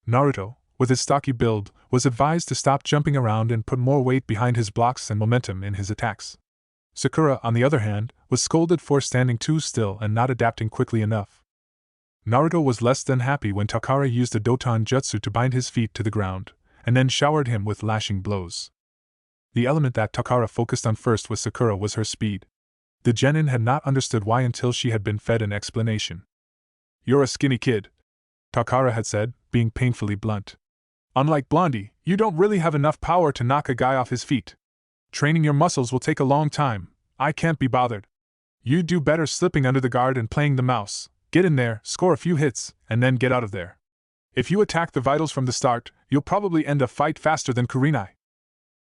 Naruto, with his stocky build, was advised to stop jumping around and put more weight behind his blocks and momentum in his attacks. Sakura, on the other hand, was scolded for standing too still and not adapting quickly enough. Naruto was less than happy when Takara used a Doton jutsu to bind his feet to the ground, and then showered him with lashing blows. The element that Takara focused on first with Sakura was her speed. The genin had not understood why until she had been fed an explanation. "You're a skinny kid," Takara had said, being painfully blunt. "Unlike Blondie, you don't really have enough power to knock a guy off his feet. Training your muscles will take a long time. I can't be bothered. You'd do better slipping under the guard and playing the mouse. Get in there, score a few hits, and then get out of there. If you attack the vitals from the start, you'll probably end a fight faster than Kurenai."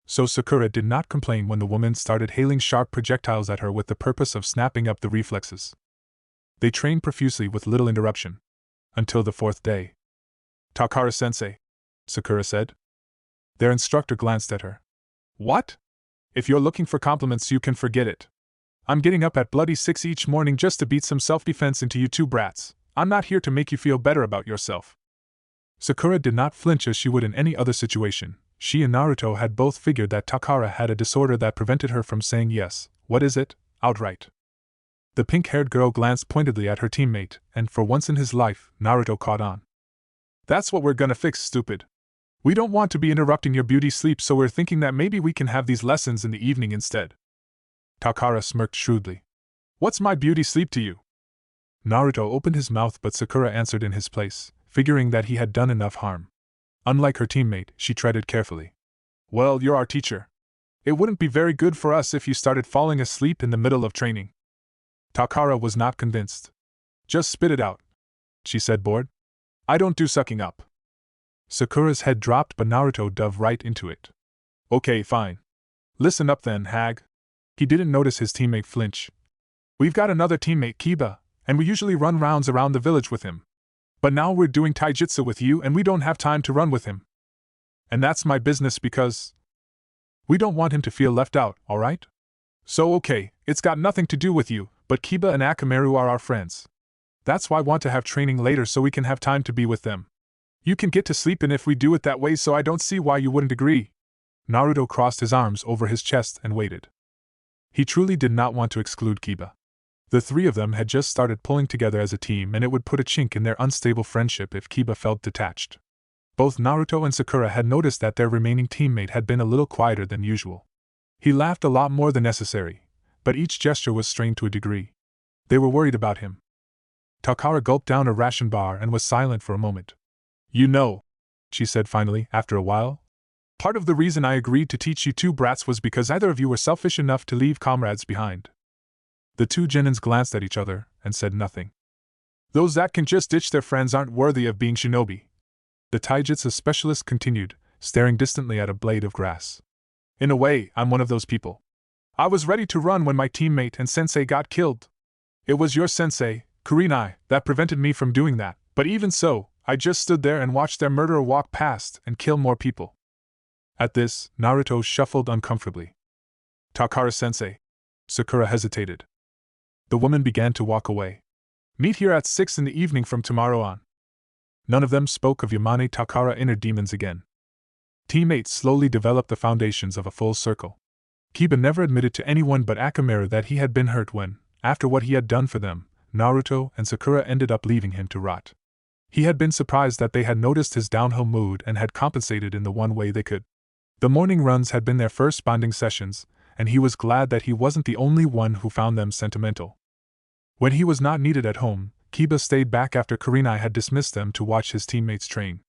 So Sakura did not complain when the woman started hailing sharp projectiles at her with the purpose of snapping up the reflexes. They trained profusely with little interruption. Until the fourth day. Takara-sensei, Sakura said. Their instructor glanced at her. What? If you're looking for compliments, you can forget it. I'm getting up at bloody 6 each morning just to beat some self-defense into you two brats. I'm not here to make you feel better about yourself. Sakura did not flinch as she would in any other situation. She and Naruto had both figured that Takara had a disorder that prevented her from saying yes, what is it, outright. The pink-haired girl glanced pointedly at her teammate, and for once in his life, Naruto caught on. That's what we're gonna fix, stupid. We don't want to be interrupting your beauty sleep, so we're thinking that maybe we can have these lessons in the evening instead. Takara smirked shrewdly. What's my beauty sleep to you? Naruto opened his mouth, but Sakura answered in his place, figuring that he had done enough harm. Unlike her teammate, she treaded carefully. Well, you're our teacher. It wouldn't be very good for us if you started falling asleep in the middle of training. Takara was not convinced. Just spit it out, she said, bored. I don't do sucking up. Sakura's head dropped, but Naruto dove right into it. Okay, fine. Listen up then, hag. He didn't notice his teammate flinch. We've got another teammate, Kiba, and we usually run rounds around the village with him. But now we're doing taijutsu with you and we don't have time to run with him. And that's my business because we don't want him to feel left out, alright? So okay, it's got nothing to do with you, but Kiba and Akamaru are our friends. That's why I want to have training later so we can have time to be with them. You can get to sleep in if we do it that way, so I don't see why you wouldn't agree. Naruto crossed his arms over his chest and waited. He truly did not want to exclude Kiba. The three of them had just started pulling together as a team, and it would put a chink in their unstable friendship if Kiba felt detached. Both Naruto and Sakura had noticed that their remaining teammate had been a little quieter than usual. He laughed a lot more than necessary, but each gesture was strained to a degree. They were worried about him. Takara gulped down a ration bar and was silent for a moment. You know, she said finally, after a while, part of the reason I agreed to teach you two brats was because either of you were selfish enough to leave comrades behind. The two genins glanced at each other and said nothing. Those that can just ditch their friends aren't worthy of being shinobi. The taijutsu specialist continued, staring distantly at a blade of grass. In a way, I'm one of those people. I was ready to run when my teammate and sensei got killed. It was your sensei, Kurenai, that prevented me from doing that, but even so, I just stood there and watched their murderer walk past and kill more people. At this, Naruto shuffled uncomfortably. Takara-sensei. Sakura hesitated. The woman began to walk away. Meet here at 6 in the evening from tomorrow on. None of them spoke of Yamane Takara inner demons again. Teammates slowly developed the foundations of a full circle. Kiba never admitted to anyone but Akamaru that he had been hurt when, after what he had done for them, Naruto and Sakura ended up leaving him to rot. He had been surprised that they had noticed his downhill mood and had compensated in the one way they could. The morning runs had been their first bonding sessions, and he was glad that he wasn't the only one who found them sentimental. When he was not needed at home, Kiba stayed back after Kurenai had dismissed them to watch his teammates train.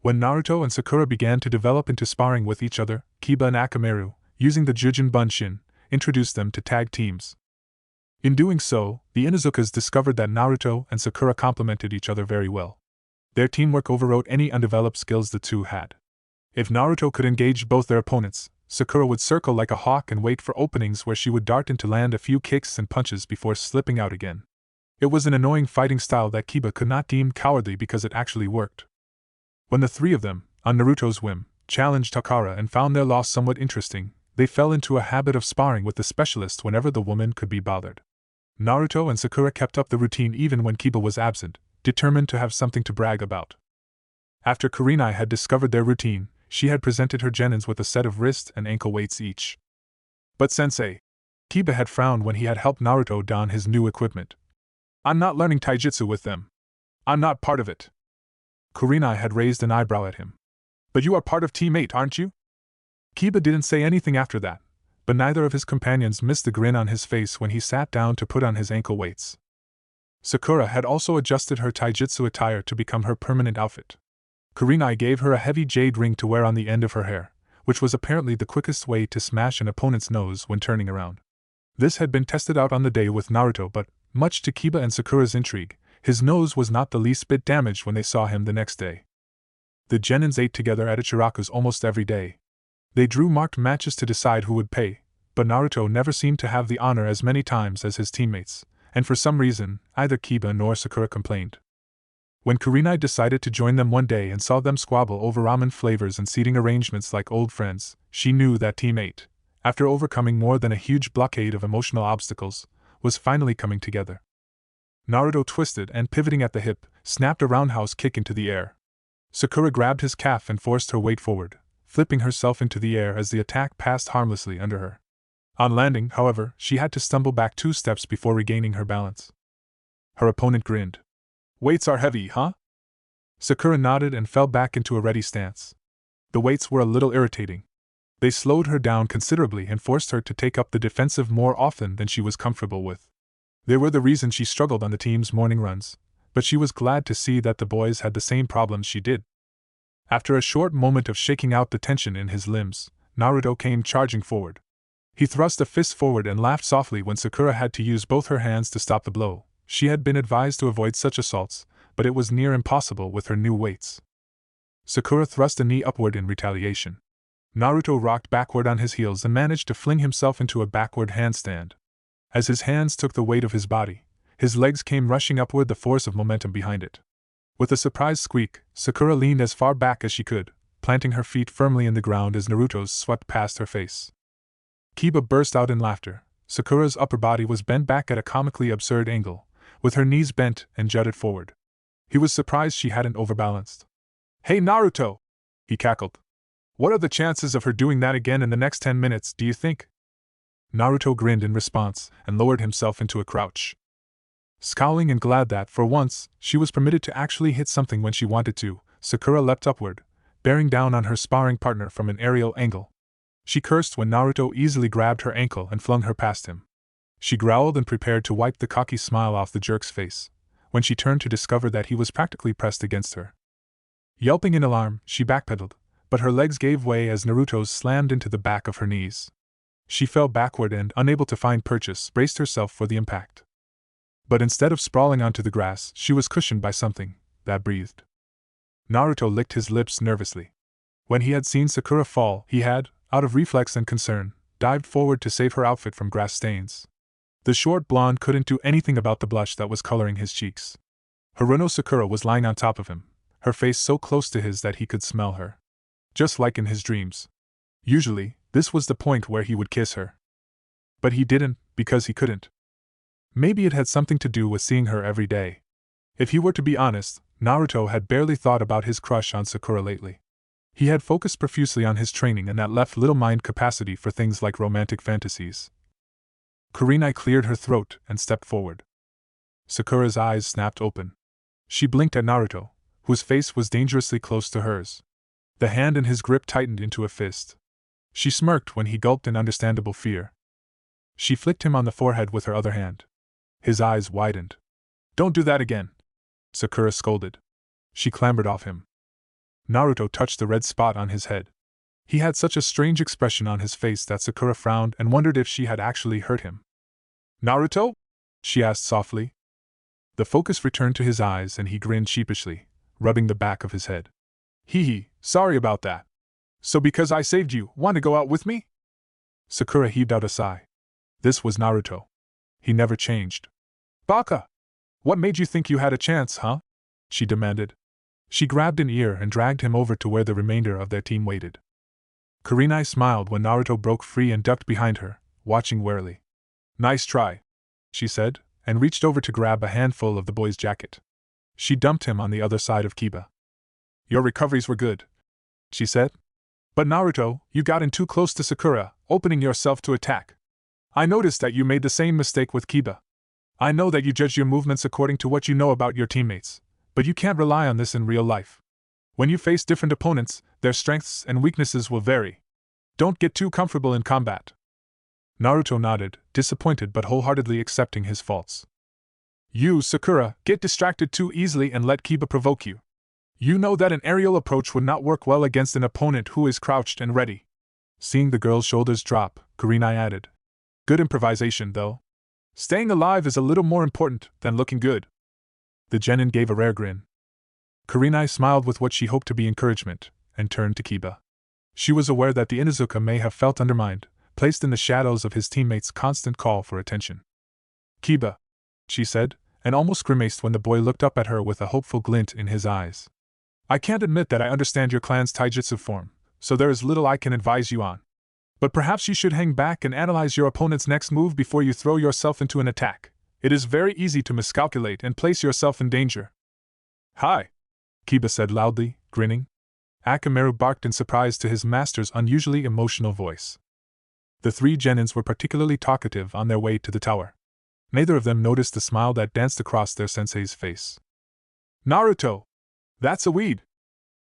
When Naruto and Sakura began to develop into sparring with each other, Kiba and Akamaru, using the Jujin Bunshin, introduced them to tag teams. In doing so, the Inuzukas discovered that Naruto and Sakura complemented each other very well. Their teamwork overrode any undeveloped skills the two had. If Naruto could engage both their opponents, Sakura would circle like a hawk and wait for openings where she would dart in to land a few kicks and punches before slipping out again. It was an annoying fighting style that Kiba could not deem cowardly because it actually worked. When the three of them, on Naruto's whim, challenged Takara and found their loss somewhat interesting, they fell into a habit of sparring with the specialist whenever the woman could be bothered. Naruto and Sakura kept up the routine even when Kiba was absent, determined to have something to brag about. After Kurenai had discovered their routine, she had presented her genins with a set of wrist and ankle weights each. But sensei, Kiba had frowned when he had helped Naruto don his new equipment. I'm not learning taijutsu with them. I'm not part of it. Kurenai had raised an eyebrow at him. But you are part of Team 8, aren't you? Kiba didn't say anything after that, but neither of his companions missed the grin on his face when he sat down to put on his ankle weights. Sakura had also adjusted her taijutsu attire to become her permanent outfit. Kurenai gave her a heavy jade ring to wear on the end of her hair, which was apparently the quickest way to smash an opponent's nose when turning around. This had been tested out on the day with Naruto, but, much to Kiba and Sakura's intrigue, his nose was not the least bit damaged when they saw him the next day. The genins ate together at Ichiraku's almost every day. They drew marked matches to decide who would pay, but Naruto never seemed to have the honor as many times as his teammates, and for some reason, neither Kiba nor Sakura complained. When Kurenai decided to join them one day and saw them squabble over ramen flavors and seating arrangements like old friends, she knew that Team 8, after overcoming more than a huge blockade of emotional obstacles, was finally coming together. Naruto twisted and, pivoting at the hip, snapped a roundhouse kick into the air. Sakura grabbed his calf and forced her weight forward, flipping herself into the air as the attack passed harmlessly under her. On landing, however, she had to stumble back 2 steps before regaining her balance. Her opponent grinned. "Weights are heavy, huh?" Sakura nodded and fell back into a ready stance. The weights were a little irritating. They slowed her down considerably and forced her to take up the defensive more often than she was comfortable with. They were the reason she struggled on the team's morning runs, but she was glad to see that the boys had the same problems she did. After a short moment of shaking out the tension in his limbs, Naruto came charging forward. He thrust a fist forward and laughed softly when Sakura had to use both her hands to stop the blow. She had been advised to avoid such assaults, but it was near impossible with her new weights. Sakura thrust a knee upward in retaliation. Naruto rocked backward on his heels and managed to fling himself into a backward handstand. As his hands took the weight of his body, his legs came rushing upward, the force of momentum behind it. With a surprised squeak, Sakura leaned as far back as she could, planting her feet firmly in the ground as Naruto's swept past her face. Kiba burst out in laughter. Sakura's upper body was bent back at a comically absurd angle, with her knees bent and jutted forward. He was surprised she hadn't overbalanced. "Hey Naruto!" he cackled. "What are the chances of her doing that again in the next 10 minutes, do you think?" Naruto grinned in response and lowered himself into a crouch. Scowling and glad that, for once, she was permitted to actually hit something when she wanted to, Sakura leapt upward, bearing down on her sparring partner from an aerial angle. She cursed when Naruto easily grabbed her ankle and flung her past him. She growled and prepared to wipe the cocky smile off the jerk's face, when she turned to discover that he was practically pressed against her. Yelping in alarm, she backpedaled, but her legs gave way as Naruto's slammed into the back of her knees. She fell backward and, unable to find purchase, braced herself for the impact. But instead of sprawling onto the grass, she was cushioned by something that breathed. Naruto licked his lips nervously. When he had seen Sakura fall, he had, out of reflex and concern, dived forward to save her outfit from grass stains. The short blonde couldn't do anything about the blush that was coloring his cheeks. Haruno Sakura was lying on top of him, her face so close to his that he could smell her. Just like in his dreams. Usually, this was the point where he would kiss her. But he didn't, because he couldn't. Maybe it had something to do with seeing her every day. If he were to be honest, Naruto had barely thought about his crush on Sakura lately. He had focused profusely on his training, and that left little mind capacity for things like romantic fantasies. Kurenai cleared her throat and stepped forward. Sakura's eyes snapped open. She blinked at Naruto, whose face was dangerously close to hers. The hand in his grip tightened into a fist. She smirked when he gulped in understandable fear. She flicked him on the forehead with her other hand. His eyes widened. "Don't do that again," Sakura scolded. She clambered off him. Naruto touched the red spot on his head. He had such a strange expression on his face that Sakura frowned and wondered if she had actually hurt him. "Naruto?" she asked softly. The focus returned to his eyes and he grinned sheepishly, rubbing the back of his head. "Hee, sorry about that. So because I saved you, want to go out with me?" Sakura heaved out a sigh. This was Naruto. He never changed. "Baka! What made you think you had a chance, huh?" she demanded. She grabbed an ear and dragged him over to where the remainder of their team waited. Kurenai smiled when Naruto broke free and ducked behind her, watching warily. "Nice try," she said, and reached over to grab a handful of the boy's jacket. She dumped him on the other side of Kiba. "Your recoveries were good," she said. "But Naruto, you got in too close to Sakura, opening yourself to attack. I noticed that you made the same mistake with Kiba. I know that you judge your movements according to what you know about your teammates, but you can't rely on this in real life. When you face different opponents, their strengths and weaknesses will vary. Don't get too comfortable in combat." Naruto nodded, disappointed but wholeheartedly accepting his faults. "You, Sakura, get distracted too easily and let Kiba provoke you. You know that an aerial approach would not work well against an opponent who is crouched and ready." Seeing the girl's shoulders drop, Kurenai added, "Good improvisation, though. Staying alive is a little more important than looking good." The genin gave a rare grin. Kurenai smiled with what she hoped to be encouragement, and turned to Kiba. She was aware that the Inuzuka may have felt undermined, placed in the shadows of his teammates' constant call for attention. "Kiba," she said, and almost grimaced when the boy looked up at her with a hopeful glint in his eyes. I can't admit that I understand your clan's taijutsu form, so there is little I can advise you on. But perhaps you should hang back and analyze your opponent's next move before you throw yourself into an attack. It is very easy to miscalculate and place yourself in danger. Hi, Kiba said loudly, grinning. Akamaru barked in surprise to his master's unusually emotional voice. The three genins were particularly talkative on their way to the tower. Neither of them noticed the smile that danced across their sensei's face. Naruto! That's a weed!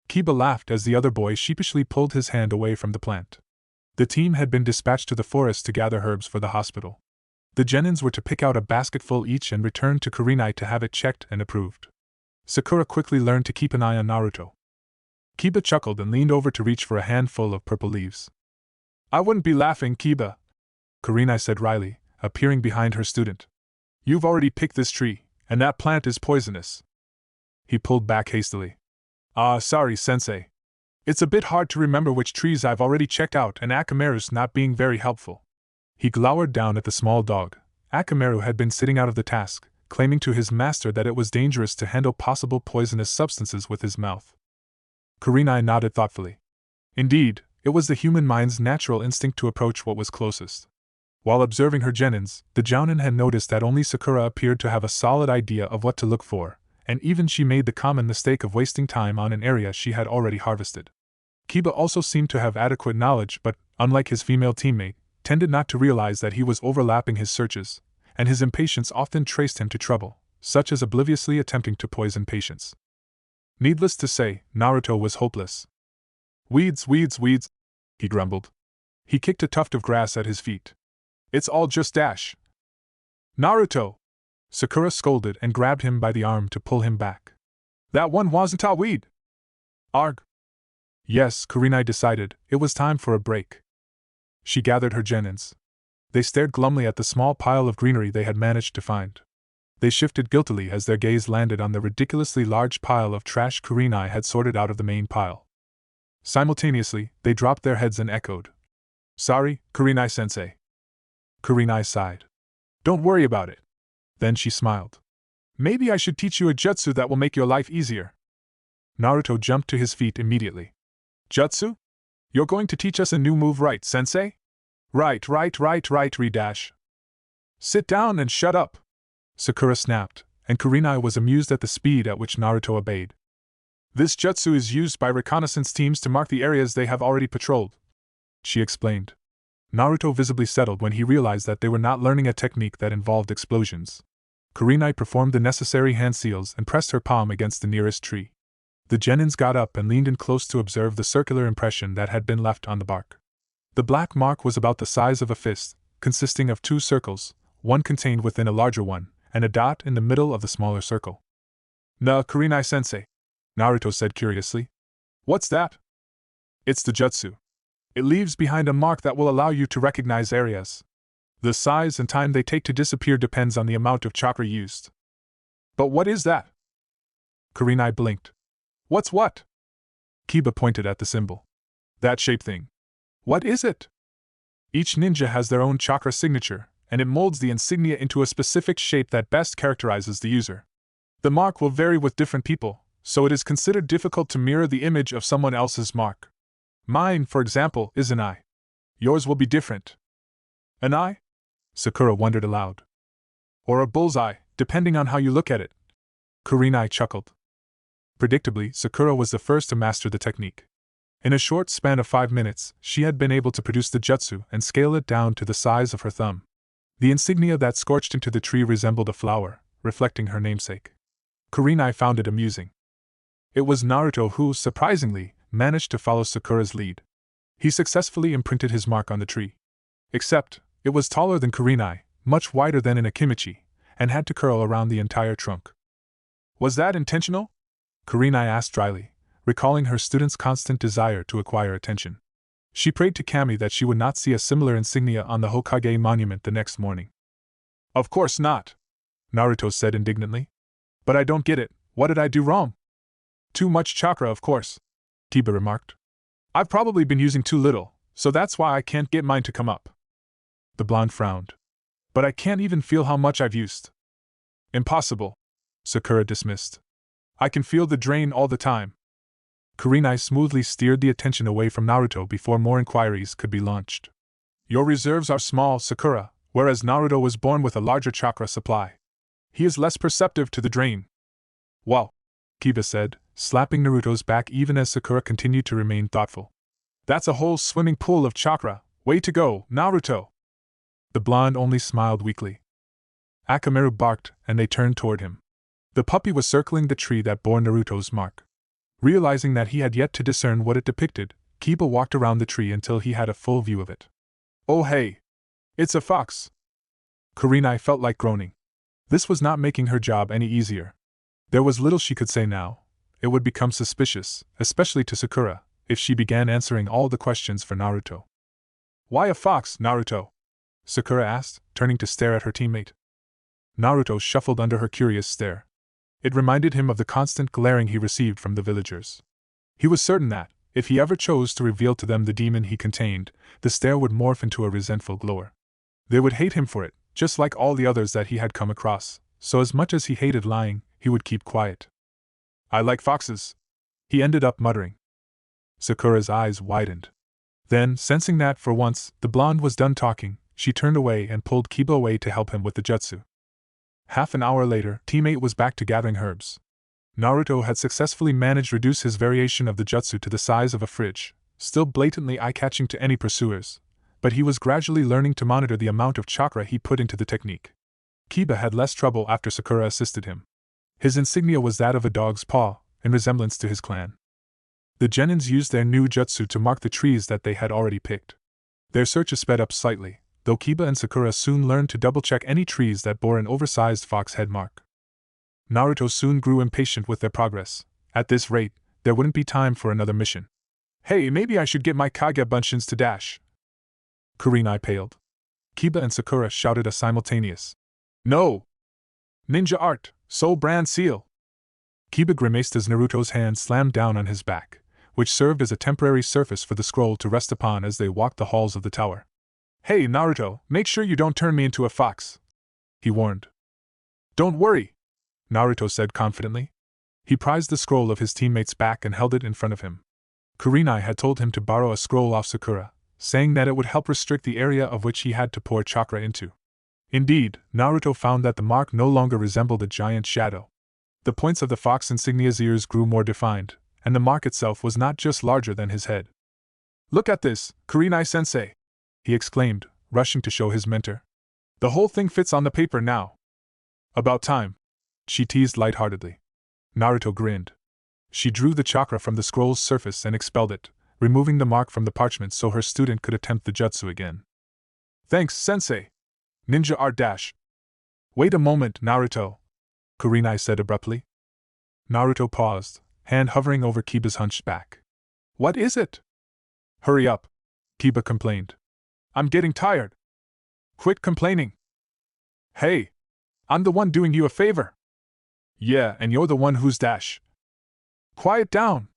Kiba laughed as the other boy sheepishly pulled his hand away from the plant. The team had been dispatched to the forest to gather herbs for the hospital. The genins were to pick out a basketful each and return to Kurenai to have it checked and approved. Sakura quickly learned to keep an eye on Naruto. Kiba chuckled and leaned over to reach for a handful of purple leaves. I wouldn't be laughing, Kiba, Kurenai said wryly, appearing behind her student. You've already picked this tree, and that plant is poisonous. He pulled back hastily. Sorry, sensei. It's a bit hard to remember which trees I've already checked out, and Akamaru's not being very helpful. He glowered down at the small dog. Akamaru had been sitting out of the task, claiming to his master that it was dangerous to handle possible poisonous substances with his mouth. Kurenai nodded thoughtfully. Indeed, it was the human mind's natural instinct to approach what was closest. While observing her genins, the jounin had noticed that only Sakura appeared to have a solid idea of what to look for, and even she made the common mistake of wasting time on an area she had already harvested. Kiba also seemed to have adequate knowledge but, unlike his female teammate, tended not to realize that he was overlapping his searches, and his impatience often traced him to trouble, such as obliviously attempting to poison patients. Needless to say, Naruto was hopeless. Weeds, weeds, weeds, he grumbled. He kicked a tuft of grass at his feet. It's all just dash. Naruto! Sakura scolded and grabbed him by the arm to pull him back. That one wasn't a weed! Arg! Yes, Kurenai decided, it was time for a break. She gathered her genins. They stared glumly at the small pile of greenery they had managed to find. They shifted guiltily as their gaze landed on the ridiculously large pile of trash Kurenai had sorted out of the main pile. Simultaneously, they dropped their heads and echoed. Sorry, Kurenai-sensei. Kurenai sighed. Don't worry about it. Then she smiled. Maybe I should teach you a jutsu that will make your life easier. Naruto jumped to his feet immediately. Jutsu? You're going to teach us a new move, right, sensei? Right, re-dash. Sit down and shut up. Sakura snapped, and Kurenai was amused at the speed at which Naruto obeyed. This jutsu is used by reconnaissance teams to mark the areas they have already patrolled, she explained. Naruto visibly settled when he realized that they were not learning a technique that involved explosions. Kurenai performed the necessary hand seals and pressed her palm against the nearest tree. The genins got up and leaned in close to observe the circular impression that had been left on the bark. The black mark was about the size of a fist, consisting of two circles, one contained within a larger one, and a dot in the middle of the smaller circle. Na, Kurenai-sensei, Naruto said curiously. What's that? It's the jutsu. It leaves behind a mark that will allow you to recognize areas. The size and time they take to disappear depends on the amount of chakra used. But what is that? Kurenai blinked. What's what? Kiba pointed at the symbol. That shape thing. What is it? Each ninja has their own chakra signature, and it molds the insignia into a specific shape that best characterizes the user. The mark will vary with different people, so it is considered difficult to mirror the image of someone else's mark. Mine, for example, is an eye. Yours will be different. An eye? Sakura wondered aloud. Or a bullseye, depending on how you look at it. Kurenai chuckled. Predictably, Sakura was the first to master the technique. In a short span of 5 minutes, she had been able to produce the jutsu and scale it down to the size of her thumb. The insignia that scorched into the tree resembled a flower, reflecting her namesake. Kurenai found it amusing. It was Naruto who, surprisingly, managed to follow Sakura's lead. He successfully imprinted his mark on the tree. Except, it was taller than Kurenai, much wider than in a kimchi, and had to curl around the entire trunk. Was that intentional? Kurenai asked dryly, recalling her student's constant desire to acquire attention. She prayed to Kami that she would not see a similar insignia on the Hokage monument the next morning. Of course not, Naruto said indignantly. But I don't get it, what did I do wrong? Too much chakra, of course, Kiba remarked. I've probably been using too little, so that's why I can't get mine to come up. The blonde frowned. But I can't even feel how much I've used. Impossible, Sakura dismissed. I can feel the drain all the time. Kurenai smoothly steered the attention away from Naruto before more inquiries could be launched. Your reserves are small, Sakura, whereas Naruto was born with a larger chakra supply. He is less perceptive to the drain. Wow, Kiba said, slapping Naruto's back even as Sakura continued to remain thoughtful. That's a whole swimming pool of chakra. Way to go, Naruto! The blonde only smiled weakly. Akamaru barked, and they turned toward him. The puppy was circling the tree that bore Naruto's mark. Realizing that he had yet to discern what it depicted, Kiba walked around the tree until he had a full view of it. Oh hey! It's a fox! Kurenai felt like groaning. This was not making her job any easier. There was little she could say now. It would become suspicious, especially to Sakura, if she began answering all the questions for Naruto. Why a fox, Naruto? Sakura asked, turning to stare at her teammate. Naruto shuffled under her curious stare. It reminded him of the constant glaring he received from the villagers. He was certain that, if he ever chose to reveal to them the demon he contained, the stare would morph into a resentful glower. They would hate him for it, just like all the others that he had come across, so as much as he hated lying, he would keep quiet. I like foxes, he ended up muttering. Sakura's eyes widened. Then, sensing that, for once, the blonde was done talking, she turned away and pulled Kiba away to help him with the jutsu. Half an hour later, teammate was back to gathering herbs. Naruto had successfully managed to reduce his variation of the jutsu to the size of a fridge, still blatantly eye-catching to any pursuers, but he was gradually learning to monitor the amount of chakra he put into the technique. Kiba had less trouble after Sakura assisted him. His insignia was that of a dog's paw, in resemblance to his clan. The genins used their new jutsu to mark the trees that they had already picked. Their searches sped up slightly, though Kiba and Sakura soon learned to double-check any trees that bore an oversized fox head mark. Naruto soon grew impatient with their progress. At this rate, there wouldn't be time for another mission. Hey, maybe I should get my Kage Bunshins to dash. Kurenai paled. Kiba and Sakura shouted a simultaneous, No! Ninja art, Soul Brand Seal! Kiba grimaced as Naruto's hand slammed down on his back, which served as a temporary surface for the scroll to rest upon as they walked the halls of the tower. Hey, Naruto, make sure you don't turn me into a fox, he warned. Don't worry, Naruto said confidently. He prized the scroll of his teammate's back and held it in front of him. Kurenai had told him to borrow a scroll off Sakura, saying that it would help restrict the area of which he had to pour chakra into. Indeed, Naruto found that the mark no longer resembled a giant shadow. The points of the fox insignia's ears grew more defined, and the mark itself was not just larger than his head. Look at this, Kurenai-sensei! He exclaimed, rushing to show his mentor. The whole thing fits on the paper now. About time, she teased lightheartedly. Naruto grinned. She drew the chakra from the scroll's surface and expelled it, removing the mark from the parchment so her student could attempt the jutsu again. Thanks, sensei! Ninja art dash! Wait a moment, Naruto, Kurenai said abruptly. Naruto paused, hand hovering over Kiba's hunched back. What is it? Hurry up, Kiba complained. I'm getting tired. Quit complaining. Hey! I'm the one doing you a favor. Yeah, and you're the one who's dash. Quiet down,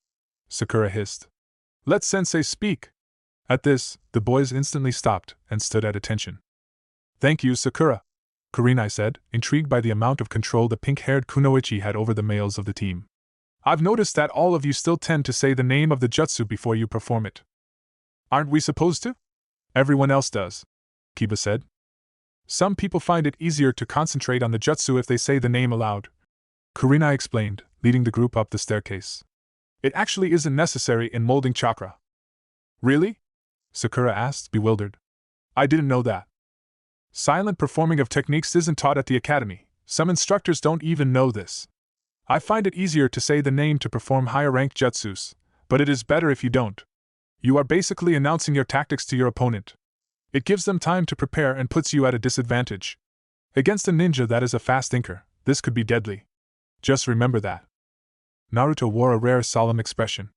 Sakura hissed. Let sensei speak. At this, the boys instantly stopped and stood at attention. Thank you, Sakura, Kurenai said, intrigued by the amount of control the pink-haired Kunoichi had over the males of the team. I've noticed that all of you still tend to say the name of the jutsu before you perform it. Aren't we supposed to? Everyone else does, Kiba said. Some people find it easier to concentrate on the jutsu if they say the name aloud, Kurenai explained, leading the group up the staircase. It actually isn't necessary in molding chakra. Really? Sakura asked, bewildered. I didn't know that. Silent performing of techniques isn't taught at the academy. Some instructors don't even know this. I find it easier to say the name to perform higher-ranked jutsus, but it is better if you don't. You are basically announcing your tactics to your opponent. It gives them time to prepare and puts you at a disadvantage. Against a ninja that is a fast thinker, this could be deadly. Just remember that. Naruto wore a rare solemn expression.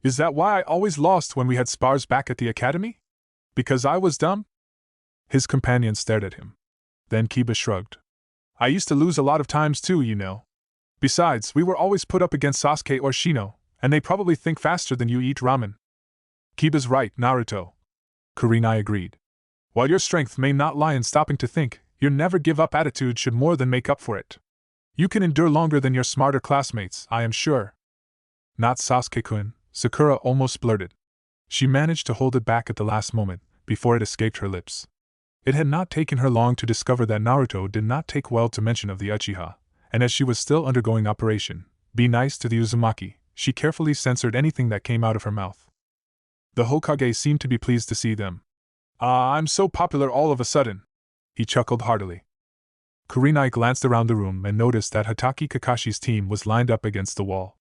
Is that why I always lost when we had spars back at the academy? Because I was dumb? His companion stared at him. Then Kiba shrugged. I used to lose a lot of times too, you know. Besides, we were always put up against Sasuke or Shino, and they probably think faster than you eat ramen. Kiba's right, Naruto, Kurenai agreed. While your strength may not lie in stopping to think, your never-give-up attitude should more than make up for it. You can endure longer than your smarter classmates, I am sure. Not Sasuke-kun, Sakura almost blurted. She managed to hold it back at the last moment, before it escaped her lips. It had not taken her long to discover that Naruto did not take well to mention of the Uchiha, and as she was still undergoing Operation Be Nice to the Uzumaki, she carefully censored anything that came out of her mouth. The Hokage seemed to be pleased to see them. I'm so popular all of a sudden. He chuckled heartily. Kurenai glanced around the room and noticed that Hatake Kakashi's team was lined up against the wall.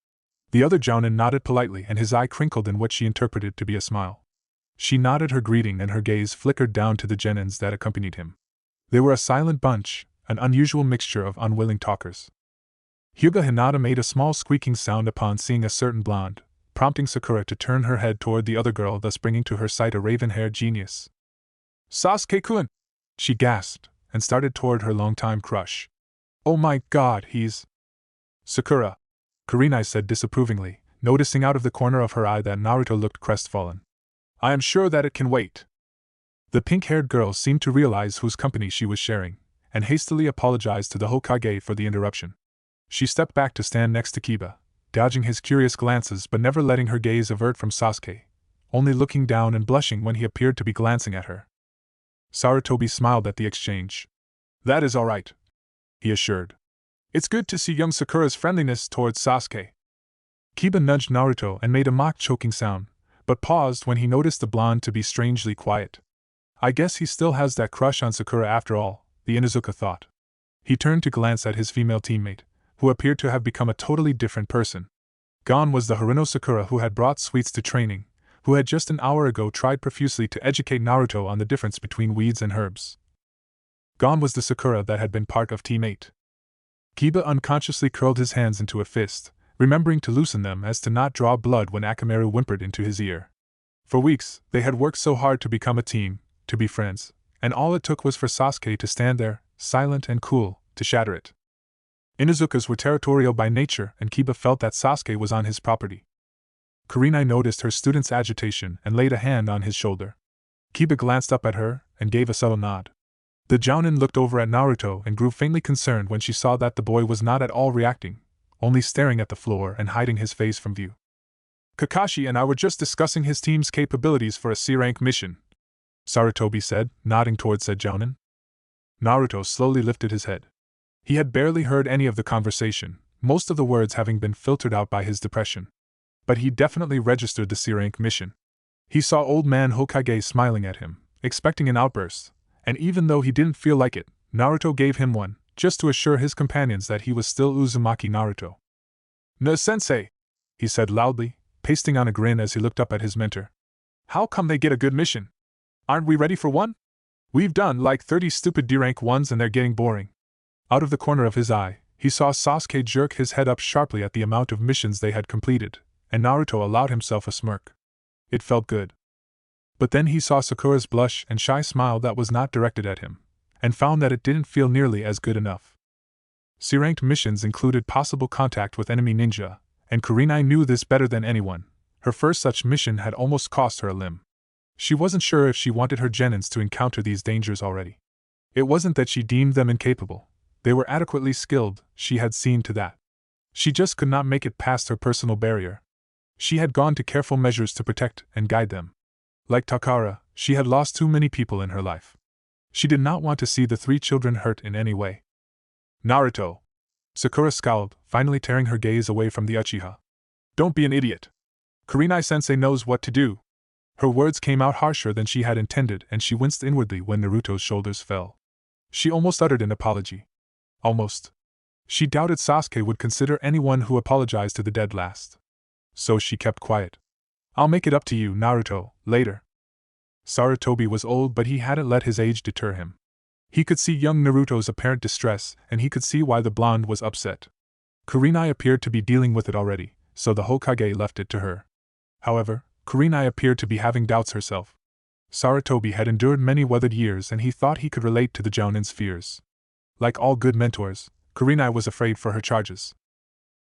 The other jounin nodded politely and his eye crinkled in what she interpreted to be a smile. She nodded her greeting and her gaze flickered down to the genins that accompanied him. They were a silent bunch, an unusual mixture of unwilling talkers. Hyuga Hinata made a small squeaking sound upon seeing a certain blonde, prompting Sakura to turn her head toward the other girl, thus bringing to her sight a raven-haired genius. Sasuke-kun! She gasped, and started toward her longtime crush. Oh my god, he's… Sakura, Kurenai said disapprovingly, noticing out of the corner of her eye that Naruto looked crestfallen. I am sure that it can wait. The pink-haired girl seemed to realize whose company she was sharing, and hastily apologized to the Hokage for the interruption. She stepped back to stand next to Kiba, dodging his curious glances but never letting her gaze avert from Sasuke, only looking down and blushing when he appeared to be glancing at her. Sarutobi smiled at the exchange. That is all right, he assured. It's good to see young Sakura's friendliness towards Sasuke. Kiba nudged Naruto and made a mock choking sound, but paused when he noticed the blonde to be strangely quiet. I guess he still has that crush on Sakura after all, the Inuzuka thought. He turned to glance at his female teammate, who appeared to have become a totally different person. Gone was the Haruno Sakura who had brought sweets to training, who had just an hour ago tried profusely to educate Naruto on the difference between weeds and herbs. Gone was the Sakura that had been part of Team 8. Kiba unconsciously curled his hands into a fist, remembering to loosen them as to not draw blood when Akamaru whimpered into his ear. For weeks, they had worked so hard to become a team, to be friends, and all it took was for Sasuke to stand there, silent and cool, to shatter it. Inuzukas were territorial by nature and Kiba felt that Sasuke was on his property. Kurenai noticed her student's agitation and laid a hand on his shoulder. Kiba glanced up at her and gave a subtle nod. The jounin looked over at Naruto and grew faintly concerned when she saw that the boy was not at all reacting, only staring at the floor and hiding his face from view. Kakashi and I were just discussing his team's capabilities for a C-rank mission, Sarutobi said, nodding towards said jounin. Naruto slowly lifted his head. He had barely heard any of the conversation, most of the words having been filtered out by his depression. But he definitely registered the C-rank mission. He saw Old Man Hokage smiling at him, expecting an outburst, and even though he didn't feel like it, Naruto gave him one, just to assure his companions that he was still Uzumaki Naruto. "No-sensei," he said loudly, pasting on a grin as he looked up at his mentor. "How come they get a good mission? Aren't we ready for one? We've done like 30 stupid D-rank ones and they're getting boring." Out of the corner of his eye, he saw Sasuke jerk his head up sharply at the amount of missions they had completed, and Naruto allowed himself a smirk. It felt good. But then he saw Sakura's blush and shy smile that was not directed at him, and found that it didn't feel nearly as good enough. C-ranked missions included possible contact with enemy ninja, and Kurenai knew this better than anyone. Her first such mission had almost cost her a limb. She wasn't sure if she wanted her genins to encounter these dangers already. It wasn't that she deemed them incapable. They were adequately skilled, she had seen to that. She just could not make it past her personal barrier. She had gone to careful measures to protect and guide them. Like Takara, she had lost too many people in her life. She did not want to see the 3 children hurt in any way. "Naruto!" Sakura scowled, finally tearing her gaze away from the Uchiha. "Don't be an idiot. Kurenai-sensei knows what to do." Her words came out harsher than she had intended and she winced inwardly when Naruto's shoulders fell. She almost uttered an apology. Almost. She doubted Sasuke would consider anyone who apologized to the dead last. So she kept quiet. "I'll make it up to you, Naruto, later." Sarutobi was old but he hadn't let his age deter him. He could see young Naruto's apparent distress and he could see why the blonde was upset. Kurenai appeared to be dealing with it already, so the Hokage left it to her. However, Kurenai appeared to be having doubts herself. Sarutobi had endured many weathered years and he thought he could relate to the jounin's fears. Like all good mentors, Kurenai was afraid for her charges.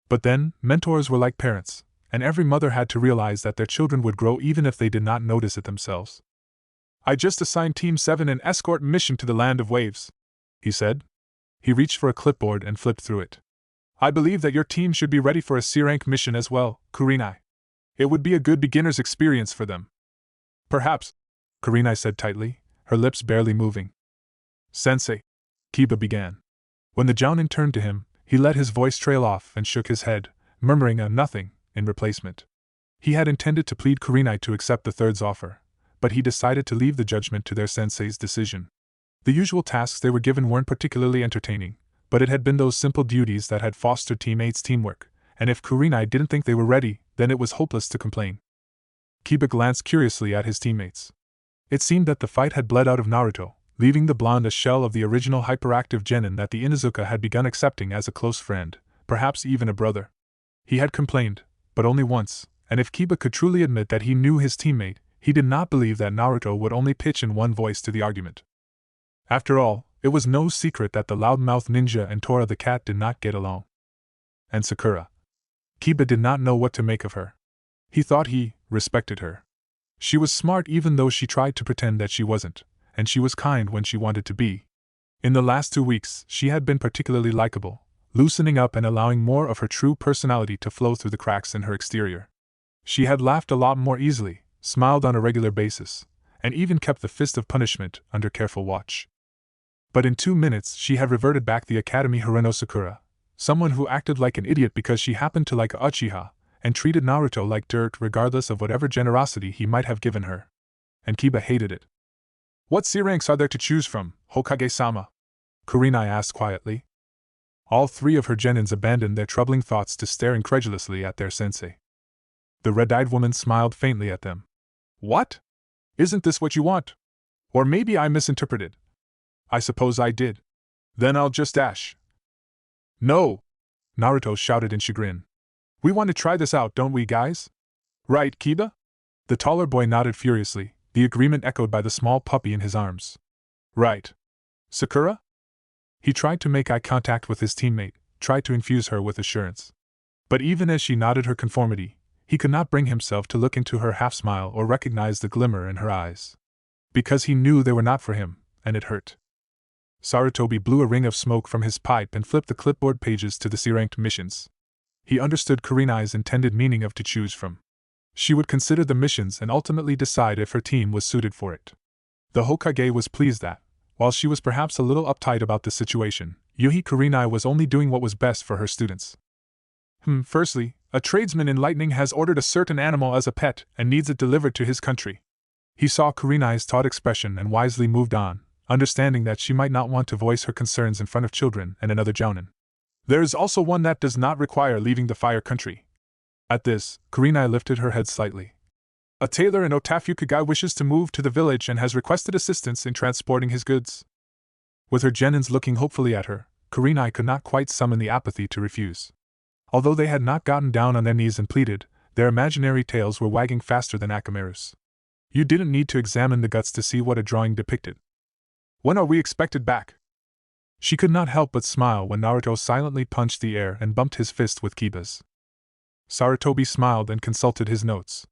But then, mentors were like parents, and every mother had to realize that their children would grow even if they did not notice it themselves. "I just assigned Team 7 an escort mission to the Land of Waves," he said. He reached for a clipboard and flipped through it. I believe that your team should be ready for a C-rank mission as well, Kurenai. It would be a good beginner's experience for them. Perhaps, Kurenai said tightly, her lips barely moving. Sensei, Kiba began. When the Jounin turned to him, he let his voice trail off and shook his head, murmuring a nothing in replacement. He had intended to plead Kurenai to accept the third's offer, but he decided to leave the judgment to their sensei's decision. The usual tasks they were given weren't particularly entertaining, but it had been those simple duties that had fostered teammates' teamwork, and if Kurenai didn't think they were ready, then it was hopeless to complain. Kiba glanced curiously at his teammates. It seemed that the fight had bled out of Naruto, leaving the blonde a shell of the original hyperactive genin that the Inuzuka had begun accepting as a close friend, perhaps even a brother. He had complained, but only once, and if Kiba could truly admit that he knew his teammate, he did not believe that Naruto would only pitch in one voice to the argument. After all, it was no secret that the loudmouth ninja and Tora the cat did not get along. And Sakura. Kiba did not know what to make of her. He thought he respected her. She was smart even though she tried to pretend that she wasn't, and she was kind when she wanted to be. In the last 2 weeks, she had been particularly likable, loosening up and allowing more of her true personality to flow through the cracks in her exterior. She had laughed a lot more easily, smiled on a regular basis, and even kept the fist of punishment under careful watch. But in 2 minutes she had reverted back the Academy Hiruno Sakura, someone who acted like an idiot because she happened to like Uchiha, and treated Naruto like dirt regardless of whatever generosity he might have given her. And Kiba hated it. What C-ranks are there to choose from, Hokage-sama? Kurenai asked quietly. All 3 of her genins abandoned their troubling thoughts to stare incredulously at their sensei. The red-eyed woman smiled faintly at them. What? Isn't this what you want? Or maybe I misinterpreted. I suppose I did. Then I'll just dash. No! Naruto shouted in chagrin. We want to try this out, don't we, guys? Right, Kiba? The taller boy nodded furiously, the agreement echoed by the small puppy in his arms. Right. Sakura? He tried to make eye contact with his teammate, tried to infuse her with assurance. But even as she nodded her conformity, he could not bring himself to look into her half-smile or recognize the glimmer in her eyes. Because he knew they were not for him, and it hurt. Sarutobi blew a ring of smoke from his pipe and flipped the clipboard pages to the C-ranked missions. He understood Kurenai's intended meaning of to choose from. She would consider the missions and ultimately decide if her team was suited for it. The Hokage was pleased that, while she was perhaps a little uptight about the situation, Yuhi Kurenai was only doing what was best for her students. Firstly, a tradesman in Lightning has ordered a certain animal as a pet and needs it delivered to his country. He saw Kurenai's taut expression and wisely moved on, understanding that she might not want to voice her concerns in front of children and another jounin. There is also one that does not require leaving the fire country. At this, Kurenai lifted her head slightly. A tailor in Otafukugai wishes to move to the village and has requested assistance in transporting his goods. With her genins looking hopefully at her, Kurenai could not quite summon the apathy to refuse. Although they had not gotten down on their knees and pleaded, their imaginary tails were wagging faster than Akamaru's. You didn't need to examine the guts to see what a drawing depicted. When are we expected back? She could not help but smile when Naruto silently punched the air and bumped his fist with Kiba's. Sarutobi smiled and consulted his notes.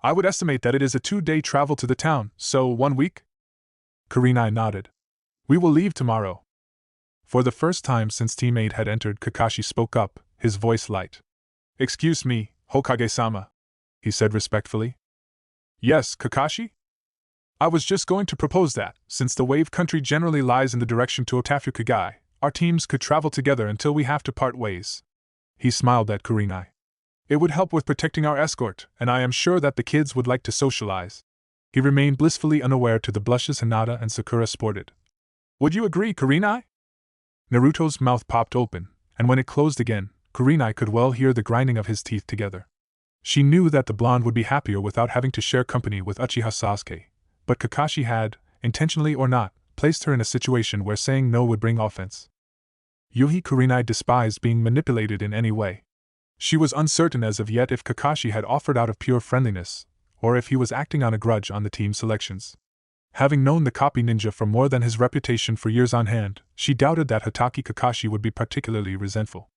I would estimate that it is a 2-day travel to the town, so 1 week? Kurenai nodded. We will leave tomorrow. For the first time since Team 8 had entered, Kakashi spoke up, his voice light. Excuse me, Hokage-sama, he said respectfully. Yes, Kakashi? I was just going to propose that, since the wave country generally lies in the direction to Otafukugai, our teams could travel together until we have to part ways. He smiled at Kurenai. It would help with protecting our escort, and I am sure that the kids would like to socialize. He remained blissfully unaware to the blushes Hinata and Sakura sported. Would you agree, Kurenai? Naruto's mouth popped open, and when it closed again, Kurenai could well hear the grinding of his teeth together. She knew that the blonde would be happier without having to share company with Uchiha Sasuke, but Kakashi had, intentionally or not, placed her in a situation where saying no would bring offense. Yuhi Kurenai despised being manipulated in any way. She was uncertain as of yet if Kakashi had offered out of pure friendliness, or if he was acting on a grudge on the team selections. Having known the copy ninja for more than his reputation for years on hand, she doubted that Hatake Kakashi would be particularly resentful.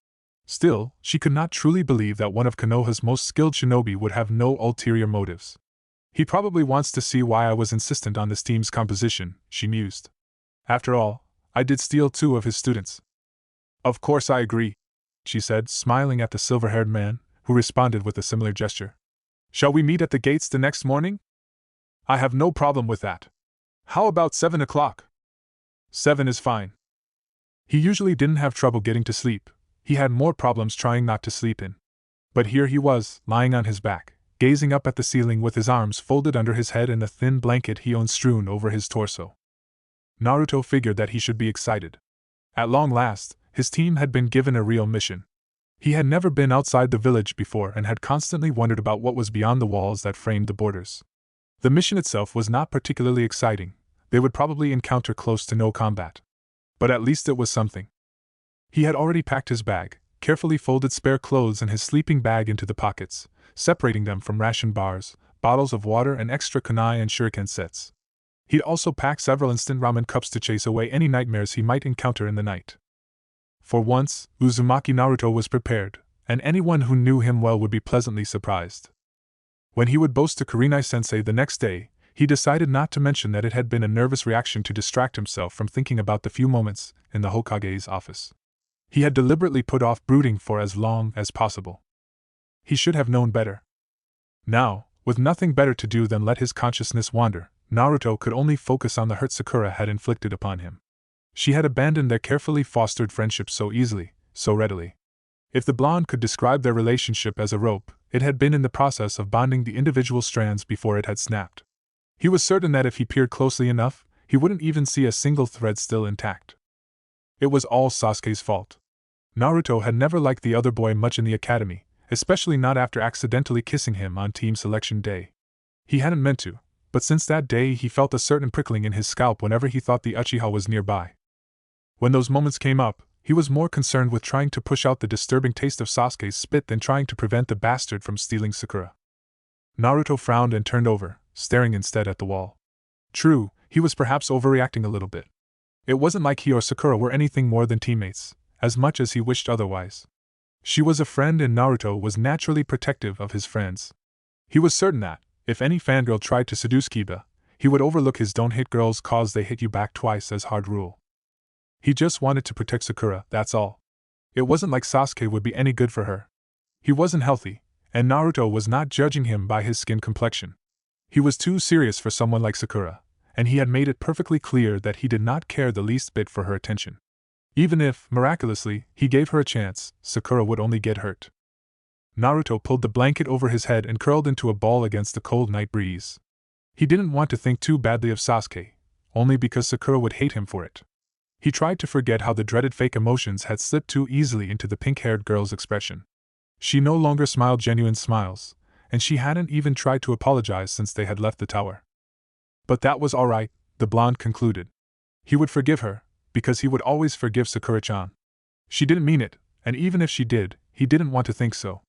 Still, she could not truly believe that one of Konoha's most skilled shinobi would have no ulterior motives. He probably wants to see why I was insistent on this team's composition, she mused. After all, I did steal 2 of his students. Of course I agree. she said, smiling at the silver-haired man, who responded with a similar gesture. Shall we meet at the gates the next morning? I have no problem with that. How about 7 o'clock? 7 is fine. He usually didn't have trouble getting to sleep. He had more problems trying not to sleep in. But here he was, lying on his back, gazing up at the ceiling with his arms folded under his head and the thin blanket he owned strewn over his torso. Naruto figured that he should be excited. At long last, his team had been given a real mission. He had never been outside the village before and had constantly wondered about what was beyond the walls that framed the borders. The mission itself was not particularly exciting. They would probably encounter close to no combat. But at least it was something. He had already packed his bag, carefully folded spare clothes and his sleeping bag into the pockets, separating them from ration bars, bottles of water and extra kunai and shuriken sets. He'd also packed several instant ramen cups to chase away any nightmares he might encounter in the night. For once, Uzumaki Naruto was prepared, and anyone who knew him well would be pleasantly surprised. When he would boast to Kurenai-sensei the next day, he decided not to mention that it had been a nervous reaction to distract himself from thinking about the few moments in the Hokage's office. He had deliberately put off brooding for as long as possible. He should have known better. Now, with nothing better to do than let his consciousness wander, Naruto could only focus on the hurt Sakura had inflicted upon him. She had abandoned their carefully fostered friendship so easily, so readily. If the blonde could describe their relationship as a rope, it had been in the process of bonding the individual strands before it had snapped. He was certain that if he peered closely enough, he wouldn't even see a single thread still intact. It was all Sasuke's fault. Naruto had never liked the other boy much in the academy, especially not after accidentally kissing him on team selection day. He hadn't meant to, but since that day he felt a certain prickling in his scalp whenever he thought the Uchiha was nearby. When those moments came up, he was more concerned with trying to push out the disturbing taste of Sasuke's spit than trying to prevent the bastard from stealing Sakura. Naruto frowned and turned over, staring instead at the wall. True, he was perhaps overreacting a little bit. It wasn't like he or Sakura were anything more than teammates, as much as he wished otherwise. She was a friend and Naruto was naturally protective of his friends. He was certain that, if any fangirl tried to seduce Kiba, he would overlook his "don't hit girls 'cause they hit you back twice" as hard rule. He just wanted to protect Sakura, that's all. It wasn't like Sasuke would be any good for her. He wasn't healthy, and Naruto was not judging him by his skin complexion. He was too serious for someone like Sakura, and he had made it perfectly clear that he did not care the least bit for her attention. Even if, miraculously, he gave her a chance, Sakura would only get hurt. Naruto pulled the blanket over his head and curled into a ball against the cold night breeze. He didn't want to think too badly of Sasuke, only because Sakura would hate him for it. He tried to forget how the dreaded fake emotions had slipped too easily into the pink-haired girl's expression. She no longer smiled genuine smiles, and she hadn't even tried to apologize since they had left the tower. But that was all right, the blonde concluded. He would forgive her, because he would always forgive Sakura-chan. She didn't mean it, and even if she did, he didn't want to think so.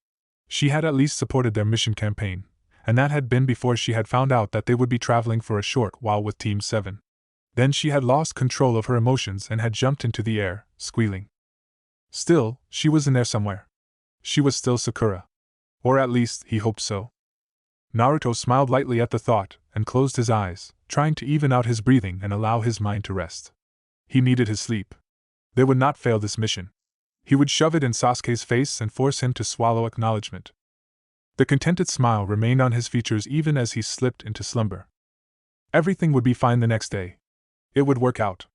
She had at least supported their mission campaign, and that had been before she had found out that they would be traveling for a short while with Team 7. Then she had lost control of her emotions and had jumped into the air, squealing. Still, she was in there somewhere. She was still Sakura. Or at least, he hoped so. Naruto smiled lightly at the thought, and closed his eyes, trying to even out his breathing and allow his mind to rest. He needed his sleep. They would not fail this mission. He would shove it in Sasuke's face and force him to swallow acknowledgement. The contented smile remained on his features even as he slipped into slumber. Everything would be fine the next day. It would work out.